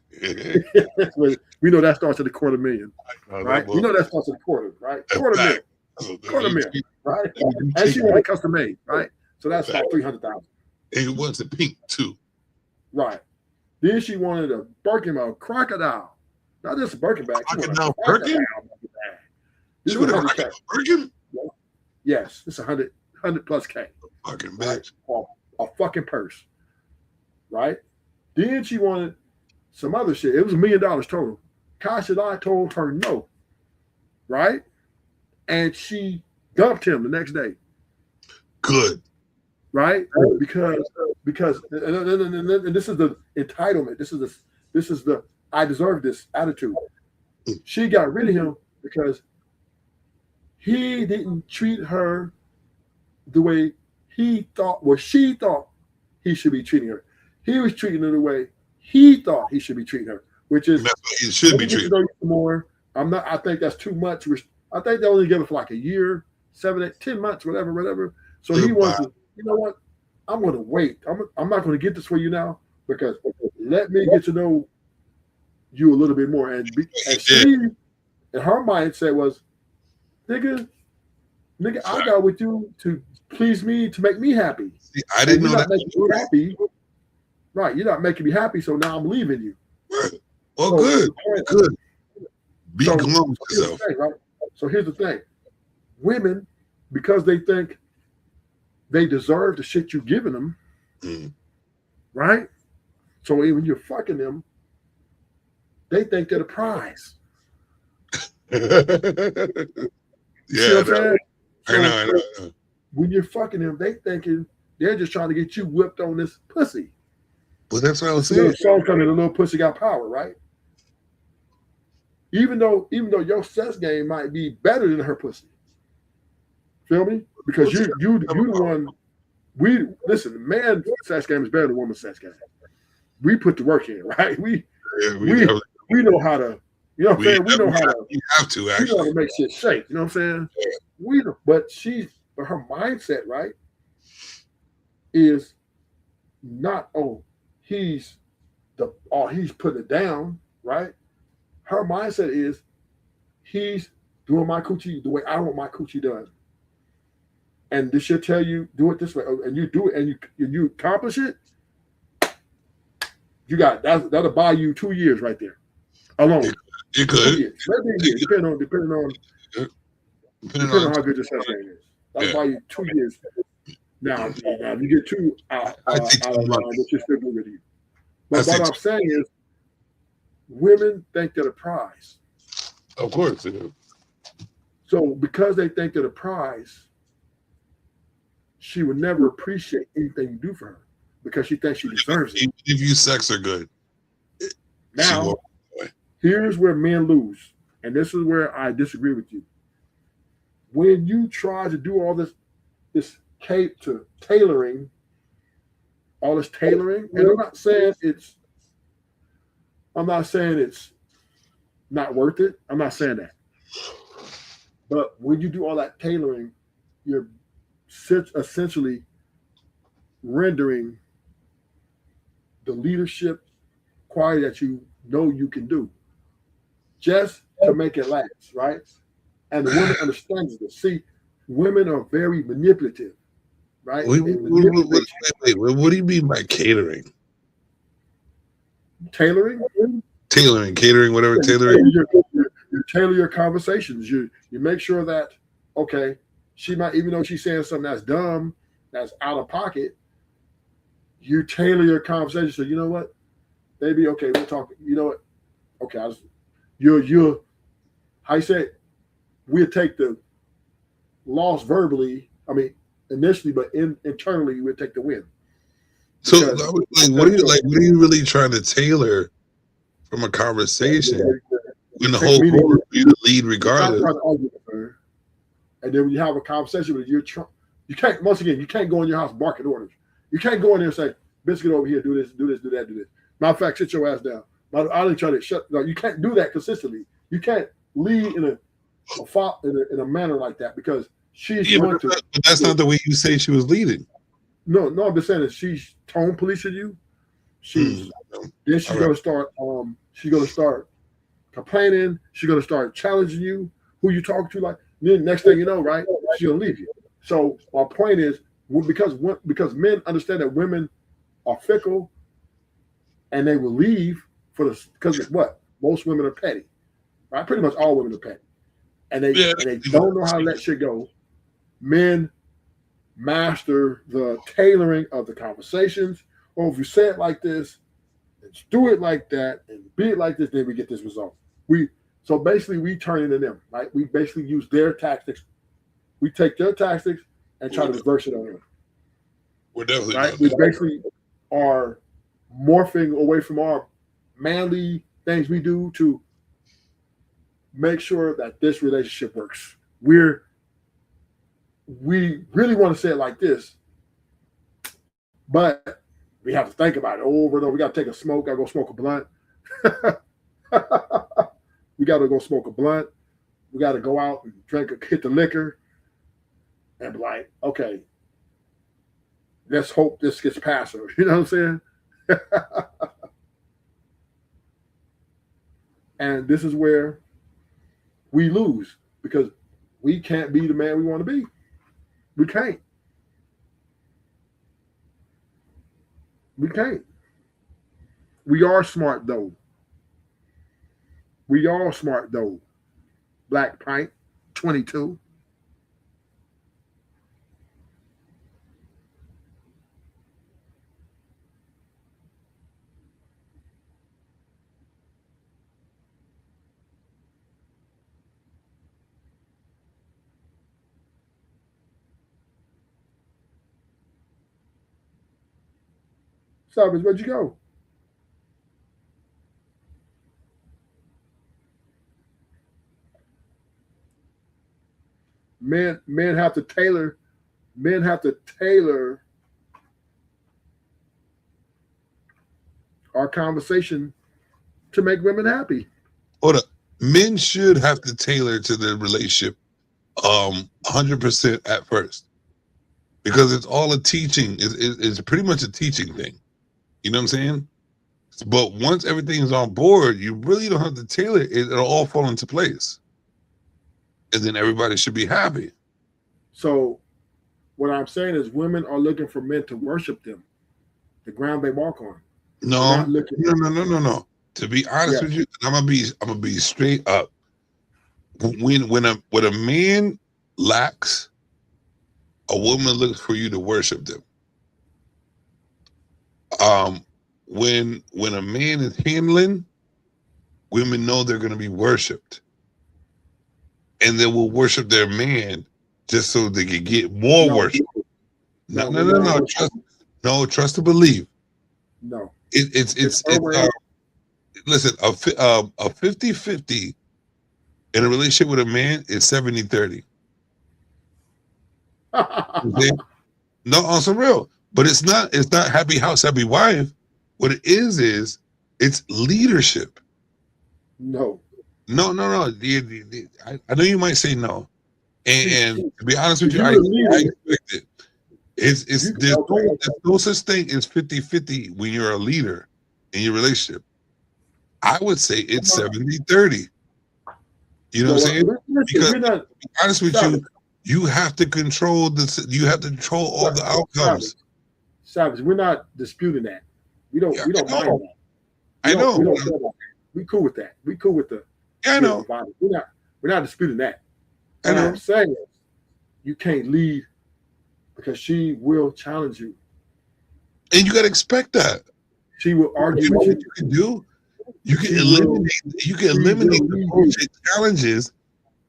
know that starts at a $250,000, right? We know that starts at a quarter, right? $250,000, right? And she wanted custom made, right? So that's about $300,000. And it wasn't pink too, right? Then she wanted a Birkin, a crocodile, not just a Birkin bag. Crocodile Birkin? She wanted a Birkin? Yes, it's 100 plus K. Fucking bitch. Right? A fucking purse, right? Then she wanted some other shit. It was $1 million total. Kasha and I told her no, right? And she dumped him the next day. Good. Right? Because and this is the entitlement. This is the I deserve this attitude. She got rid of him because he didn't treat her the way she thought he should be treating her. He was treating her the way he thought he should be treating her, which is that's what he should be treating more. I think that's too much. I think they only give it for like a year, 7, 8, 10 months, whatever. So he wants to, you know what? I'm going to wait. I'm not going to get this for you now because let me get to know you a little bit more. And her mindset was, nigga, I got with you to please me, to make me happy. See, I didn't know that. Making me happy. Right. You're not making me happy. So now I'm leaving you. Right. Well, good. Be glum with yourself. Right? So here's the thing. Women, because they think they deserve the shit you're giving them, right? So when you're fucking them, they think they're the prize. Yeah, I know. When you're fucking them, they thinking they're just trying to get you whipped on this pussy. Well, that's what I was saying. So coming, the little pussy got power, right? Even though your sex game might be better than her pussy. Feel me? Because you the one. Listen, man sex game is better than woman's sex game. We put the work in, right? We know how to. You know what I'm saying? We know how to. You have to actually. We know how to make shit shake. You know what I'm saying? Yeah. But her mindset, right, is not he's putting it down, right? Her mindset is he's doing my coochie the way I want my coochie done. And this should tell you, do it this way, and you do it, and you accomplish it. You got that'll buy you 2 years right there, alone. You could, maybe a year, depending on how good your sex game is. That'll buy you 2 years. Now, if you get 2 out of line, which is still good with you. But what I'm saying is, women think they're the prize. Of course they do. So because they think they're the prize, she would never appreciate anything you do for her because she thinks she deserves it. Even if you sex her good. Now, here's where men lose. And this is where I disagree with you. When you try to do all this cape to tailoring, and I'm not saying it's not worth it. I'm not saying that. But when you do all that tailoring, you're essentially rendering the leadership quality that you know you can do just to make it last, right? And the woman understands this. See, women are very manipulative, right? Wait, what do you mean by catering? Tailoring, whatever tailoring. You tailor your conversations. You make sure that, okay, she might, even though she's saying something that's dumb, that's out of pocket, you tailor your conversation. So you know what, baby, okay, we're talking. You know what? Okay, you're how you say it, we'll take the loss verbally. I mean, initially, but internally, we'll take the win. So, Because like, what are you really trying to tailor from a conversation when the whole goal is for you to lead regardless? And then when you have a conversation with you can't, once again, you can't go in your house barking orders. You can't go in there and say, "Biscuit over here, do this, do this, do that, do this." Matter of fact, sit your ass down. I didn't try to shut. No, you can't do that consistently. You can't lead in a manner like that because she's going to. But that's not the way you say she was leading. No, I'm just saying that she's tone policing you. Then she's gonna start. She's gonna start complaining. She's gonna start challenging you. Who you talking to? Like then next thing you know, right? She's gonna leave you. So my point is because men understand that women are fickle, and they will leave because of what? Most women are petty, right? Pretty much all women are petty, and they don't know how to let shit go. Men master the tailoring of the conversations. Or if you say it like this, and do it like that, and be it like this, then we get this result. So basically we turn into them, right? We basically use their tactics. We take their tactics and try to reverse it on them. We're definitely right. We basically are morphing away from our manly things we do to make sure that this relationship works. We really want to say it like this, but we have to think about it over and over. We got to take a smoke. Got to go smoke a blunt. We got to go smoke a blunt. We got to go out and hit the liquor, and be like, okay, let's hope this gets past her. You know what I'm saying? And this is where we lose because we can't be the man we want to be. We can't. We can't. We are smart though. We are smart though. Black Pint 22. Savage, where'd you go? Men have to tailor. Men have to tailor our conversation to make women happy. Hold up. Men should have to tailor to their relationship 100% at first. Because it's all a teaching. It's pretty much a teaching thing. You know what I'm saying? But once everything is on board, you really don't have to tailor it. It'll all fall into place. And then everybody should be happy. So what I'm saying is women are looking for men to worship them, the ground they walk on. No. To be honest with you, I'm gonna be straight up. When a man lacks, a woman looks for you to worship them. When a man is handling, women know they're gonna be worshipped. And they will worship their man just so they can get more worship. No. Trust to believe. No. It's listen, a 50-50 in a relationship with a man is 70-30. Okay? No, on some real. But it's not happy house, happy wife. What it is it's leadership. No. No. I know you might say no. And to be honest with you, I expect it. There's no such thing as 50-50 when you're a leader in your relationship. I would say it's 70-30. You know what I'm saying? Because to be honest with you, you have to control all the outcomes. Savage, we're not disputing that. We don't mind that. I know. We cool with that. We cool with the I know. We're not disputing that. What I'm saying is you can't lead because she will challenge you. And you got to expect that. She will argue You know with what you. you can do? You can She eliminate. You can eliminate will the leave bullshit challenges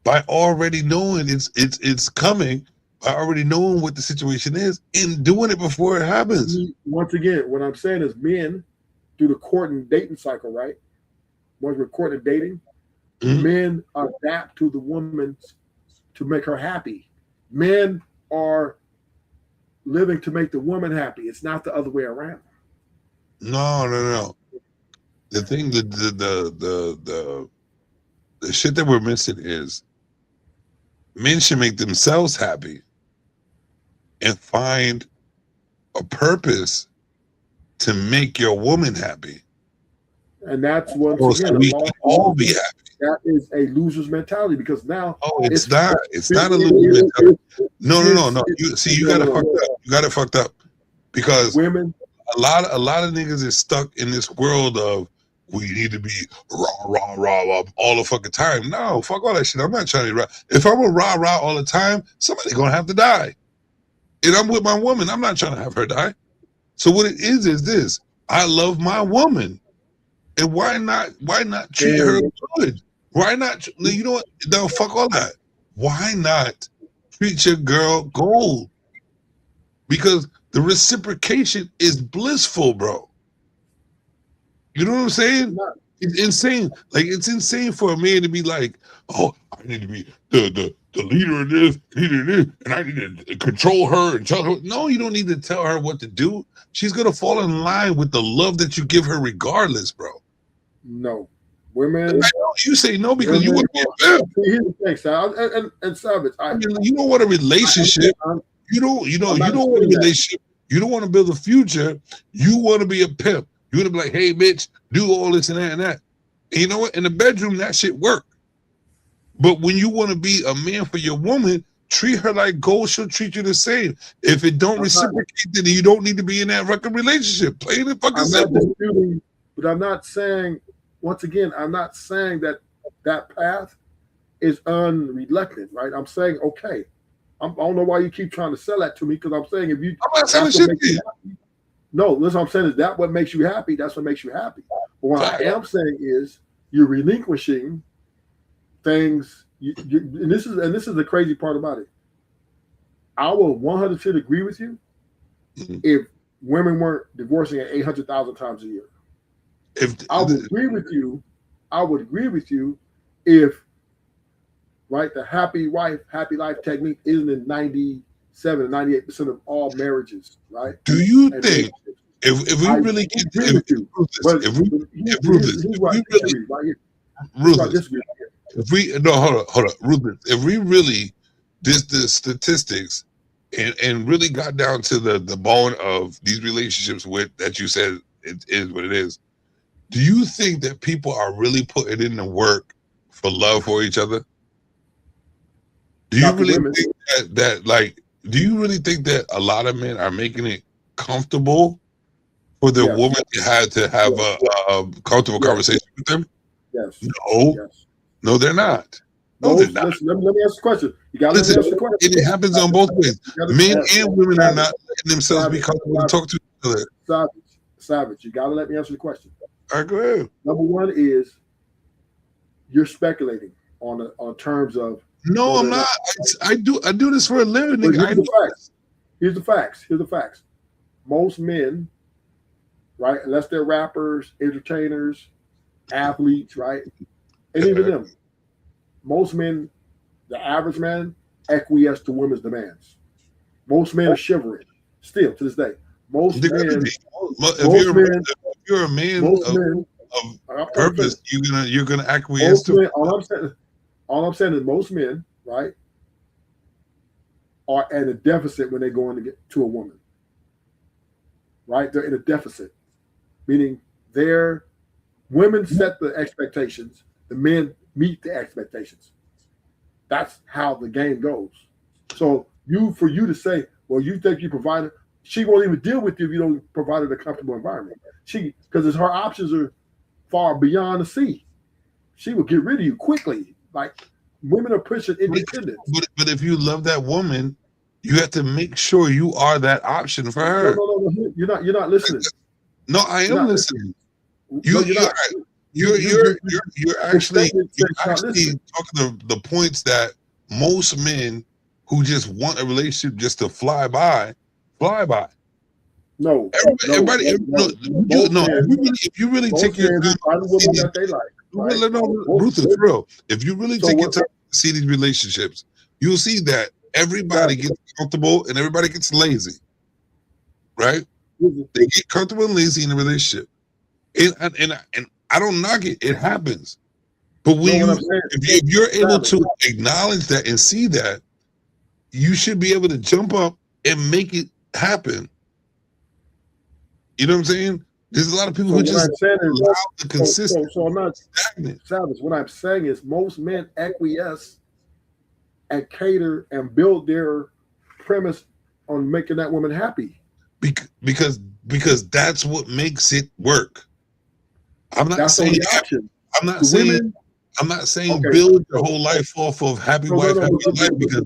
by already knowing it's coming, by already knowing what the situation is, and doing it before it happens. Once again, what I'm saying is men do the courting dating cycle, right? Once we're courting dating, Mhm. men adapt to the woman to make her happy. Men are living to make the woman happy. It's not the other way around. No. The thing, the shit that we're missing is men should make themselves happy and find a purpose to make your woman happy. And that's once So again we can all be happy. That is a loser's mentality because now it's not a loser's mentality. No. You got it fucked up. You got it fucked up because women, a lot of niggas is stuck in this world of we need to be rah all the fucking time. No, fuck all that shit. I'm not trying to rah. If I'm a rah all the time, somebody's gonna have to die. And I'm with my woman. I'm not trying to have her die. So what it is this: I love my woman, and why not treat her good? Why not? You know what? No, fuck all that. Why not treat your girl gold? Because the reciprocation is blissful, bro. You know what I'm saying? It's insane. Like, it's insane for a man to be like, oh, I need to be the leader of this, and I need to control her and tell her. No, you don't need to tell her what to do. She's gonna fall in line with the love that you give her regardless, bro. No. Women, I know you say no because you want to be a pimp. Here's the thing, Sal, and Savage. I mean, you don't want a relationship. You don't want a relationship. You don't want to build a future. You want to be a pimp. You want to be like, hey, bitch, do all this and that and that. And you know what? In the bedroom, that shit work. But when you want to be a man for your woman, treat her like gold. She'll treat you the same. If it don't reciprocate, then you don't need to be in that fucking relationship. Plain and fucking simple. But I'm not saying, once again, I'm not saying that path is unreluctant, right? I'm saying, okay, I don't know why you keep trying to sell that to me, because I'm saying if you, I'm not selling shit to you. No, listen, I'm saying is that what makes you happy? That's what makes you happy. But what I am saying is you're relinquishing things. And this is the crazy part about it. I will 100% agree with you if women weren't divorcing at 800,000 times a year. I would agree with you. I would agree with you if, right, the happy wife, happy life technique isn't in 97 or 98% of all marriages, right? Do you think if we really get Ruthless, if we really did the statistics and really got down to the bone of these relationships with that you said it is what it is, do you think that people are really putting in the work for love for each other? Do you really think that like, do you really think that a lot of men are making it comfortable for their woman to have a comfortable conversation with them? Yes. No. Yes. No, they're not. No, they're not. Listen, let me ask the question. You got to answer the question. It happens on both ways. Men and women are not letting themselves be comfortable to talk to each other. Savage, you got to let me answer the question. All right, go ahead. Number one is you're speculating on terms of. No, I'm not. I do this for a living. Here's the facts. Most men, right, unless they're rappers, entertainers, athletes, right, and even them, most men, the average man, acquiesce to women's demands. Most men are shivering still to this day. Most men, if you're a man of purpose, you're gonna acquiesce to. All I'm saying is most men, right, are at a deficit when they're going to get to a woman. Right? They're in a deficit, meaning their women set the expectations, the men meet the expectations. That's how the game goes. So for you to say, well, you think you provided, she won't even deal with you if you don't provide her a comfortable environment. Because her options are far beyond the sea. She will get rid of you quickly. Like, women are pushing independence. But if you love that woman, You have to make sure you are that option for her. No. You're not listening. No, I am listening. You're actually talking the points that most men who just want a relationship just to fly by. No, everybody. If you really take your time, that they like. Right? Ruth is real. If you really take your time to see these relationships, you'll see that everybody gets comfortable and everybody gets lazy. Right? They get comfortable and lazy in a relationship. And I don't knock it. It happens. But if you're able to acknowledge that and see that, you should be able to jump up and make it happen. You know what I'm saying? There's a lot of people who just allow the consistent. So I'm not stagnant. Savage. What I'm saying is most men acquiesce and cater and build their premise on making that woman happy. Because that's what makes it work. I'm not saying build your whole life off of happy wife, happy life, because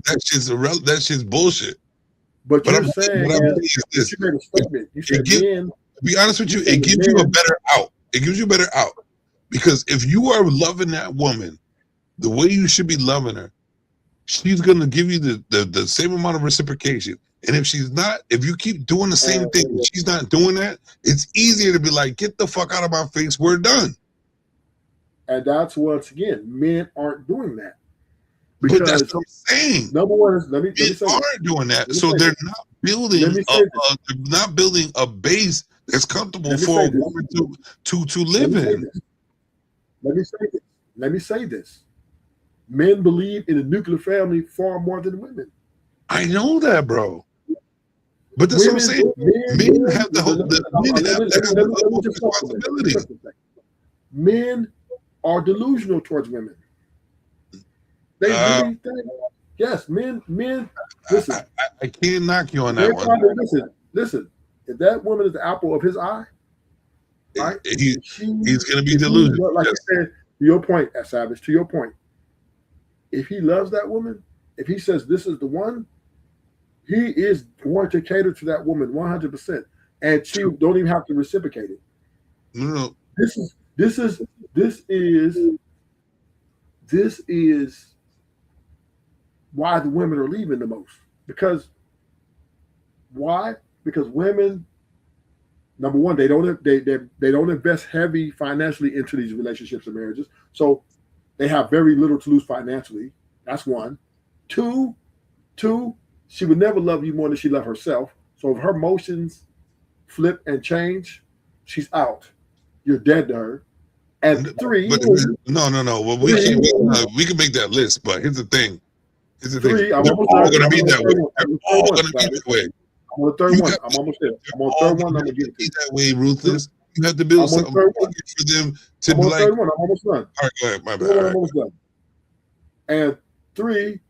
that's just bullshit. But you're saying you made a statement. You said men. To be honest with you, it gives you a better out. It gives you a better out. Because if you are loving that woman the way you should be loving her, she's gonna give you the same amount of reciprocation. And if she's not, if you keep doing the same thing, and she's not doing that, it's easier to be like, get the fuck out of my face, we're done. And that's once again, men aren't doing that. Because but that's what I'm saying. Number one is let me say aren't doing that. So they're not building a base that's comfortable for a woman to live in. Let me say this. Men believe in a nuclear family far more than women. I know that, bro. But that's what I'm saying. Men have the responsibility. Men are delusional towards women. They really think. Yes, men. Listen, I can't knock you on that one. Listen. If that woman is the apple of his eye, right? He's going to be delusional. Like you said, to your point, Savage. To your point, if he loves that woman, if he says this is the one, he is going to cater to that woman 100%, and she don't even have to reciprocate it. No. This is why the women are leaving the most. Because why? Because women, number one, they don't invest heavy financially into these relationships and marriages, so they have very little to lose financially. That's one. Two, she would never love you more than she loves herself. So if her emotions flip and change, she's out. You're dead to her. And three, no. Well, we can make that list, but here's the thing. They're all going to be that way. They're all going to be that way. I'm on the third one. I'm almost there. I'm on the third one. I'm going to get it. That way, Ruthless. You have to build something for them to be like. I'm almost done. All right, go ahead. My bad. I'm almost done. And three,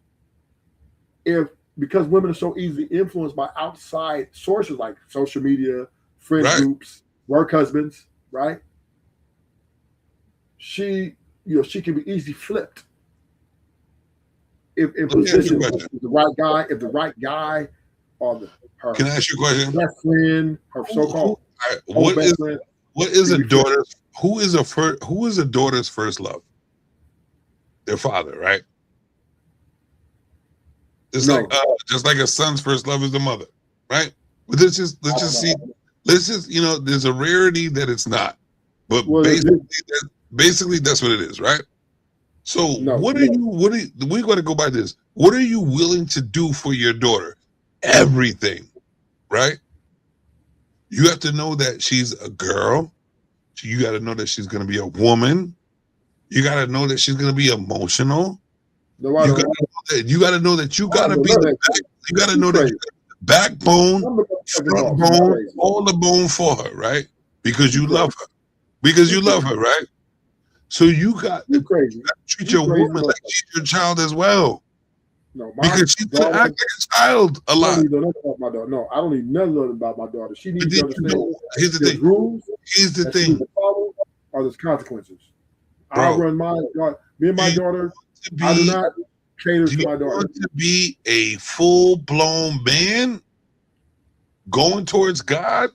because women are so easily influenced by outside sources like social media, friend groups, work husbands, right? She can be easily flipped. If position the right guy, or her. Can I ask you a question? Best friend, her so-called. What is a daughter's? Who is a daughter's first love? Their father, right? It's like just like a son's first love is the mother, right? But let's just there's a rarity that it's not, but basically that's what it is, right? So we got to go by this. What are you willing to do for your daughter? Everything, right? You have to know that she's a girl. You got to know that she's going to be a woman. You got to know that she's going to be emotional. You got to know that you got to be you got to know that backbone, front bone, all the bone for her, right? Because you love her. Right? So you got to treat your woman like she's your child as well. No, because she's gonna act like a child a lot. I don't know about my daughter. No, I don't need nothing about my daughter. She needs to understand. Here's the thing. Rules. Here's the thing. Or there's consequences. I run my daughter. Me and my daughter. I do not. cater Do to you my daughter. want to be a full-blown man going towards God?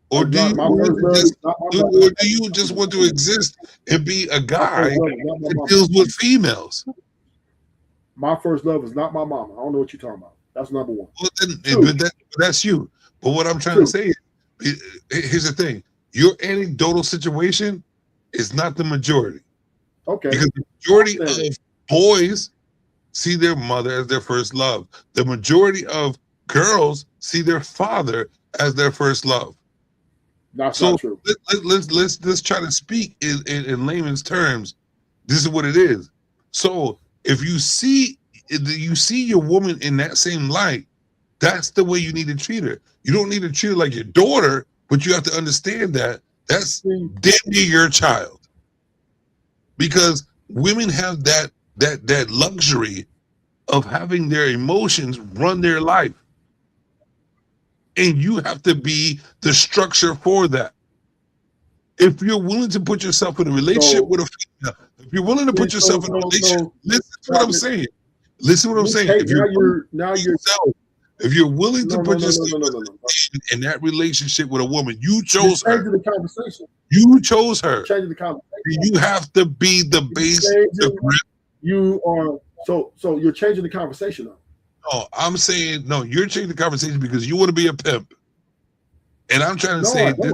Or do you My want first to love just is not my or mama. do you just want to exist and be a My guy first love is not my that mama. deals with females? My first love is not my mama. I don't know what you're talking about. That's number one. Well, then, Two. that's you. But what I'm trying to Two. say is, here's the thing: your anecdotal situation is not the majority, Okay. because the majority I'm saying- of boys see their mother as their first love. The majority of girls see their father as their first love. That's So not true. let's try to speak in layman's terms. This is what it is. So if you see your woman in that same light, that's the way you need to treat her. You don't need to treat her like your daughter, but you have to understand that that's damn near your child. Because women have that luxury of having their emotions run their life. And you have to be the structure for that. If you're willing to put yourself in a relationship with a female, if you're willing to put yourself in a relationship, listen to what I'm saying. Listen to what I'm saying. If you're willing to put yourself in that relationship with a woman, you chose her. The conversation. You chose her. Changing the conversation. You have to be the base. You are so you're changing the conversation though. No, I'm saying no. You're changing the conversation because you want to be a pimp, and I'm trying to say this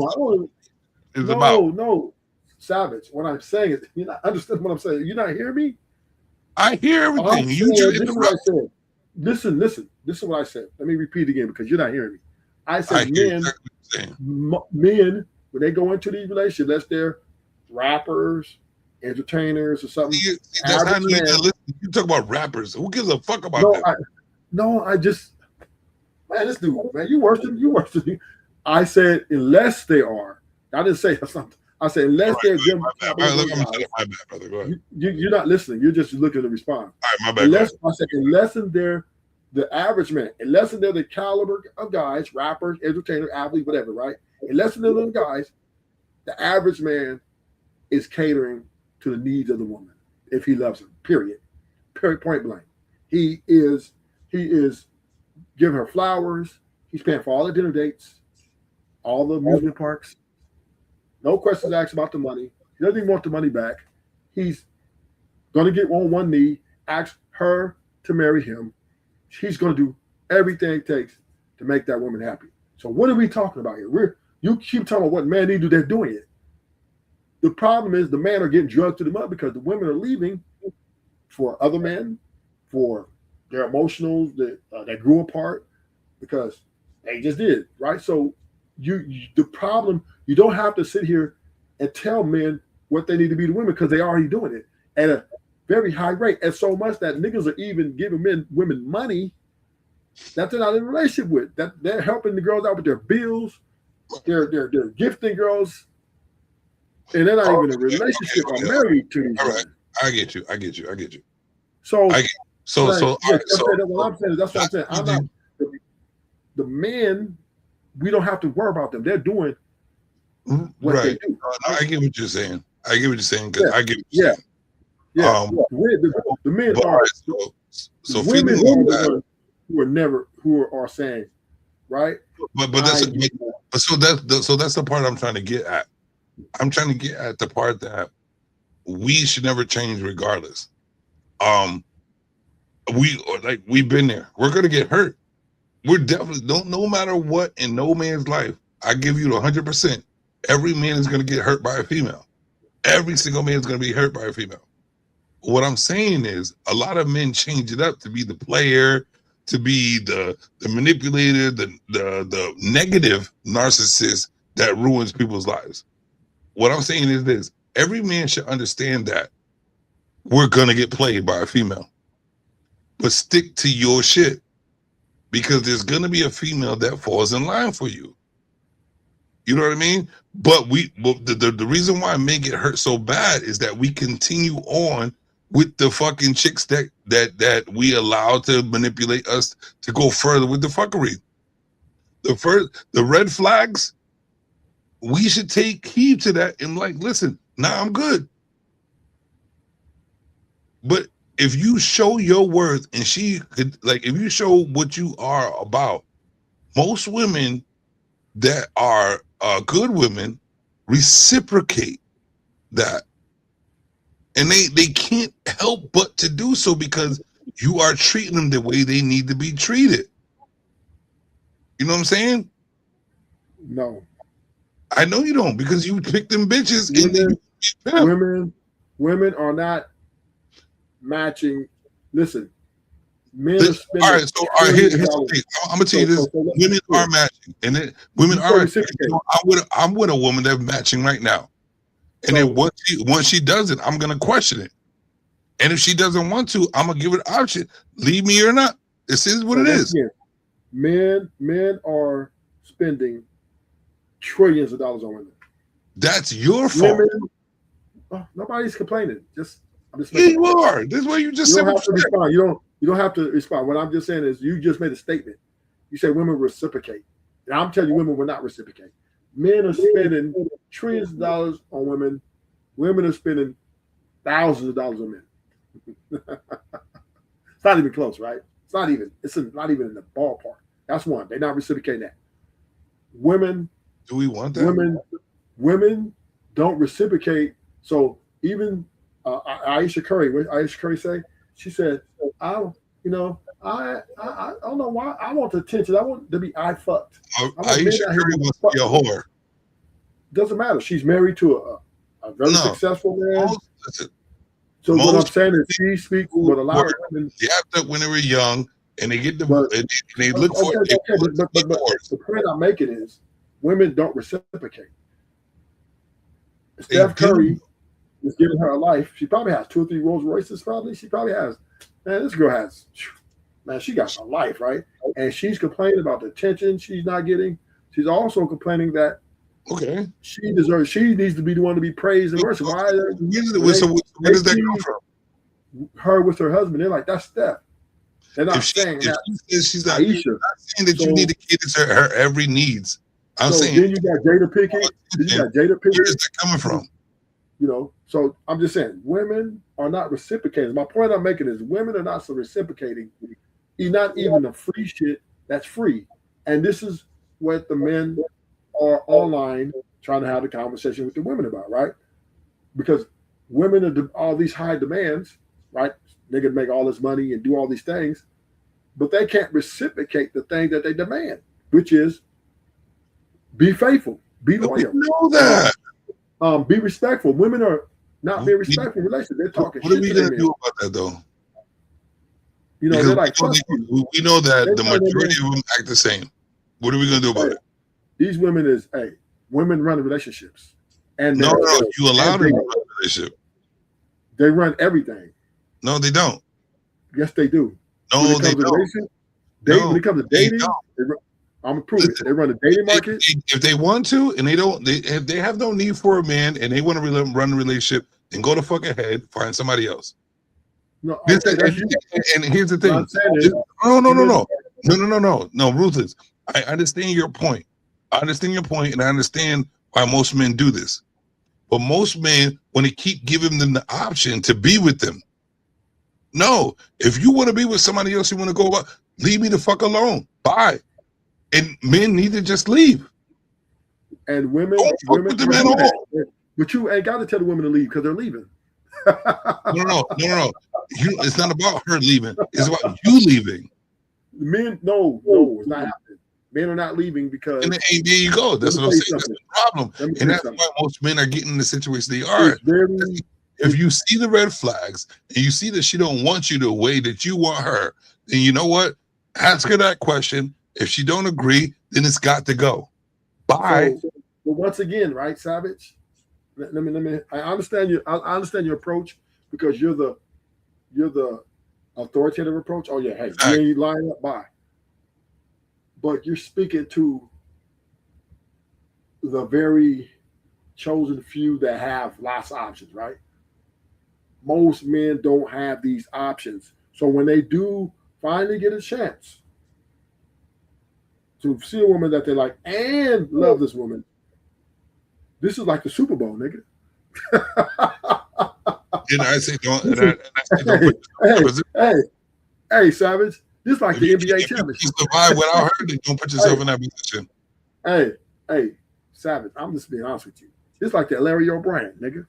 is about. No, Savage. What I'm saying is, you're not understanding what I'm saying. You're not hearing me. I hear everything. Listen. This is what I said. Let me repeat again because you're not hearing me. I said men when they go into these relationships, that's their rappers, entertainers, or something. That's how you talk about rappers. Who gives a fuck about that? This dude, man, you worse than me. I said unless they are. I didn't say something. I said unless they're giving. My bad, brother. Go ahead. You're not listening. You're just looking to respond. All right, my bad. I said unless they're the average man, unless they're the caliber of guys, rappers, entertainers, athletes, whatever, right? Unless they're the guys, the average man is catering to the needs of the woman if he loves her. Period. Point blank. He is giving her flowers. He's paying for all the dinner dates, all the amusement parks. No questions asked about the money. He doesn't even want the money back. He's going to get on one knee, ask her to marry him. He's going to do everything it takes to make that woman happy. So what are we talking about here? You keep talking about what men need to do. They're doing it. The problem is the men are getting drugged to the mud because the women are leaving for other men, for their emotionals that grew apart because they just did, right? So the problem, you don't have to sit here and tell men what they need to be to women because they're already doing it at a very high rate. And so much that niggas are even giving women money that they're not in a relationship with. That they're helping the girls out with their bills. They're gifting girls. And they're not even in a relationship or married to these women. I get you. So what I'm saying is that's what I'm saying. I'm not the men. We don't have to worry about them. They're doing what they do. I get what you're saying. Because I get what you're saying. Yeah. The men are so women who are saying, right? But that's the part I'm trying to get at. I'm trying to get at the part that we should never change regardless. We've been there. We're gonna get hurt. We're definitely no matter what in no man's life. I give you 100%. Every man is gonna get hurt by a female. Every single man is gonna be hurt by a female. What I'm saying is a lot of men change it up to be the player, to be the manipulator, the negative narcissist that ruins people's lives. What I'm saying is this: every man should understand that we're gonna get played by a female, but stick to your shit because there's gonna be a female that falls in line for you. You know what I mean? But the reason why men get hurt so bad is that we continue on with the fucking chicks that we allow to manipulate us to go further with the fuckery. The red flags. We should take heed to that and listen, I'm good. But if you show your worth and she could, like, if you show what you are about, most women that are good women reciprocate that. And they can't help but to do so because you are treating them the way they need to be treated. You know what I'm saying? No. I know you don't, because you pick them bitches and then women are not matching. Listen, men are spending. All right, so here's the thing. I'm gonna tell you this: women are matching, and then women are matching. I'm with a woman that's matching right now, and then once she does it, I'm gonna question it. And if she doesn't want to, I'm gonna give her an option: leave me or not. This is what it is. Men are spending trillions of dollars on women. That's your fault. Nobody's complaining. I'm just yeah, you are. This is what you just you said. Don't have to respond. You don't have to respond. What I'm just saying is, you just made a statement. You say women reciprocate. And I'm telling you, women will not reciprocate. Men are spending trillions of dollars on women. Women are spending thousands of dollars on men. It's not even close, right? It's not even in the ballpark. That's one. They're not reciprocating that. Women. Do we want that? Women don't reciprocate. So even Aisha Curry, what Aisha Curry say? She said, I don't know why. I want the attention. I want to be fucked. Aisha Curry must be a whore. Doesn't matter. She's married to a very successful man. So what I'm saying is, she speaks with a lot of women. They act up when they were young, and they get divorced. And they look for it. But the point I'm making is, women don't reciprocate. Steph Curry is giving her a life. She probably has 2 or 3 Rolls Royces. She probably has. Man, this girl has. Man, she got a life, right? And she's complaining about the attention she's not getting. She's also complaining that she needs to be the one to be praised and worshipped. Why? Where does that come from? Her with her husband, they're like, that's Steph. They're not saying that. She's not saying that you need to cater to her every needs. I'm saying. Then you got Jada Pinkett. Where is that coming from? So I'm just saying, women are not reciprocating. My point I'm making is, women are not reciprocating. Not even the free shit that's free. And this is what the men are online trying to have the conversation with the women about, right? Because women are all these high demands, right? They can make all this money and do all these things, but they can't reciprocate the thing that they demand, which is be faithful, be loyal. Know that. Be respectful. Women are not being respectful in relationships. They're talking shit. What are we going to do about that, though? They're like, we know that the majority of them act the same. What are we going to do about it? These women women run relationships. And no, you allow them to run a relationship. They run everything. No, they don't. Yes, they do. No, they don't. When it comes to dating, I'm gonna prove it. They run the dating market. If they want to, and if they have no need for a man, and they want to run a relationship, then go the fuck ahead, find somebody else. No, and here's the thing. No, Ruthless. I understand your point. And I understand why most men do this. But most men want to keep giving them the option to be with them. No, if you want to be with somebody else, you want to go about, leave me the fuck alone. Bye. And men need to just leave. And women, with the men all. But you ain't got to tell the women to leave because they're leaving. No. It's not about her leaving. It's about you leaving. Men, no, it's not happening. Men are not leaving because. And there you go. That's what I'm saying. That's the problem. And that's why most men are getting in the situation they are. If you see the red flags and you see that she don't want you the way that you want her, then you know what? Ask her that question. If she don't agree, then it's got to go. Bye. But once again, right, Savage? Let me. I understand you. I understand your approach because you're the authoritative approach. Oh yeah, hey, you ain't lying up. Bye. But you're speaking to the very chosen few that have lots of options, right? Most men don't have these options. So when they do finally get a chance to see a woman that they like and love this woman, this is like the Super Bowl, nigga. And I say don't. And I say don't put yourself hey, Savage. This like the NBA championship. You survive without her, then don't put yourself in that position. Hey, Savage. I'm just being honest with you. This like that Larry O'Brien, nigga.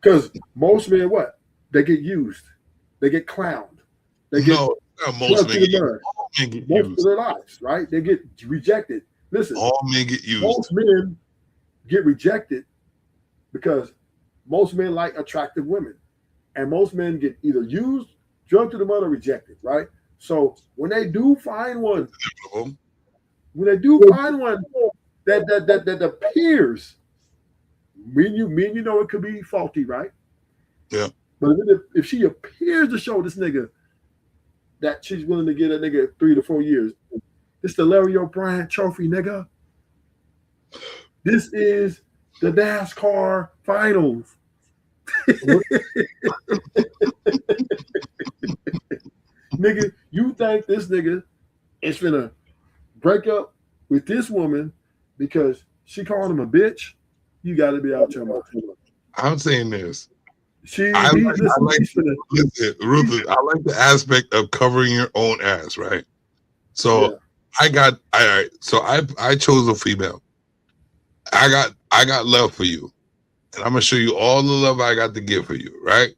Because most men, what? They get used. They get clowned. They get most men get most of their lives, right? They get rejected. Listen, all men get used. Most men get rejected because most men like attractive women, and most men get either used, drugged to the mud, or rejected, right? So when they do find one, that appears, me and you know it could be faulty, right? Yeah. But if she appears to show this nigga that she's willing to get a nigga 3 to 4 years, it's the Larry O'Brien trophy, nigga. This is the NASCAR finals. Nigga, you think this nigga is finna break up with this woman because she called him a bitch? You got to be out your mind. I'm saying this. Listen, I like the aspect of covering your own ass, right? So yeah. I chose a female. I got love for you, and I'm gonna show you all the love I got to give for you, right?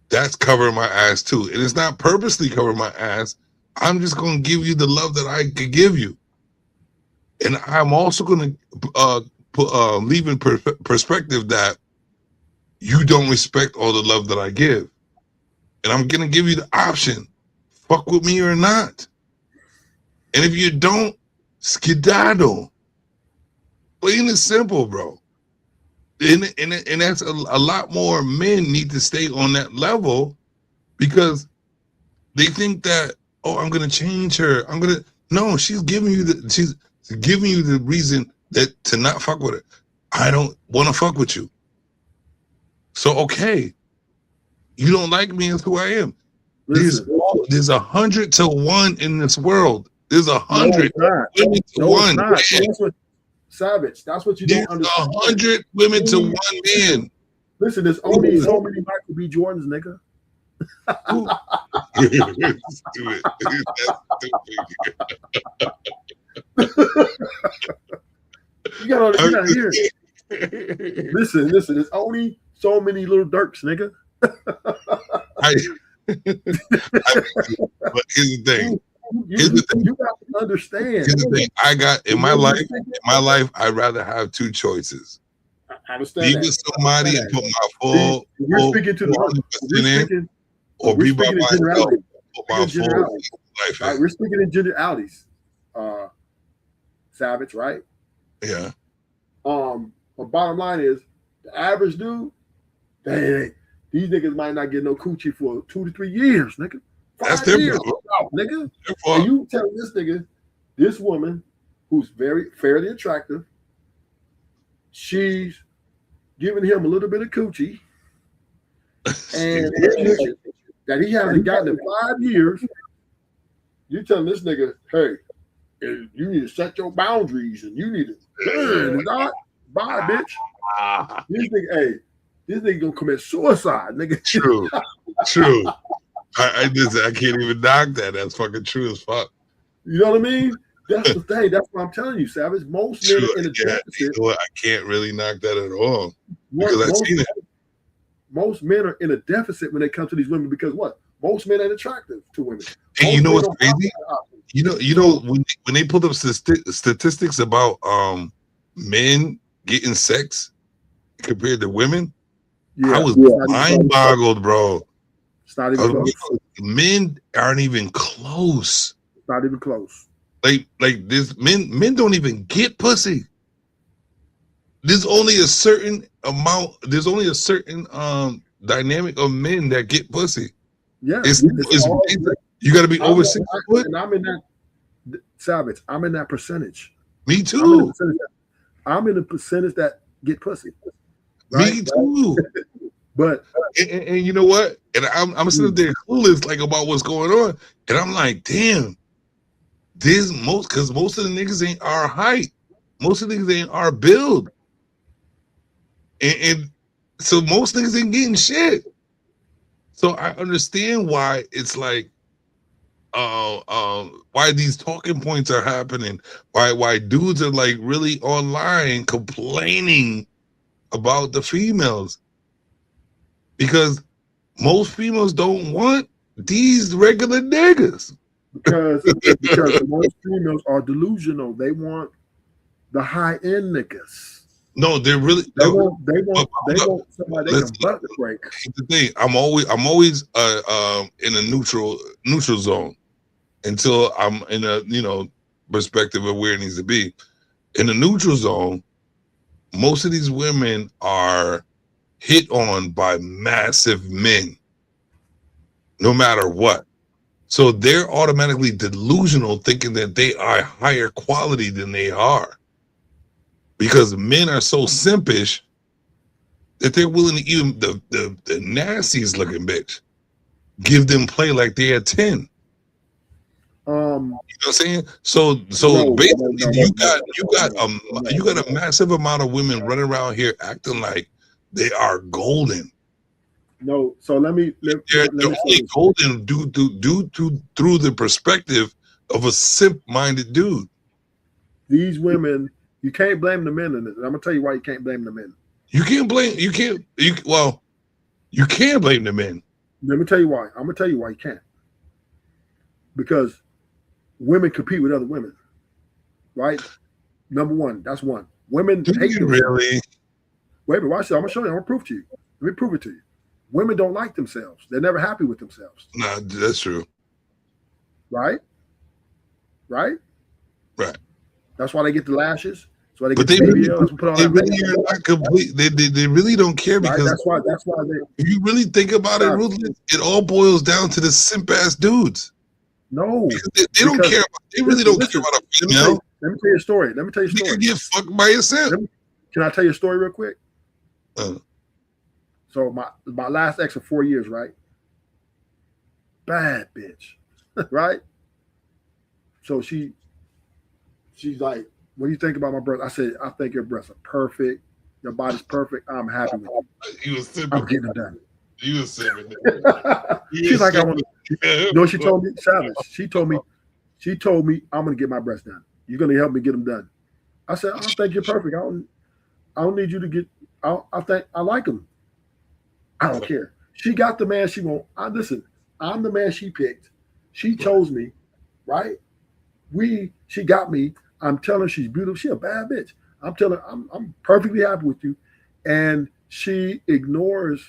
That's covering my ass too, and it's not purposely covering my ass. I'm just gonna give you the love that I could give you, and I'm also gonna leave in perspective that you don't respect all the love that I give. And I'm going to give you the option, fuck with me or not. And if you don't, skedaddle. Plain and simple, bro. And that's a lot more men need to stay on that level because they think that, oh, I'm going to change her. No, she's giving you the reason that to not fuck with her. I don't want to fuck with you. So, okay, you don't like me as who I am. There's 100 to 1 in this world. There's 100 women to 1. Savage, that's what you don't understand. 100 women to 1 man. Listen, there's only so many Michael B. Jordans, nigga. You gotta hear it. Listen, there's only so many little Dirks, nigga. But here's the thing. You got to understand. Here's the thing. I got in my life, I'd rather have 2 choices. I understand. Be with somebody and put my full. We're speaking to the or be by myself. Put my full life. Right, we're speaking in generalities. Savage, right? Yeah. But bottom line is, the average dude, these niggas might not get no coochie for 2 to 3 years, nigga. 5 years, nigga. And you telling this nigga, this woman who's fairly attractive, she's giving him a little bit of coochie, and that he hasn't gotten in 5 years. You telling this nigga, hey, you need to set your boundaries, and you need to not bye, bitch. This nigga gonna commit suicide, nigga. True. I can't even knock that. That's fucking true as fuck. You know what I mean? That's the thing. That's what I'm telling you, Savage. Most men are in a deficit. You know what? I can't really knock that at all because I've seen it. Most men are in a deficit when they come to these women because what? Most men ain't attractive to women. And you know what's crazy? You know when they pulled up statistics about men getting sex compared to women, I was mind boggled, bro. It's not even close. Men aren't even close. It's not even close. Like this, men don't even get pussy. There's only a certain amount. There's only a certain dynamic of men that get pussy. Yeah, it's you got to be over 6 foot. And I'm in that, Savage. I'm in that percentage. Me too. I'm in the percentage that get pussy. Right? Me too. But and you know what? And I'm sitting there clueless like about what's going on, and I'm like, damn, This because most of the niggas ain't our height. Most of the niggas ain't our build. And so most niggas ain't getting shit. So I understand why it's like why these talking points are happening, why dudes are like really online complaining about the females, because most females don't want these regular niggas. Because most females are delusional. They want the high end niggas. No, they're really they want somebody they can butt break. Here's the thing, I'm always in a neutral zone until I'm in a perspective of where it needs to be. In the neutral zone, most of these women are hit on by massive men, no matter what. So they're automatically delusional, thinking that they are higher quality than they are, because men are so simpish that they're willing to even the nastiest looking bitch give them play like they're 10. You know what I'm saying? So basically, you got a massive amount of women running around here acting like they are golden. No, so let me only golden through the perspective of a simp-minded dude. These women, you can't blame the men in this. I'm gonna tell you why you can't blame the men. You can blame the men. Let me tell you why. I'm gonna tell you why you can't. Because women compete with other women, right? Number one, that's one. Women hate them. Really? Wait a minute, watch this. I'm gonna show you. I'm gonna prove to you. Let me prove it to you. Women don't like themselves. They're never happy with themselves. Nah, that's true. Right? Right. That's why they get the lashes. That's why they get the BBLs. They really are not complete. They really don't care, because that's why they. If you really think about it, it all boils down to the simp ass dudes. No, they don't care. They really don't care about a female. Let me tell you a story. You can get fucked by a simp. Can I tell you a story real quick? So my last ex of 4 years, right? Bad bitch, right? So she's like, what do you think about my breasts? I said, I think your breasts are perfect. Your body's perfect. I'm happy with you. You was simping. I'm getting it done. You was simping. She's like, I want to. You know what she told me? Savage. She told me, I'm gonna get my breasts done. You're gonna help me get them done. I said, I think you're perfect. I don't need you to get. I think I like them. I don't care. She got the man she want. Listen, I'm the man she picked. She chose me, right? She got me. I'm telling her she's beautiful. She a bad bitch. I'm telling her I'm perfectly happy with you. And she ignores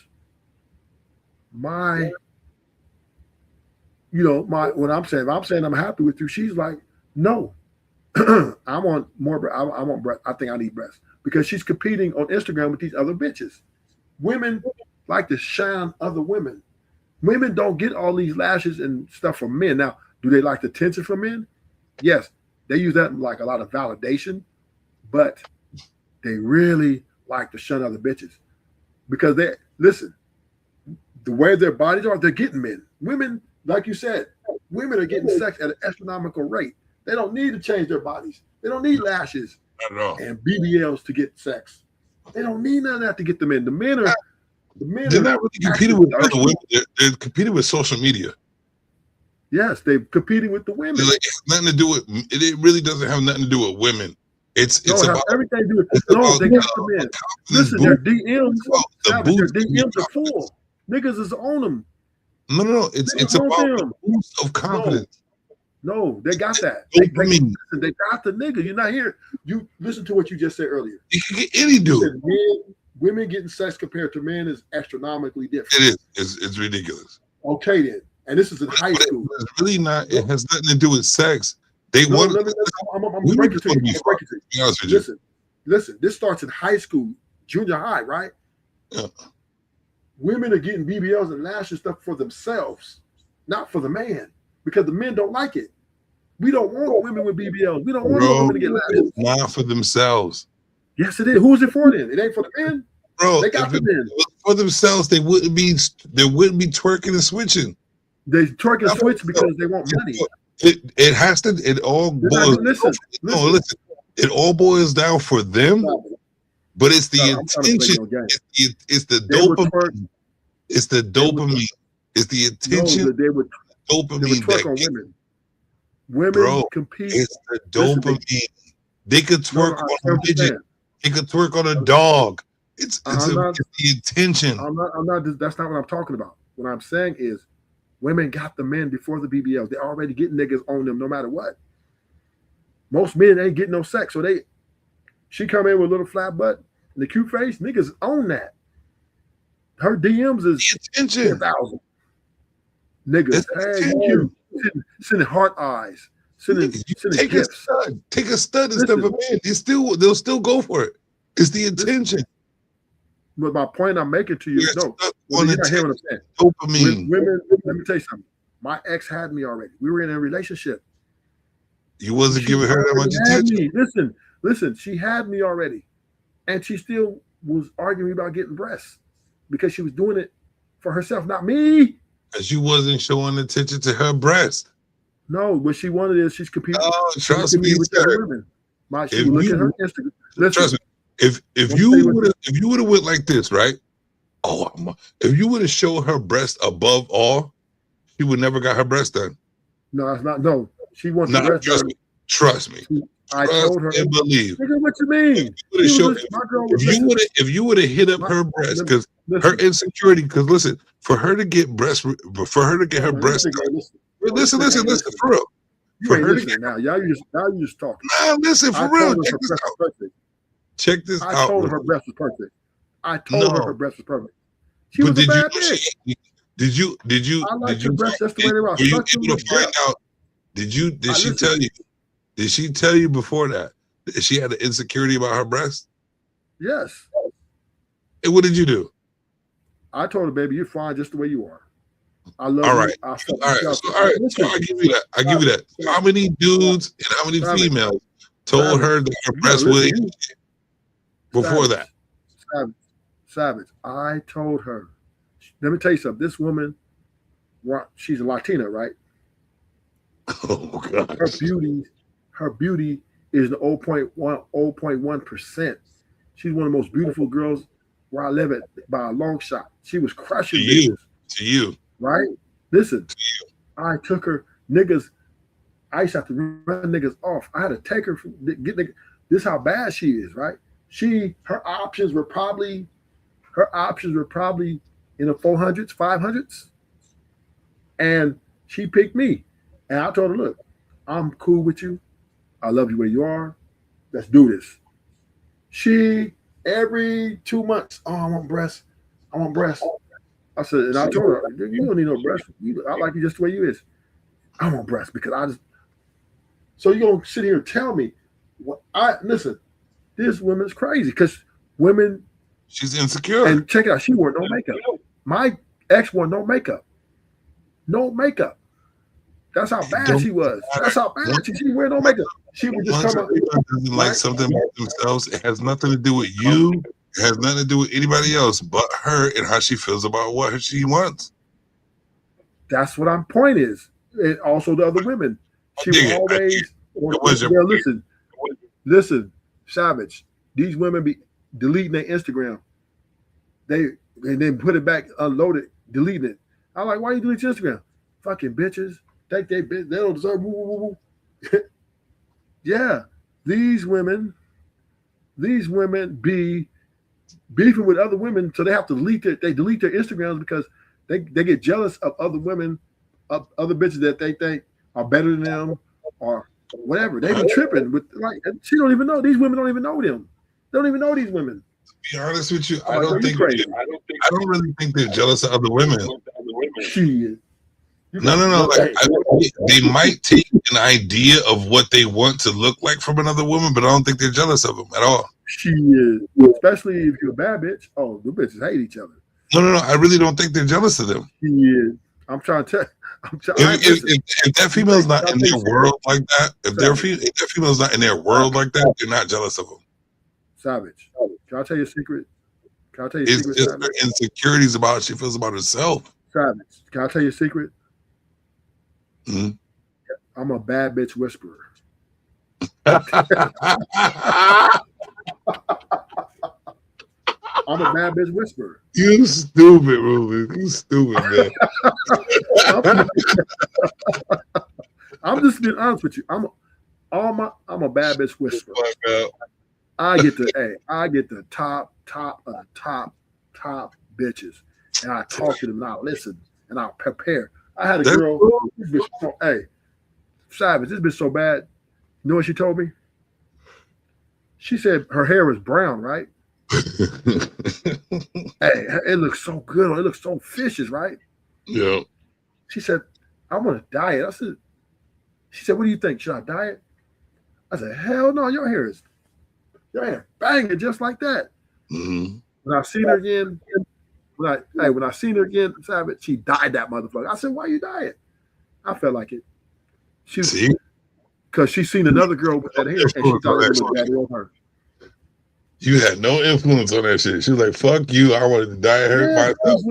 my, when I'm saying, if I'm saying I'm happy with you, she's like, no, I want more. I want breast. I think I need breasts, because she's competing on Instagram with these other bitches. Women like to shine other women. Women don't get all these lashes and stuff from men. Now, do they like the attention from men? Yes, they use that like a lot of validation, but they really like to shun other bitches, because listen, the way their bodies are, they're getting men. Women, like you said, women are getting sex at an astronomical rate. They don't need to change their bodies. They don't need lashes and BBLs to get sex. They don't need none of that to get the men. They're not really competing with other women. They're competing with social media. Yes, they're competing with the women. Like, it's nothing to do with it. Really doesn't have nothing to do with women. It's about everything to do with. No, they got the men. Listen, their DMs. Their DMs are full. Niggas is on them. No. It's about the boost of confidence. No, they got that. They got the nigga. You're not here. You listen to what you just said earlier. You can get any dude. Women getting sex compared to men is astronomically different. It is. It's ridiculous. Okay then. And this is in high school. It's really not. It has nothing to do with sex. They want. I'm gonna break it to you. Listen. This starts in high school, junior high, right? Yeah. Women are getting BBLs and lashes stuff for themselves, not for the man, because the men don't like it. We don't want women with BBLs. We don't want women to get lashes. Not for themselves. Yes, it is. Who is it for then? It ain't for the men. Bro, they got the men. For themselves, they wouldn't be twerking and switching. They twerk and switch because they want money. It has to. It all boils. Listen. Listen. It all boils down for them, but it's the intention. It's the dopamine. It's the dopamine. It's the intention. No, they would dopamine. Twerk on women. Women compete. It's the dopamine. They could twerk on a midget. They could twerk on a dog. It's the intention. I'm not. That's not what I'm talking about. What I'm saying is, women got the men before the BBLs. They're already getting niggas on them no matter what. Most men ain't getting no sex, so she come in with a little flat butt and the cute face. Niggas own that. Her DMs is 10,000. Niggas, hey, cute, sending heart eyes, sending gifts. Take a stud instead of a man. They'll still go for it. It's the intention. But my point I'm making to you is no. You're not hearing what I'm saying. Dopamine. Women, let me tell you something. My ex had me already. We were in a relationship. You wasn't giving her that much attention. Listen. She had me already, and she still was arguing about getting breasts because she was doing it for herself, not me. Because you wasn't showing attention to her breast. No, what she wanted is she's competing. Oh, trust me, with other women. She would look at her Instagram. Listen, trust me. If you would have went like this, right? If you would have showed her breast above all, she would never got her breast done. No, that's not. No, she wants the breast done. Trust me. I told her and believe. What you mean? If you would have hit up her breast, because her insecurity, because listen, for her to get her breast done, listen, for real. For her to get now, y'all you just talking. Nah, listen, for real. Check this out. I told her her breast was perfect. I told her her breast was perfect. She was a bad bitch. Did you? I like your breasts. That's the way they are. Were you able to find out? Did she tell you? Did she tell you before that she had an insecurity about her breast? Yes. And what did you do? I told her, baby, you're fine just the way you are. I love all right. you. All right. So I give you that. How many dudes and how many females told her that her breast was before that? Savage. I told her. Let me tell you something. This woman, she's a Latina, right? Oh God. Her beauty is the 0.1%. She's one of the most beautiful girls where I live at by a long shot. She was crushing to you. Right? Listen, I took her niggas. I used to have to run niggas off. I had to take her get niggas. This is how bad she is, right? Her options were probably in the 400s, 500s. And she picked me. And I told her, look, I'm cool with you. I love you where you are. Let's do this. She, every 2 months, I want breasts. I said, and I told her, you don't need no breasts. I like you just the way you is. I want breasts because so you're going to sit here and tell me, listen, this woman's crazy because women. She's insecure. And check it out, she wore no makeup. My ex wore no makeup. No makeup. That's how bad she was. That's how bad she wear no makeup. She would just come up. Doesn't like something about themselves. It has nothing to do with you. It has nothing to do with anybody else but her and how she feels about what she wants. That's what my point is. And also the other women. She always. Listen, Savage. These women be deleting their Instagram. And then put it back, unload it, delete it. I'm like, why you delete your Instagram? Fucking bitches. They don't deserve. Yeah, these women be beefing with other women, so they have to delete their Instagrams because they get jealous of other women, of other bitches that they think are better than them or whatever. They be tripping with she don't even know. These women don't even know them. They don't even know these women. To be honest with you, I don't really think they're jealous of other women. She is. No. They might take an idea of what they want to look like from another woman, but I don't think they're jealous of them at all. She is, especially if you're a bad bitch. Oh, the bitches hate each other. No. I really don't think they're jealous of them. She is. I'm trying to tell. If that female's not in their world like that, if that female's not in their world like that, they're not jealous of them. Savage. Can I tell you a secret? It's just her insecurities about how she feels about herself. Savage. Can I tell you a secret? Mm-hmm. I'm a bad bitch whisperer. I'm a bad bitch whisperer. You stupid, Ruben. You stupid, man. I'm just being honest with you. I'm a bad bitch whisperer. I get the top bitches, and I talk to them and I listen and I prepare. I had a girl. This bitch, hey, Savage, this bitch so bad. You know what she told me? She said her hair was brown, right? Hey, it looks so good. It looks so fishy, right? Yeah. She said, "I'm gonna dye it." She said, "What do you think? Should I dye it?" I said, "Hell no, your hair banging just like that." Mm-hmm. When I seen her again, when I seen her again, Savage, she dyed that motherfucker. I said, "Why you dye it?" I felt like it. Because she seen another girl with that hair, and she thought it looked better on her. You had no influence on that shit. She was like, "Fuck you! I wanted to dye her myself."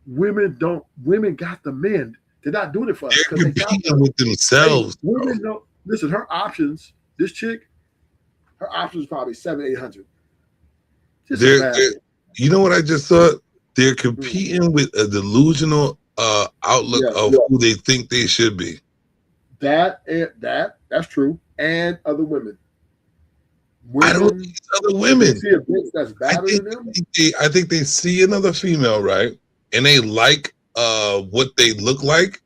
Women got the men. They're not doing it for us because they competing with themselves. Hey, women don't listen. Her options. This chick, her options probably 700-800. You know what I just thought? They're competing with a delusional outlook of who they think they should be. That's true. And other women. I don't think it's other women. See a bitch that's better than them? I think they see another female, right? And they like what they look like.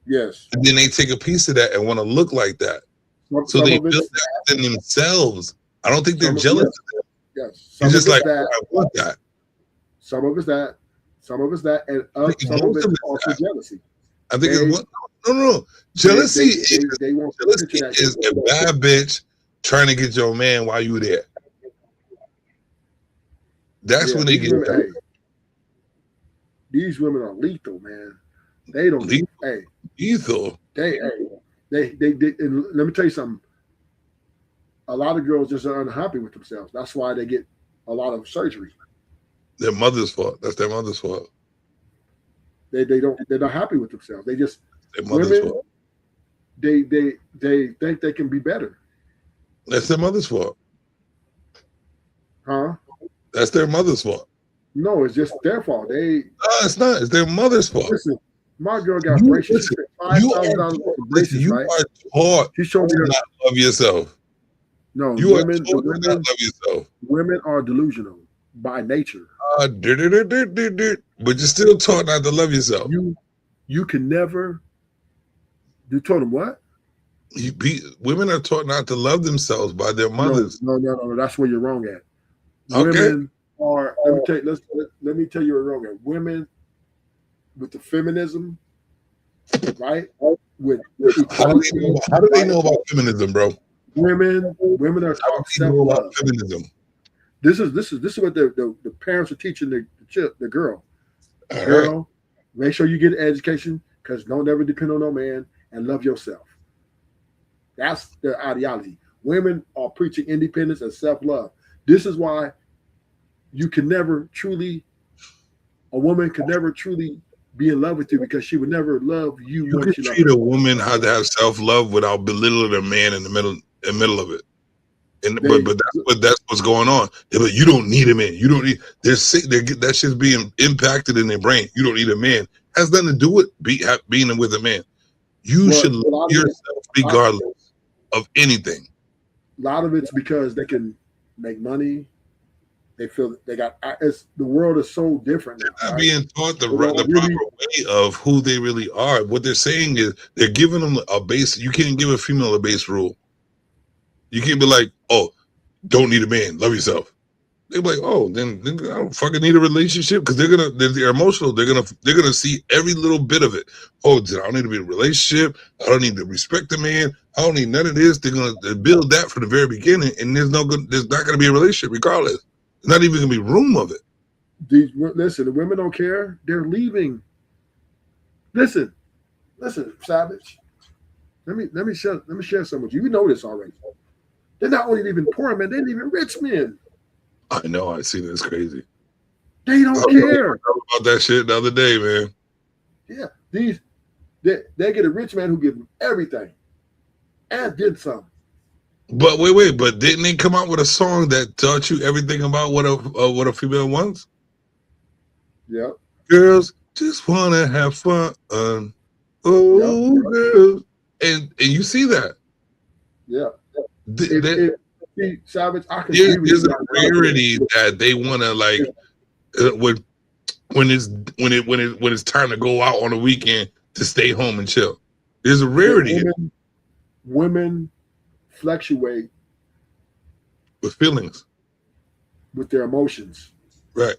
Yes. And then they take a piece of that and want to look like that. So they build that within themselves. I don't think they're jealous of them. Yes. It's just like, I want that. Some of it's that. Some of it's that. And some of it's also jealousy. I think no. Jealousy is a bad bitch trying to get your man while you were there. That's when they get women, these women are lethal, man. They don't lethal. They and let me tell you something. A lot of girls just are unhappy with themselves. That's why they get a lot of surgery. Their mother's fault. That's their mother's fault. They're not happy with themselves. They just their mother's fault. They think they can be better. That's their mother's fault. Huh? That's their mother's fault. No, it's just their fault. No, it's not. It's their mother's fault. Listen, my girl got braces. $5,000 for braces, you right? are taught she showed me to not love yourself. No, women not love yourself. Women are delusional by nature. But you're still taught not to love yourself. You can never. You told them what? Women are taught not to love themselves by their mothers. No. That's where you're wrong at. Okay. Women are. Let me tell you where you're wrong at. Women with the feminism, right? How do they know about feminism, bro? Women are taught self-love. Feminism. This is what the parents are teaching the girl. Girl, make sure you get an education because don't ever depend on no man and love yourself. That's their ideology. Women are preaching independence and self-love. This is why a woman could never truly be in love with you because she would never love you. You can treat a woman how to have self-love without belittling a man in the middle of it. But that's what's going on. They're like, you don't need a man. You don't need. They're sick. That shit's being impacted in their brain. You don't need a man. Has nothing to do with being with a man. You should love yourself regardless of anything. A lot of it's because they can make money. They feel they got. The world is so different now. They're not being taught the proper way of who they really are. What they're saying is they're giving them a base. You can't give a female a base rule. You can't be like, oh, don't need a man, love yourself. They're like, oh, then I don't fucking need a relationship because they're emotional. They're gonna see every little bit of it. Oh, I don't need to be in a relationship. I don't need to respect a man. I don't need none of this. They're gonna build that from the very beginning, and there's not gonna be a relationship regardless. There's not even gonna be room of it. Listen, the women don't care. They're leaving. Listen, Savage. Let me share something with you. You know this already. They're not only leaving poor men, they're leaving rich men. I know. I see this crazy. They don't care about that shit the other day, man. Yeah, they get a rich man who gives them everything. and then some. But wait, but didn't they come out with a song that taught you everything about what a female wants? Yeah. Girls just wanna have fun. Girls, and you see that. Yeah. See, Savage, I can there's a rarity that they want to like when it's time to go out on a weekend to stay home and chill. There's a rarity. Women fluctuate with feelings, with their emotions, right?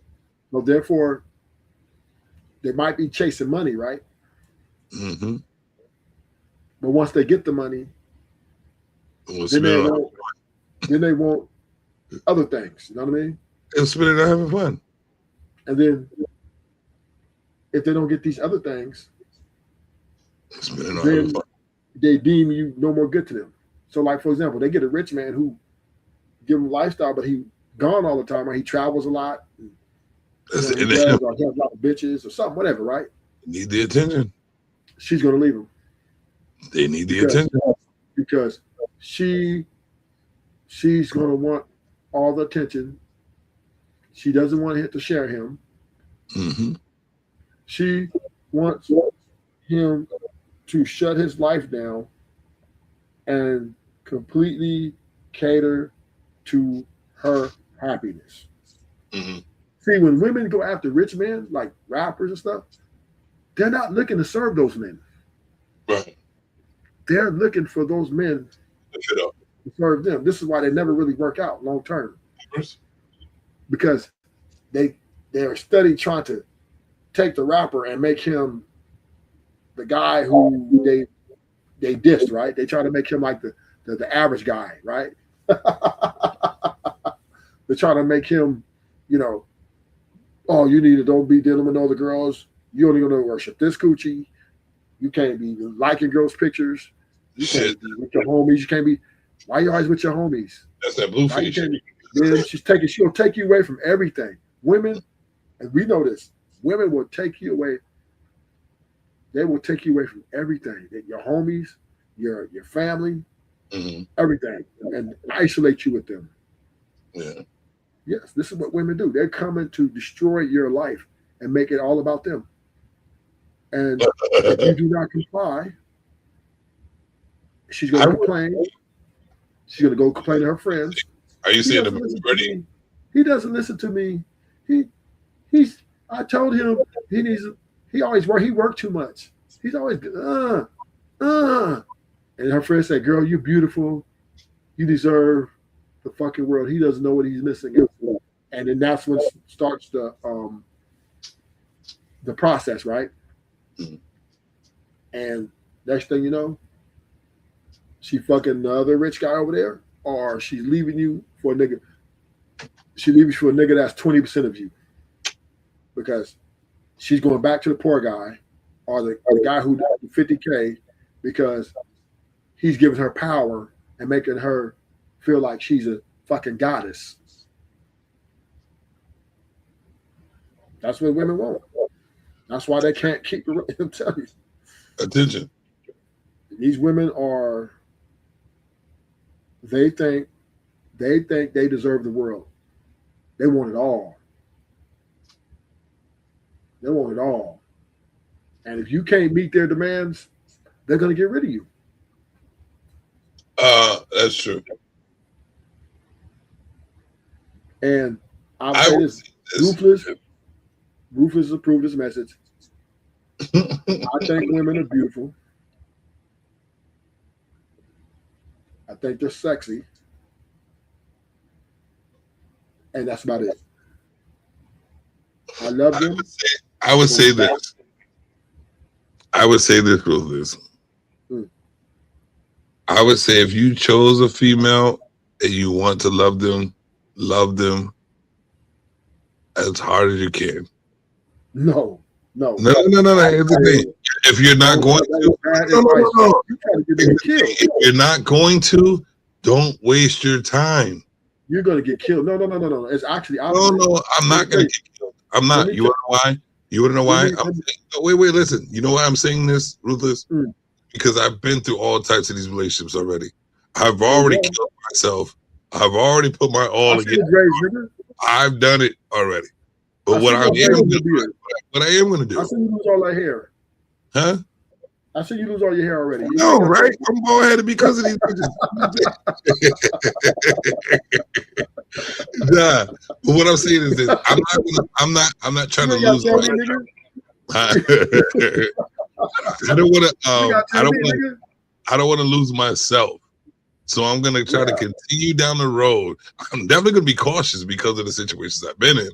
So therefore, they might be chasing money, right? Mm-hmm. But once they get the money, then they want other things. You know what I mean? And spend it on having fun. And then if they don't get these other things, then they deem you no more good to them. So, like for example, they get a rich man who give him a lifestyle, but he gone all the time, or he travels a lot. He has a lot of bitches or something, whatever, right? Need the attention. She's gonna leave him. They need the attention because she's gonna want all the attention. She doesn't want to share him. Mm-hmm. She wants him to shut his life down and completely cater to her happiness. Mm-hmm. See, when women go after rich men, like rappers and stuff, they're not looking to serve those men. Right. They're looking for those men to serve them. This is why they never really work out long term. Because they're steady trying to take the rapper and make him the guy who they dissed, right? They try to make him like the average guy, right? They're trying to make him, oh, you need to don't be dealing with other girls. You only gonna worship this coochie. You can't be liking girls' pictures. You can't be with your homies. You can't be. Why you always with your homies? That's that blue face. Then she'll take you away from everything. Women, and we know this, women will take you away. They will take you away from everything. Your homies, your family, mm-hmm. everything, and isolate you with them. Yeah. Yes, this is what women do. They're coming to destroy your life and make it all about them. And if you do not comply, she's going to complain. She's going to go complain to her friends. Are you saying the ready? He doesn't listen to me. I told him he always work. He worked too much. He's always And her friends say, "Girl, you're beautiful. You deserve the fucking world." He doesn't know what he's missing. And then that's when starts the process, right? Mm-hmm. And next thing you know, she fucking the other rich guy over there, or she's leaving you for a nigga. She leaves you for a nigga that's 20% of you, because she's going back to the poor guy, or the guy who does 50K, because he's giving her power and making her feel like she's a fucking goddess. That's what women want. That's why they can't keep the. I'm telling you. Attention. These women are. They think they deserve the world. They want it all. They want it all. And if you can't meet their demands, they're going to get rid of you. That's true. And I'll say this. Ruthless approved this message. I think women are beautiful. I think they're sexy. And that's about it. I love them. I would say this. I would say this, Ruthless. I would say if you chose a female and you want to love them as hard as you can. No. Here's the thing. If you're not going to, if you're not going to, don't waste your time. You're going to get killed. No. It's actually opposite. No, I'm not going to get killed. I'm not. You want to know why? Wait, listen. You know why I'm saying this, Ruthless? because I've been through all types of these relationships already. I've already killed myself. I've already put my all against. I've done it already. But what I am going to do, I see you lose all that hair. Huh? I see you lose all your hair already. No, right? I'm bald-headed because of these bitches. Nah, but what I'm saying is this: I'm not trying to lose my hair. I don't want to. I don't want to lose myself. So I'm gonna try to continue down the road. I'm definitely gonna be cautious because of the situations I've been in,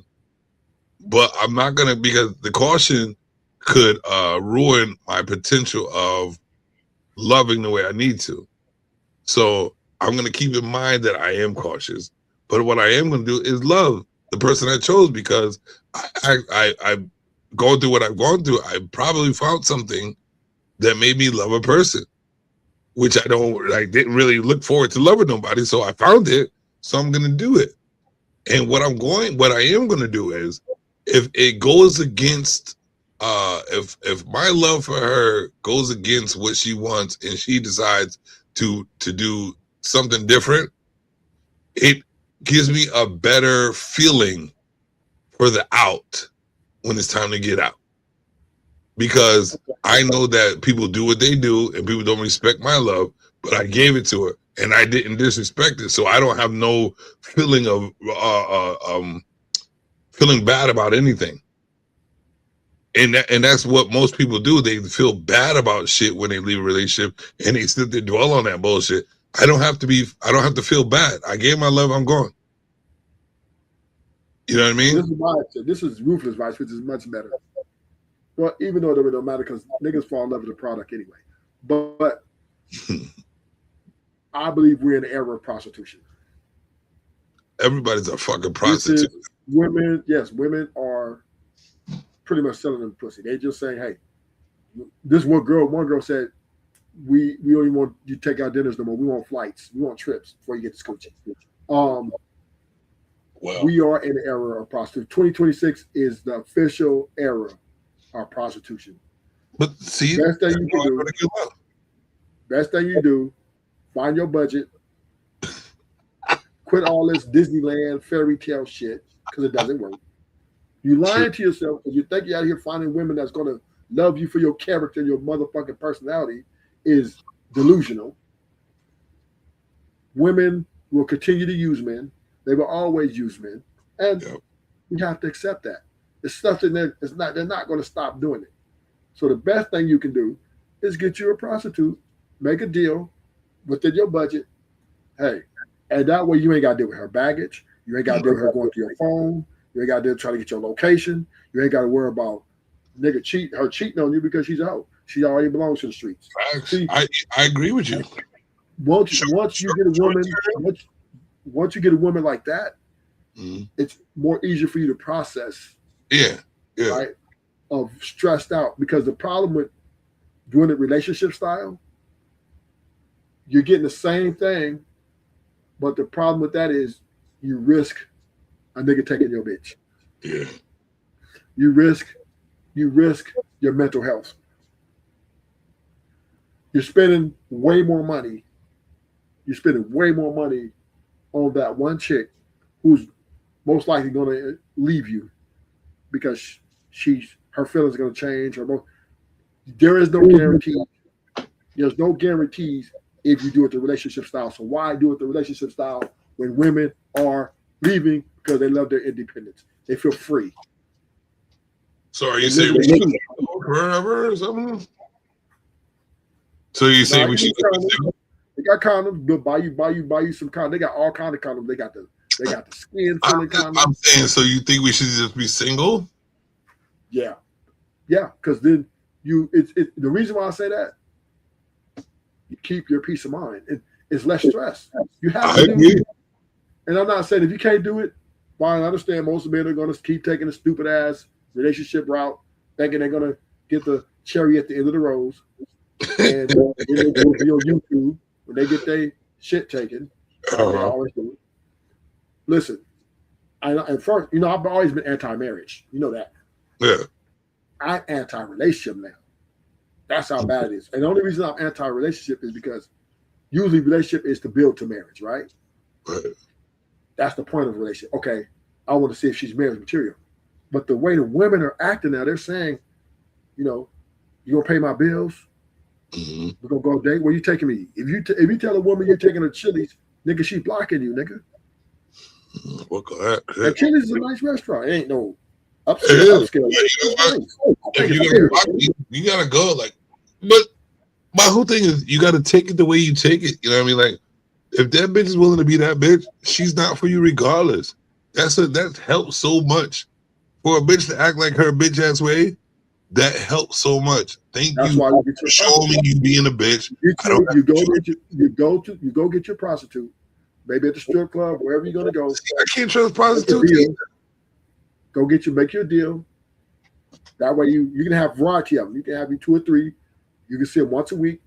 but I'm not gonna, because the caution could ruin my potential of loving the way I need to. So I'm gonna keep in mind that I am cautious, but what I am gonna do is love the person I chose, because I going through what I've gone through. I probably found something that made me love a person, which I didn't really look forward to loving nobody. So I found it. So I'm going to do it. And what I am going to do is, if it goes against, if my love for her goes against what she wants and she decides to do something different, it gives me a better feeling for the out when it's time to get out. Because I know that people do what they do and people don't respect my love, but I gave it to her and I didn't disrespect it. So I don't have no feeling of feeling bad about anything. And that's what most people do. They feel bad about shit when they leave a relationship and they sit there dwell on that bullshit. I don't have to feel bad. I gave my love, I'm gone. You know what I mean? This is ruthless advice, which is much better. Well, even though it don't matter, because niggas fall in love with the product anyway. But I believe we're in an era of prostitution. Everybody's a fucking prostitute. Women are pretty much selling them pussy. They just saying, hey, this one girl said, we don't even want you to take our dinners no more. We want flights. We want trips before you get to Scoochie. We are in an era of prostitution. 2026 is the official era of prostitution. But see, best thing you do, find your budget, quit all this Disneyland fairy tale shit, because it doesn't work. You lying to yourself because you think you're out here finding women that's going to love you for your character and your motherfucking personality is delusional. Women will continue to use men. They will always use men. And you have to accept that. It's stuff that they're not going to stop doing it. So the best thing you can do is get you a prostitute, make a deal within your budget. Hey, and that way you ain't got to deal with her baggage. You ain't got to deal with her going to your phone. You ain't got to deal with trying to get your location. You ain't got to worry about her cheating on you because she's a hoe. She already belongs to the streets. See, I agree with you. Once you get a woman like that, it's more easier for you to process. Yeah. Right? Of stressed out, because the problem with doing it relationship style, you're getting the same thing, but the problem with that is you risk a nigga taking your bitch. Yeah. You risk your mental health. You're spending way more money. You're spending way more money on that one chick who's most likely going to leave you because her feelings are going to change. There is no guarantee. There's no guarantees if you do it the relationship style. So why do it the relationship style when women are leaving because they love their independence? They feel free. So are you saying we should go forever or something? So you say we should go? They got condoms. They'll buy you some condoms. They got all kinds of condoms. They got the skin filling condoms. I'm saying, so you think we should just be single? Yeah, because then the reason why I say that, you keep your peace of mind. It's less stress. You have to do it. And I'm not saying if you can't do it, fine. I understand most men are going to keep taking the stupid ass relationship route, thinking they're going to get the cherry at the end of the rose. And then they go be on YouTube when they get their shit taken. They always do it. Listen, and first, I've always been anti-marriage. You know that. Yeah. I'm anti-relationship now. That's how bad it is. And the only reason I'm anti-relationship is because usually relationship is to build to marriage, right? Right. That's the point of a relationship. Okay, I want to see if she's marriage material. But the way the women are acting now, they're saying, you know, you gonna pay my bills? Mm-hmm. We're gonna go date. Where you taking me? If you tell a woman you're taking her to Chili's, nigga, she's blocking you, nigga. What that? And Chili's is a nice restaurant. It ain't no It upscale. is. Upscale. If you gotta block me, you gotta go. Like, but my whole thing is you gotta take it the way you take it. You know what I mean? Like, if that bitch is willing to be that bitch, she's not for you regardless. That helps so much. For a bitch to act like her bitch ass way, that helps so much. That's you why you get for showing me you being a bitch. You go get your prostitute, maybe at the strip club, wherever you're gonna go. See, I can't trust prostitutes. Go make your deal. That way you can have variety of them. You can have 2 or 3. You can see them once a week,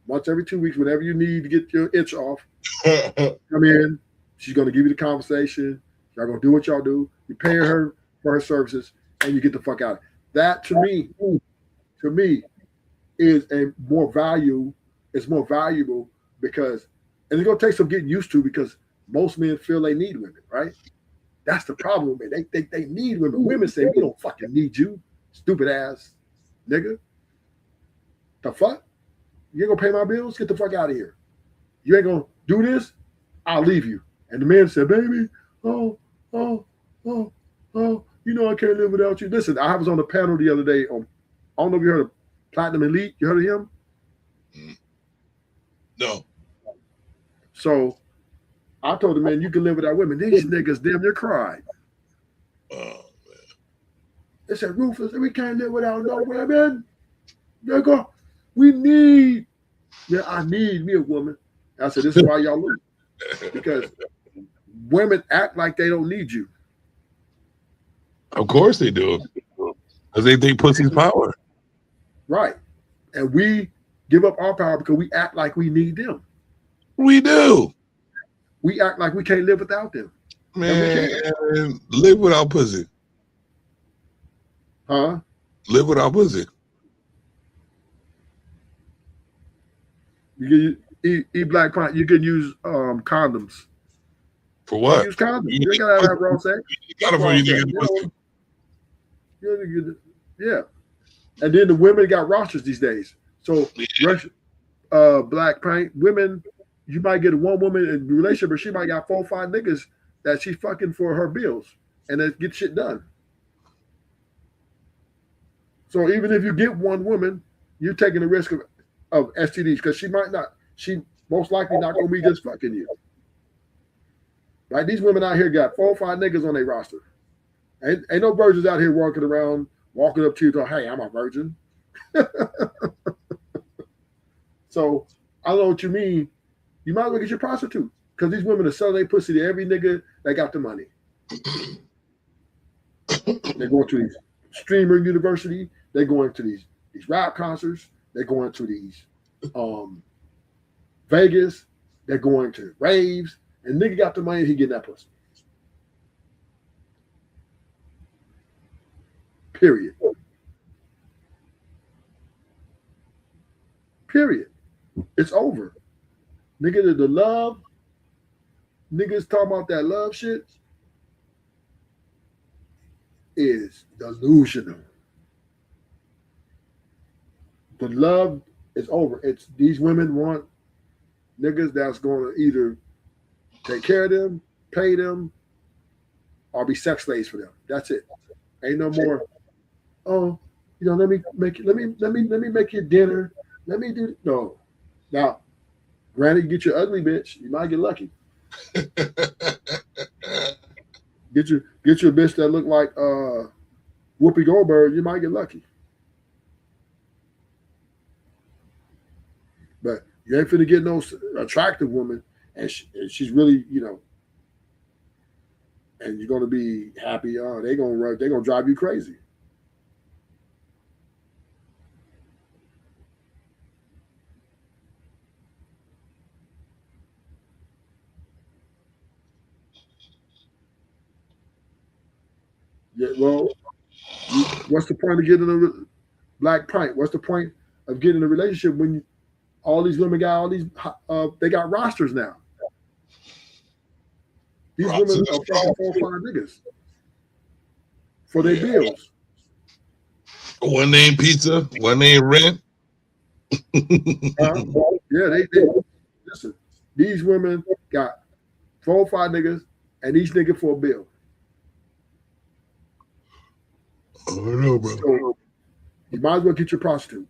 once every 2 weeks, whenever you need to get your itch off. Come in. She's gonna give you the conversation. Y'all gonna do what y'all do. You pay her for her services, and you get the fuck out. That to me is a more value. It's more valuable because, and it's gonna take some getting used to because most men feel they need women, right? That's the problem, man. They think they need women. Women say we don't fucking need you, stupid ass nigga. The fuck? You ain't gonna pay my bills? Get the fuck out of here. You ain't gonna do this? I'll leave you. And the man said, baby, oh, you know I can't live without you. Listen, I was on the panel the other day on, I don't know if you heard of Platinum Elite. You heard of him? No. So I told the man, you can live without women. These niggas damn near cried. Oh, man. They said, Rufus, we can't live without no women. Nigga, we need. Yeah, I need me a woman. I said, this is why y'all lose. Because women act like they don't need you. Of course they do. Because they think pussy's power. Right. And we give up our power because we act like we need them. We do. We act like we can't live without them. Man, live without pussy. Huh? Live without pussy. You can eat black pint. You can use condoms. For what? Use condoms. You gotta have raw sex. Yeah. And then the women got rosters these days. So black pint women, you might get one woman in a relationship, but she might got 4 or 5 niggas that she's fucking for her bills and then get shit done. So even if you get one woman, you're taking the risk of STDs because she most likely not gonna be just fucking you. Right? These women out here got 4 or 5 niggas on their roster. Ain't no virgins out here walking around, walking up to you, going, hey, I'm a virgin. So I don't know what you mean. You might as well get your prostitute because these women are selling their pussy to every nigga that got the money. They're going to these streamer university. They're going to these rap concerts. They're going to these Vegas. They're going to raves. And nigga got the money, he getting that pussy. Period. It's over. Nigga, the love, niggas talking about that love shit is delusional. The love is over. It's these women want niggas that's going to either take care of them, pay them, or be sex slaves for them. That's it. Ain't no more. Oh, let me make you dinner. Let me do no. Now, granted, you get your ugly bitch, you might get lucky. Get your bitch that look like Whoopi Goldberg, you might get lucky. But you ain't finna get no attractive woman, and she's really, and you're gonna be happy. They're gonna drive you crazy. Yeah, well, what's the point of getting a black pint? What's the point of getting in a relationship when all these women got all these they got rosters now. These women are fucking 4 or 5 niggas for their Yeah. bills. One name pizza, one name rent. Uh, yeah, they listen. These women got 4 or 5 niggas, and each nigga for a bill. I don't know, bro. So you might as well get your prostitute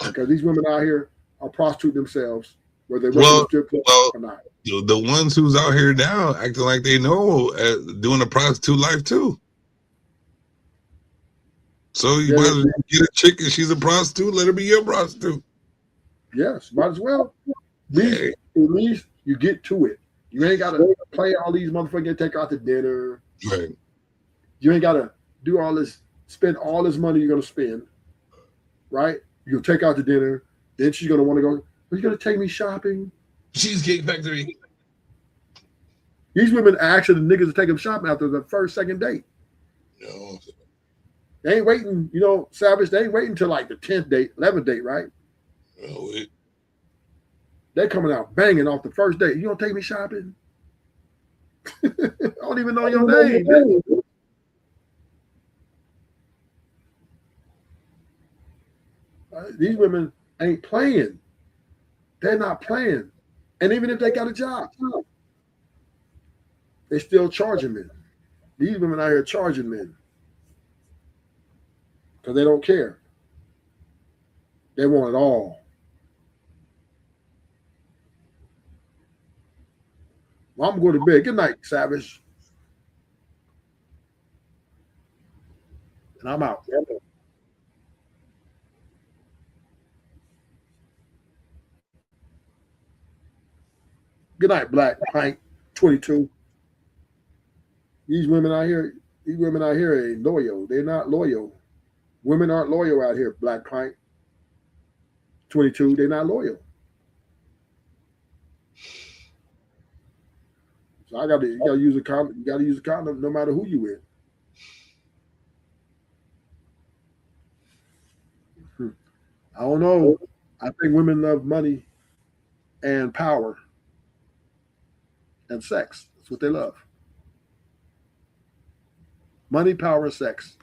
because these women out here are prostitute themselves, whether they work in a strip club or not. The ones who's out here now acting like they know doing a prostitute life too. So you might as well get a chick and she's a prostitute. Let her be your prostitute. Yes, might as well. At least you get to it. You ain't got to play all these motherfuckers, take out to dinner. Right. You ain't got to do all this, spend all this money you're going to spend. Right? You'll take out to dinner. Then she's going to want to go, are you going to take me shopping? Cheesecake Factory. These women are actually the niggas that take them shopping after the first, second date. No. They ain't waiting, Savage, they ain't waiting until like the 10th date, 11th date, right? No, They're coming out banging off the first date. You don't take me shopping? I don't even know your name. These women ain't playing. They're not playing. And even if they got a job, they still charging men. These women out here charging men because they don't care. They want it all. Well, I'm going to bed. Good night, Savage. And I'm out. Good night, Black Pint 22. These women out here ain't loyal. They're not loyal. Women aren't loyal out here, Black Pint 22. They're not loyal. So you gotta use a condom. You gotta use a condom no matter who you with. I don't know. I think women love money and power and sex. That's what they love. Money, power, and sex.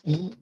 Mhm.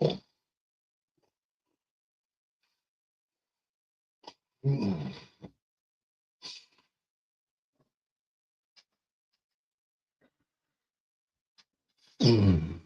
Mm. Mm.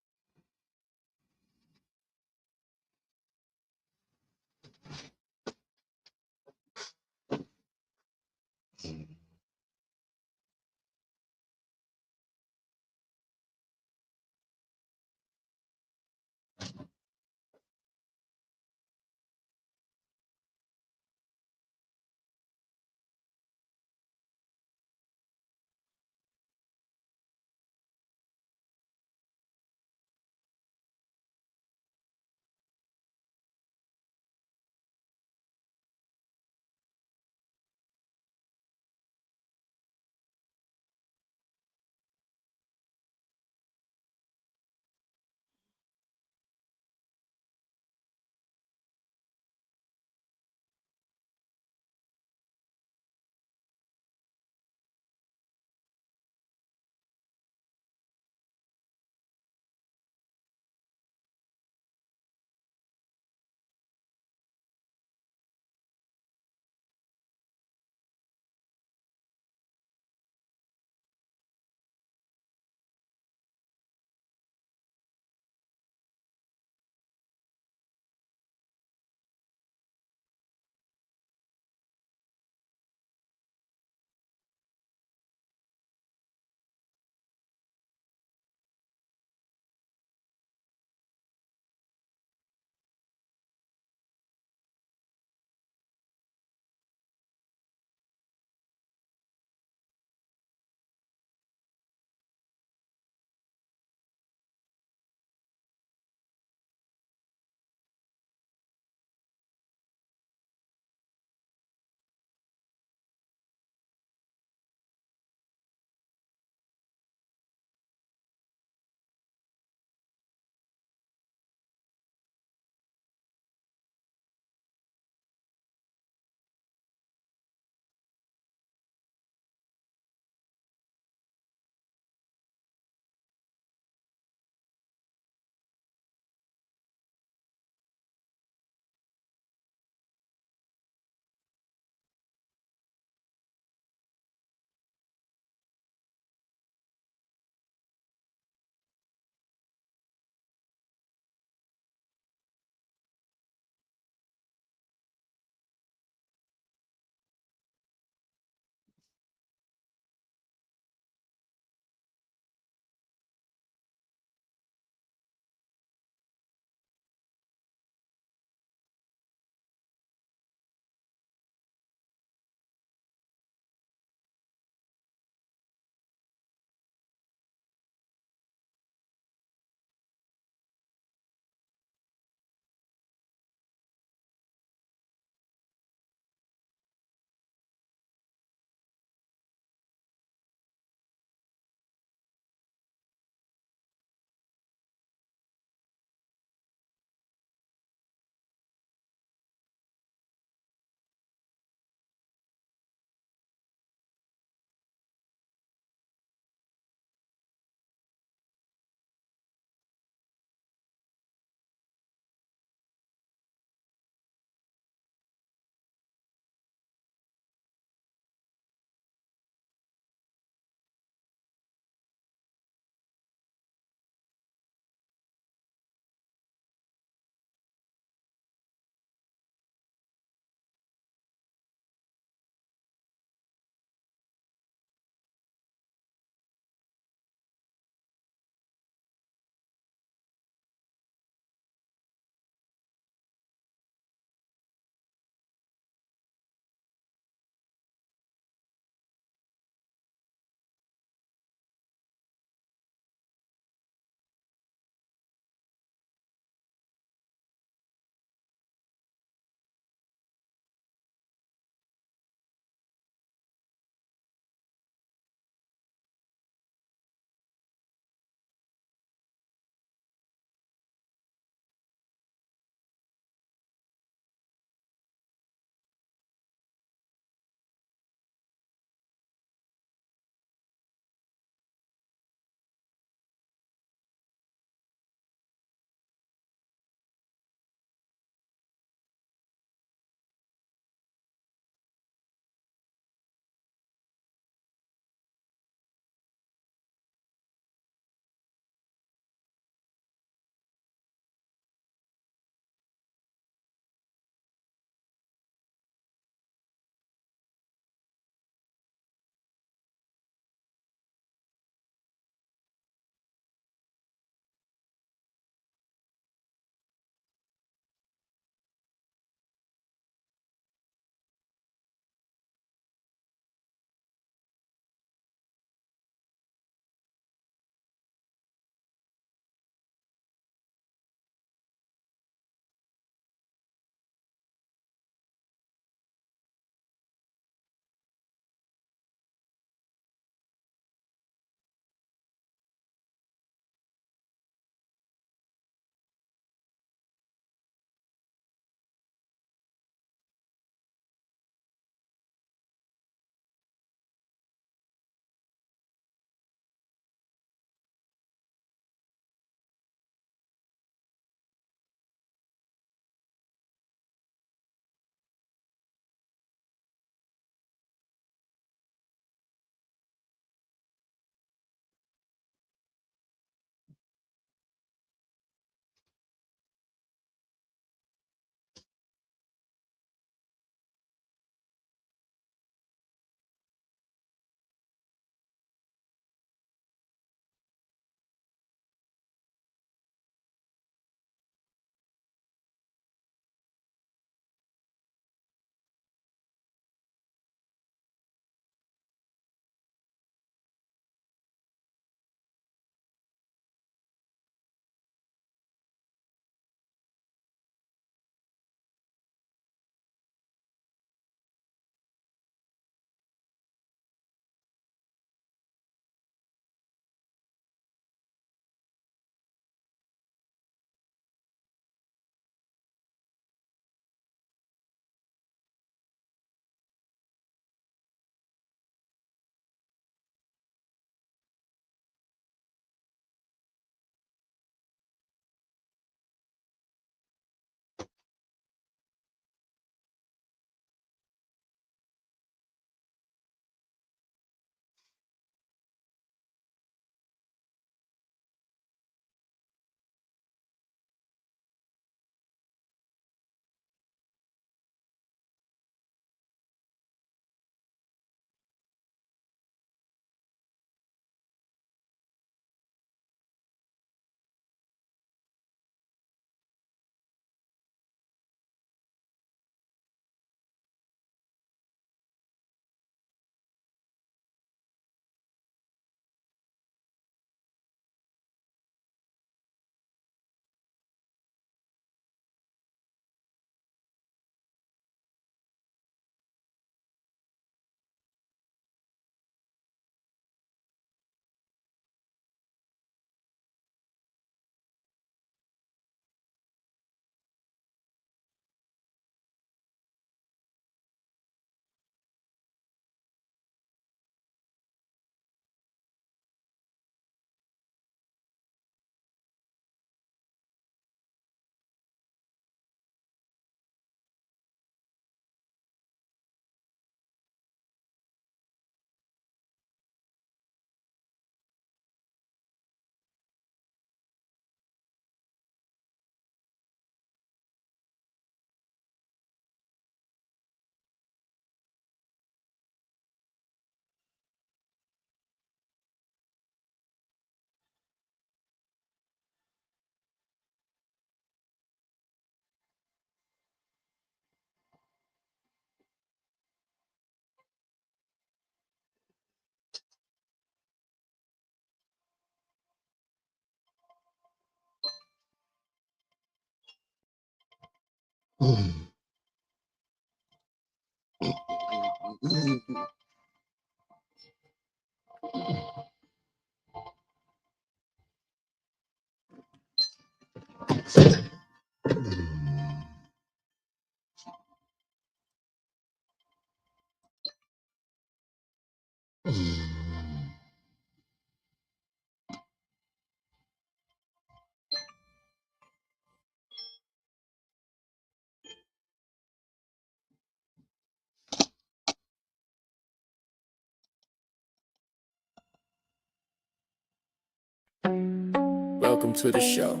Welcome to the show.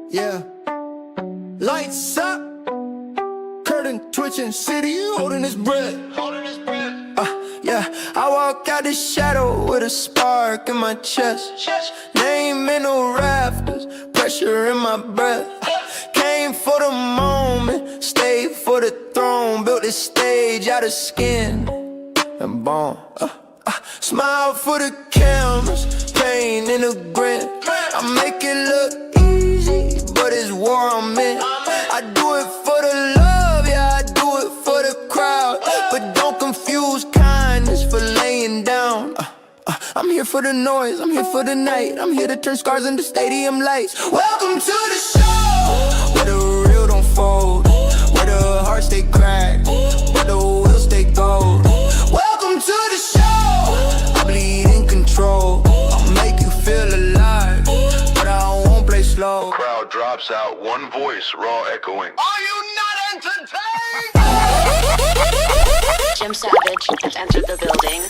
Yeah. Lights up. Curtain twitching, city holding his breath. Yeah. I walk out the shadow with a spark in my chest. Name in the rafters, pressure in my breath. Came for the moment, stayed for the throne. Built this stage out of skin and bone. Smile for the cameras, pain in a grin. I make it look easy, but it's war I'm in. I do it for the love, yeah, I do it for the crowd. But don't confuse kindness for laying down. I'm here for the noise, I'm here for the night. I'm here to turn scars into stadium lights. Welcome to the show, where the real don't fold, where the hearts stay cracked, where the wheels stay gold. Welcome to the show, I bleed in control. I'll make you feel alive, but I won't play slow. Crowd drops out, one voice, raw echoing. Are you not entertained? Jim Savage has entered the building.